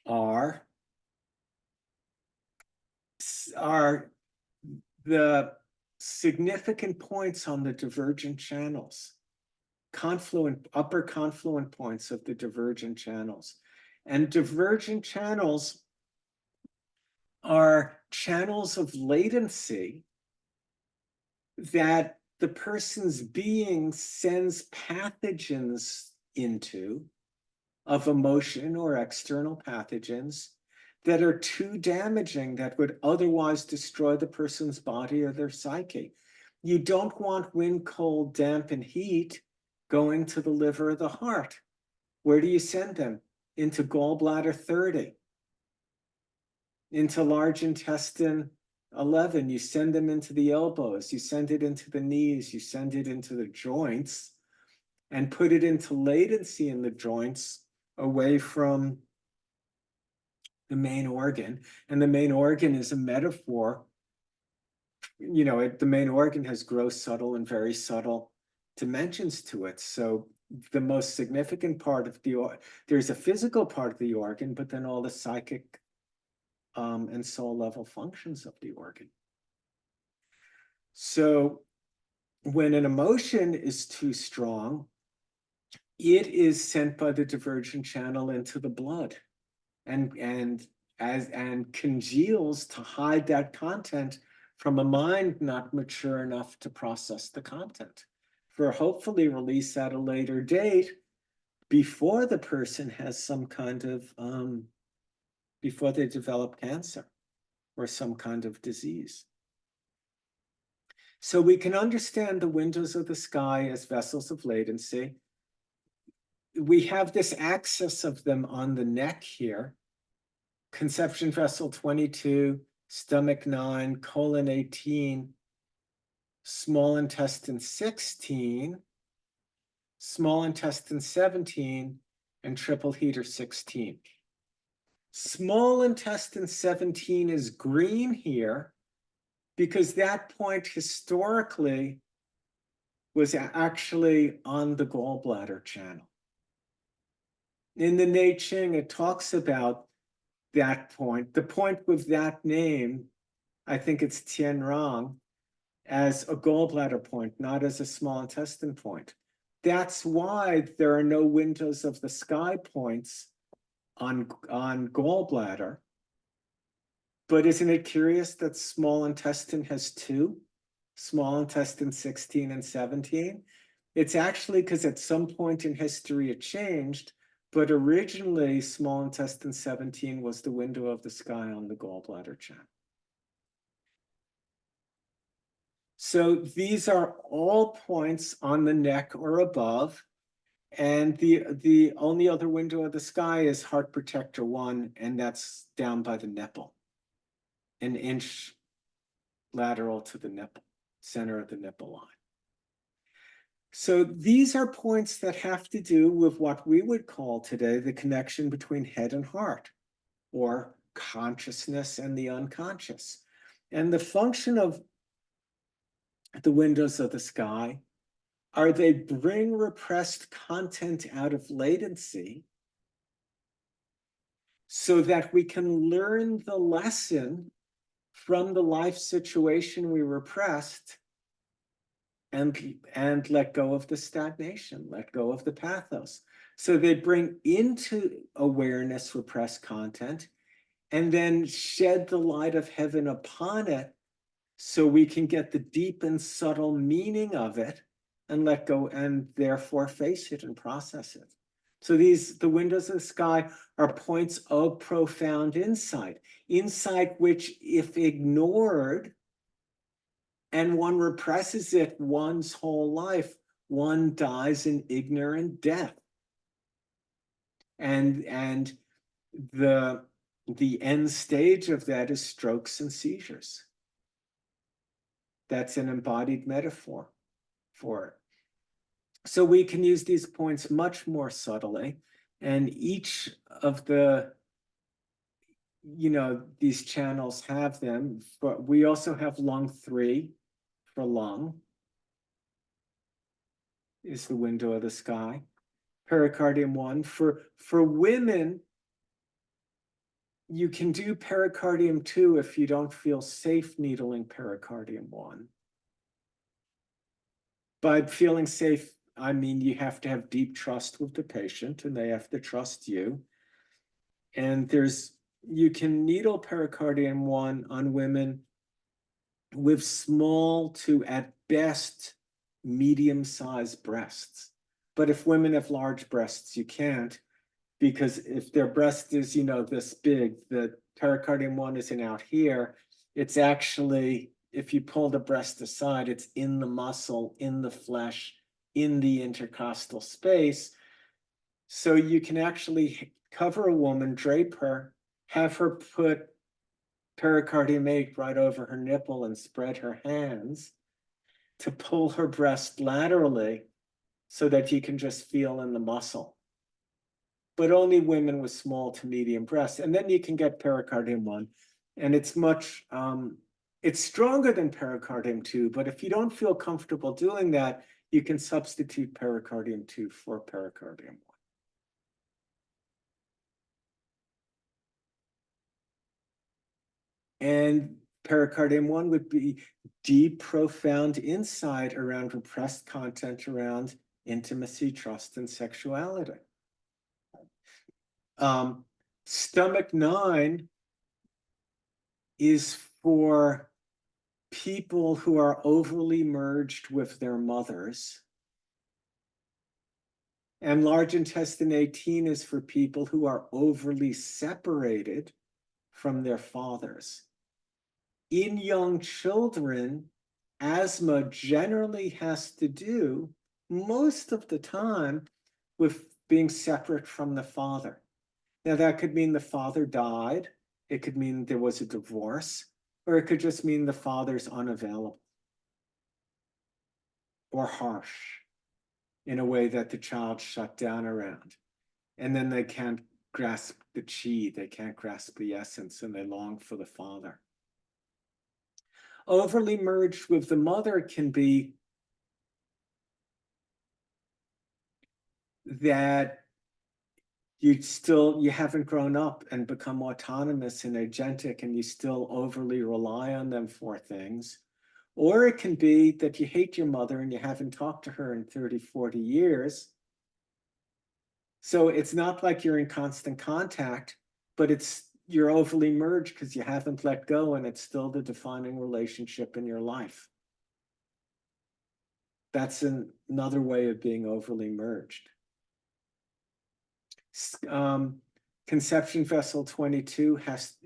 are the significant points on the divergent channels, upper confluent points of the divergent channels. And divergent channels are channels of latency that the person's being sends pathogens into, of emotion or external pathogens, that are too damaging, that would otherwise destroy the person's body or their psyche. You don't want wind, cold, damp, and heat going to the liver or the heart. Where do you send them? Into gallbladder 30, into large intestine 11. You send them into the elbows, you send it into the knees, you send it into the joints, and put it into latency in the joints away from the main organ. And the main organ is a metaphor. You know, the main organ has gross, subtle, and very subtle dimensions to it. So the most significant part of there's a physical part of the organ, but then all the psychic and soul level functions of the organ. So when an emotion is too strong, it is sent by the divergent channel into the blood and congeals to hide that content from a mind not mature enough to process the content, for hopefully release at a later date before the person has some kind of before they develop cancer or some kind of disease. So we can understand the windows of the sky as vessels of latency. We have this axis of them on the neck here. Conception vessel 22, stomach 9, colon 18, small intestine 16, small intestine 17, and triple heater 16. Small intestine 17 is green here because that point historically was actually on the gallbladder channel. In the I Ching, it talks about that point, the point with that name, I think it's Tien Rang, as a gallbladder point, not as a small intestine point. That's why there are no windows of the sky points on gallbladder. But isn't it curious that small intestine has two? Small intestine 16 and 17? It's actually because at some point in history it changed, but originally small intestine 17 was the window of the sky on the gallbladder channel. So these are all points on the neck or above. And the only other window of the sky is heart protector 1, and that's down by the nipple, an inch lateral to the nipple, center of the nipple line. So these are points that have to do with what we would call today the connection between head and heart, or consciousness and the unconscious. And the function of the windows of the sky are they bring repressed content out of latency so that we can learn the lesson from the life situation we repressed and let go of the stagnation, let go of the pathos. So they bring into awareness repressed content and then shed the light of heaven upon it so we can get the deep and subtle meaning of it and let go and therefore face it and process it. So the windows of the sky are points of profound insight, insight which if ignored and one represses it one's whole life, one dies an ignorant death. And the end stage of that is strokes and seizures. That's an embodied metaphor for it. So we can use these points much more subtly, and each of the, these channels have them, but we also have lung 3 for lung, is the window of the sky. pericardium 1. For women, you can do pericardium 2 if you don't feel safe needling pericardium 1. By feeling safe, I mean you have to have deep trust with the patient and they have to trust you. And you can needle pericardium 1 on women with small to, at best, medium-sized breasts. But if women have large breasts, you can't, because if their breast is, this big, the pericardium 1 isn't out here. It's actually, if you pull the breast aside, it's in the muscle, in the flesh, in the intercostal space. So you can actually cover a woman, drape her, have her put pericardium 8 right over her nipple and spread her hands to pull her breast laterally so that you can just feel in the muscle. But only women with small to medium breasts. And then you can get pericardium 1. And it's much, it's stronger than pericardium 2, but if you don't feel comfortable doing that, you can substitute pericardium 2 for pericardium 1. And pericardium 1 would be deep, profound insight around repressed content around intimacy, trust, and sexuality. Stomach 9 is for people who are overly merged with their mothers. And large intestine 18 is for people who are overly separated from their fathers. In young children, asthma generally has to do, most of the time, with being separate from the father. Now, that could mean the father died. It could mean there was a divorce, or it could just mean the father's unavailable or harsh in a way that the child shut down around. And then they can't grasp the chi, they can't grasp the essence, and they long for the father. Overly merged with the mother can be that you haven't grown up and become autonomous and agentic, and you still overly rely on them for things. Or it can be that you hate your mother and you haven't talked to her in 30, 40 years. So it's not like you're in constant contact, but you're overly merged because you haven't let go, and it's still the defining relationship in your life. That's another way of being overly merged. Conception vessel 22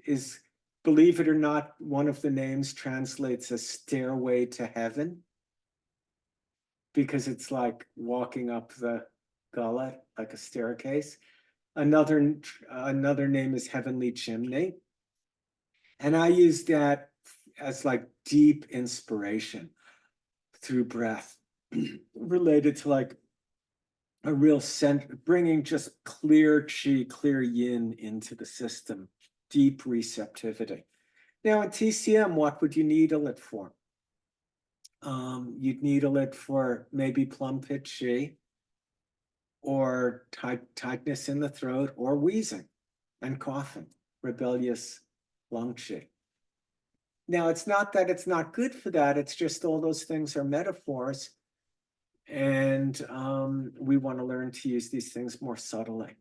is, believe it or not, one of the names translates as stairway to heaven, because it's like walking up the gullet like a staircase. Another name is heavenly chimney. And I use that as like deep inspiration through breath, related to like a real bringing just clear chi, clear yin into the system, deep receptivity. Now in TCM, what would you needle it for? You'd needle it for maybe plum pit chi, or tightness in the throat, or wheezing and coughing, rebellious lung chi. Now, it's not that it's not good for that, it's just all those things are metaphors, and we want to learn to use these things more subtly.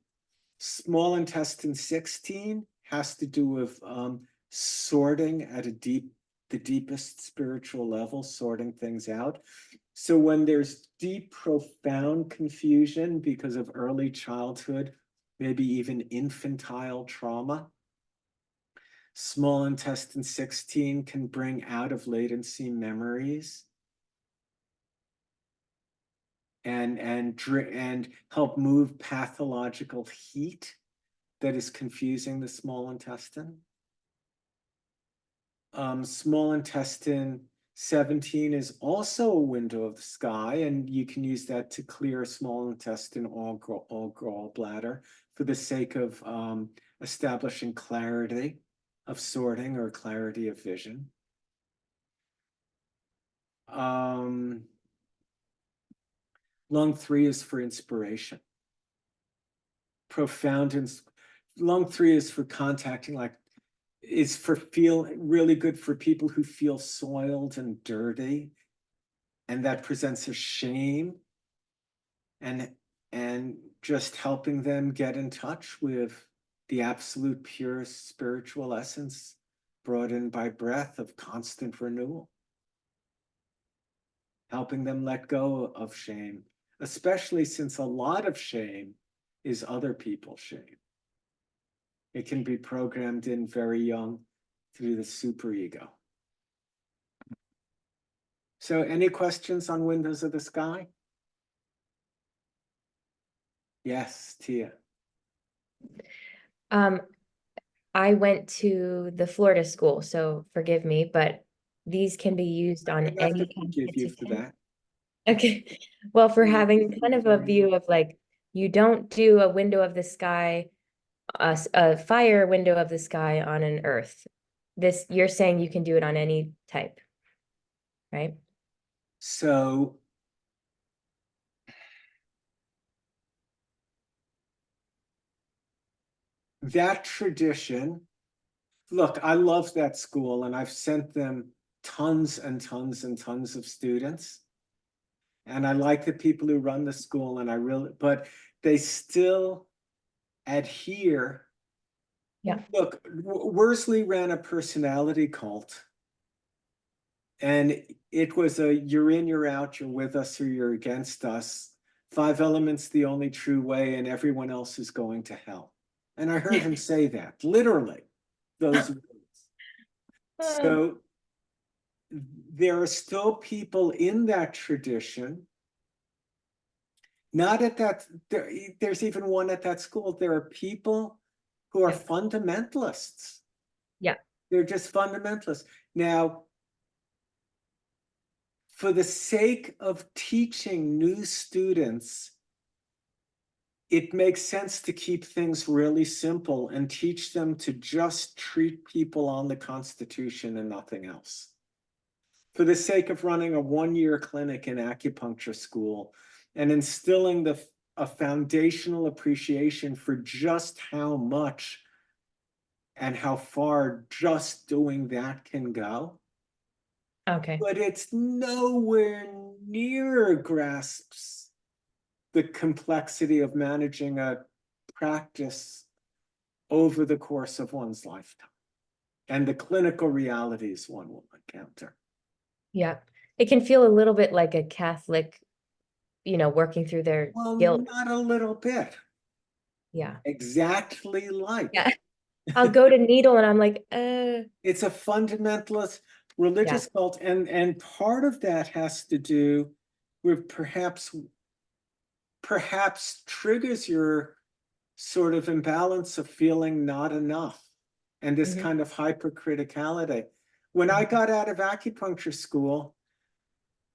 Small intestine 16 has to do with sorting at the deepest spiritual level, sorting things out. So when there's deep, profound confusion because of early childhood, maybe even infantile trauma, small intestine 16 can bring out of latency memories and help move pathological heat that is confusing the small intestine. Small intestine 17 is also a window of the sky, and you can use that to clear small intestine or gallbladder for the sake of establishing clarity of sorting or clarity of vision. Lung 3 is for inspiration. profound, and lung 3 is for contacting, like, is for really good for people who feel soiled and dirty, and that presents a shame, and just helping them get in touch with the absolute pure spiritual essence brought in by breath of constant renewal. Helping them let go of shame, especially since a lot of shame is other people's shame. It can be programmed in very young through the superego. So any questions on Windows of the Sky? Yes, Tia. I went to the Florida school, so forgive me, but these can be used on I have any to kind of forgive you for institution. that. Okay, well, for having kind of a view of like, you don't do a window of the sky, a fire window of the sky on an earth. This, you're saying you can do it on any type, right? So that tradition, look, I love that school, and I've sent them tons and tons and tons of students. And I like the people who run the school, and but they still adhere. Yeah. Look, Worsley ran a personality cult, and it was a you're in, you're out, you're with us or you're against us. 5 elements the only true way, and everyone else is going to hell. And I heard him say that, literally, those words. So there are still people in that tradition. Not at that, there's even one at that school. There are people who are fundamentalists. Yeah. They're just fundamentalists. Now, for the sake of teaching new students, it makes sense to keep things really simple and teach them to just treat people on the Constitution and nothing else. For the sake of running a 1-year clinic in acupuncture school and instilling a foundational appreciation for just how much and how far just doing that can go. Okay. But it's nowhere near grasps the complexity of managing a practice over the course of one's lifetime and the clinical realities one will encounter. Yeah. It can feel a little bit like a Catholic, working through their Well, guilt. not a little bit. Yeah. Exactly like. Yeah. I'll go to needle and I'm like, It's a fundamentalist religious cult, and part of that has to do with perhaps triggers your sort of imbalance of feeling not enough and this kind of hypercriticality. When I got out of acupuncture school,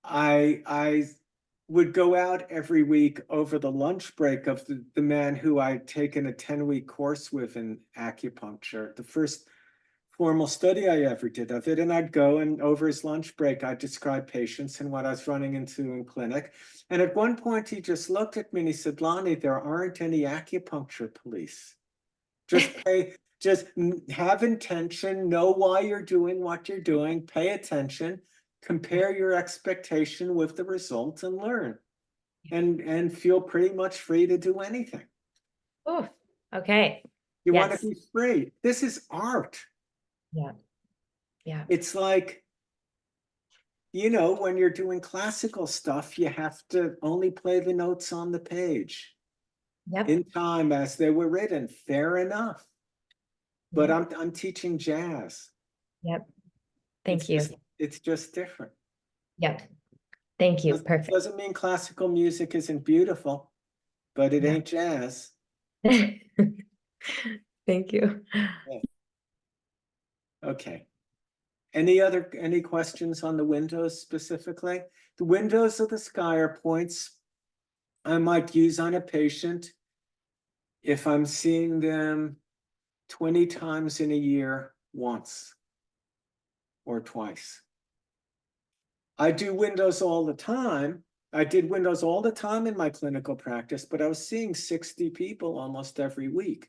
I would go out every week over the lunch break of the man who I'd taken a 10-week course with in acupuncture, the first formal study I ever did of it. And I'd go, and over his lunch break, I'd describe patients and what I was running into in clinic. And at one point, he just looked at me and he said, "Lonny, there aren't any acupuncture police. Just have intention, know why you're doing what you're doing, pay attention, compare your expectation with the result, and learn, and feel pretty much free to do anything." oh, okay. You want Yes. to be free. This is art. Yeah. Yeah. It's like, when you're doing classical stuff, you have to only play the notes on the page Yep. in time as they were written. Fair enough. But I'm teaching jazz. Yep. Thank you. It's just different. Yep. Thank you. Perfect. Doesn't mean classical music isn't beautiful, but it ain't jazz. Thank you. Okay. Any questions on the windows specifically? The windows of the sky are points I might use on a patient if I'm seeing them 20 times in a year, once or twice. I do windows all the time, I did windows all the time in my clinical practice, but I was seeing 60 people almost every week.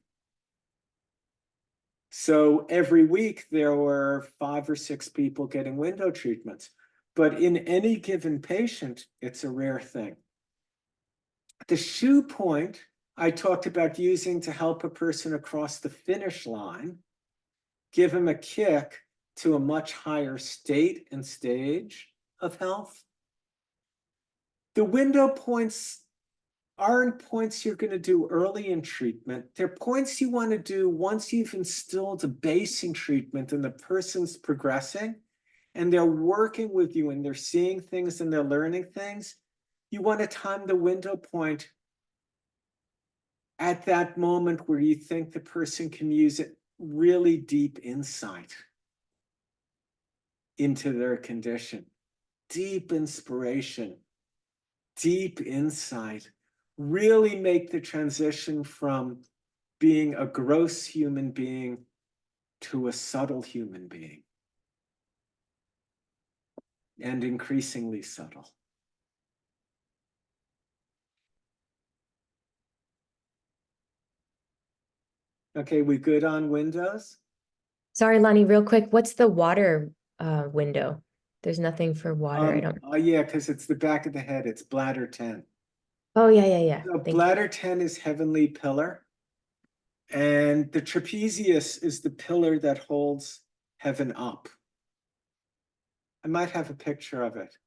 So every week there were 5 or 6 people getting window treatments. But in any given patient, it's a rare thing. The shoe point I talked about using to help a person across the finish line, give him a kick to a much higher state and stage of health. The window points aren't points you're going to do early in treatment. They're points you want to do once you've instilled a base in treatment and the person's progressing and they're working with you and they're seeing things and they're learning things. You want to time the window point at that moment where you think the person can use it really deep insight into their condition, deep inspiration, deep insight, really make the transition from being a gross human being to a subtle human being, and increasingly subtle. Okay, we good on windows? Sorry, Lonnie, real quick, what's the water window? There's nothing for water. I don't. Oh yeah, because it's the back of the head. It's bladder 10. Oh, yeah. So Thank you. bladder 10 is heavenly pillar. And the trapezius is the pillar that holds heaven up. I might have a picture of it.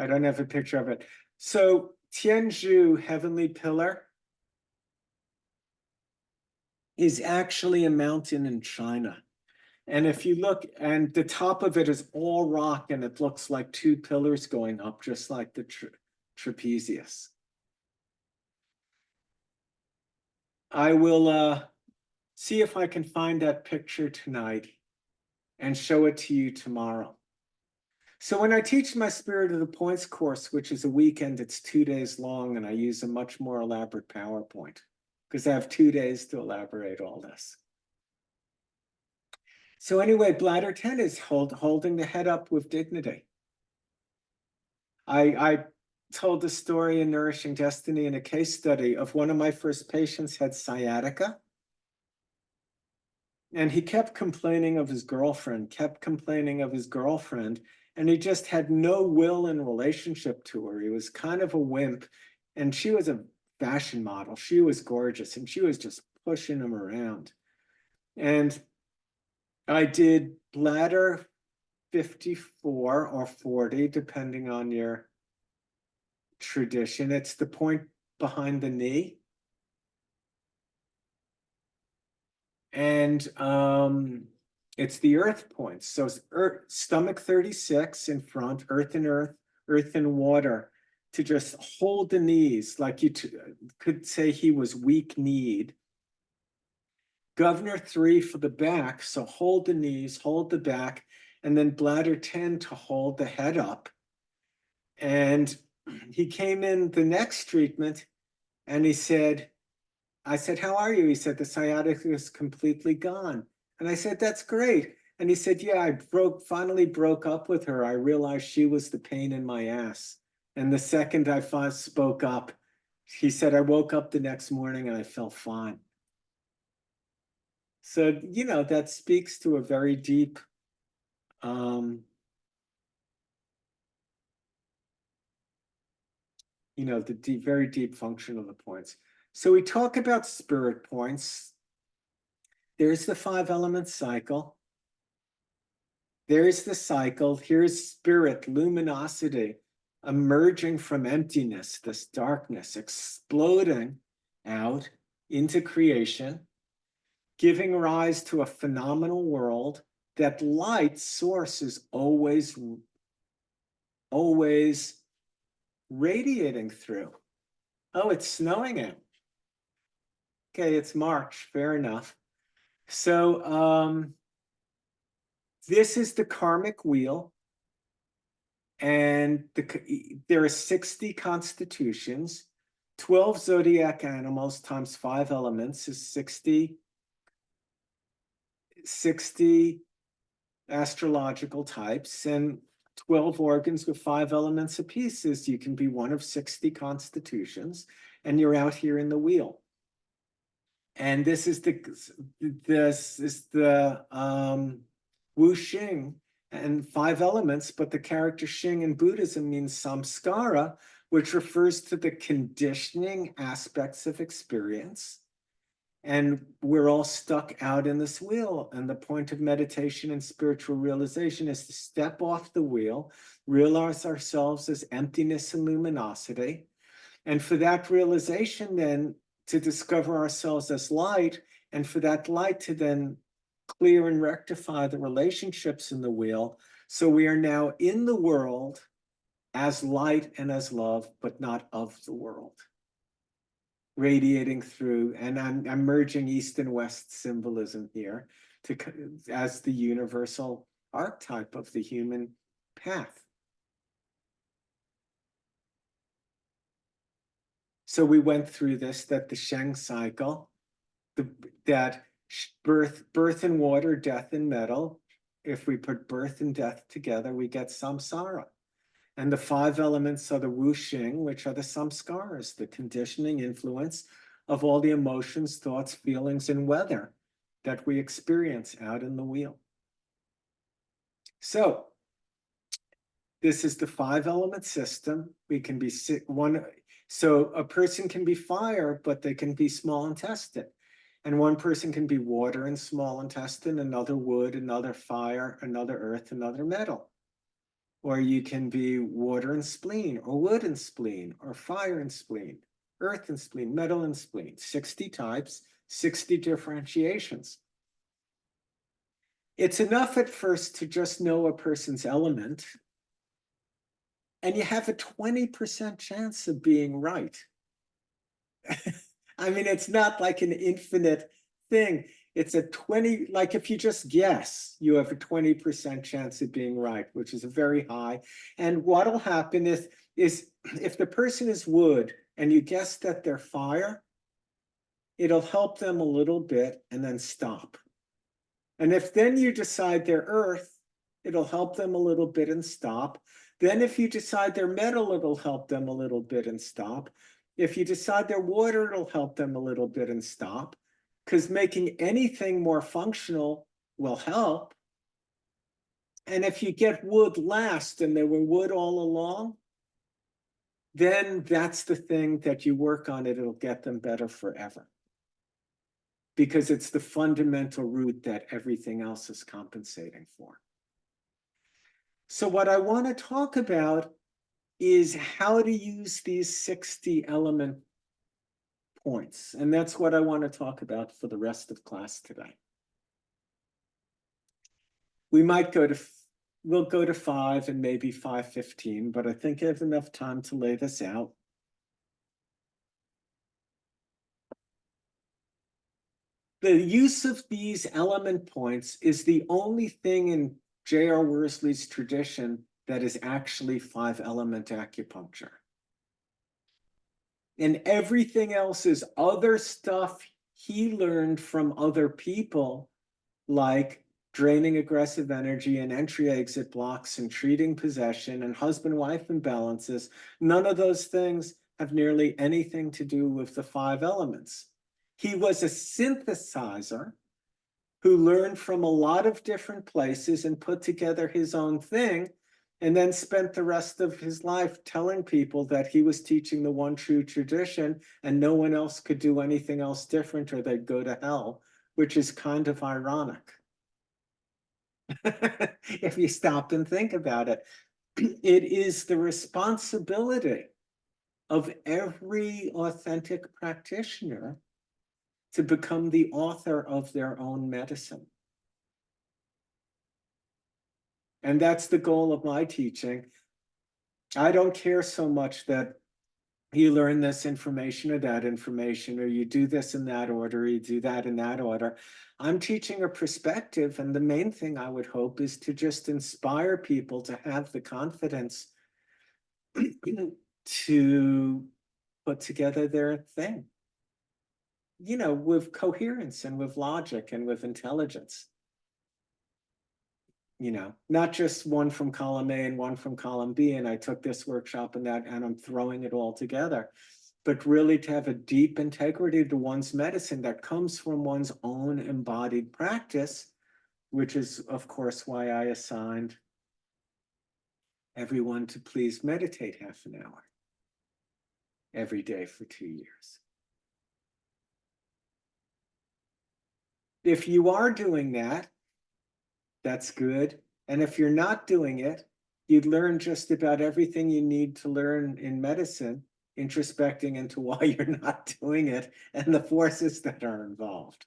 I don't have a picture of it. So Tianzhu, heavenly pillar, is actually a mountain in China. And if you look, and the top of it is all rock and it looks like 2 pillars going up, just like the trapezius. I will see if I can find that picture tonight and show it to you tomorrow. So when I teach my Spirit of the Points course, which is a weekend, it's 2 days long, and I use a much more elaborate PowerPoint because I have 2 days to elaborate all this. So anyway, bladder 10 is holding the head up with dignity. I told the story in Nourishing Destiny in a case study of one of my first patients had sciatica. And he kept complaining of his girlfriend, and he just had no will in relationship to her. He was kind of a wimp, and she was a fashion model. She was gorgeous, and she was just pushing him around. And I did bladder 54 or 40, depending on your tradition. It's the point behind the knee. And it's the earth points. So stomach 36 in front, earth and water, to just hold the knees, like you could say he was weak-kneed. Governor 3 for the back, so hold the knees, hold the back, and then bladder 10 to hold the head up. And he came in the next treatment and he said, I said, how are you? He said, the sciatica is completely gone. And I said, that's great. And he said, yeah, I finally broke up with her. I realized she was the pain in my ass. And the second I spoke up, he said, I woke up the next morning and I felt fine. So, you know, that speaks to a very deep, you know, the very deep function of the points. So we talk about spirit points. There's the 5-element cycle. There's the cycle. Here's spirit, luminosity, emerging from emptiness, this darkness, exploding out into creation, giving rise to a phenomenal world that light source is always radiating through. Oh, it's snowing out. Okay, it's March, fair enough. So this is the karmic wheel, and there are 60 constitutions. 12 zodiac animals times 5 elements is 60 astrological types, and 12 organs with 5 elements apiece is you can be one of 60 constitutions, and you're out here in the wheel. And this is the Wu Xing and 5 elements, but the character Xing in Buddhism means samskara, which refers to the conditioning aspects of experience. And we're all stuck out in this wheel. And the point of meditation and spiritual realization is to step off the wheel, realize ourselves as emptiness and luminosity. And for that realization, then to discover ourselves as light, and for that light to then clear and rectify the relationships in the wheel. So we are now in the world as light and as love, but not of the world. Radiating through, and I'm merging East and West symbolism here as the universal archetype of the human path. So we went through this, that the Sheng cycle, that birth and water, death and metal. If we put birth and death together, we get samsara. And the 5 elements are the Wu Xing, which are the samskaras, the conditioning influence of all the emotions, thoughts, feelings, and weather that we experience out in the wheel. So this is the 5-element system. We can be one. So a person can be fire, but they can be small intestine. And one person can be water and small intestine, another wood, another fire, another earth, another metal. Or you can be water and spleen, or wood and spleen, or fire and spleen, earth and spleen, metal and spleen. 60 types, 60 differentiations. It's enough at first to just know a person's element, and you have a 20% chance of being right. I mean, it's not like an infinite thing. It's a 20, like if you just guess, you have a 20% chance of being right, which is a very high. And what'll happen is if the person is wood and you guess that they're fire, it'll help them a little bit and then stop. And if then you decide they're earth, it'll help them a little bit and stop. Then if you decide they're metal, it'll help them a little bit and stop. If you decide they're water, it'll help them a little bit and stop. Because making anything more functional will help. And if you get wood last and they were wood all along, then that's the thing that you work on it. It'll get them better forever. Because it's the fundamental root that everything else is compensating for. So what I want to talk about is how to use these 60 element points. And that's what I want to talk about for the rest of class today. We might we'll go to 5 and maybe 5:15, but I think I have enough time to lay this out. The use of these element points is the only thing in J.R. Worsley's tradition that is actually 5-element acupuncture. And everything else is other stuff he learned from other people, like draining aggressive energy and entry-exit blocks and treating possession and husband-wife imbalances. None of those things have nearly anything to do with the 5 elements. He was a synthesizer who learned from a lot of different places and put together his own thing, and then spent the rest of his life telling people that he was teaching the one true tradition and no one else could do anything else different or they'd go to hell, which is kind of ironic. If you stop and think about it, it is the responsibility of every authentic practitioner to become the author of their own medicine. And that's the goal of my teaching. I don't care so much that you learn this information or that information, or you do this in that order, or you do that in that order. I'm teaching a perspective, and the main thing I would hope is to just inspire people to have the confidence to put together their thing. You know, with coherence and with logic and with intelligence. You know, not just one from column A and one from column B, and I took this workshop and that, and I'm throwing it all together. But really to have a deep integrity to one's medicine that comes from one's own embodied practice, which is, of course, why I assigned everyone to please meditate half an hour every day for 2 years. If you are doing that, that's good. And if you're not doing it, you'd learn just about everything you need to learn in medicine, introspecting into why you're not doing it and the forces that are involved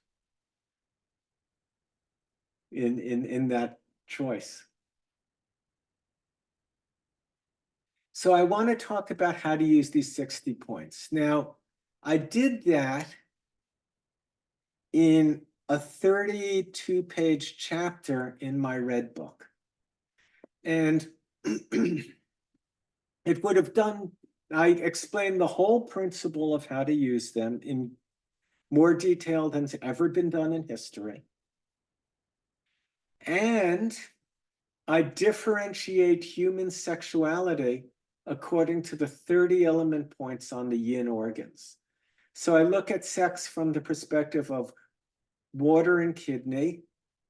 in that choice. So I want to talk about how to use these 60 points. Now, I did that in a 32-page chapter in my red book. And it would have done, I explained the whole principle of how to use them in more detail than's ever been done in history. And I differentiate human sexuality according to the 30 element points on the yin organs. So I look at sex from the perspective of water and kidney,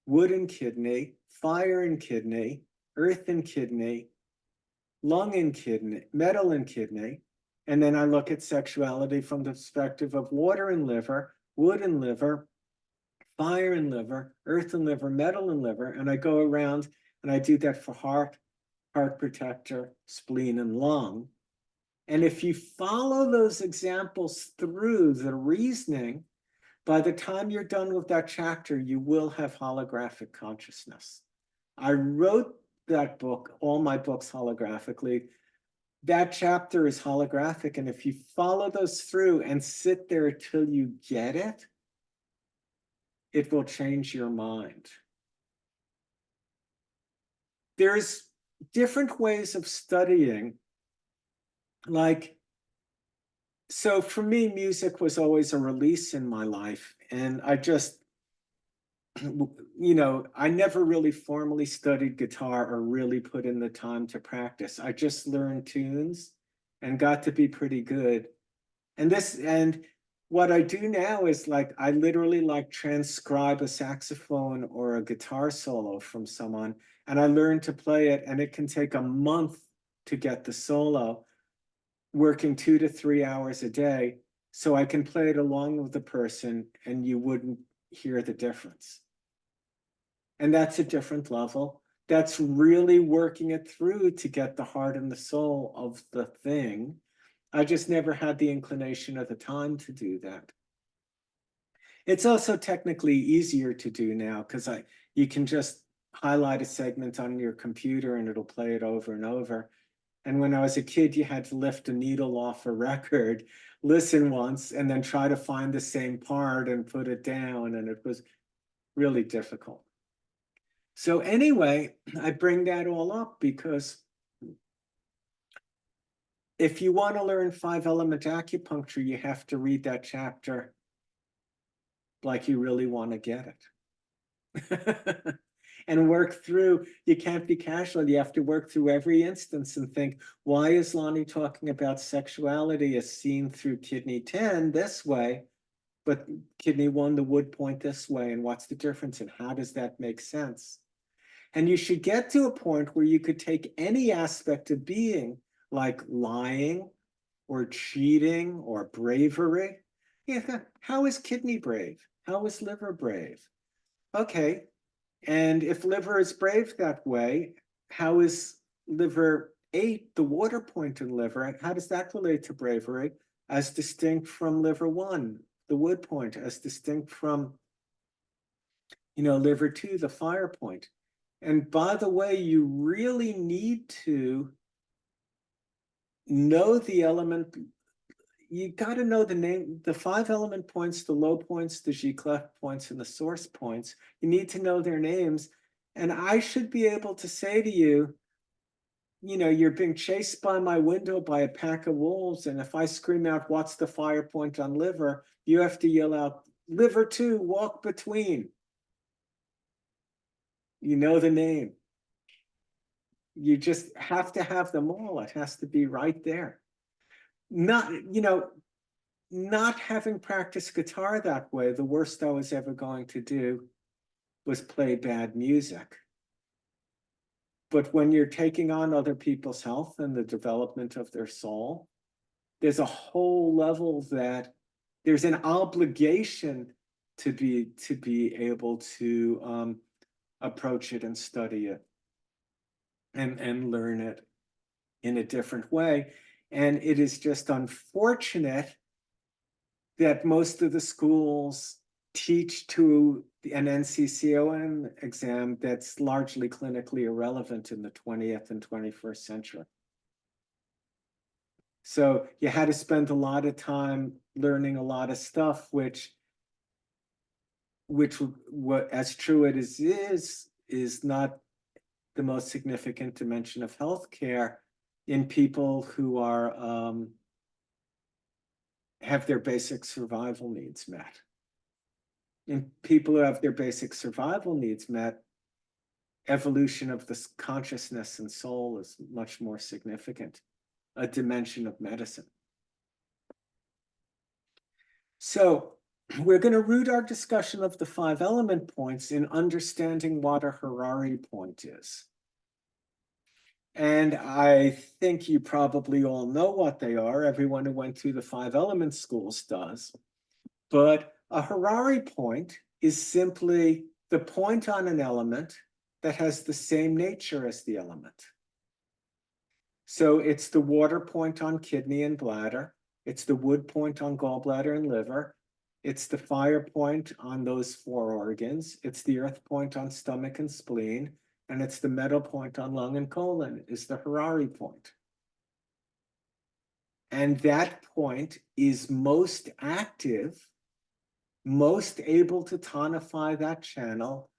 wood and kidney, fire and kidney, earth and kidney, lung and kidney, metal and kidney. And then I look at sexuality from the perspective of water and liver, wood and liver, fire and liver, earth and liver, metal and liver. And I go around and I do that for heart, heart protector, spleen, and lung. And if you follow those examples through the reasoning, by the time you're done with that chapter, you will have holographic consciousness. I wrote that book, all my books holographically. That chapter is holographic. And if you follow those through and sit there till you get it, it will change your mind. There's different ways of studying. Like, so for me, music was always a release in my life. And I just, you know, I never really formally studied guitar or really put in the time to practice. I just learned tunes and got to be pretty good. And what I do now is like, I literally like transcribe a saxophone or a guitar solo from someone, and I learn to play it, and it can take a month to get the solo, working 2 to 3 hours a day, so I can play it along with the person and you wouldn't hear the difference. And that's a different level. That's really working it through to get the heart and the soul of the thing. I just never had the inclination or the time to do that. It's also technically easier to do now because you can just highlight a segment on your computer and it'll play it over and over. And when I was a kid, you had to lift a needle off a record, listen once, and then try to find the same part and put it down. And it was really difficult. So anyway, I bring that all up because if you want to learn 5-element acupuncture, you have to read that chapter like you really want to get it. And work through, you can't be casual. You have to work through every instance and think, why is Lonny talking about sexuality as seen through kidney 10 this way, but kidney 1, the wood point this way? And what's the difference? And how does that make sense? And you should get to a point where you could take any aspect of being, like lying or cheating or bravery. Yeah, how is kidney brave? How is liver brave? Okay. And if liver is brave that way, how is liver 8, the water point in liver, how does that relate to bravery as distinct from liver 1, the wood point, as distinct from, you know, liver 2, the fire point? And by the way, you really need to know the element. You got to know the name, the 5-element points, the low points, the G-clef points, and the source points. You need to know their names. And I should be able to say to you, you're being chased by my window by a pack of wolves, and if I scream out, what's the fire point on liver? You have to yell out, liver 2, walk between. You know the name. You just have to have them all. It has to be right there. Not having practiced guitar that way, the worst I was ever going to do was play bad music. But when you're taking on other people's health and the development of their soul, there's a whole level that there's an obligation to be able to approach it and study it and learn it in a different way. And it is just unfortunate that most of the schools teach to an NCCOM exam that's largely clinically irrelevant in the 20th and 21st century. So you had to spend a lot of time learning a lot of stuff, which what as true it is not the most significant dimension of healthcare in people who are have their basic survival needs met. In people who have their basic survival needs met, evolution of the consciousness and soul is much more significant, a dimension of medicine. So we're going to root our discussion of the 5 element points in understanding what a Harari point is. And I think you probably all know what they are. Everyone who went through the 5 element schools does. But a Harari point is simply the point on an element that has the same nature as the element. So it's the water point on kidney and bladder. It's the wood point on gallbladder and liver. It's the fire point on those 4 organs. It's the earth point on stomach and spleen. And it's the metal point on lung and colon is the Harari point. And that point is most active, most able to tonify that channel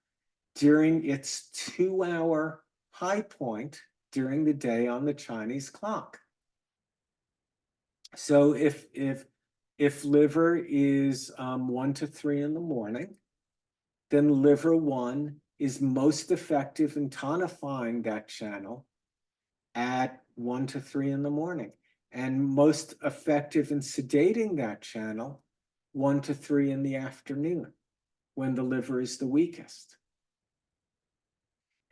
during its 2-hour high point during the day on the Chinese clock. So if liver is 1 to 3 in the morning, then liver 1 is most effective in tonifying that channel at 1 to 3 in the morning, and most effective in sedating that channel 1 to 3 in the afternoon, when the liver is the weakest.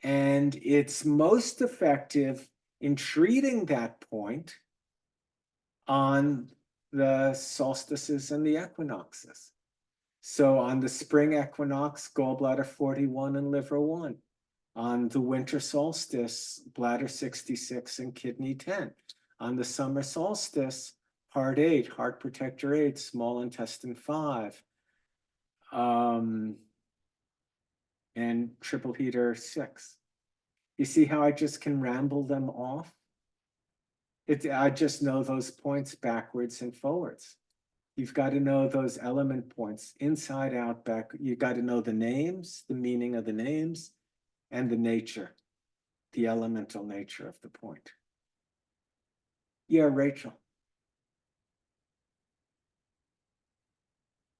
And it's most effective in treating that point on the solstices and the equinoxes. So on the spring equinox, gallbladder 41 and liver 1. On the winter solstice, bladder 66 and kidney 10. On the summer solstice, heart 8, heart protector 8, small intestine 5, and triple heater 6. You see how I just can ramble them off? I just know those points backwards and forwards. You've got to know those element points inside out, back. You've got to know the names, the meaning of the names, and the nature, the elemental nature of the point. Yeah, Rachel.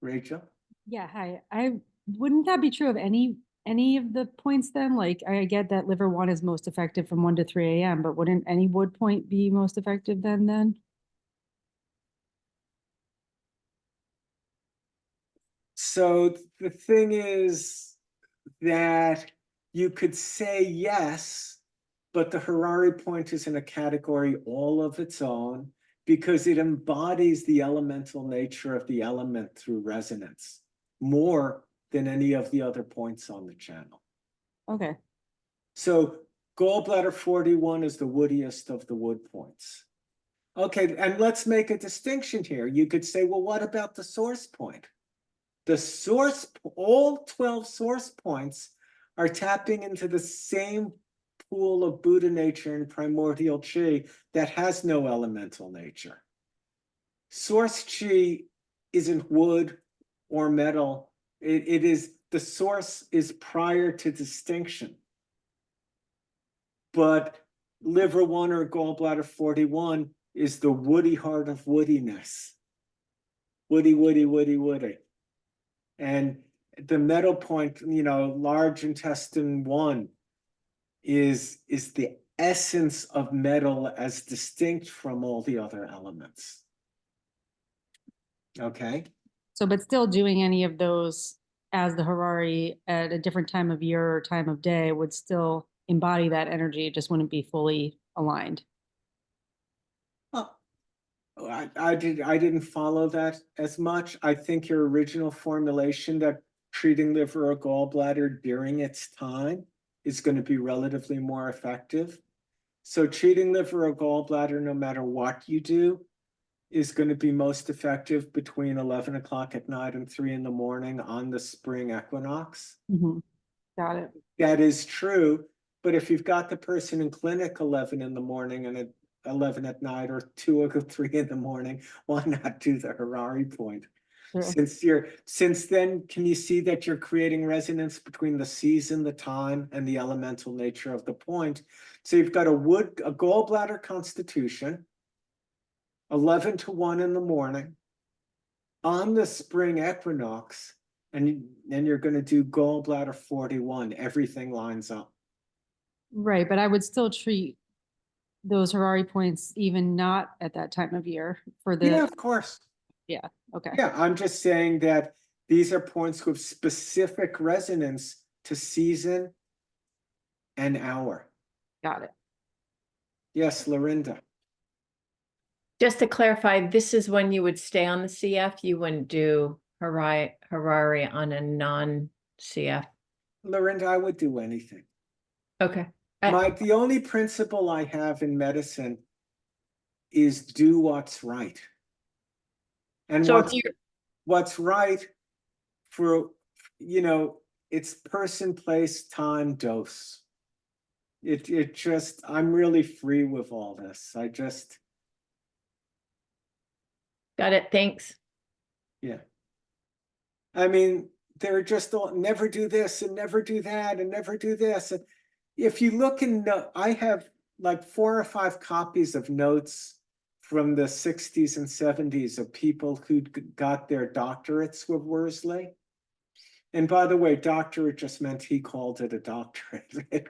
Rachel? Yeah, hi. Wouldn't that be true of any of the points then? Like I get that liver 1 is most effective from 1 to 3 a.m., but wouldn't any wood point be most effective then? So the thing is that you could say yes, but the Harari point is in a category all of its own because it embodies the elemental nature of the element through resonance more than any of the other points on the channel. Okay. So gallbladder 41 is the woodiest of the wood points. Okay, and let's make a distinction here. You could say, well, what about the source point? The source, all 12 source points are tapping into the same pool of Buddha nature and primordial chi that has no elemental nature. Source chi isn't wood or metal. It is, the source is prior to distinction. But liver 1 or gallbladder 41 is the woody heart of woodiness. Woody, woody, woody, woody. And the metal point, large intestine 1 is the essence of metal as distinct from all the other elements. Okay. So, but still doing any of those as the Harari at a different time of year or time of day would still embody that energy. It just wouldn't be fully aligned. Well, I didn't follow that as much. I think your original formulation that treating liver or gallbladder during its time is going to be relatively more effective. So treating liver or gallbladder, no matter what you do, is going to be most effective between 11 o'clock at night and 3 in the morning on the spring equinox. Got it. That is true. But if you've got the person in clinic 11 in the morning and at 11 at night or 2 or 3 in the morning, why not do the Harari point? Sure. Since then, can you see that you're creating resonance between the season, the time, and the elemental nature of the point? So you've got a gallbladder constitution, 11 to 1 in the morning, on the spring equinox, and you're going to do gallbladder 41. Everything lines up. Right, but I would still treat those Harari points even not at that time of year for the. Yeah, of course. Yeah, okay. Yeah, I'm just saying that these are points with specific resonance to season and hour. Got it. Yes, Lorinda. Just to clarify, this is when you would stay on the CF. You wouldn't do Harari on a non-CF. Lorinda, I would do anything. Okay. The only principle I have in medicine is do what's right. And So what's right for, it's person, place, time, dose. It just, I'm really free with all this. Got it. Thanks. Yeah. I mean, they're just all, never do this and never do that and never do this. And if you look in, I have like 4 or 5 copies of notes from the 60s and 70s of people who got their doctorates with Worsley. And by the way, doctorate just meant he called it a doctorate. It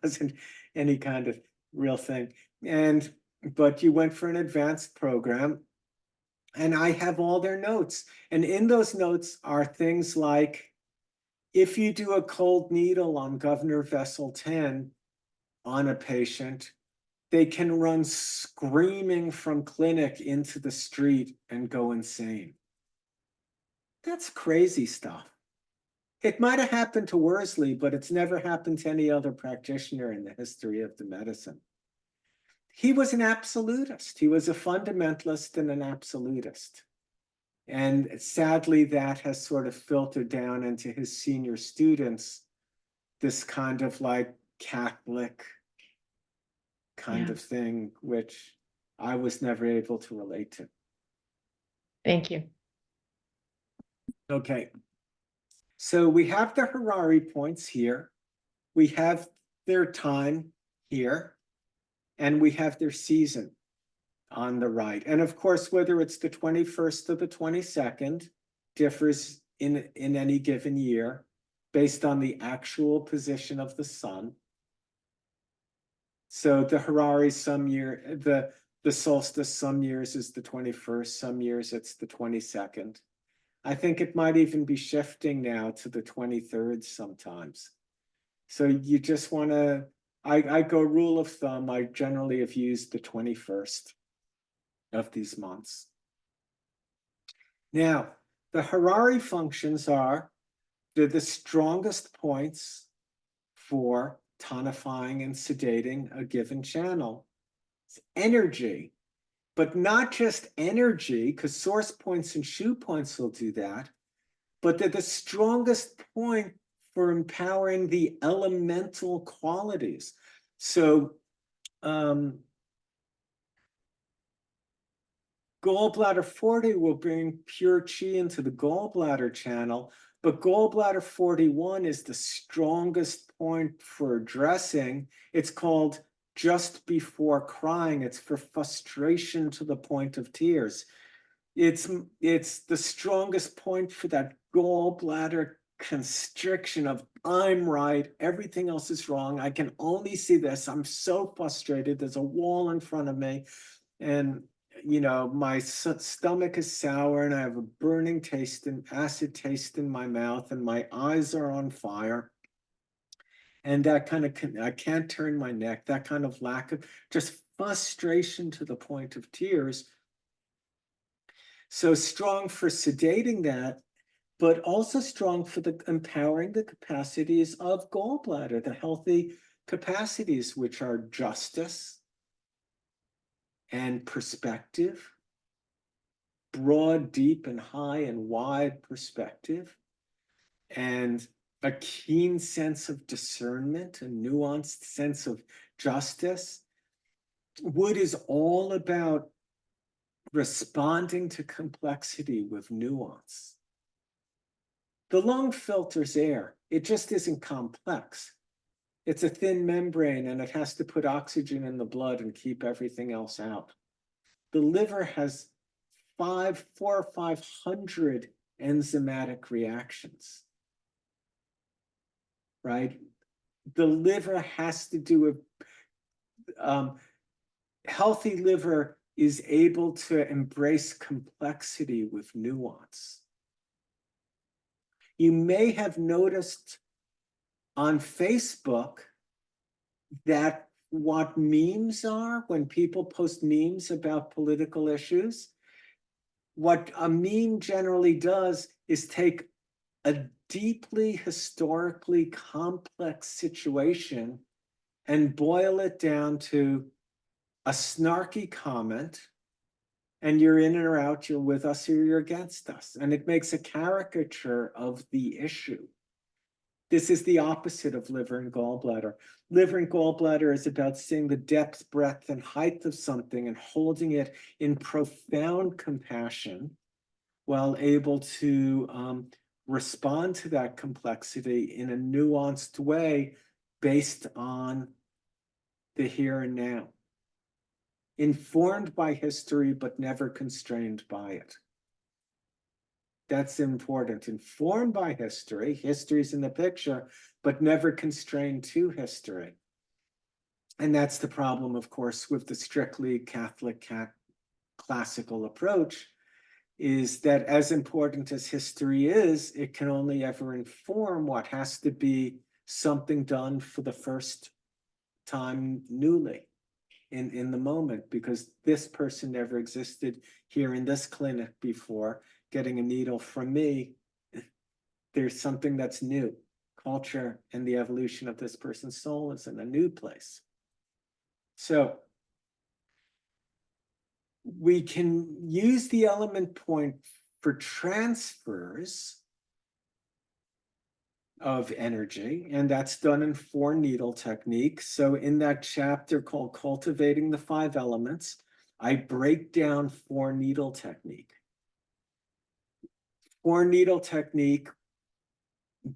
wasn't any kind of real thing. But you went for an advanced program. And I have all their notes. And in those notes are things like, if you do a cold needle on Governor Vessel 10 on a patient, they can run screaming from clinic into the street and go insane. That's crazy stuff. It might have happened to Worsley, but it's never happened to any other practitioner in the history of the medicine. He was an absolutist. He was a fundamentalist and an absolutist. And sadly, that has sort of filtered down into his senior students, this kind of like Catholic kind of thing, which I was never able to relate to. Thank you. Okay. So we have the Harari points here. We have their time here. And we have their season on the right. And of course, whether it's the 21st or the 22nd differs in any given year based on the actual position of the sun. So the Harari the solstice some years is the 21st, some years it's the 22nd. I think it might even be shifting now to the 23rd sometimes. So you just want to, I go rule of thumb, I generally have used the 21st of these months. Now, the Harari functions they're the strongest points for tonifying and sedating a given channel. It's energy, but not just energy, because source points and shoe points will do that, but they're the strongest point for empowering the elemental qualities. So gallbladder 40 will bring pure chi into the gallbladder channel, but gallbladder 41 is the strongest point for addressing. It's called just before crying. It's for frustration to the point of tears. It's the strongest point for that gallbladder constriction of I'm right, everything else is wrong. I can only see this. I'm so frustrated. There's a wall in front of me, and my stomach is sour, and I have a burning taste and acid taste in my mouth, and my eyes are on fire. And that kind of, I can't turn my neck, that kind of lack of just frustration to the point of tears. So strong for sedating that, but also strong for empowering the capacities of gallbladder, the healthy capacities, which are justice and perspective, broad, deep, and high and wide perspective, and a keen sense of discernment, a nuanced sense of justice. Wood is all about responding to complexity with nuance. The lung filters air. It just isn't complex. It's a thin membrane, and it has to put oxygen in the blood and keep everything else out. The liver has 400 or 500 enzymatic reactions, right? The liver has to do with, healthy liver is able to embrace complexity with nuance. You may have noticed on Facebook that what memes are, when people post memes about political issues, what a meme generally does is take a deeply historically complex situation and boil it down to a snarky comment, and you're in or out, you're with us or you're against us. And it makes a caricature of the issue. This is the opposite of liver and gallbladder. Liver and gallbladder is about seeing the depth, breadth, and height of something and holding it in profound compassion while able to respond to that complexity in a nuanced way based on the here and now. Informed by history, but never constrained by it. That's important. Informed by history, history's in the picture, but never constrained to history. And that's the problem, of course, with the strictly Catholic classical approach, is that as important as history is, it can only ever inform what has to be something done for the first time newly in the moment, because this person never existed here in this clinic before. Getting a needle from me, there's something that's new. Culture and the evolution of this person's soul is in a new place. So we can use the element point for transfers of energy, and that's done in 4 needle techniques. So in that chapter called Cultivating the 5 Elements, I break down 4 needle technique. 4 needle technique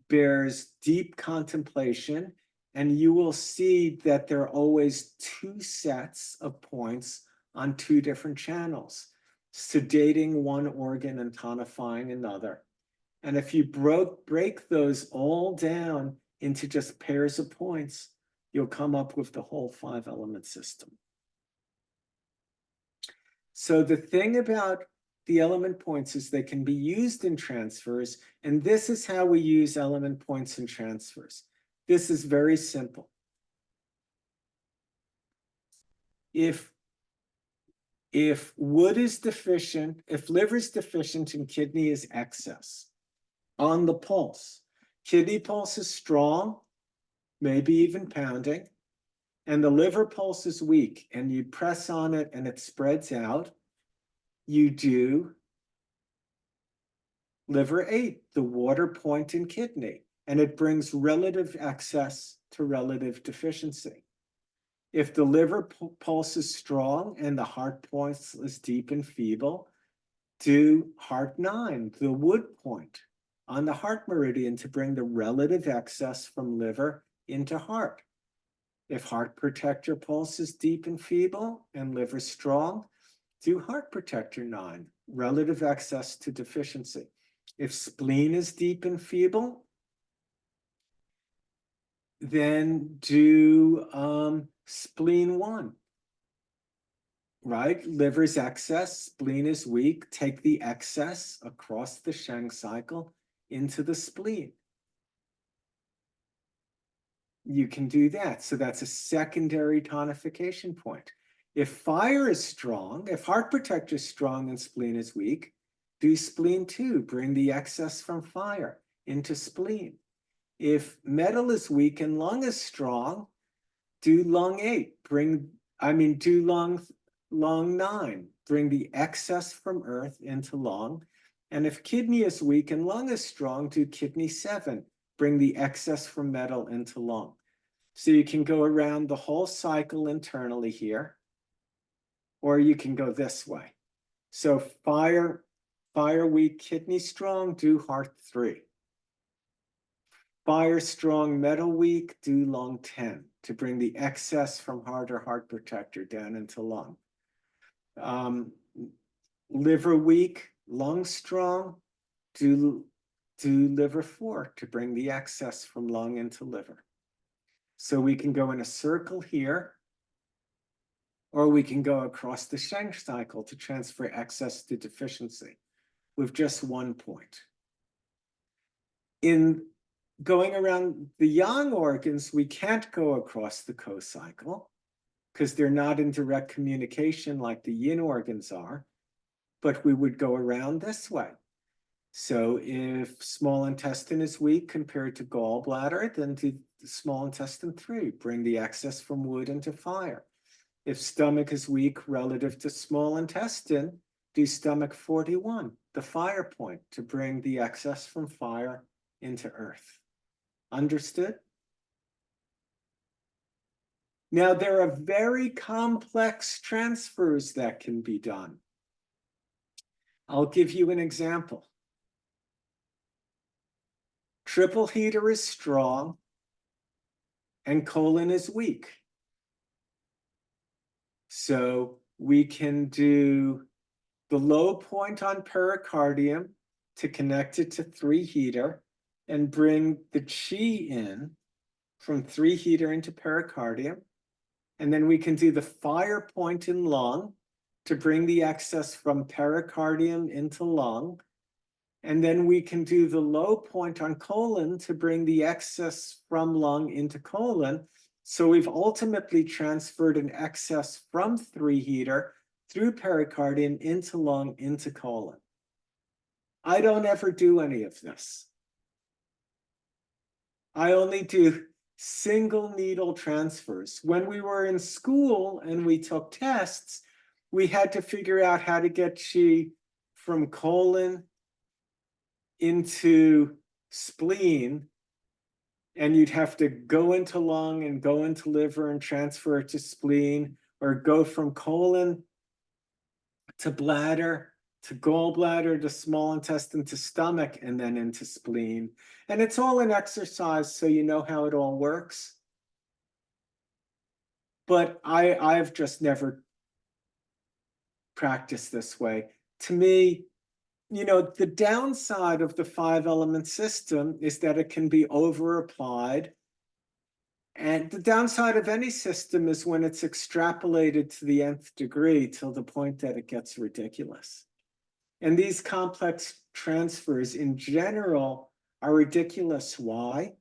bears deep contemplation, and you will see that there are always 2 sets of points on 2 different channels, sedating one organ and tonifying another. And if you break those all down into just pairs of points, you'll come up with the whole 5 element system. So the thing about the element points is they can be used in transfers, and this is how we use element points in transfers. This is very simple. If wood is deficient, if liver is deficient and kidney is excess, on the pulse, kidney pulse is strong, maybe even pounding, and the liver pulse is weak, and you press on it and it spreads out, you do liver 8, the water point in kidney, and it brings relative excess to relative deficiency. If the liver pulse is strong and the heart pulse is deep and feeble, do heart 9, the wood point on the heart meridian, to bring the relative excess from liver into heart. If heart protector pulse is deep and feeble and liver strong, do heart protector 9, relative excess to deficiency. If spleen is deep and feeble, then do spleen 1. Right? Liver's excess, spleen is weak. Take the excess across the Schenck cycle into the spleen. You can do that. So that's a secondary tonification point. If fire is strong, if heart protector is strong and spleen is weak, do spleen 2, bring the excess from fire into spleen. If metal is weak and lung is strong, do lung 8, do lung 9, bring the excess from earth into lung. And if kidney is weak and lung is strong, do kidney 7, bring the excess from metal into lung. So you can go around the whole cycle internally here, or you can go this way. So fire weak, kidney strong, do heart 3. Fire strong, metal weak, do lung 10 to bring the excess from heart or heart protector down into lung. Liver weak, lung strong, do liver 4 to bring the excess from lung into liver. So we can go in a circle here, or we can go across the Schenck cycle to transfer excess to deficiency with just one point. In going around the yang organs, we can't go across the co-cycle because they're not in direct communication like the yin organs are, but we would go around this way. So if small intestine is weak compared to gallbladder, then do the small intestine 3, bring the excess from wood into fire. If stomach is weak relative to small intestine, do stomach 41, the fire point, to bring the excess from fire into earth. Understood? Now, there are very complex transfers that can be done. I'll give you an example. Triple heater is strong and colon is weak. So we can do the low point on pericardium to connect it to 3 heater and bring the chi in from 3 heater into pericardium. And then we can do the fire point in lung to bring the excess from pericardium into lung. And then we can do the low point on colon to bring the excess from lung into colon. So we've ultimately transferred an excess from 3 heater through pericardium into lung into colon. I don't ever do any of this. I only do single needle transfers. When we were in school and we took tests, we had to figure out how to get chi from colon into spleen, and you'd have to go into lung and go into liver and transfer it to spleen, or go from colon to bladder to gallbladder to small intestine to stomach and then into spleen. And it's all an exercise, so you know how it all works. But I've just never practiced this way. To me, you know, the downside of the 5-element system is that it can be over-applied. And the downside of any system is when it's extrapolated to the nth degree till the point that it gets ridiculous. And these complex transfers in general are ridiculous. Why?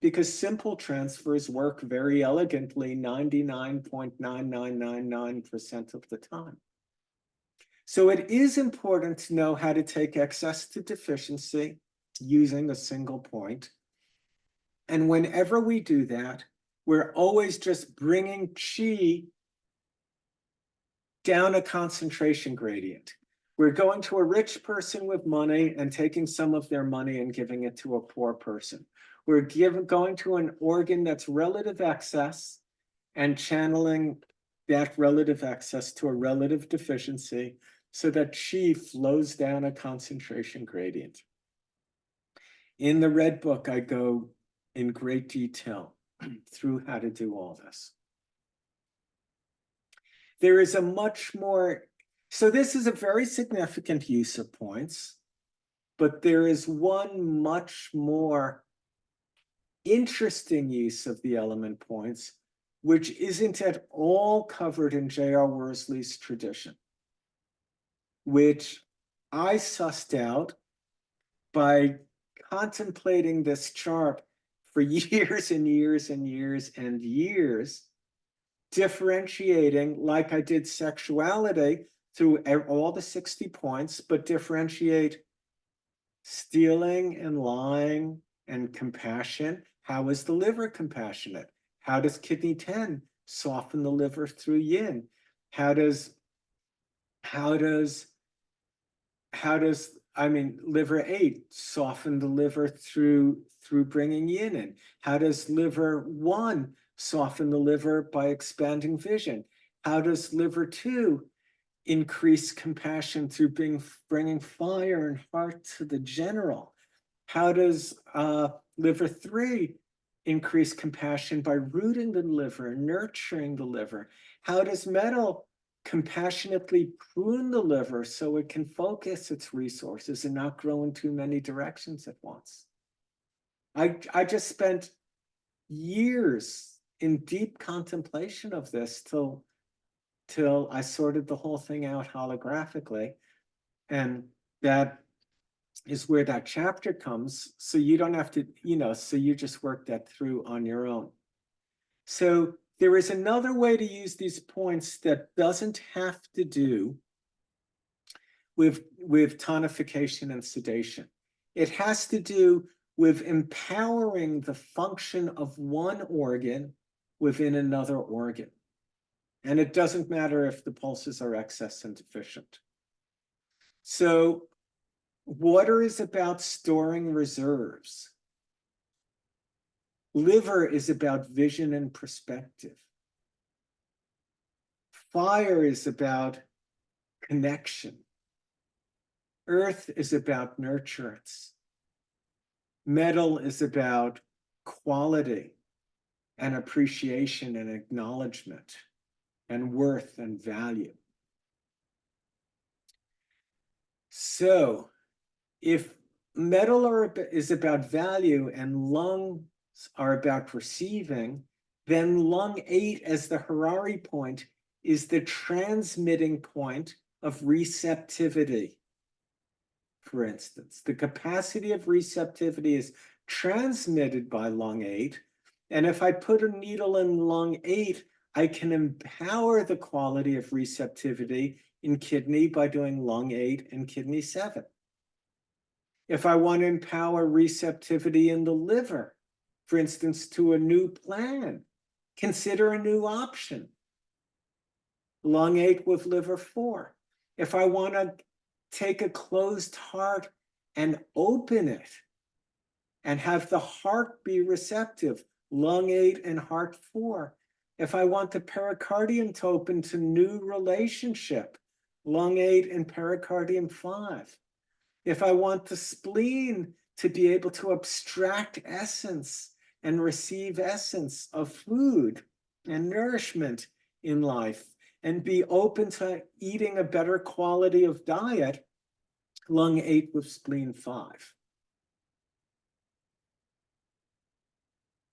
Because simple transfers work very elegantly 99.9999% of the time. So it is important to know how to take excess to deficiency using a single point. And whenever we do that, we're always just bringing chi down a concentration gradient. We're going to a rich person with money and taking some of their money and giving it to a poor person. We're going to an organ that's relative excess and channeling that relative excess to a relative deficiency so that chi flows down a concentration gradient. In the Red Book, I go in great detail through how to do all this. There is a much more, so this is a very significant use of points, but there is one much more interesting use of the element points, which isn't at all covered in J.R. Worsley's tradition, which I sussed out by contemplating this chart for years and years and years and years, differentiating, like I did sexuality through all the 60 points, but differentiate stealing and lying and compassion. How is the liver compassionate? How does kidney 10 soften the liver through yin? How does liver 8 soften the liver through bringing yin in? How does liver 1 soften the liver by expanding vision? How does liver 2 increase compassion through bringing fire and heart to the general? How does liver 3 increase compassion by rooting the liver, nurturing the liver? How does metal compassionately prune the liver so it can focus its resources and not grow in too many directions at once? I just spent years in deep contemplation of this till I sorted the whole thing out holographically. And that is where that chapter comes. So you don't have to, so you just work that through on your own. So there is another way to use these points that doesn't have to do with tonification and sedation. It has to do with empowering the function of one organ within another organ. And it doesn't matter if the pulses are excess and deficient. So water is about storing reserves. Liver is about vision and perspective. Fire is about connection. Earth is about nurturance. Metal is about quality and appreciation and acknowledgement and worth and value. So if metal is about value and lungs are about receiving, then lung 8 as the Harari point is the transmitting point of receptivity. For instance, the capacity of receptivity is transmitted by lung 8. And if I put a needle in lung 8, I can empower the quality of receptivity in kidney by doing lung 8 and kidney 7. If I want to empower receptivity in the liver, for instance, to a new plan, consider a new option. Lung 8 with liver 4. If I want to take a closed heart and open it and have the heart be receptive, lung 8 and heart 4. If I want the pericardium to open to new relationship, lung 8 and pericardium 5. If I want the spleen to be able to abstract essence and receive essence of food and nourishment in life and be open to eating a better quality of diet, lung 8 with spleen 5.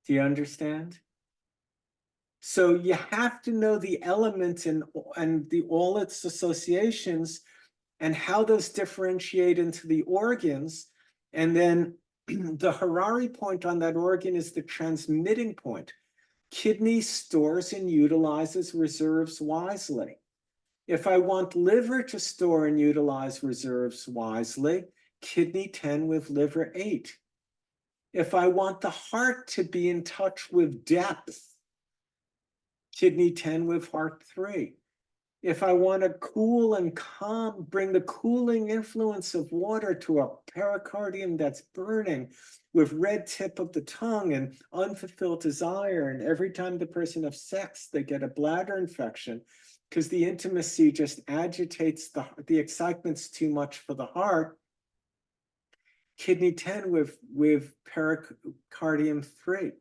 Do you understand? So you have to know the elements and all its associations and how those differentiate into the organs. And then the Harari point on that organ is the transmitting point. Kidney stores and utilizes reserves wisely. If I want liver to store and utilize reserves wisely, kidney 10 with liver 8. If I want the heart to be in touch with depth, kidney 10 with heart 3. If I want to cool and calm, bring the cooling influence of water to a pericardium that's burning with red tip of the tongue and unfulfilled desire, and every time the person has sex, they get a bladder infection because the intimacy just agitates the excitement's too much for the heart. Kidney 10 with pericardium 3.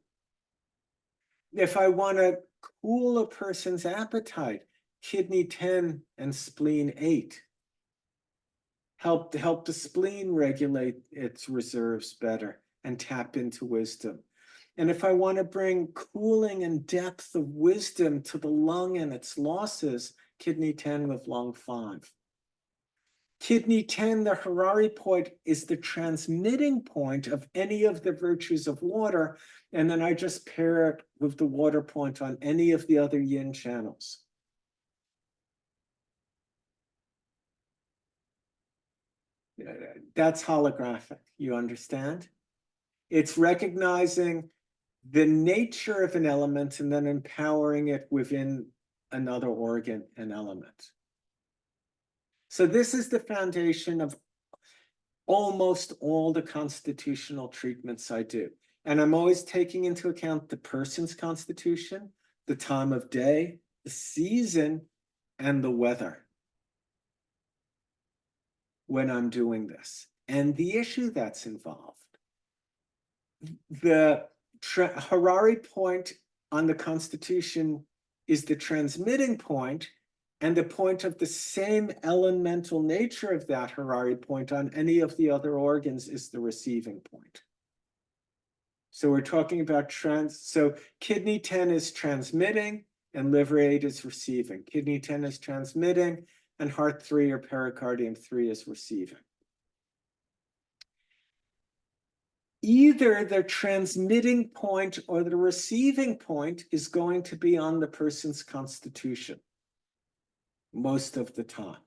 if I want to cool a person's appetite, kidney 10 and spleen 8 help the spleen regulate its reserves better and tap into wisdom. And if I want to bring cooling and depth of wisdom to the lung and its losses, kidney 10 with lung 5. Kidney 10, the Harari point, is the transmitting point of any of the virtues of water, and then I just pair it with the water point on any of the other yin channels. That's holographic, you understand? It's recognizing the nature of an element and then empowering it within another organ and element. So this is the foundation of almost all the constitutional treatments I do. And I'm always taking into account the person's constitution, the time of day, the season, and the weather when I'm doing this, and the issue that's involved. The Harari point on the constitution is the transmitting point, and the point of the same elemental nature of that Harari point on any of the other organs is the receiving point. So we're talking about so kidney 10 is transmitting and liver 8 is receiving. Kidney 10 is transmitting and heart 3 or pericardium 3 is receiving. Either the transmitting point or the receiving point is going to be on the person's constitution most of the time.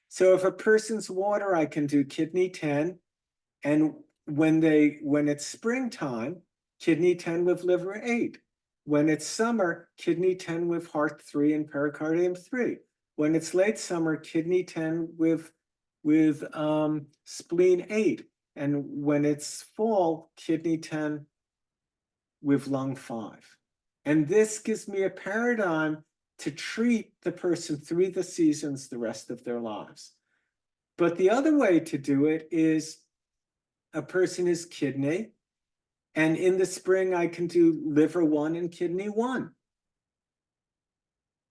So if a person's water, I can do kidney 10, and when it's springtime, kidney 10 with liver 8. When it's summer, kidney 10 with heart 3 and pericardium 3. When it's late summer, kidney 10 with spleen 8. And when it's fall, kidney 10 with lung 5. And this gives me a paradigm to treat the person through the seasons the rest of their lives. But the other way to do it is a person is kidney, and in the spring I can do liver 1 and kidney 1.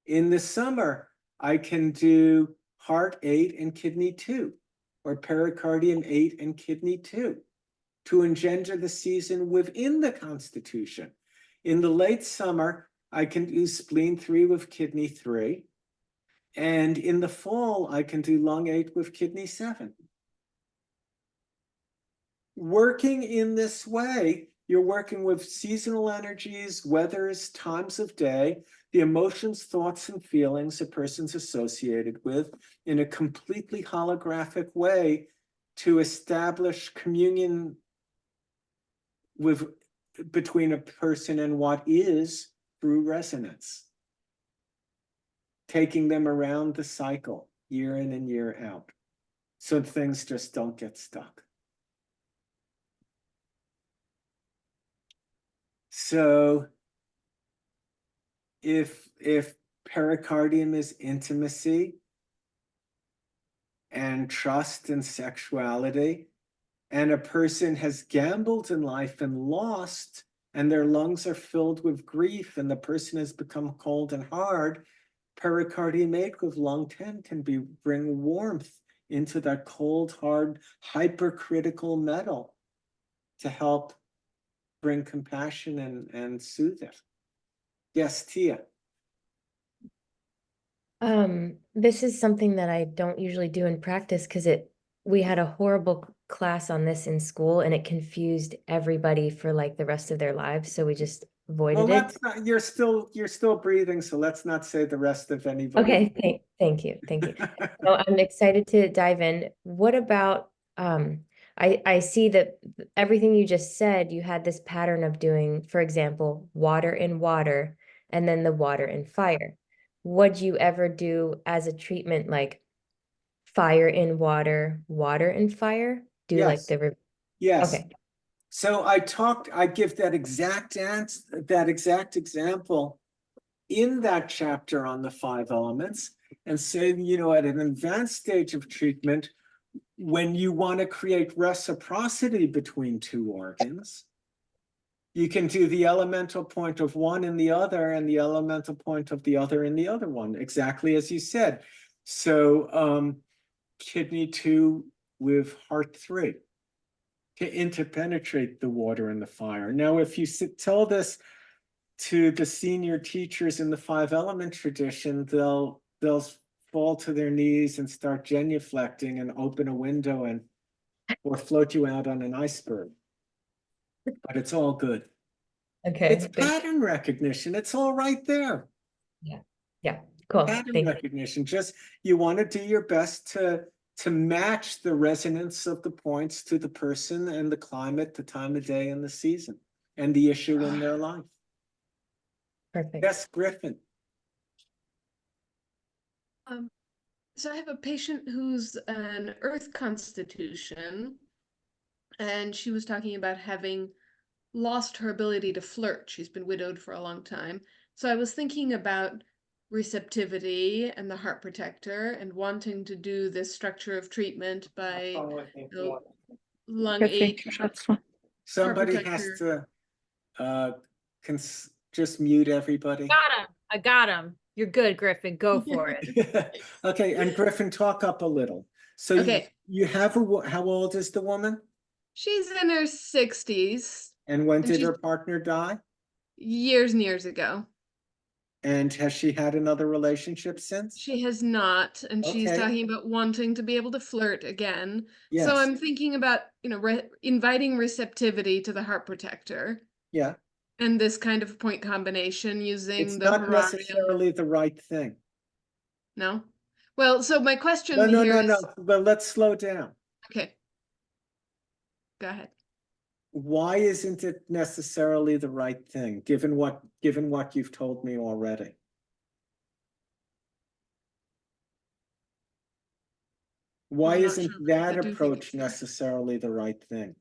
In the summer, I can do heart 8 and kidney 2, or pericardium 8 and kidney 2, to engender the season within the constitution. In the late summer, I can do spleen 3 with kidney 3. And in the fall, I can do lung 8 with kidney 7. Working in this way, you're working with seasonal energies, weathers, times of day, the emotions, thoughts, and feelings a person's associated with in a completely holographic way to establish communion between a person and what is through resonance, taking them around the cycle year in and year out, so things just don't get stuck. So if pericardium is intimacy and trust and sexuality, and a person has gambled in life and lost, and their lungs are filled with grief, and the person has become cold and hard, pericardium 8 with lung 10 can bring warmth into that cold, hard, hypercritical metal to help bring compassion and soothe it. Yes, Tia. This is something that I don't usually do in practice because we had a horrible class on this in school and it confused everybody for like the rest of their lives. So we just avoided it. Not, you're still breathing, so let's not say the rest of anybody. Okay, thank you. So I'm excited to dive in. What about I see that everything you just said, you had this pattern of doing, for example, water in water, and then the water in fire. Would you ever do as a treatment like fire in water, water in fire? Do Yes. like the Yes. Okay. So I give that exact example in that chapter on the 5 elements, and say, at an advanced stage of treatment, when you want to create reciprocity between 2 organs, You can do the elemental point of one in the other and the elemental point of the other in the other one, exactly as you said. So kidney 2 with heart 3 to interpenetrate the water and the fire. Now, if you tell this to the senior teachers in the 5-element tradition, they'll fall to their knees and start genuflecting and open a window and or float you out on an iceberg. But it's all good. Okay. It's pattern recognition. It's all right there. Yeah, cool. Pattern recognition. Just you want to do your best to match the resonance of the points to the person and the climate, the time of day and the season and the issue in their life. Perfect. Yes, Griffin. So I have a patient who's an Earth constitution, and she was talking about having lost her ability to flirt. She's been widowed for a long time. So I was thinking about receptivity and the heart protector and wanting to do this structure of treatment by lung H. Somebody has to just mute everybody. Got him. I got him. You're good, Griffin. Go for it. Okay, and Griffin, talk up a little. So Okay. you have how old is the woman? She's in her 60s. And when And did she's- her partner die? Years and years ago. And has she had another relationship since? She has not, and she's Okay. talking about wanting to be able to flirt again. Yes. So I'm thinking about, inviting receptivity to the heart protector Yeah. and this kind of point combination using It's the not Hararian. necessarily the right thing. No? Well, so my question No, here is, but let's slow down. okay. Go ahead. Why isn't it necessarily the right thing, given what you've told me already? Why I'm not isn't sure, but that I do think approach it's the- necessarily the right thing?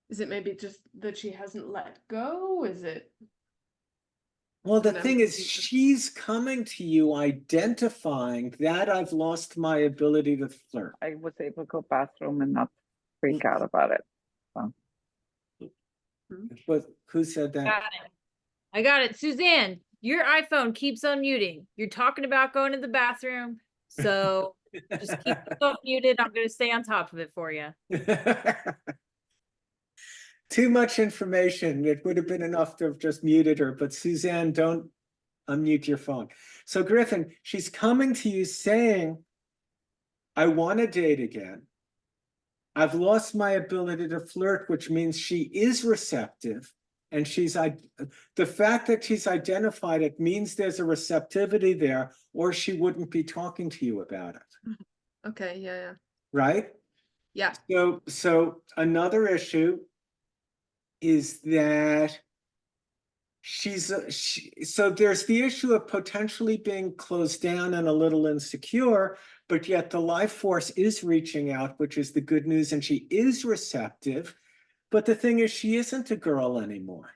Is it maybe just that she hasn't let go? Is it? Well, the No. thing is, she's coming to you identifying that I've lost my ability to flirt. I was able to go bathroom and not freak out about it. But who said that? Got it. I got it. Suzanne, your iPhone keeps unmuting. You're talking about going to the bathroom. So just keep yourself muted. I'm going to stay on top of it for you. Too much information. It would have been enough to have just muted her, but Suzanne, don't unmute your phone. So Griffin, she's coming to you saying, I want to date again. I've lost my ability to flirt, which means she is receptive. And the fact that she's identified it means there's a receptivity there, or she wouldn't be talking to you about it. Okay, yeah. Right? Yeah. So another issue is that so there's the issue of potentially being closed down and a little insecure, but yet the life force is reaching out, which is the good news, and she is receptive. But the thing is, she isn't a girl anymore.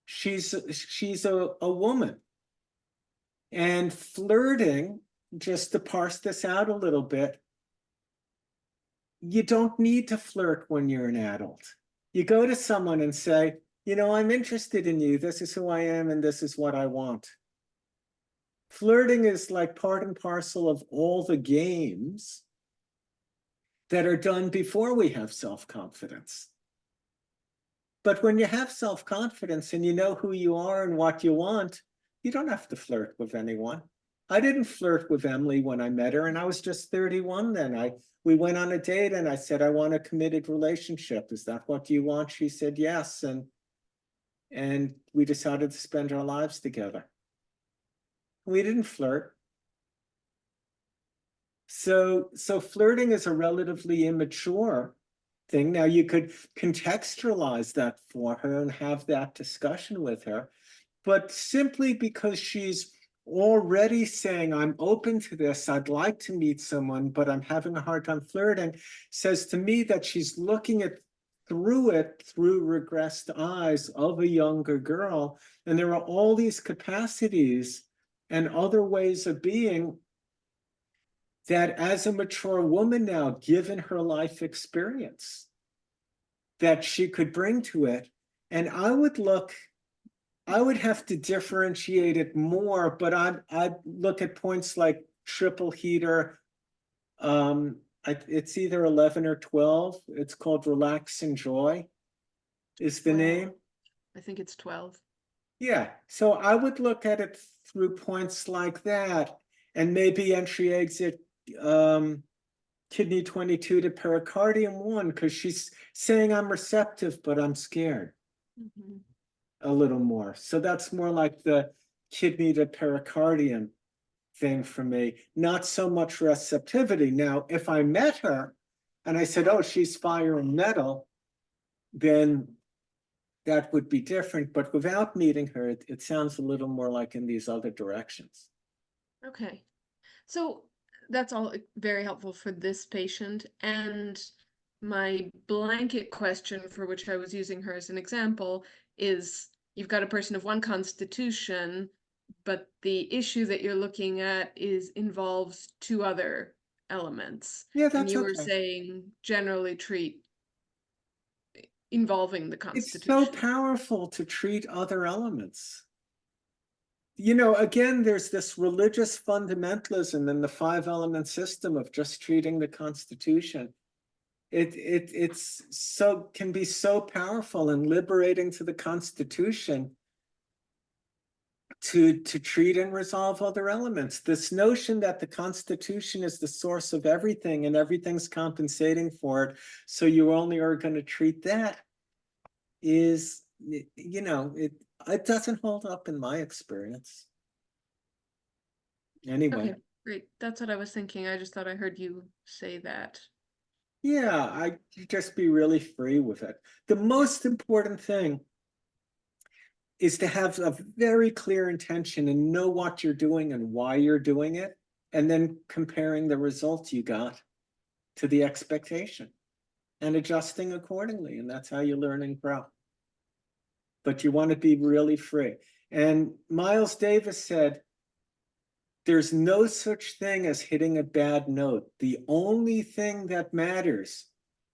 She's a woman. And flirting, just to parse this out a little bit, you don't need to flirt when you're an adult. You go to someone and say, I'm interested in you. This is who I am, and this is what I want. Flirting is like part and parcel of all the games that are done before we have self-confidence. But when you have self-confidence and you know who you are and what you want, you don't have to flirt with anyone. I didn't flirt with Emily when I met her, and I was just 31 then. We went on a date and I said, I want a committed relationship. Is that what you want? She said yes. And we decided to spend our lives together. We didn't flirt. So flirting is a relatively immature thing. Now you could contextualize that for her and have that discussion with her, but simply because she's already saying, I'm open to this, I'd like to meet someone, but I'm having a hard time flirting, says to me that she's looking through regressed eyes of a younger girl. And there are all these capacities and other ways of being that as a mature woman now, given her life experience, that she could bring to it. And I would have to differentiate it more, but I'd look at points like triple heater. It's either 11 or 12. It's called Relax and Joy is the 12. name. I think it's 12. Yeah, so I would look at it through points like that, and maybe entry exit kidney 22 to pericardium 1, because she's saying I'm receptive, but I'm scared Mhm. a little more. So that's more like the kidney to pericardium thing for me, not so much receptivity. Now, if I met her and I said, oh, she's fire and metal, then that would be different. But without meeting her, it sounds a little more like in these other directions. Okay. So that's all very helpful for this patient. And my blanket question, for which I was using her as an example, is you've got a person of one constitution, but the issue that you're looking at involves two other elements. Yeah, And that's you were okay. saying generally treat involving the It's so constitution. powerful to treat other elements. You know, again, there's this religious fundamentalism in the 5-element system of just treating the Constitution. It's so can be so powerful and liberating to the Constitution to treat and resolve other elements. This notion that the Constitution is the source of everything and everything's compensating for it, so you only are going to treat that, is, you know, it doesn't hold up in my experience. Anyway. Okay, great. That's what I was thinking. I just thought I heard you say that. Yeah, I just be really free with it. The most important thing is to have a very clear intention and know what you're doing and why you're doing it, and then comparing the results you got to the expectation and adjusting accordingly. And that's how you learn and grow. But you want to be really free. And Miles Davis said, there's no such thing as hitting a bad note. The only thing that matters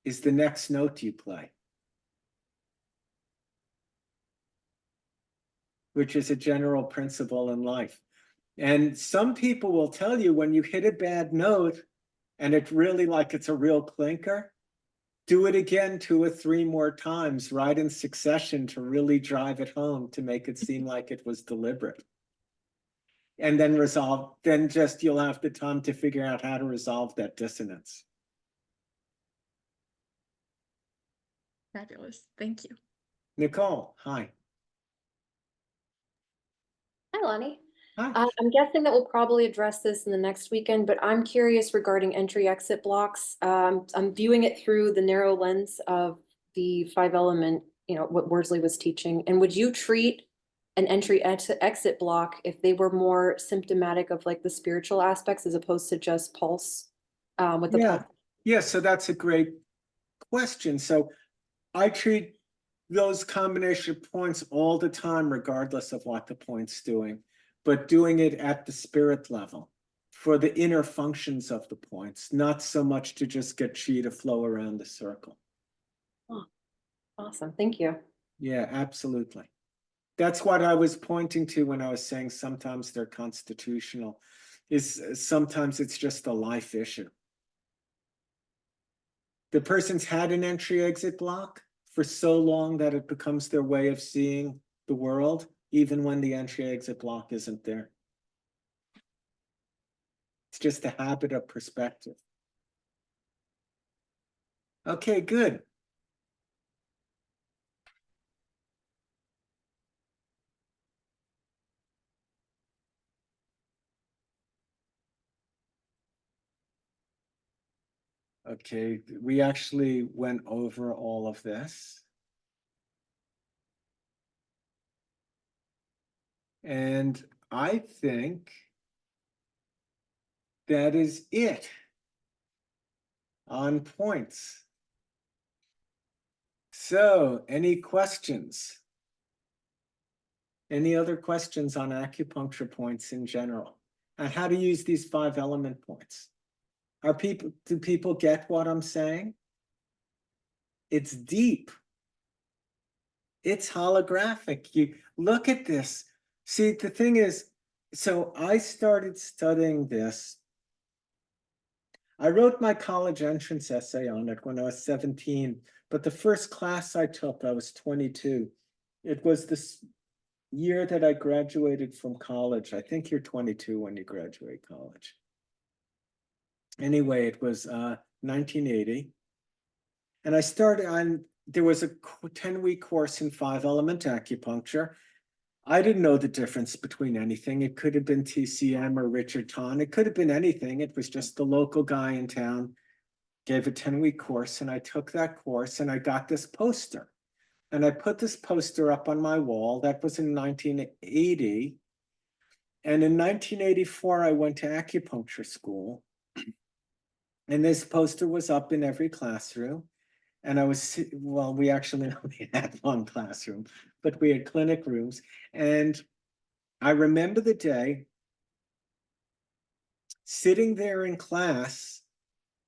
is the next note you play, which is a general principle in life. And some people will tell you when you hit a bad note and it's really like it's a real clinker, do it again 2 or 3 more times, right in succession, to really drive it home, to make it seem like it was deliberate. And then you'll have the time to figure out how to resolve that dissonance. Fabulous. Thank you. Nicole, hi. Hi, Lonny. Hi. I'm guessing that we'll probably address this in the next weekend, but I'm curious regarding entry-exit blocks. I'm viewing it through the narrow lens of the 5-element, what Worsley was teaching. And would you treat an entry-exit block if they were more symptomatic of like the spiritual aspects as opposed to just pulse with the pulse? Yeah, so that's a great question. So I treat those combination of points all the time, regardless of what the point's doing, but doing it at the spirit level for the inner functions of the points, not so much to just get chi to flow around the circle. Oh, awesome. Thank you. Yeah, absolutely. That's what I was pointing to when I was saying sometimes they're constitutional, is sometimes it's just a life issue. The person's had an entry-exit block for so long that it becomes their way of seeing the world, even when the entry-exit block isn't there. It's just a habit of perspective. Okay, good. Okay, we actually went over all of this. And I think that is it on points. So, any questions? Any other questions on acupuncture points in general? And how to use these 5-element points? Do people get what I'm saying? It's deep. It's holographic. You look at this. See, the thing is, so I started studying this. I wrote my college entrance essay on it when I was 17, but the first class I took, I was 22. It was this year that I graduated from college. I think you're 22 when you graduate college. Anyway, it was 1980. And I started on, there was a 10-week course in 5-element acupuncture. I didn't know the difference between anything. It could have been TCM or Richard Ton. It could have been anything. It was just the local guy in town gave a 10-week course, and I took that course and I got this poster. And I put this poster up on my wall. That was in 1980. And in 1984, I went to acupuncture school. And this poster was up in every classroom. And I was, well, we actually only had one classroom, but we had clinic rooms. And I remember the day sitting there in class,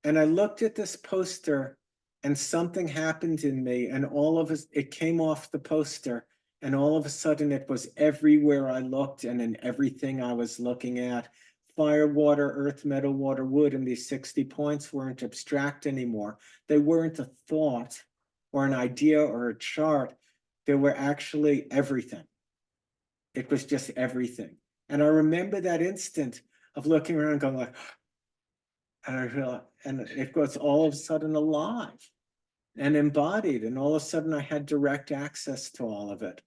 and I looked at this poster and something happened in me, and all of us, it came off the poster, and all of a sudden it was everywhere I looked and in everything I was looking at. Fire, water, earth, metal, water, wood, and these 60 points weren't abstract anymore. They weren't a thought or an idea or a chart. They were actually everything. It was just everything. And I remember that instant of looking around going like, and I realized, and it was all of a sudden alive and embodied, and all of a sudden I had direct access to all of it.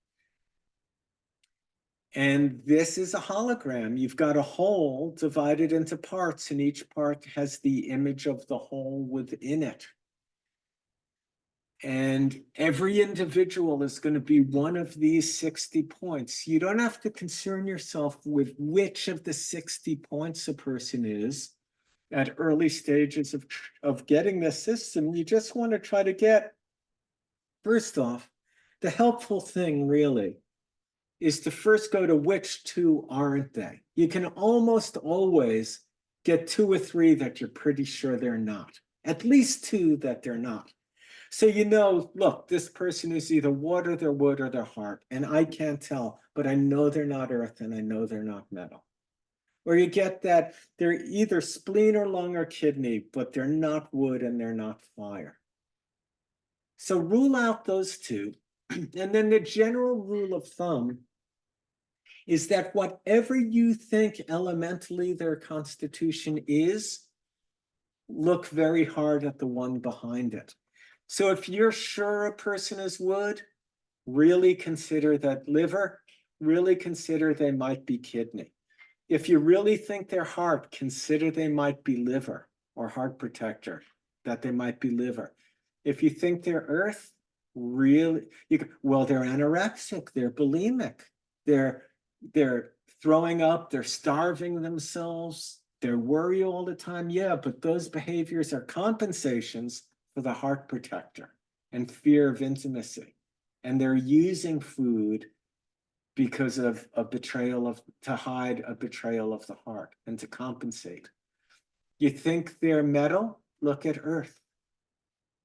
And this is a hologram. You've got a whole divided into parts, and each part has the image of the whole within it. And every individual is going to be one of these 60 points. You don't have to concern yourself with which of the 60 points a person is at early stages of getting this system. You just want to try to get, first off, the helpful thing really is to first go to which two aren't they. You can almost always get 2 or 3 that you're pretty sure they're not, at least 2 that they're not. So you know, look, this person is either water, they're wood, or they're heart, and I can't tell, but I know they're not earth, and I know they're not metal. Or you get that they're either spleen or lung or kidney, but they're not wood and they're not fire. So rule out those 2. And then the general rule of thumb is that whatever you think elementally their constitution is, look very hard at the one behind it. So if you're sure a person is wood, really consider that liver, really consider they might be kidney. If you really think they're heart, consider they might be liver or heart protector, that they might be liver. If you think they're earth, really, well, they're anorexic, they're bulimic, they're throwing up, they're starving themselves, they're worried all the time. Yeah, but those behaviors are compensations for the heart protector and fear of intimacy. And they're using food because of a betrayal to hide a betrayal of the heart and to compensate. You think they're metal? Look at earth.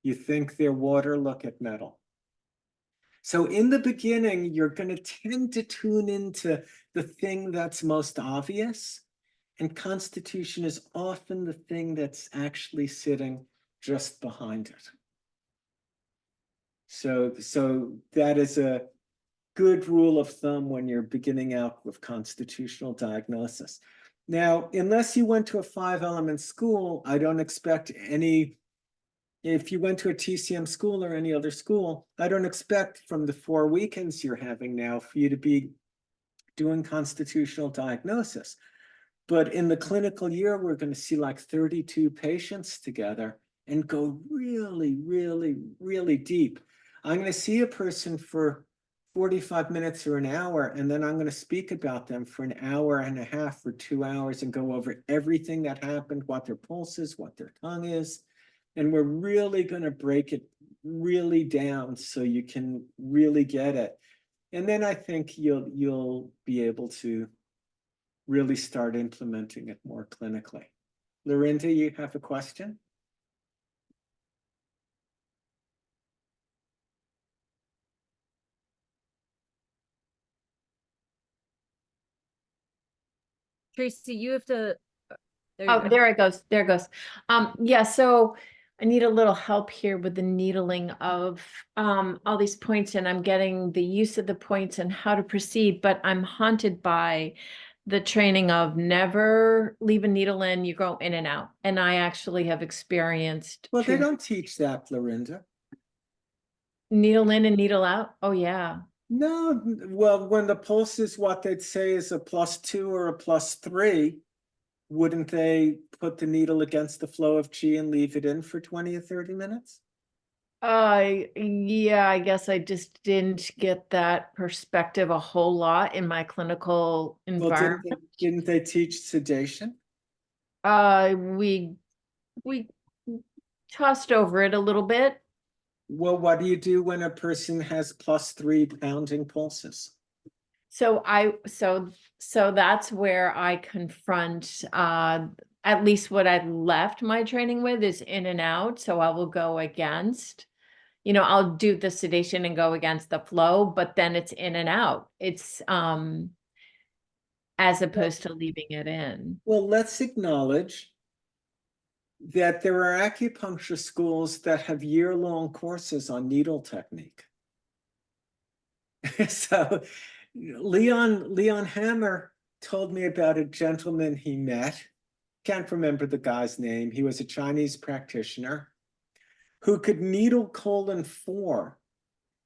You think they're water? Look at metal. So in the beginning, you're going to tend to tune into the thing that's most obvious, and constitution is often the thing that's actually sitting just behind it. So that is a good rule of thumb when you're beginning out with constitutional diagnosis. Now, unless you went to a 5-element school, I don't expect any, if you went to a TCM school or any other school, I don't expect from the 4 weekends you're having now for you to be doing constitutional diagnosis. But in the clinical year, we're going to see like 32 patients together and go really, really, really deep. I'm going to see a person for 45 minutes or an hour, and then I'm going to speak about them for an hour and a half or 2 hours and go over everything that happened, what their pulse is, what their tongue is. And we're really going to break it really down so you can really get it. And then I think you'll be able to really start implementing it more clinically. Lorinda, you have a question? Tracy, you have to. There you Oh, go. there it goes. There it goes. Yeah, so I need a little help here with the needling of all these points, and I'm getting the use of the points and how to proceed, but I'm haunted by the training of never leave a needle in, you go in and out. And I actually have experienced Well, they treatment- don't teach that, Lorinda. needle in and needle out. Oh, yeah. No, well, when the pulse is what they'd say is a +2 or a +3, wouldn't they put the needle against the flow of chi and leave it in for 20 or 30 minutes? Yeah, I guess I just didn't get that perspective a whole lot in my clinical Well, environment. didn't they teach sedation? We tossed over it a little bit. Well, what do you do when a person has +3 pounding pulses? So that's where I confront at least what I left my training with is in and out. So I will go against, I'll do the sedation and go against the flow, but then it's in and out. It's as opposed to leaving it in. Well, let's acknowledge that there are acupuncture schools that have year-long courses on needle technique. So Leon Hammer told me about a gentleman he met. Can't remember the guy's name. He was a Chinese practitioner who could needle colon-4.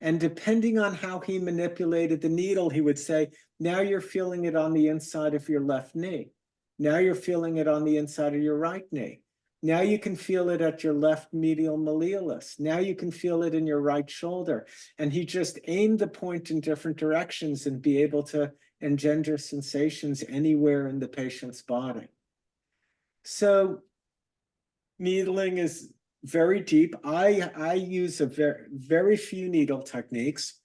And depending on how he manipulated the needle, he would say, now you're feeling it on the inside of your left knee. Now you're feeling it on the inside of your right knee. Now you can feel it at your left medial malleolus. Now you can feel it in your right shoulder. And he just aimed the point in different directions and be able to engender sensations anywhere in the patient's body. So needling is very deep. I use a very few needle techniques,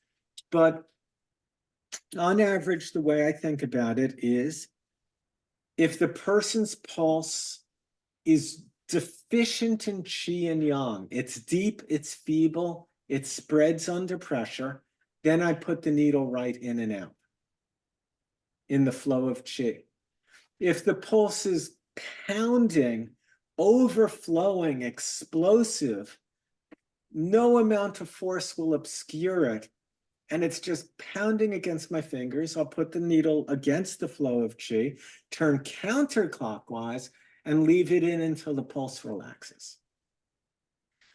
but on average, the way I think about it is if the person's pulse is deficient in qi and yang, it's deep, it's feeble, it spreads under pressure, then I put the needle right in and out in the flow of qi. If the pulse is pounding, overflowing, explosive, no amount of force will obscure it, and it's just pounding against my fingers, I'll put the needle against the flow of qi, turn counterclockwise, and leave it in until the pulse relaxes.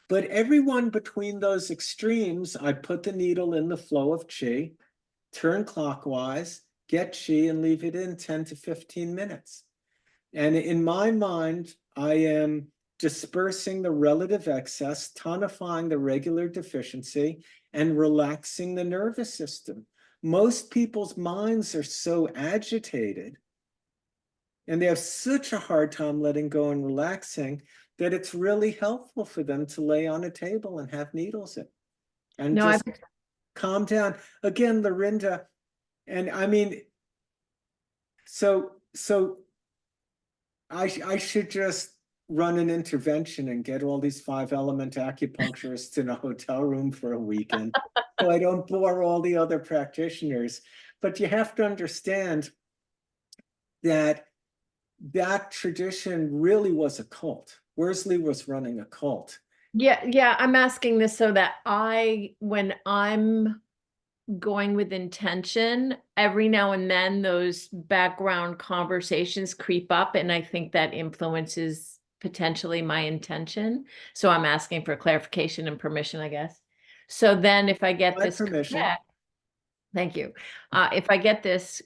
But everyone between those extremes, I put the needle in the flow of qi, turn clockwise, get qi, and leave it in 10 to 15 minutes. And in my mind, I am dispersing the relative excess, tonifying the regular deficiency, and relaxing the nervous system. Most people's minds are so agitated, and they have such a hard time letting go and relaxing, that it's really helpful for them to lay on a table and have needles in. And No, just calm down. Again, Lorinda, and I mean, so I should just run an intervention and get all these 5-element acupuncturists in a hotel room for a weekend so I don't bore all the other practitioners. But you have to understand that that tradition really was a cult. Worsley was running a cult. Yeah, I'm asking this so that when I'm going with intention, every now and then those background conversations creep up, and I think that influences potentially my intention. So I'm asking for clarification and permission, I guess. So then if I get My this permission. correct, thank you. If I get this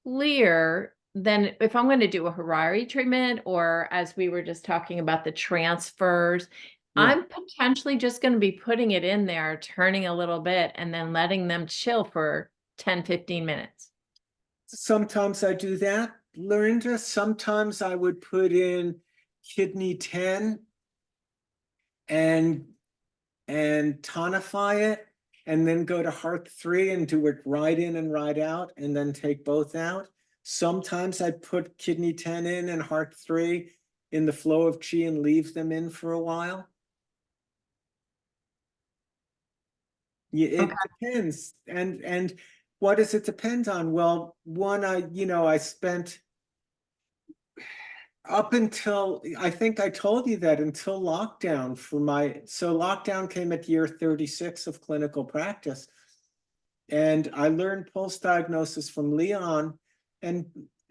clear, then if I'm going to do a Harari treatment, or as we were just talking about the transfers, Yeah. I'm potentially just going to be putting it in there, turning a little bit, and then letting them chill for 10, 15 minutes. Sometimes I do that, Lorinda. Sometimes I would put in kidney 10 and tonify it, and then go to heart 3 and do it right in and right out, and then take both out. Sometimes I put kidney 10 in and heart 3 in the flow of chi and leave them in for a while. Yeah, it depends. And what does it depend on? Well, one, I spent up until, I think I told you that, until lockdown so lockdown came at year 36 of clinical practice. And I learned pulse diagnosis from Leon and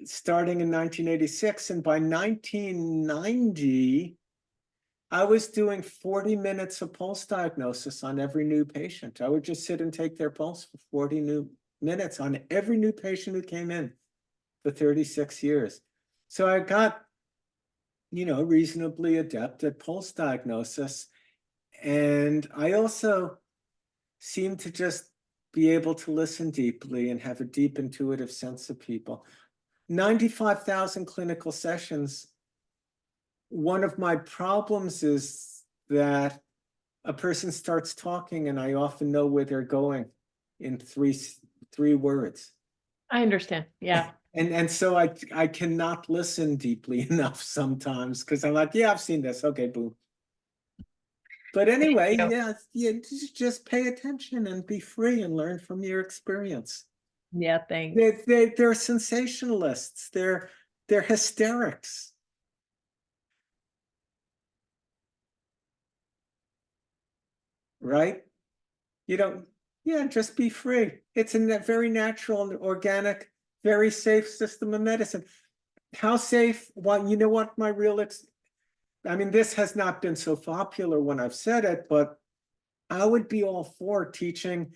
starting in 1986. And by 1990, I was doing 40 minutes of pulse diagnosis on every new patient. I would just sit and take their pulse for 40 minutes on every new patient who came in for 36 years. So I got, reasonably adept at pulse diagnosis. And I also seem to just be able to listen deeply and have a deep intuitive sense of people. 95,000 clinical sessions. One of my problems is that a person starts talking and I often know where they're going in three words. I understand. Yeah. And so I cannot listen deeply enough sometimes because I'm like, yeah, I've seen this. Okay, boom. But anyway, yeah, just pay attention and be free and learn from your experience. Yeah, thanks. They're sensationalists. They're hysterics. Right? Just be free. It's a very natural and organic, very safe system of medicine. How safe? Well, you know what my this has not been so popular when I've said it, but I would be all for teaching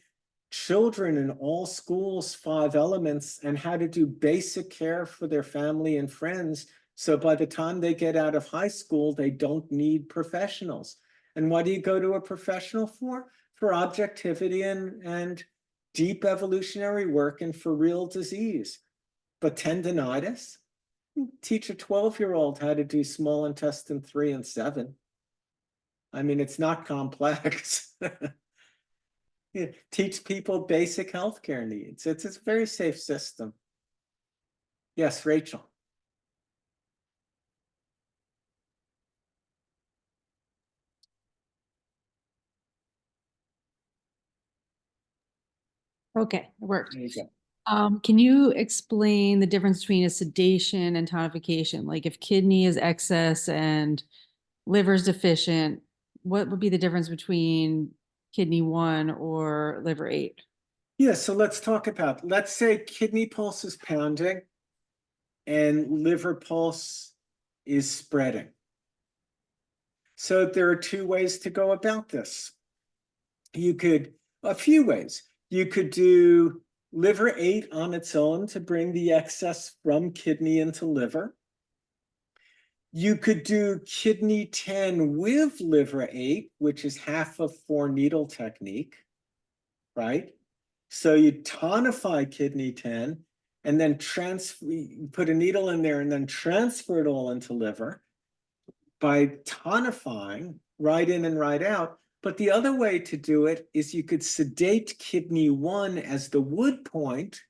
children in all schools 5 elements and how to do basic care for their family and friends. So by the time they get out of high school, they don't need professionals. And what do you go to a professional for? For objectivity and deep evolutionary work and for real disease. But tendinitis, teach a 12-year-old how to do small intestine 3 and 7. It's not complex. Teach people basic healthcare needs. It's a very safe system. Yes, Rachel. Okay, it worked. There you go. Can you explain the difference between a sedation and tonification? Like if kidney is excess and liver is deficient, what would be the difference between kidney 1 or liver 8? Yeah, so let's say kidney pulse is pounding and liver pulse is spreading. So there are 2 ways to go about this. A few ways. You could do liver 8 on its own to bring the excess from kidney into liver. You could do kidney 10 with liver 8, which is half of 4 needle technique, right? So you tonify kidney 10 and then put a needle in there and then transfer it all into liver by tonifying right in and right out. But the other way to do it is you could sedate kidney 1 as the wood point,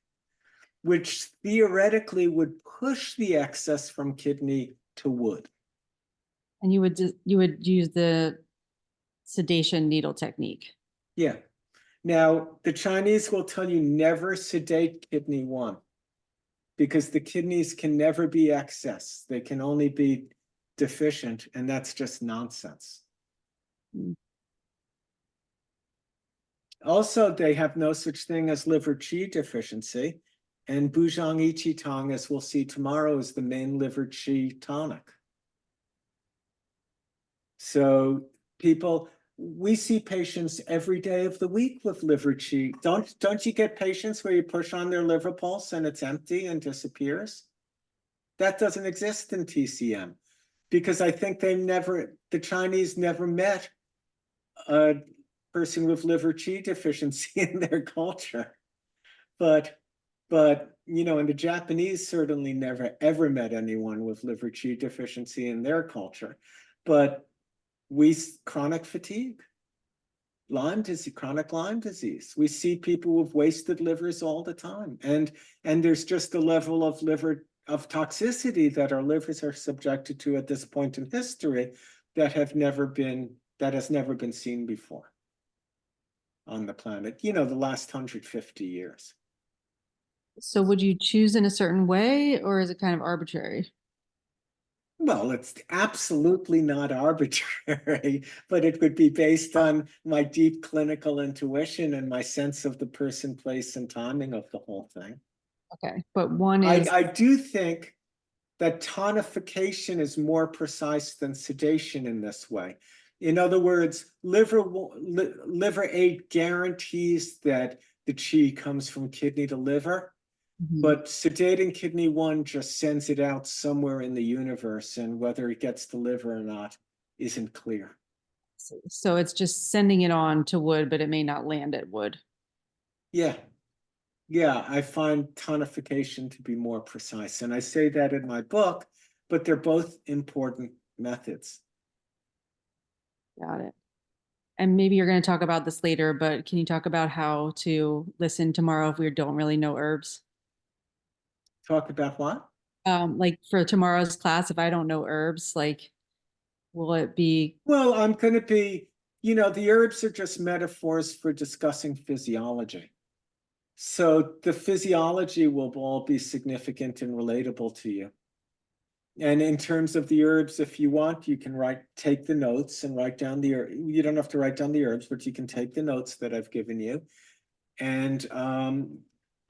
which theoretically would push the excess from kidney to wood. And you would use the sedation needle technique. Yeah. Now, the Chinese will tell you never sedate kidney 1 because the kidneys can never be excess. They can only be deficient, and that's just nonsense. Also, they have no such thing as liver qi deficiency, and Buzhang Ichi Tong, as we'll see tomorrow, is the main liver qi tonic. So we see patients every day of the week with liver qi. Don't you get patients where you push on their liver pulse and it's empty and disappears? That doesn't exist in TCM because I think the Chinese never met a person with liver qi deficiency in their culture. But and the Japanese certainly never ever met anyone with liver qi deficiency in their culture. But chronic fatigue. Lyme disease, chronic Lyme disease. We see people with wasted livers all the time. And there's just a level of liver of toxicity that our livers are subjected to at this point in history that has never been seen before on the planet, the last 150 years. So would you choose in a certain way, or is it kind of arbitrary? Well, it's absolutely not arbitrary, but it would be based on my deep clinical intuition and my sense of the person, place, and timing of the whole thing. Okay, but one is I do think that tonification is more precise than sedation in this way. In other words, liver aid guarantees that the chi comes from kidney to liver. But sedating kidney 1 just sends it out somewhere in the universe, and whether it gets to liver or not isn't clear. so it's just sending it on to wood, but it may not land at wood. Yeah. Yeah, I find tonification to be more precise. And I say that in my book, but they're both important methods. Got it. And maybe you're going to talk about this later, but can you talk about how to listen tomorrow if we don't really know herbs? Talk about what? Like for tomorrow's class, if I don't know herbs, like, will it be? Well, I'm going to be, the herbs are just metaphors for discussing physiology. So the physiology will all be significant and relatable to you. And in terms of the herbs, if you want, you can take the notes and write down you don't have to write down the herbs, but you can take the notes that I've given you and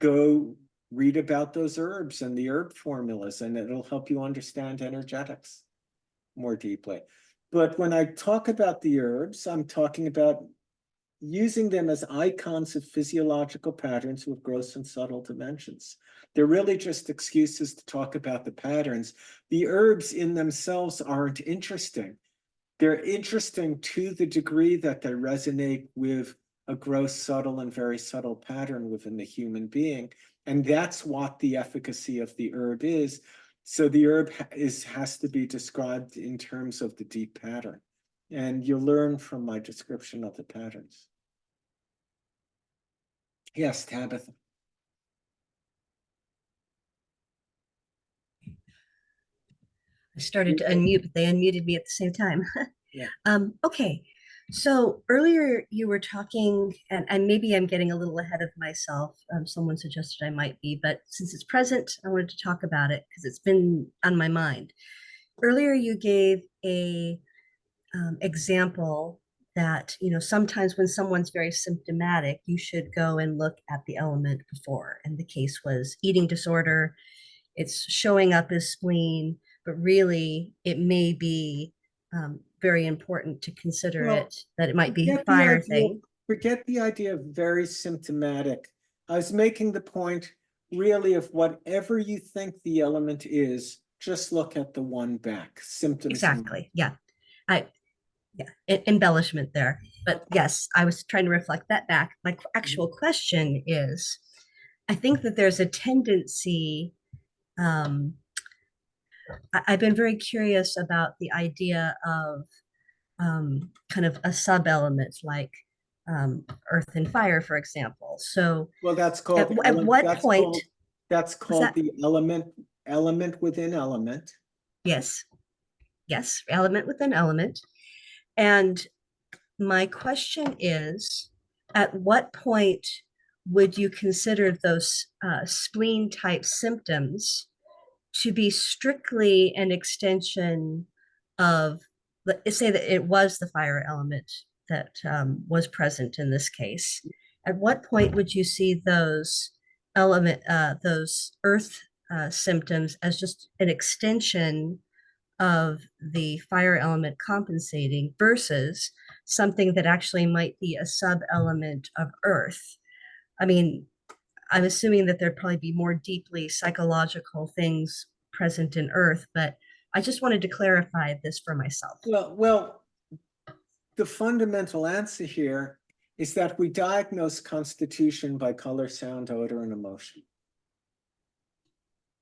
go read about those herbs and the herb formulas, and it'll help you understand energetics more deeply. But when I talk about the herbs, I'm talking about using them as icons of physiological patterns with gross and subtle dimensions. They're really just excuses to talk about the patterns. The herbs in themselves aren't interesting. They're interesting to the degree that they resonate with a gross, subtle, and very subtle pattern within the human being. And that's what the efficacy of the herb is. So the herb has to be described in terms of the deep pattern. And you'll learn from my description of the patterns. Yes, Tabitha. I started to unmute, but they unmuted me at the same time. Yeah. Okay. So earlier you were talking, and maybe I'm getting a little ahead of myself. Someone suggested I might be, but since it's present, I wanted to talk about it because it's been on my mind. Earlier you gave a example that, sometimes when someone's very symptomatic, you should go and look at the element before. And the case was eating disorder. It's showing up as spleen, but really it may be very important to consider that it might be a fire thing. Forget the idea of very symptomatic. I was making the point really of whatever you think the element is, just look at the one back. Symptoms. Exactly. Yeah. Embellishment there. But yes, I was trying to reflect that back. My actual question is, I think that there's a tendency, I've been very curious about the idea of kind of a sub-element like earth and fire, for example. So well, that's called at what point? That's called the element within element. Yes. Yes, element within element. And my question is, at what point would you consider those spleen type symptoms to be strictly an extension of, let's say that it was the fire element that was present in this case? At what point would you see those those earth symptoms as just an extension of the fire element compensating versus something that actually might be a sub-element of earth? I mean, I'm assuming that there'd probably be more deeply psychological things present in earth, but I just wanted to clarify this for myself. Well, the fundamental answer here is that we diagnose constitution by color, sound, odor, and emotion.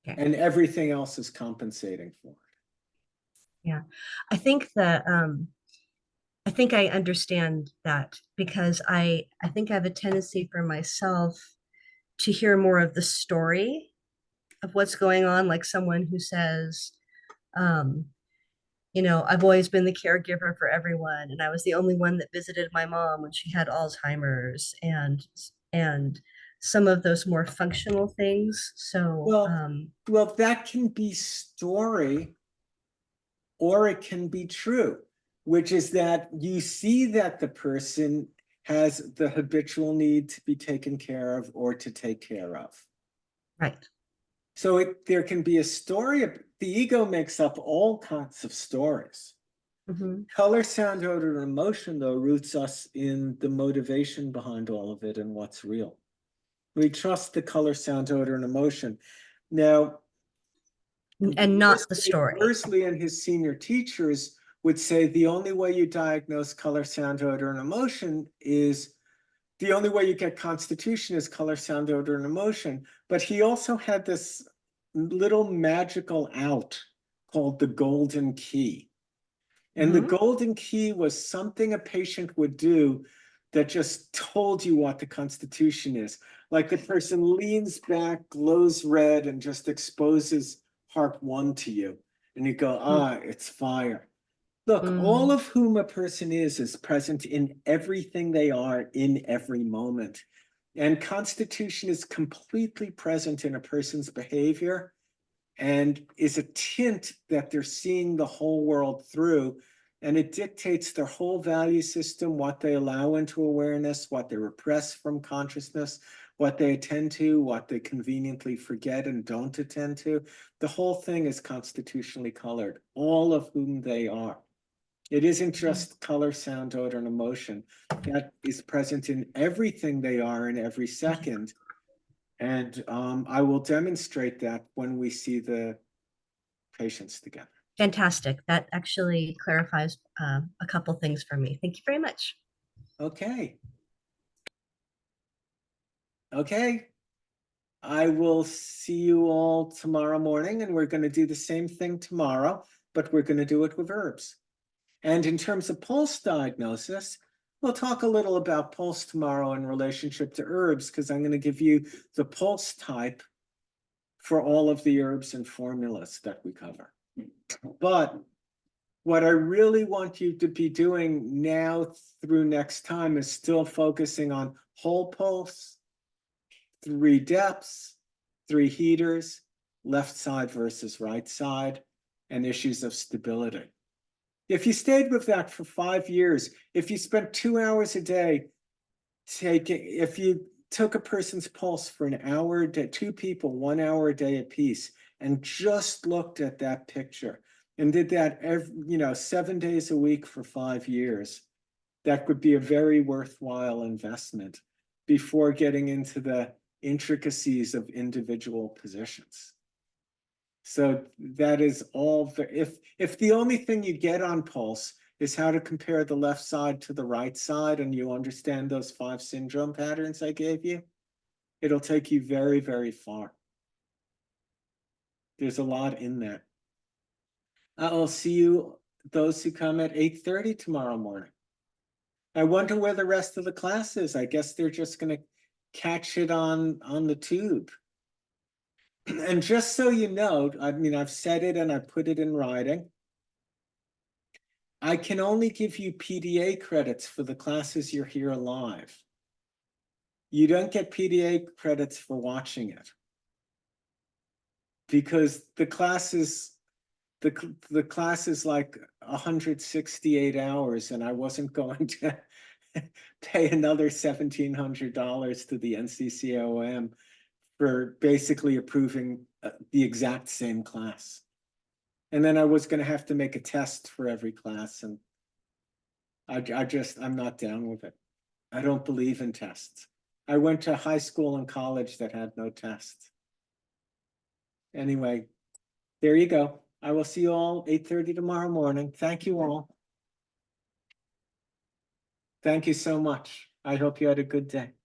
Okay. And everything else is compensating for it. Yeah, I think that I think I understand that because I think I have a tendency for myself to hear more of the story of what's going on, like someone who says, you know, I've always been the caregiver for everyone, and I was the only one that visited my mom when she had Alzheimer's, and some of those more functional things. So, Well, that can be story, or it can be true, which is that you see that the person has the habitual need to be taken care of or to take care of. right. So there can be a story. The ego makes up all kinds of stories. Mhm. Color, sound, odor, and emotion, though, roots us in the motivation behind all of it and what's real. We trust the color, sound, odor, and emotion. Now, And not the story. Worsley and his senior teachers would say the only way you diagnose color, sound, odor, and emotion is the only way you get constitution is color, sound, odor, and emotion. But he also had this little magical out called the golden key. And the golden key was something a patient would do that just told you what the constitution is. Like the person leans back, glows red, and just exposes heart 1 to you. And you go, it's fire. Look, all of whom a person is present in everything they are in every moment. And constitution is completely present in a person's behavior and is a tint that they're seeing the whole world through. And it dictates their whole value system, what they allow into awareness, what they repress from consciousness, what they attend to, what they conveniently forget and don't attend to. The whole thing is constitutionally colored, all of whom they are. It isn't just color, sound, odor, and emotion. That is present in everything they are in every second. And I will demonstrate that when we see the patients together. Fantastic. That actually clarifies a couple things for me. Thank you very much. Okay. Okay. I will see you all tomorrow morning, and we're going to do the same thing tomorrow, but we're going to do it with herbs. And in terms of pulse diagnosis, we'll talk a little about pulse tomorrow in relationship to herbs, because I'm going to give you the pulse type for all of the herbs and formulas that we cover. But what I really want you to be doing now through next time is still focusing on whole pulse, 3 depths, 3 heaters, left side versus right side, and issues of stability. If you stayed with that for 5 years, if you spent 2 hours a day if you took a person's pulse for an hour a day, 2 people, 1 hour a day apiece, and just looked at that picture and did that every, 7 days a week for 5 years, that would be a very worthwhile investment before getting into the intricacies of individual positions. So that is all. If the only thing you get on pulse is how to compare the left side to the right side, and you understand those 5 syndrome patterns I gave you, it'll take you very, very far. There's a lot in that. I'll see you, those who come at 8:30 tomorrow morning. I wonder where the rest of the class is. I guess they're just going to catch it on the tube. And just so you know, I mean, I've said it and I put it in writing. I can only give you PDA credits for the classes you're here live. You don't get PDA credits for watching it, because the class is like 168 hours, and I wasn't going to pay another $1,700 to the NCCOM for basically approving the exact same class. And then I was going to have to make a test for every class, and I'm not down with it. I don't believe in tests. I went to high school and college that had no tests. Anyway, there you go. I will see you all 8:30 tomorrow morning. Thank you all. Thank you so much. I hope you had a good day.